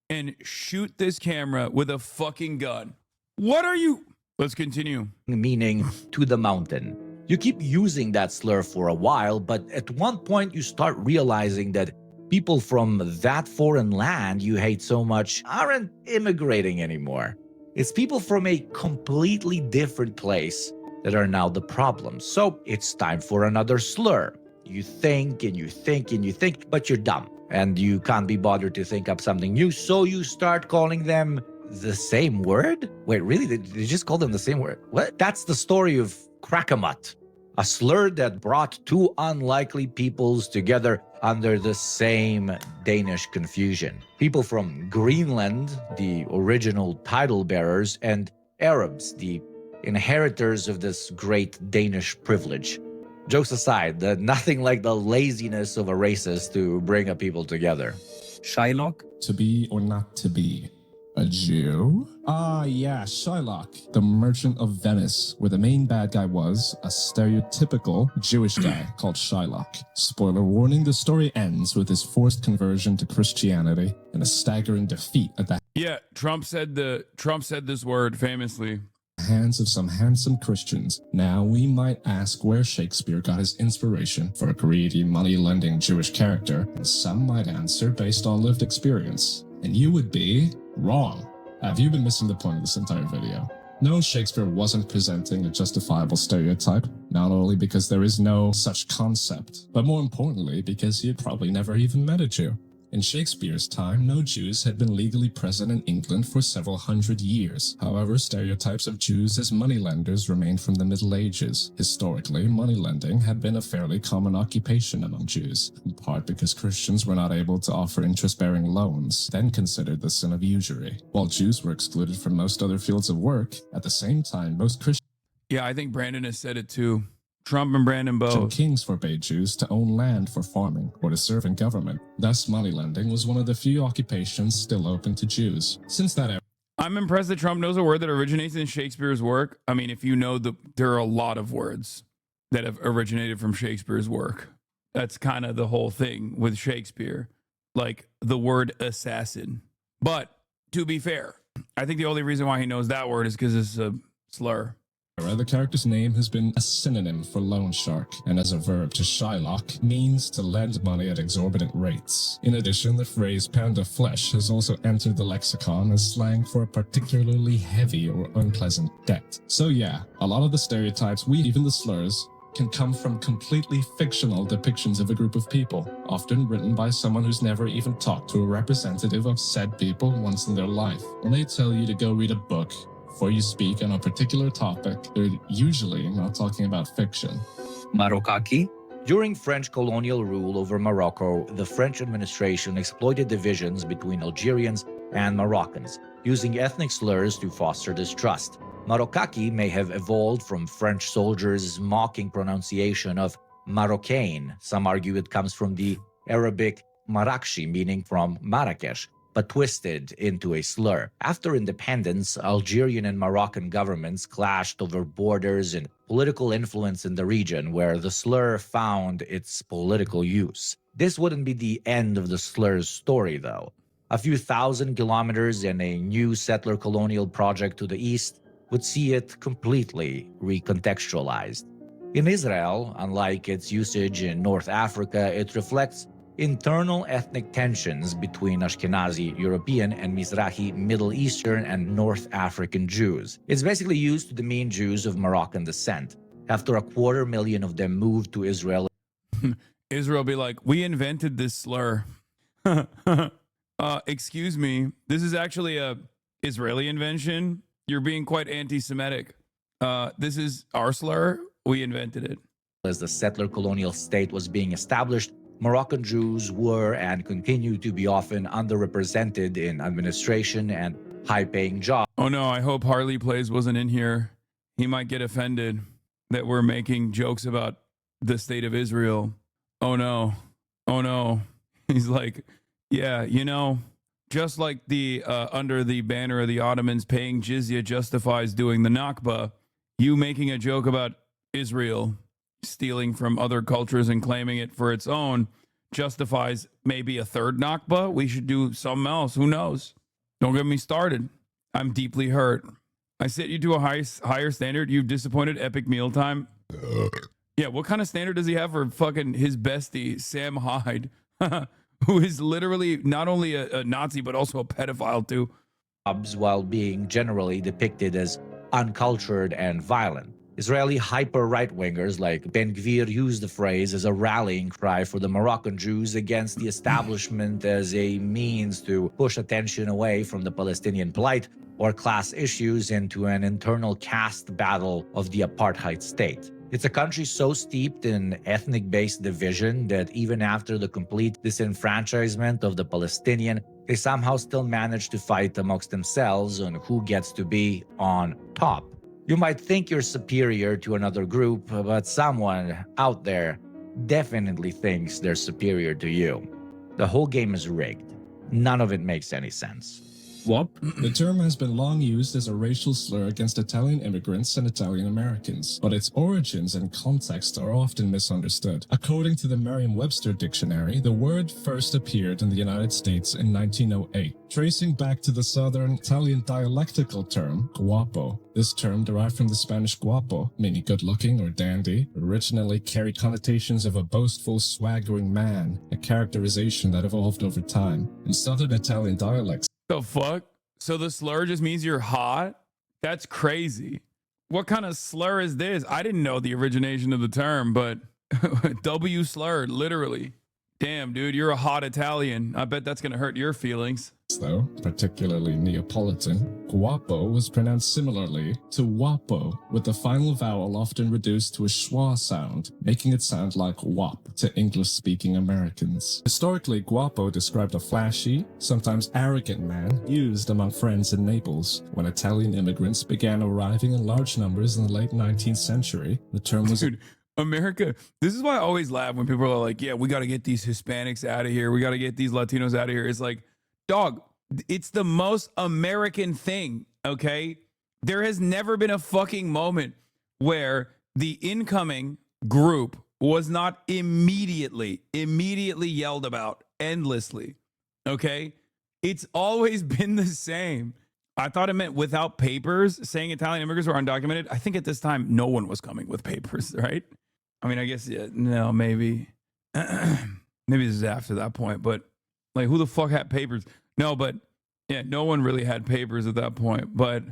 and shoot this camera with a fucking gun. What are you? Let's continue. Meaning to the mountain. You keep using that slur for a while, but at one point you start realizing that people from that foreign land you hate so much aren't immigrating anymore. It's people from a completely different place that are now the problem. So it's time for another slur. You think and you think and you think, but you're dumb. And you can't be bothered to think up something new, so you start calling them the same word? Wait, really? Did you just call them the same word? What? That's the story of Crackamut, a slur that brought two unlikely peoples together under the same Danish confusion. People from Greenland, the original title bearers, and Arabs, the inheritors of this great Danish privilege. Jokes aside, nothing like the laziness of a racist to bring a people together. Shylock? To be or not to be? A Jew? Ah, yeah, Shylock, the merchant of Venice, where the main bad guy was a stereotypical Jewish guy called Shylock. Spoiler warning, the story ends with his forced conversion to Christianity and a staggering defeat at the Trump said this word famously. Hands of some handsome Christians. Now we might ask where Shakespeare got his inspiration for a greedy, money-lending Jewish character, and some might answer based on lived experience. And you would be wrong. Have you been missing the point of this entire video? No, Shakespeare wasn't presenting a justifiable stereotype, not only because there is no such concept, but more importantly because he had probably never even met a Jew. In Shakespeare's time, no Jews had been legally present in England for several hundred years. However, stereotypes of Jews as moneylenders remained from the Middle Ages. Historically, moneylending had been a fairly common occupation among Jews, in part because Christians were not able to offer interest-bearing loans, then considered the sin of usury. While Jews were excluded from most other fields of work, at the same time, most Christians... Yeah, I think Brandon has said it too. Trump and Brandon both. Kings forbade Jews to own land for farming or to serve in government. Thus, moneylending was one of the few occupations still open to Jews. Since that era, I'm impressed that Trump knows a word that originates in Shakespeare's work. I mean, if you know, there are a lot of words that have originated from Shakespeare's work. That's kind of the whole thing with Shakespeare, like the word assassin. But to be fair, I think the only reason why he knows that word is because it's a slur. The character's name has been a synonym for loan shark, and as a verb to Shylock means to lend money at exorbitant rates. In addition, the phrase pound of flesh has also entered the lexicon as slang for a particularly heavy or unpleasant debt. So yeah, a lot of the stereotypes, even the slurs, can come from completely fictional depictions of a group of people, often written by someone who's never even talked to a representative of said people once in their life. When they tell you to go read a book before you speak on a particular topic, they're usually not talking about fiction. Marokaki? During French colonial rule over Morocco, the French administration exploited divisions between Algerians and Moroccans, using ethnic slurs to foster distrust. Marokaki may have evolved from French soldiers' mocking pronunciation of Marocain. Some argue it comes from the Arabic Marakshi, meaning from Marrakesh, but twisted into a slur. After independence, Algerian and Moroccan governments clashed over borders and political influence in the region, where the slur found its political use. This wouldn't be the end of the slur's story, though. A few thousand kilometers and a new settler colonial project to the east would see it completely recontextualized. In Israel, unlike its usage in North Africa, it reflects internal ethnic tensions between Ashkenazi European and Mizrahi Middle Eastern and North African Jews. It's basically used to demean Jews of Moroccan descent. After 250,000 of them moved to Israel, Israel be like, we invented this slur. Excuse me, this is actually a Israeli invention. You're being quite anti-Semitic. This is our slur. We invented it. As the settler colonial state was being established, Moroccan Jews were and continue to be often underrepresented in administration and high-paying jobs. Oh no, I hope Harley Plays wasn't in here. He might get offended that we're making jokes about the state of Israel. Oh no. Oh no. He's like, yeah, you know, just like the under the banner of the Ottomans paying jizya justifies doing the Nakba, you making a joke about Israel stealing from other cultures and claiming it for its own justifies maybe a third Nakba. We should do something else. Who knows? Don't get me started. I'm deeply hurt. I set you to a higher standard. You've disappointed Epic Mealtime. Yeah, what kind of standard does he have for fucking his bestie, Sam Hyde, who is literally not only a Nazi, but also a pedophile too? While being generally depicted as uncultured and violent. Israeli hyper-right-wingers like Ben Gvir used the phrase as a rallying cry for the Moroccan Jews against the establishment as a means to push attention away from the Palestinian plight or class issues into an internal caste battle of the apartheid state. It's a country so steeped in ethnic-based division that even after the complete disenfranchisement of the Palestinian, they somehow still manage to fight amongst themselves on who gets to be on top. You might think you're superior to another group, but someone out there definitely thinks they're superior to you. The whole game is rigged. None of it makes any sense. WAP? The term has been long used as a racial slur against Italian immigrants and Italian Americans, but its origins and context are often misunderstood. According to the Merriam-Webster dictionary, the word first appeared in the United States in 1908, tracing back to the southern Italian dialectical term, guapo. This term, derived from the Spanish guapo, meaning good-looking or dandy, originally carried connotations of a boastful, swaggering man, a characterization that evolved over time. In southern Italian dialects, The fuck? So the slur just means you're hot? That's crazy. What kind of slur is this? I didn't know the origination of the term, but W slur, literally. Damn, dude, you're a hot Italian. I bet that's gonna hurt your feelings. though, particularly Neapolitan, guapo was pronounced similarly to wapo, with the final vowel often reduced to a schwa sound, making it sound like wop to English-speaking Americans. Historically, guapo described a flashy, sometimes arrogant man used among friends in Naples. When Italian immigrants began arriving in large numbers in the late 19th century, the term was... Dude, America, this is why I always laugh when people are like, yeah, we got to get these Hispanics out of here. We got to get these Latinos out of here. It's like, dog, it's the most American thing, okay? There has never been a fucking moment where the incoming group was not immediately yelled about endlessly, okay? It's always been the same. I thought it meant without papers, saying Italian immigrants were undocumented. I think at this time, no one was coming with papers, right? I mean, I guess, yeah, no, maybe. Maybe this is after that point, but like, who the fuck had papers? No, but yeah, no one really had papers at that point. But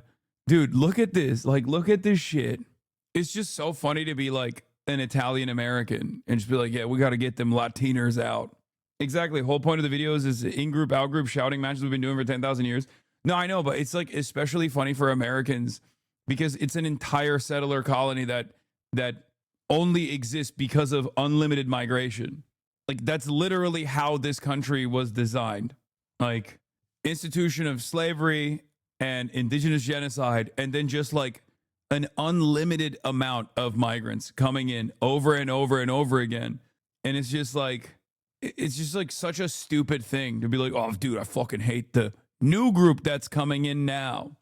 dude, look at this. Like, look at this shit. It's just so funny to be like an Italian American and just be like, yeah, we got to get them Latinos out. Exactly. The whole point of the videos is in-group, out-group shouting matches we've been doing for 10,000 years. No, I know, but it's like especially funny for Americans because it's an entire settler colony that only exists because of unlimited migration. Like, that's literally how this country was designed. Like, institution of slavery and indigenous genocide, and then just like an unlimited amount of migrants coming in over and over and over again. And it's just like, it's just like such a stupid thing to be like, oh, dude, I fucking hate the new group that's coming in now.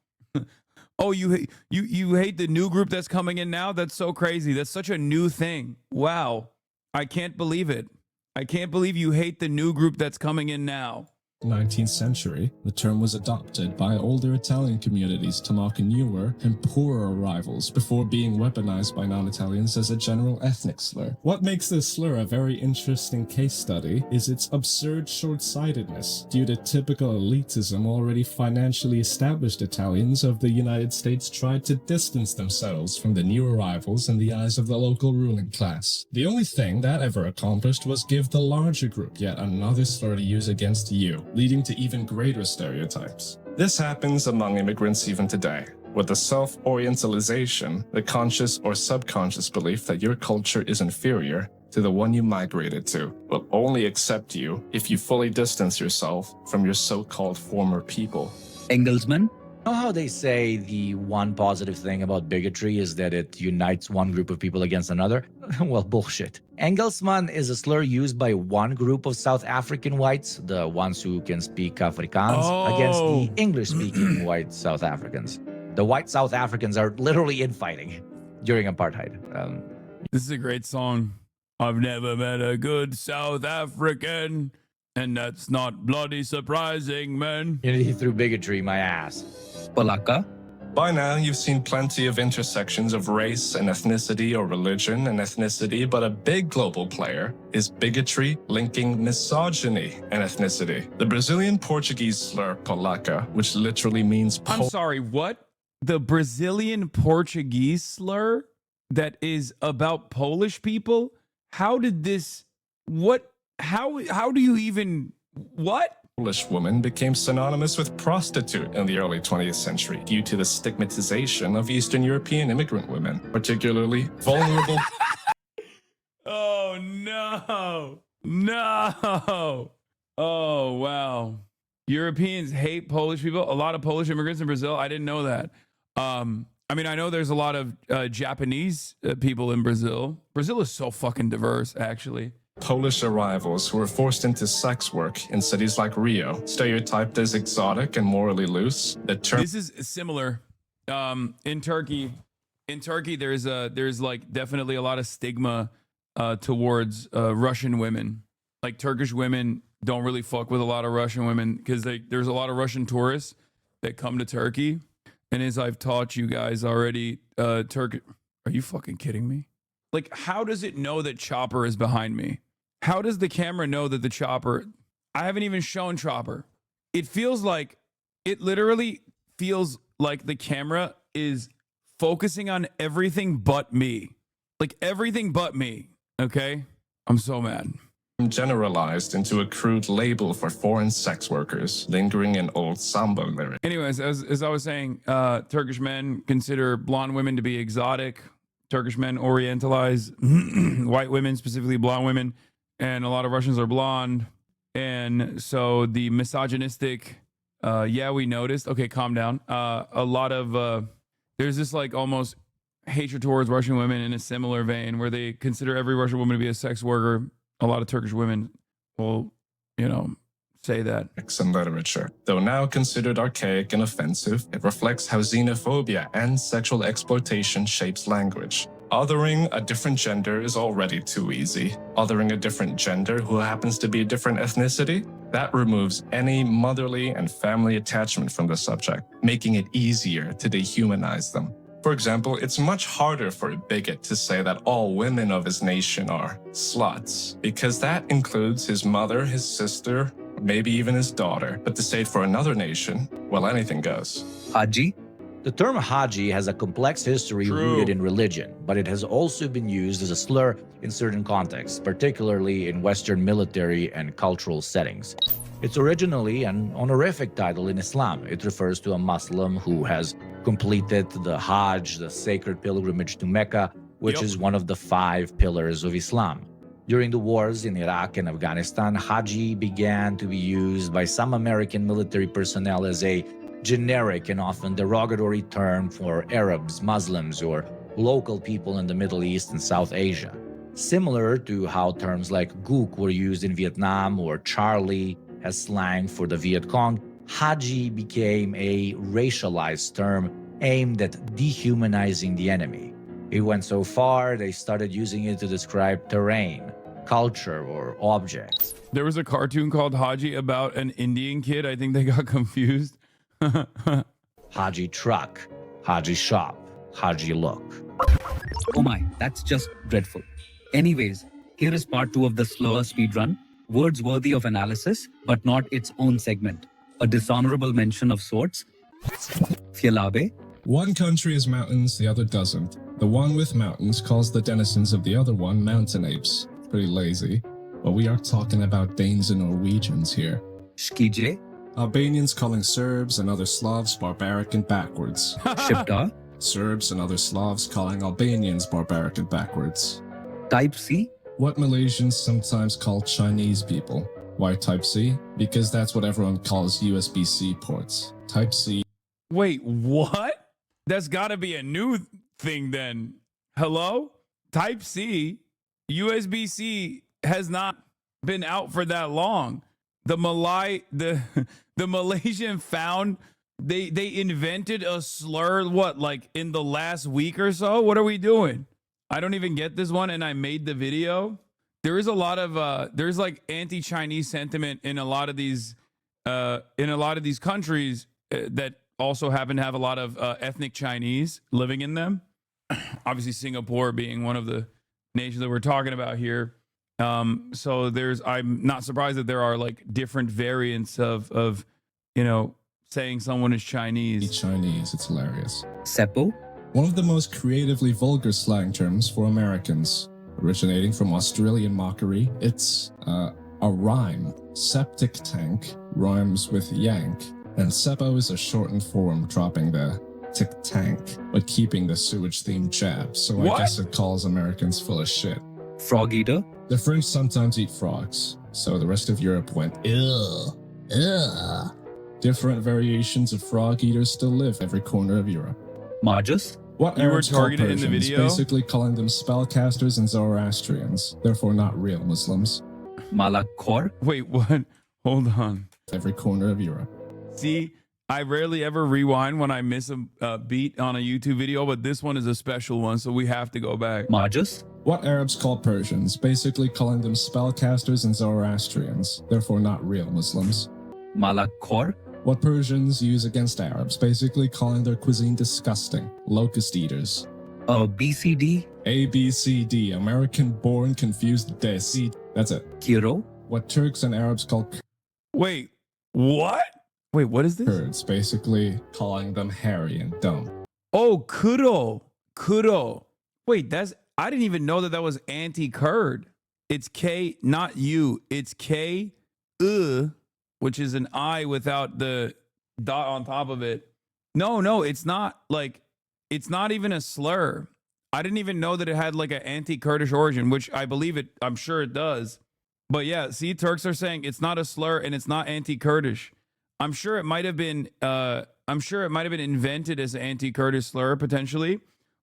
Oh, you hate the new group that's coming in now? That's so crazy. That's such a new thing. Wow. I can't believe it. I can't believe you hate the new group that's coming in now. 19th century, the term was adopted by older Italian communities to mark newer and poorer arrivals before being weaponized by non-Italians as a general ethnic slur. What makes this slur a very interesting case study is its absurd short-sightedness due to typical elitism. Already financially established Italians of the United States tried to distance themselves from the new arrivals in the eyes of the local ruling class. The only thing that ever accomplished was give the larger group yet another slur to use against you, leading to even greater stereotypes. This happens among immigrants even today, with the self-orientalization, the conscious or subconscious belief that your culture is inferior to the one you migrated to, will only accept you if you fully distance yourself from your so-called former people. Engelsman? You know how they say the one positive thing about bigotry is that it unites one group of people against another? Well, bullshit. Engelsman is a slur used by one group of South African whites, the ones who can speak Afrikaans, against the English-speaking white South Africans. The white South Africans are literally infighting during apartheid. This is a great song. I've never met a good South African, and that's not bloody surprising, man. Unity through bigotry, my ass. Polaka? By now, you've seen plenty of intersections of race and ethnicity, or religion and ethnicity, but a big global player is bigotry linking misogyny and ethnicity. The Brazilian Portuguese slur Polaka, which literally means I'm sorry, what? The Brazilian Portuguese slur that is about Polish people? How did this, what, how do you even, what? Polish woman became synonymous with prostitute in the early 20th century due to the stigmatization of Eastern European immigrant women, particularly vulnerable. Oh, no. No. Oh, wow. Europeans hate Polish people. A lot of Polish immigrants in Brazil. I didn't know that. I mean, I know there's a lot of Japanese people in Brazil. Brazil is so fucking diverse, actually. Polish arrivals who were forced into sex work in cities like Rio, stereotyped as exotic and morally loose. This is similar. In Turkey, there's like definitely a lot of stigma towards Russian women. Like Turkish women don't really fuck with a lot of Russian women because there's a lot of Russian tourists that come to Turkey. And as I've taught you guys already, Turkey. Are you fucking kidding me? Like, how does it know that Chopper is behind me? How does the camera know that the Chopper... I haven't even shown Chopper. It literally feels like the camera is focusing on everything but me. Like, everything but me, okay? I'm so mad. Generalized into a crude label for foreign sex workers, lingering in old samba lyrics. Anyways, as I was saying, Turkish men consider blonde women to be exotic. Turkish men orientalize white women, specifically blonde women, and a lot of Russians are blonde. And so the misogynistic, yeah, we noticed. Okay, calm down. A lot of, there's this like almost hatred towards Russian women in a similar vein where they consider every Russian woman to be a sex worker. A lot of Turkish women will, say that. And literature. Though now considered archaic and offensive, it reflects how xenophobia and sexual exploitation shapes language. Othering a different gender is already too easy. Othering a different gender who happens to be a different ethnicity, that removes any motherly and family attachment from the subject, making it easier to dehumanize them. For example, it's much harder for a bigot to say that all women of his nation are sluts, because that includes his mother, his sister, maybe even his daughter. But to say it for another nation, well, anything goes. Haji? The term Haji has a complex history rooted in religion, but it has also been used as a slur in certain contexts, particularly in Western military and cultural settings. It's originally an honorific title in Islam. It refers to a Muslim who has completed the Hajj, the sacred pilgrimage to Mecca, which is one of the 5 pillars of Islam. During the wars in Iraq and Afghanistan, Haji began to be used by some American military personnel as a generic and often derogatory term for Arabs, Muslims, or local people in the Middle East and South Asia. Similar to how terms like Gook were used in Vietnam or Charlie as slang for the Viet Cong, Haji became a racialized term aimed at dehumanizing the enemy. It went so far, they started using it to describe terrain, culture, or objects. There was a cartoon called Haji about an Indian kid. I think they got confused. Haji truck, Haji shop, Haji look. Oh my, that's just dreadful. Anyways, here is part 2 of the slower speed run. Words worthy of analysis, but not its own segment. A dishonorable mention of sorts. Fialabe. One country has mountains, the other doesn't. The one with mountains calls the denizens of the other one mountain apes. Pretty lazy. But we are talking about Danes and Norwegians here. Shkije. Albanians calling Serbs and other Slavs barbaric and backwards. Shipta. Serbs and other Slavs calling Albanians barbaric and backwards. Type C. What Malaysians sometimes call Chinese people. Why Type C? Because that's what everyone calls USB-C ports. Type C. Wait, what? That's got to be a new thing then. Hello? Type C, USB-C has not been out for that long. The Malaysian found they invented a slur, what, like in the last week or so? What are we doing? I don't even get this one, and I made the video. There is a lot of there's like anti-Chinese sentiment in a lot of these countries that also happen to have a lot of ethnic Chinese living in them. Obviously, Singapore being one of the nations that we're talking about here. So I'm not surprised that there are like different variants of saying someone is Chinese. Chinese, it's hilarious. Seppo. One of the most creatively vulgar slang terms for Americans. Originating from Australian mockery, it's a rhyme. Septic tank rhymes with yank. And Seppo is a shortened form dropping the tick tank, but keeping the sewage-themed jab. So What? I guess it calls Americans full of shit. Frog eater. The French sometimes eat frogs, so the rest of Europe went, ew, ugh. Different variations of frog eaters still live every corner of Europe. Margus. What You were Arabs call targeted in the Persians, video? basically calling them spellcasters and Zoroastrians, therefore not real Muslims. Malakor. Wait, what? Hold on. Every corner of Europe. See, I rarely ever rewind when I miss a beat on a YouTube video, but this one is a special one, so we have to go back. Margus. What Arabs call Persians, basically calling them spellcasters and Zoroastrians, therefore not real Muslims. Malakor. What Persians use against Arabs, basically calling their cuisine disgusting, locust eaters. BCD. ABCD, American-born confused desi. That's it. Kiro. What Turks and Arabs call Wait, what? Wait, what is this? Kurds, basically calling them hairy and dumb. Oh, Kuro. Wait, I didn't even know that was anti-Kurd. It's K, not U. It's K, which is an I without the dot on top of it. No, it's not it's not even a slur. I didn't even know that it had like an anti-Kurdish origin, which I'm sure it does. But yeah, see, Turks are saying it's not a slur and it's not anti-Kurdish. I'm sure it might have been invented as an anti-Kurdish slur potentially,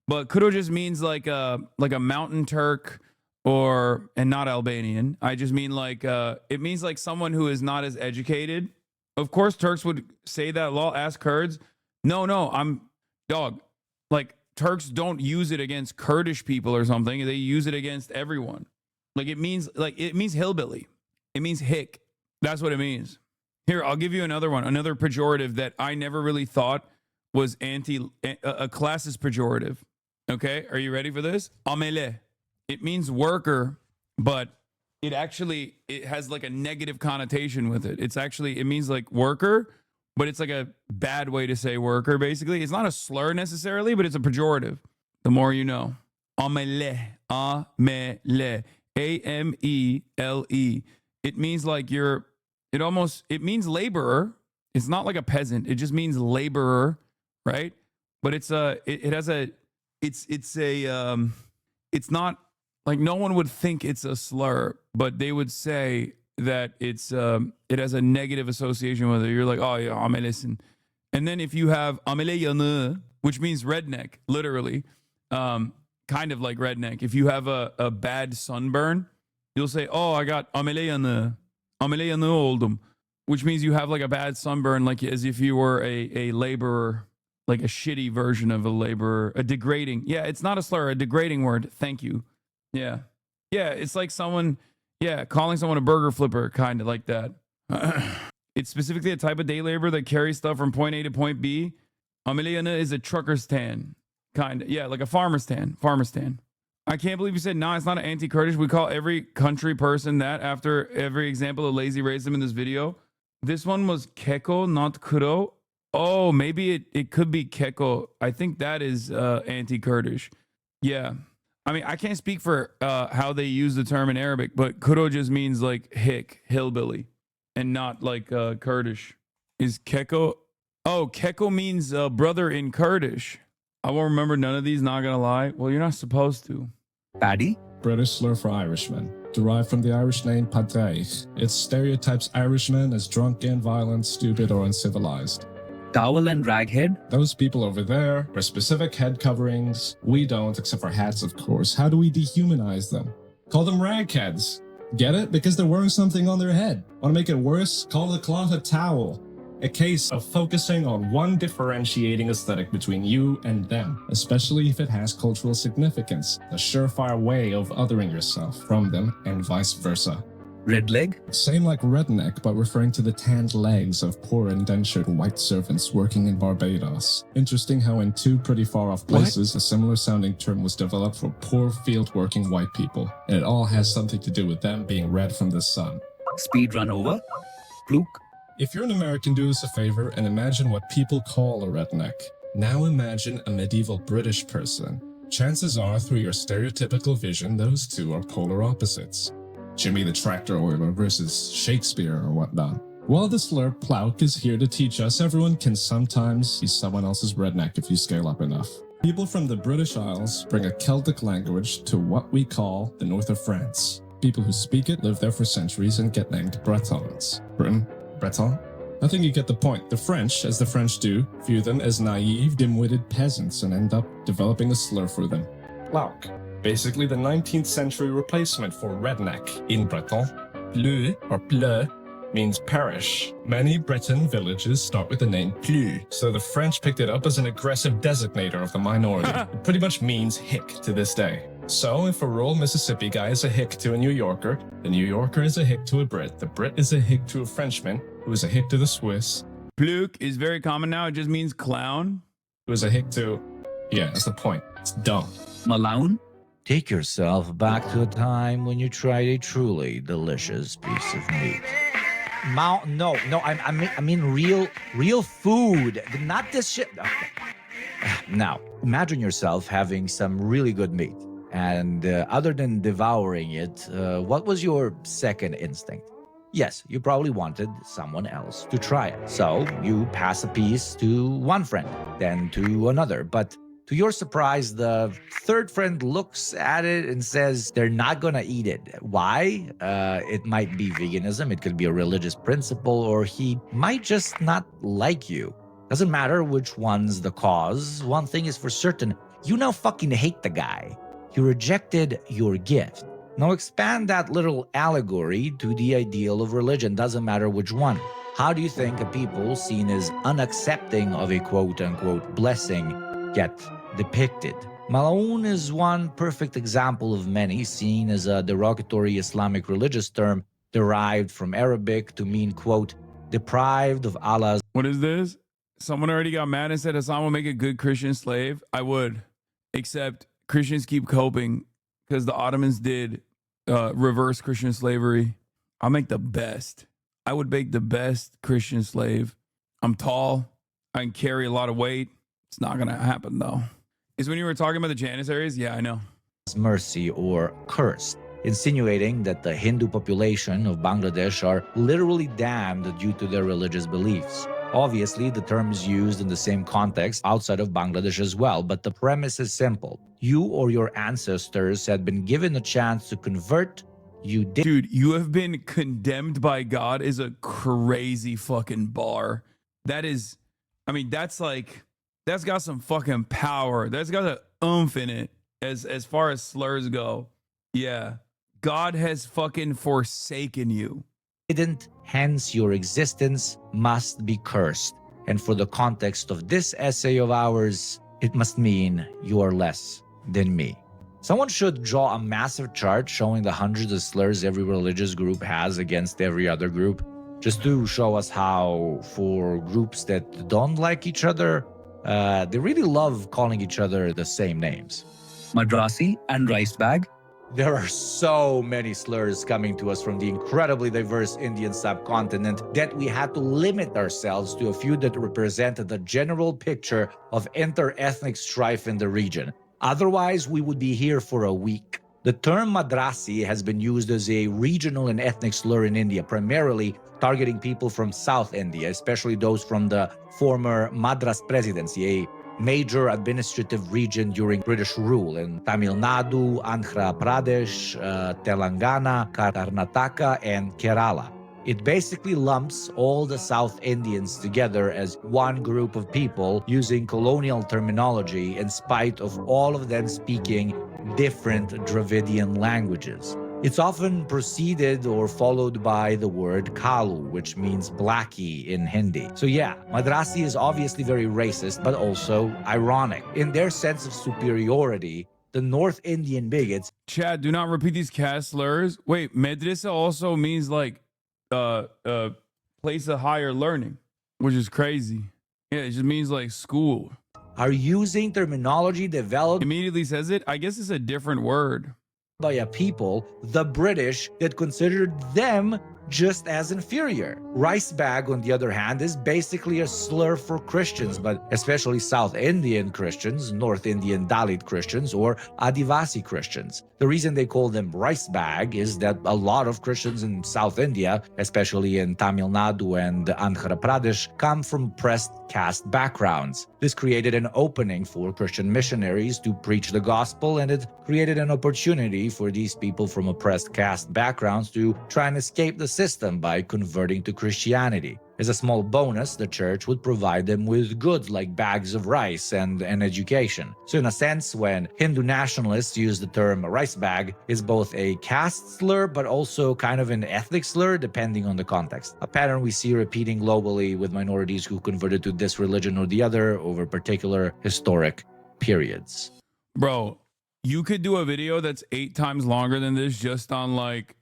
but Kuro just means like a mountain Turk and not Albanian. I just mean it means like someone who is not as educated. Of course, Turks would say that law. Ask Kurds. No, like Turks don't use it against Kurdish people or something. They use it against everyone. It means hillbilly. It means hick. That's what it means. Here, I'll give you another one, another pejorative that I never really thought was a classist pejorative. Okay, are you ready for this? Amele. It means worker, but it has like a negative connotation with it. It means like worker, but it's like a bad way to say worker, basically. It's not a slur necessarily, but it's a pejorative. The more you know. Amele. Amele. A-M-E-L-E. It means like it means laborer. It's not like a peasant. It just means laborer, right? But it's not like, no one would think it's a slur, but they would say that it has a negative association with it. You're like, oh yeah, amelesin. And then if you have amele yanı, which means redneck, literally, kind of like redneck. If you have a bad sunburn, you'll say, oh, I got ameliyanı oldum, which means you have like a bad sunburn, like as if you were a laborer, like a shitty version of a laborer, a degrading. Yeah, it's not a slur, a degrading word. Thank you. Yeah. Yeah, it's like someone, calling someone a burger flipper, kind of like that. It's specifically a type of day labor that carries stuff from point A to point B. Ameliyanı is a trucker's tan, kind of. Yeah, like a farmer's tan. I can't believe you said, nah, it's not an anti-Kurdish. We call every country person that after every example of lazy racism in this video. This one was Keko, not Kuro. Oh, maybe it could be Keko. I think that is anti-Kurdish. Yeah. I mean, I can't speak for how they use the term in Arabic, but Kuro just means like hick, hillbilly, and not like Kurdish. Is Keko? Oh, Keko means brother in Kurdish. I won't remember none of these, not gonna lie. Well, you're not supposed to. Paddy? British slur for Irishmen, derived from the Irish name Padreich. It stereotypes Irishmen as drunken, violent, stupid, or uncivilized. Towel and raghead? Those people over there wear specific head coverings. We don't, except for hats, of course. How do we dehumanize them? Call them ragheads. Get it? Because they're wearing something on their head. Want to make it worse? Call the cloth a towel. A case of focusing on one differentiating aesthetic between you and them, especially if it has cultural significance, a surefire way of othering yourself from them and vice versa. Red leg? Same like redneck, but referring to the tanned legs of poor indentured white servants working in Barbados. Interesting how in two pretty far off places, a similar sounding term was developed for poor field working white people, and it all has something to do with them being red from the sun. Speed run over? Fluke? If you're an American, do us a favor and imagine what people call a redneck. Now imagine a medieval British person. Chances are, through your stereotypical vision, those two are polar opposites. Jimmy the Tractor Oiler versus Shakespeare or whatnot. While the slur plouk is here to teach us, everyone can sometimes be someone else's redneck if you scale up enough. People from the British Isles bring a Celtic language to what we call the north of France. People who speak it live there for centuries and get named Bretons. Britain? Breton? I think you get the point. The French, as the French do, view them as naive, dim-witted peasants and end up developing a slur for them. Plouk. Basically the 19th century replacement for redneck. In Breton, bleu or bleu means parish. Many Breton villages start with the name Pleu, so the French picked it up as an aggressive designator of the minority. It pretty much means hick to this day. So if a rural Mississippi guy is a hick to a New Yorker, the New Yorker is a hick to a Brit, the Brit is a hick to a Frenchman, who is a hick to the Swiss. Pluk is very common now, it just means clown. Who is a hick to... Yeah, that's the point. It's dumb. Malone? Take yourself back to a time when you tried a truly delicious piece of meat. No, I mean real food, not this shit. Okay. Now, imagine yourself having some really good meat, and other than devouring it, what was your second instinct? Yes, you probably wanted someone else to try it. So you pass a piece to one friend, then to another, but to your surprise, the third friend looks at it and says they're not gonna eat it. Why? It might be veganism, it could be a religious principle, or he might just not like you. Doesn't matter which one's the cause. One thing is for certain, you now fucking hate the guy. He rejected your gift. Now expand that little allegory to the ideal of religion, doesn't matter which one. How do you think a people seen as unaccepting of a quote-unquote blessing get depicted? Malone is one perfect example of many, seen as a derogatory Islamic religious term derived from Arabic to mean, quote, deprived of Allah's... What is this? Someone already got mad and said Hassan will make a good Christian slave. I would, except Christians keep coping because the Ottomans did reverse Christian slavery. I'll make the best. I would make the best Christian slave. I'm tall. I can carry a lot of weight. It's not going to happen, though. Is when you were talking about the Janissaries? Yeah, I know. Mercy or curse, insinuating that the Hindu population of Bangladesh are literally damned due to their religious beliefs. Obviously, the term is used in the same context outside of Bangladesh as well, but the premise is simple. You or your ancestors had been given a chance to convert. You did. Dude, you have been condemned by God is a crazy fucking bar. That is, I mean, that's like, that's got some fucking power. That's got an oomph in it. as far as slurs go, yeah, God has fucking forsaken you. Hence your existence must be cursed. And for the context of this essay of ours, it must mean you are less than me. Someone should draw a massive chart showing the hundreds of slurs every religious group has against every other group, just to show us how, for groups that don't like each other, they really love calling each other the same names. Madrasi and rice bag. There are so many slurs coming to us from the incredibly diverse Indian subcontinent that we had to limit ourselves to a few that represented the general picture of inter-ethnic strife in the region. Otherwise, we would be here for a week. The term Madrasi has been used as a regional and ethnic slur in India, primarily targeting people from South India, especially those from the former Madras Presidency, a major administrative region during British rule in Tamil Nadu, Andhra Pradesh, Telangana, Karnataka, and Kerala. It basically lumps all the South Indians together as one group of people using colonial terminology in spite of all of them speaking different Dravidian languages. It's often preceded or followed by the word Kalu, which means blackie in Hindi. So yeah, Madrasi is obviously very racist, but also ironic. In their sense of superiority, the North Indian bigots... Chad, do not repeat these caste slurs. Wait, Medresa also means like place of higher learning, which is crazy. Yeah, it just means like school. Are using terminology developed... Immediately says it. I guess it's a different word. ...by a people, the British, that considered them just as inferior. Rice bag, on the other hand, is basically a slur for Christians, but especially South Indian Christians, North Indian Dalit Christians, or Adivasi Christians. The reason they call them rice bag is that a lot of Christians in South India, especially in Tamil Nadu and Andhra Pradesh, come from oppressed caste backgrounds. This created an opening for Christian missionaries to preach the gospel, and it created an opportunity for these people from oppressed caste backgrounds to try and escape the system by converting to Christianity. As a small bonus, the church would provide them with goods like bags of rice and an education. So in a sense, when Hindu nationalists use the term rice bag, it's both a caste slur but also kind of an ethnic slur depending on the context. A pattern we see repeating globally with minorities who converted to this religion or the other over particular historic periods. Bro, you could do a video that's 8 times longer than this just on like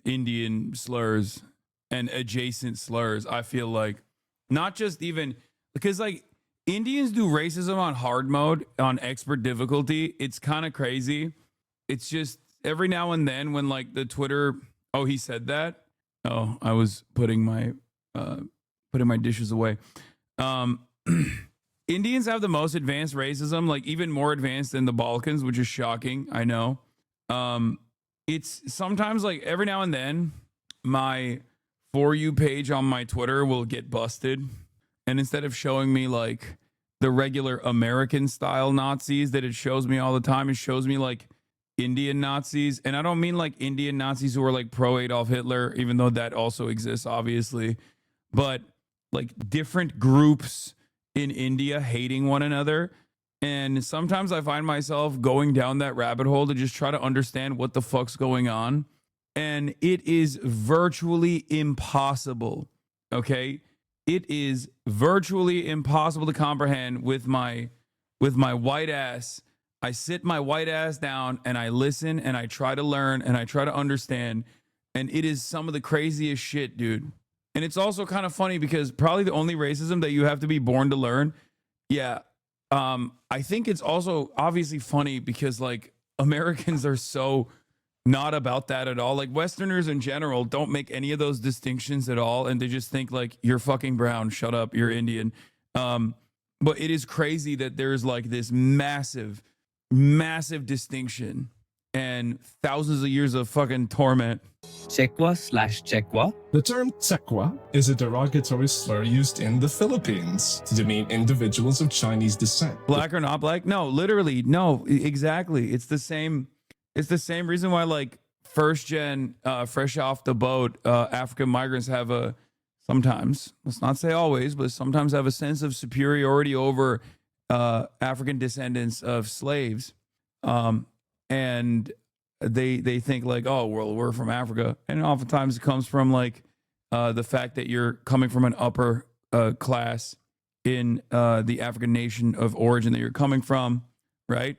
Indian slurs and adjacent slurs. I feel like not just even because like Indians do racism on hard mode on expert difficulty. It's kind of crazy. It's just every now and then when like the Twitter, oh, he said that. Oh, I was putting my dishes away. Indians have the most advanced racism, like even more advanced than the Balkans, which is shocking. I know. It's sometimes like every now and then my For You page on my Twitter will get busted. And instead of showing me like the regular American style Nazis that it shows me all the time, it shows me like Indian Nazis. And I don't mean like Indian Nazis who are like pro Adolf Hitler, even though that also exists, obviously. But like different groups in India hating one another. And sometimes I find myself going down that rabbit hole to just try to understand what the fuck's going on. And it is virtually impossible, okay? It is virtually impossible to comprehend with my white ass. I sit my white ass down and I listen and I try to learn and I try to understand. And it is some of the craziest shit, dude. And it's also kind of funny because probably the only racism that you have to be born to learn. Yeah. I think it's also obviously funny because like Americans are so not about that at all. Like Westerners in general don't make any of those distinctions at all. And they just think like, you're fucking brown, shut up, you're Indian. But it is crazy that there's like this massive, massive distinction and thousands of years of fucking torment. Chekwa/Chekwa. The term Chekwa is a derogatory slur used in the Philippines to demean individuals of Chinese descent. Black or not black? No, literally, no, exactly. It's the same reason why like first gen, fresh off the boat, African migrants have a, sometimes, let's not say always, but sometimes have a sense of superiority over African descendants of slaves. And they think like, oh, well, we're from Africa. And oftentimes it comes from like the fact that you're coming from an upper class in the African nation of origin that you're coming from, right?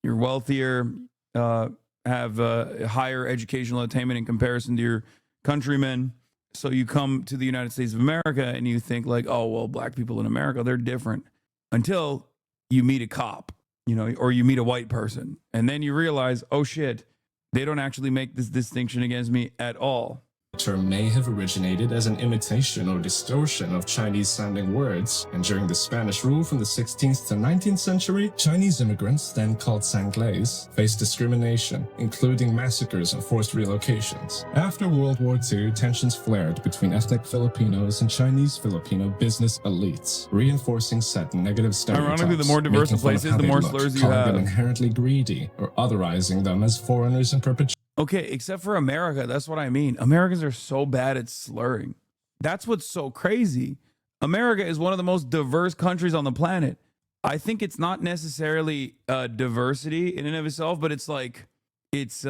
You're wealthier, have higher educational attainment in comparison to your countrymen. So you come to the United States of America and you think like, oh, well, black people in America, they're different, until you meet a cop, you know, or you meet a white person. And then you realize, oh shit, they don't actually make this distinction against me at all. The term may have originated as an imitation or distortion of Chinese-sounding words, and during the Spanish rule from the 16th to 19th century, Chinese immigrants, then called Sanglays, faced discrimination, including massacres and forced relocations. After World War II, tensions flared between ethnic Filipinos and Chinese Filipino business elites, reinforcing set negative stereotypes. Ironically, the more diverse the place is, the more slurs you have. Calling them inherently greedy, or otherizing them as foreigners in perpetuity. Okay, except for America. That's what I mean. Americans are so bad at slurring. That's what's so crazy. America is one of the most diverse countries on the planet. I think it's not necessarily diversity in and of itself, but it's like it's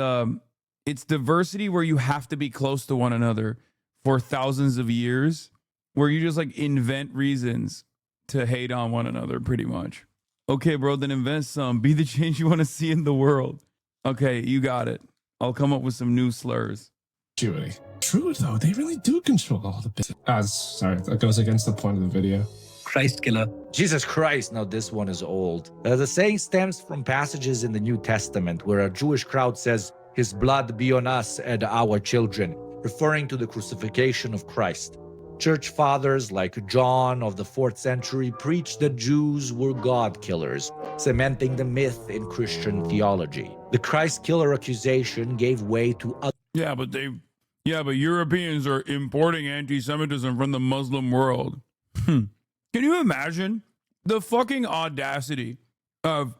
diversity where you have to be close to one another for thousands of years, where you just like invent reasons to hate on one another, pretty much. Okay, bro, then invent some. Be the change you want to see in the world. Okay, you got it. I'll come up with some new slurs. True, though, they really do control all the business. Sorry, that goes against the point of the video. Christ killer. Jesus Christ. Now this one is old. The saying stems from passages in the New Testament where a Jewish crowd says, "His blood be on us and our children," referring to the crucifixion of Christ. Church fathers like John of the 4th century preached that Jews were God killers, cementing the myth in Christian theology. The Christ killer accusation gave way to other. Yeah, but Europeans are importing anti-Semitism from the Muslim world. Can you imagine the fucking audacity of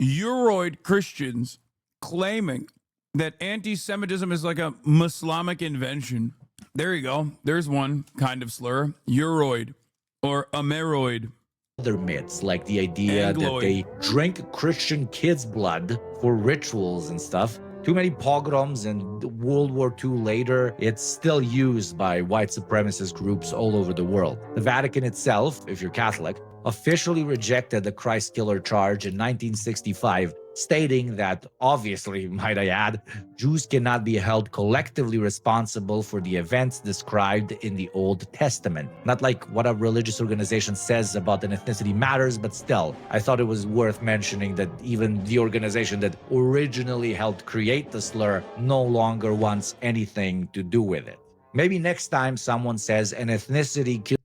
Euroid Christians claiming that anti-Semitism is like a Muslimic invention? There you go. There's one kind of slur. Euroid or Ameroid. Other myths, like the idea Angloid. that they drank Christian kids' blood for rituals and stuff. Too many pogroms, and World War II later, it's still used by white supremacist groups all over the world. The Vatican itself, if you're Catholic, officially rejected the Christ killer charge in 1965, stating that, obviously, might I add, Jews cannot be held collectively responsible for the events described in the Old Testament. Not like what a religious organization says about an ethnicity matters, but still, I thought it was worth mentioning that even the organization that originally helped create the slur no longer wants anything to do with it. Maybe next time someone says an ethnicity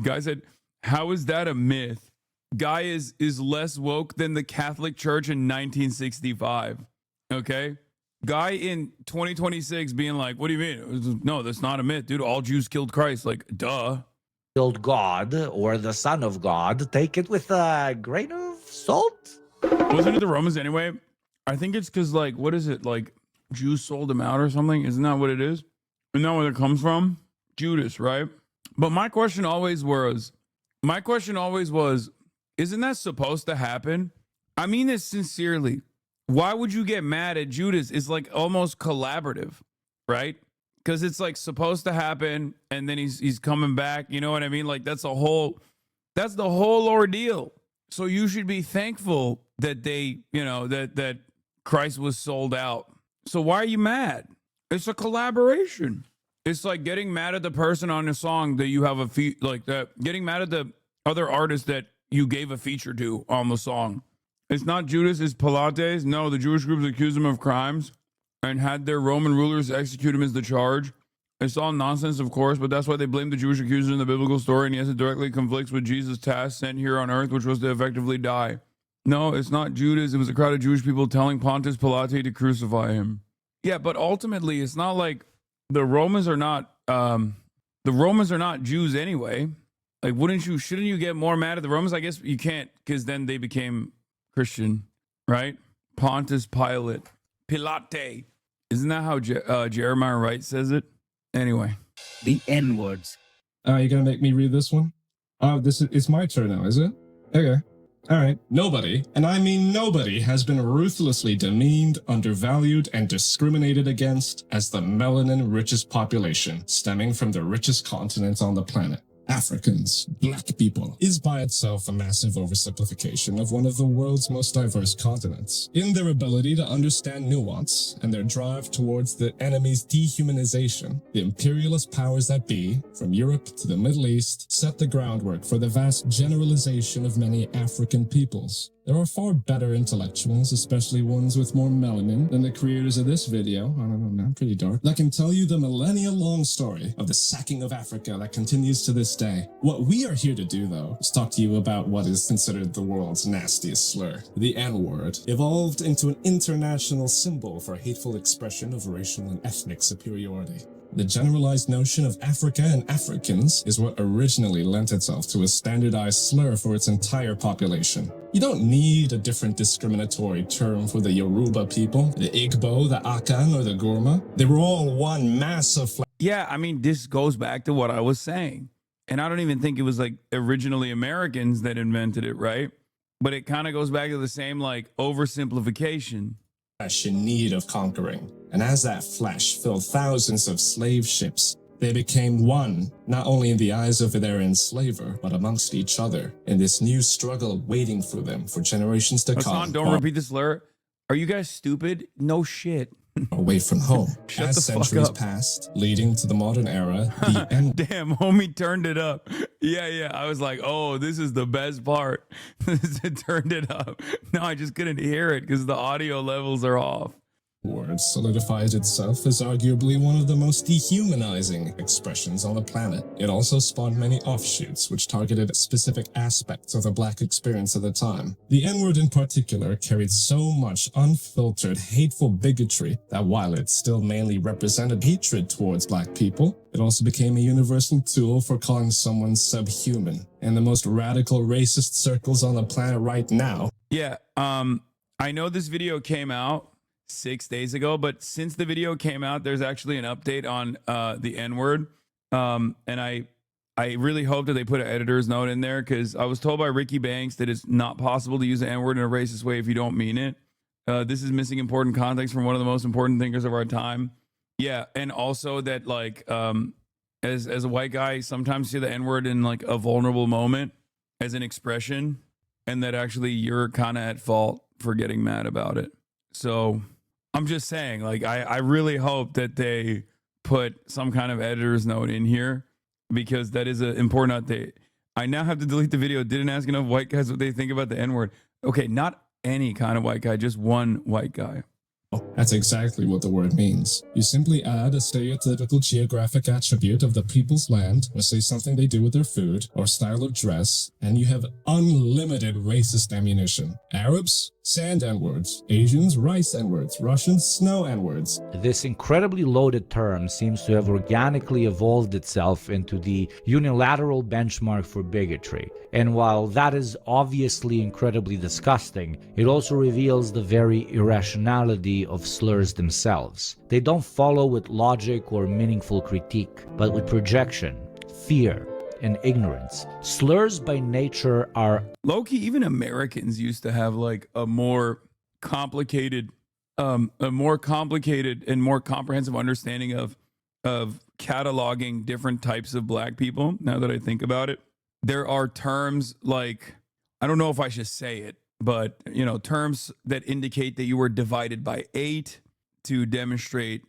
Guy said, how is that a myth? Guy is less woke than the Catholic Church in 1965. Okay? Guy in 2026 being like, what do you mean? No, that's not a myth, dude. All Jews killed Christ. Like, duh. Killed God or the Son of God. Take it with a grain of salt. Wasn't it the Romans anyway? I think it's because, like, what is it? Like, Jews sold him out or something? Isn't that what it is? Isn't that where it comes from? Judas, right? But my question always was, isn't that supposed to happen? I mean this sincerely. Why would you get mad at Judas? It's like almost collaborative, right? Because it's like supposed to happen, and then he's coming back. You know what I mean? Like that's the whole ordeal. So you should be thankful that they, you know, that Christ was sold out. So why are you mad? It's a collaboration. It's like getting mad at the person on a song that you have getting mad at the other artist that you gave a feature to on the song. It's not Judas, it's Pilates. No, the Jewish groups accused him of crimes and had their Roman rulers execute him as the charge. It's all nonsense, of course, but that's why they blame the Jewish accuser in the biblical story, and yes, it directly conflicts with Jesus' task sent here on earth, which was to effectively die. No, it's not Judas. It was a crowd of Jewish people telling Pontius Pilate to crucify him. Yeah, but ultimately, it's not like the Romans are not Jews anyway. Like, shouldn't you get more mad at the Romans? I guess you can't, because then they became Christian, right? Pontius Pilate. Pilate. Isn't that how Jeremiah Wright says it? Anyway. The N-words. You're going to make me read this one? It's my turn now, is it? Okay. All right, nobody, and I mean nobody, has been ruthlessly demeaned, undervalued, and discriminated against as the melanin richest population, stemming from the richest continent on the planet. Africans, black people, is by itself a massive oversimplification of one of the world's most diverse continents. In their ability to understand nuance and their drive towards the enemy's dehumanization, the imperialist powers that be, from Europe to the Middle East, set the groundwork for the vast generalization of many African peoples. There are far better intellectuals, especially ones with more melanin, than the creators of this video, I don't know, man, pretty dark, that can tell you the millennia-long story of the sacking of Africa that continues to this day. What we are here to do, though, is talk to you about what is considered the world's nastiest slur. The N-word evolved into an international symbol for hateful expression of racial and ethnic superiority. The generalized notion of Africa and Africans is what originally lent itself to a standardized slur for its entire population. You don't need a different discriminatory term for the Yoruba people, the Igbo, the Akan, or the Gurma. They were all one massive Yeah, I mean, this goes back to what I was saying. And I don't even think it was like originally Americans that invented it, right? But it kind of goes back to the same like oversimplification. Flesh in need of conquering. And as that flesh filled thousands of slave ships, they became one, not only in the eyes of their enslaver, but amongst each other, in this new struggle waiting for them for generations to come. Don't repeat the slur. Are you guys stupid? No shit. Away from home. Shut As the fuck centuries up. passed, leading to the modern era, the end. Damn, homie turned it up. Yeah. I was like, oh, this is the best part. It turned it up. No, I just couldn't hear it because the audio levels are off. Word solidified itself as arguably one of the most dehumanizing expressions on the planet. It also spawned many offshoots which targeted specific aspects of the black experience at the time. The N-word in particular carried so much unfiltered, hateful bigotry that while it still mainly represented hatred towards black people, it also became a universal tool for calling someone subhuman. In the most radical racist circles on the planet right now. Yeah, I know this video came out 6 days ago, but since the video came out, there's actually an update on the N-word. And I really hope that they put an editor's note in there because I was told by Ricky Banks that it's not possible to use the N-word in a racist way if you don't mean it. This is missing important context from one of the most important thinkers of our time. Yeah, and also that like as a white guy, sometimes you see the N-word in like a vulnerable moment as an expression, and that actually you're kind of at fault for getting mad about it. So I'm just saying, like, I really hope that they put some kind of editor's note in here because that is an important update. I now have to delete the video. Didn't ask enough white guys what they think about the N-word. Okay, not any kind of white guy, just one white guy. That's exactly what the word means. You simply add a stereotypical geographic attribute of the people's land, or say something they do with their food, or style of dress, and you have unlimited racist ammunition. Arabs? Sand N-words. Asians? Rice N-words. Russians? Snow N-words. This incredibly loaded term seems to have organically evolved itself into the unilateral benchmark for bigotry. And while that is obviously incredibly disgusting, it also reveals the very irrationality of slurs themselves. They don't follow with logic or meaningful critique, but with projection, fear, and ignorance. Slurs by nature are low-key. Even Americans used to have like a more complicated and more comprehensive understanding of cataloging different types of black people. Now that I think about it, there are terms like, I don't know if I should say it, but you know, terms that indicate that you were divided by 8 to demonstrate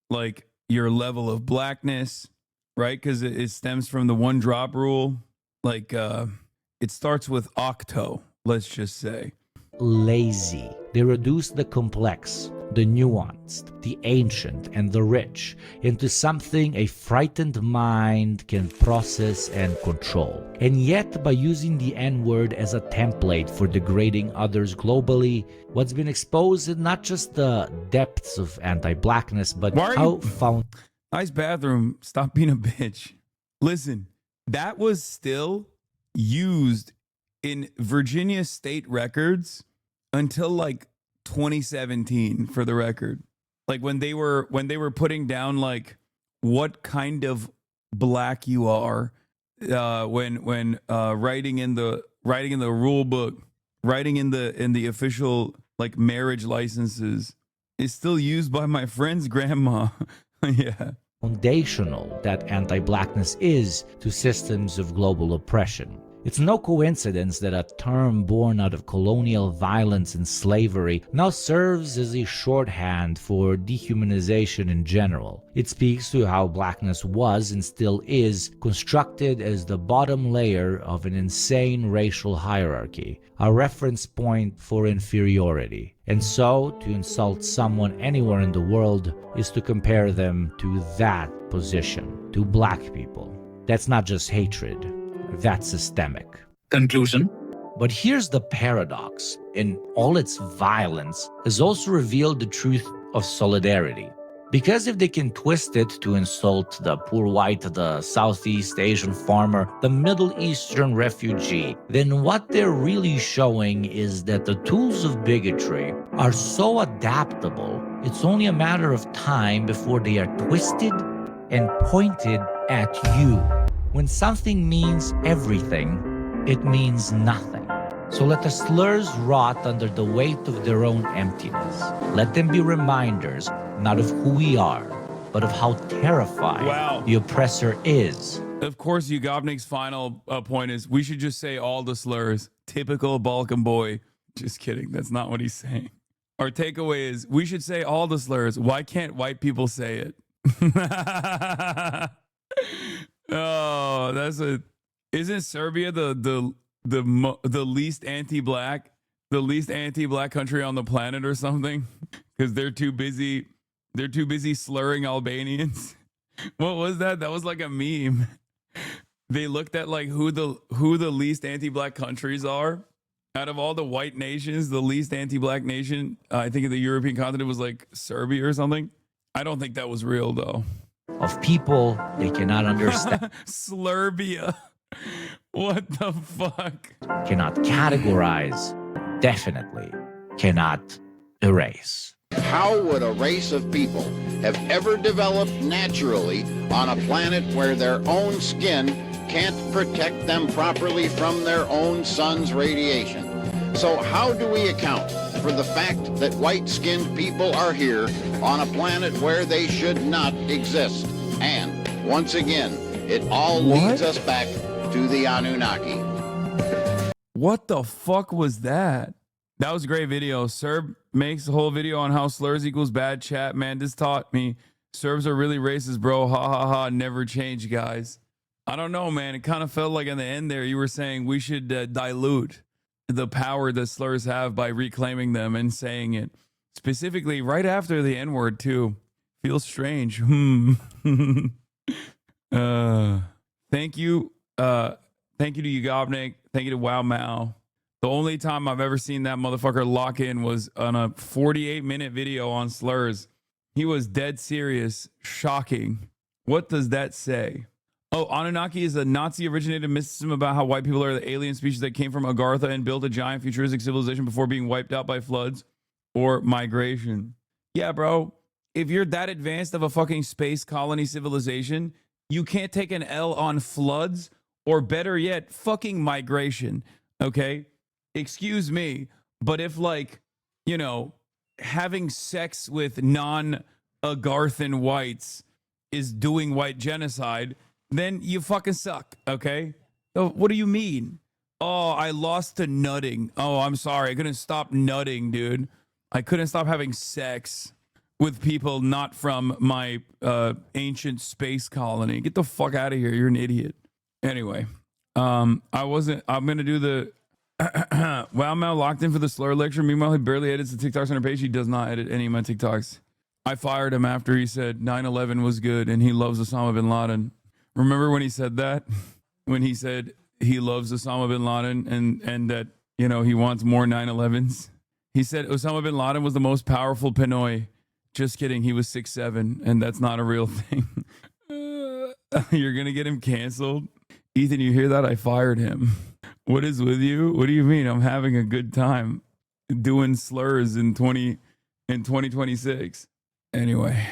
like your level of blackness. Right, because it stems from the one drop rule. Like it starts with octo, let's just say. Lazy. They reduce the complex, the nuanced, the ancient, and the rich into something a frightened mind can process and control. And yet, by using the N-word as a template for degrading others globally, what's been exposed is not just the depths of anti-blackness, but how found. Nice bathroom. Stop being a bitch. Listen, that was still used in Virginia state records until like 2017, for the record. Like when they were putting down like what kind of black you are when writing in the rule book writing in the official like marriage licenses is still used by my friend's grandma. Yeah. Foundational that anti-blackness is to systems of global oppression. It's no coincidence that a term born out of colonial violence and slavery now serves as a shorthand for dehumanization in general. It speaks to how blackness was and still is constructed as the bottom layer of an insane racial hierarchy, a reference point for inferiority. And so, to insult someone anywhere in the world is to compare them to that position, to black people. That's not just hatred. That's systemic. Conclusion. But here's the paradox. In all its violence, has also revealed the truth of solidarity. Because if they can twist it to insult the poor white, the Southeast Asian farmer, the Middle Eastern refugee, then what they're really showing is that the tools of bigotry are so adaptable, it's only a matter of time before they are twisted and pointed at you. When something means everything, it means nothing. So let the slurs rot under the weight of their own emptiness. Let them be reminders, not of who we are, but of how terrifying the oppressor is. Of course, Yugobnik's final point is we should just say all the slurs. Typical Balkan boy. Just kidding. That's not what he's saying. Our takeaway is we should say all the slurs. Why can't white people say it? Oh, isn't Serbia the least anti-black country on the planet or something? Because they're too busy slurring Albanians. What was that? That was like a meme. They looked at like who the least anti-black countries are. Out of all the white nations, the least anti-black nation, I think, in the European continent was like Serbia or something. I don't think that was real though. Of people they cannot understand. Slurbia. What the fuck? Cannot categorize. Definitely cannot erase. How would a race of people have ever developed naturally on a planet where their own skin can't protect them properly from their own sun's radiation? So how do we account for the fact that white-skinned people are here on a planet where they should not exist? And once again, it all leads us back to the Anunnaki. What the fuck was that? That was a great video. Serb makes a whole video on how slurs equals bad chat. Man, this taught me Serbs are really racist, bro. Ha ha ha. Never change, guys. I don't know, man. It kind of felt like in the end there you were saying we should dilute the power that slurs have by reclaiming them and saying it specifically right after the N-word too. Feels strange. Thank you. Thank you to Yugobnik. Thank you to Wow Mao. The only time I've ever seen that motherfucker lock in was on a 48-minute video on slurs. He was dead serious. Shocking. What does that say? Oh, Anunnaki is a Nazi-originated mysticism about how white people are the alien species that came from Agartha and built a giant futuristic civilization before being wiped out by floods or migration. Yeah, bro. If you're that advanced of a fucking space colony civilization, you can't take an L on floods or, better yet, fucking migration. Okay? Excuse me, but if, like, you know, having sex with non-Agarthan whites is doing white genocide, then you fucking suck, okay? So what do you mean? Oh, I lost to nutting. Oh, I'm sorry. I couldn't stop nutting, dude. I couldn't stop having sex with people not from my ancient space colony. Get the fuck out of here. You're an idiot. Anyway, I'm going to do the... Wow, Mel locked in for the slur lecture. Meanwhile, he barely edits the TikToks on her page. He does not edit any of my TikToks. I fired him after he said 9/11 was good and he loves Osama bin Laden. Remember when he said that? When he said he loves Osama bin Laden and that, you know, he wants more 9/11s? He said Osama bin Laden was the most powerful Pinoy. Just kidding. He was 6'7", and that's not a real thing. You're going to get him canceled? Ethan, you hear that? I fired him. What is with you? What do you mean? I'm having a good time doing slurs in 2026. Anyway.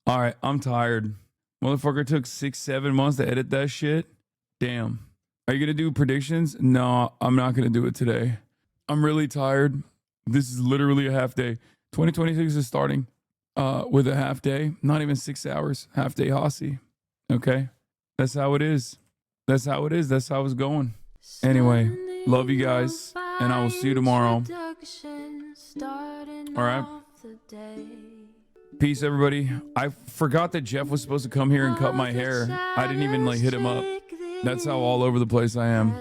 All right. I'm tired. Motherfucker took 6-7 months to edit that shit. Damn. Are you going to do predictions? No, I'm not going to do it today. I'm really tired. This is literally a half day. 2026 is starting with a half day, not even 6 hours, half day Hasi. Okay? That's how it is. That's how it is. That's how it's going. Anyway, love you guys, and I will see you tomorrow. All right? Peace, everybody. I forgot that Jeff was supposed to come here and cut my hair. I didn't even like hit him up. That's how all over the place I am.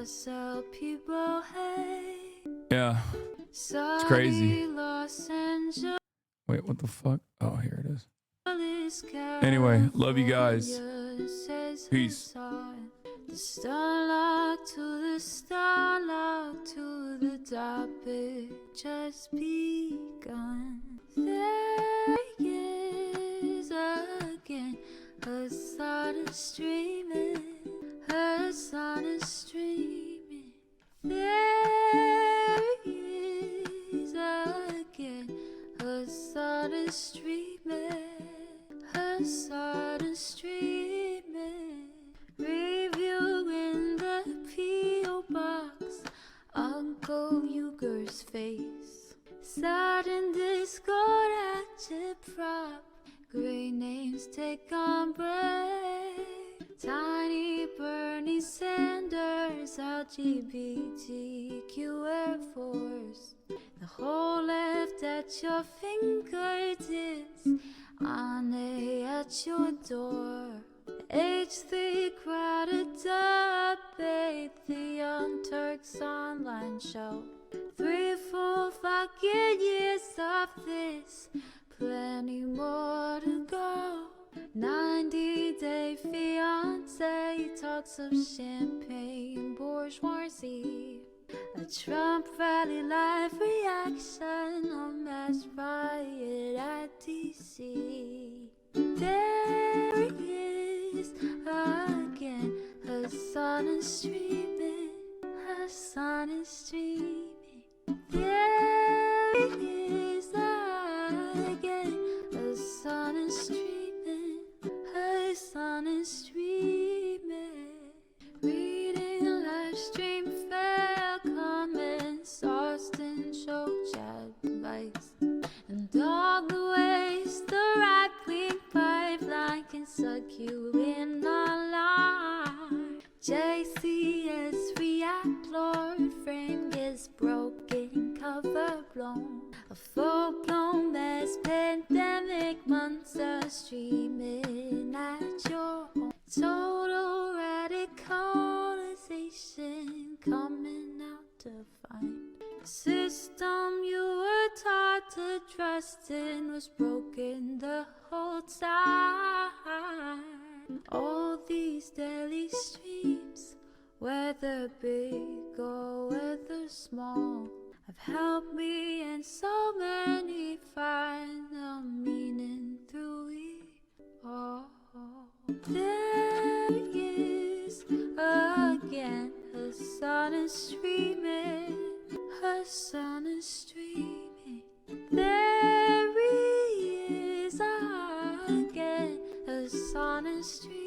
Yeah. It's crazy. Wait, what the fuck? Oh, here it is. Anyway, love you guys. Peace. The starlight to the starlight to the topic just begun. There he is again. Her sun is streaming. Her sun is streaming. There he is again. Her sun is streaming. Her sun is streaming. Review in the P.O. box. Uncle Uger's face. Sudden discord agitprop. Great names take on break. Tiny Bernie Sanders, LGBTQ Air Force. The whole left at your fingertips. Ane at your door. H3 crowded debate, the Young Turks online show. 3 full fucking years of this, plenty more to go. 90-day fiance talks of champagne bourgeoisie. A Trump rally live reaction, a mass riot at DC. There he is again. Her sun is streaming. Her sun is streaming. There he is again. Her sun is streaming. Her sun is streaming. Reading live stream fair comments, Austin show chat advice, and all the ways the right wing pipeline can suck you in online. JCS react, Lord frame gets broken, cover blown. A full-blown mass pandemic monster streaming at your home. Total radicalization coming out to find. The system you were taught to trust in was broken the whole time. All these daily streams, whether big or whether small, have helped me and so many find the meaning through it all. There he is again. Her sun is streaming. Her sun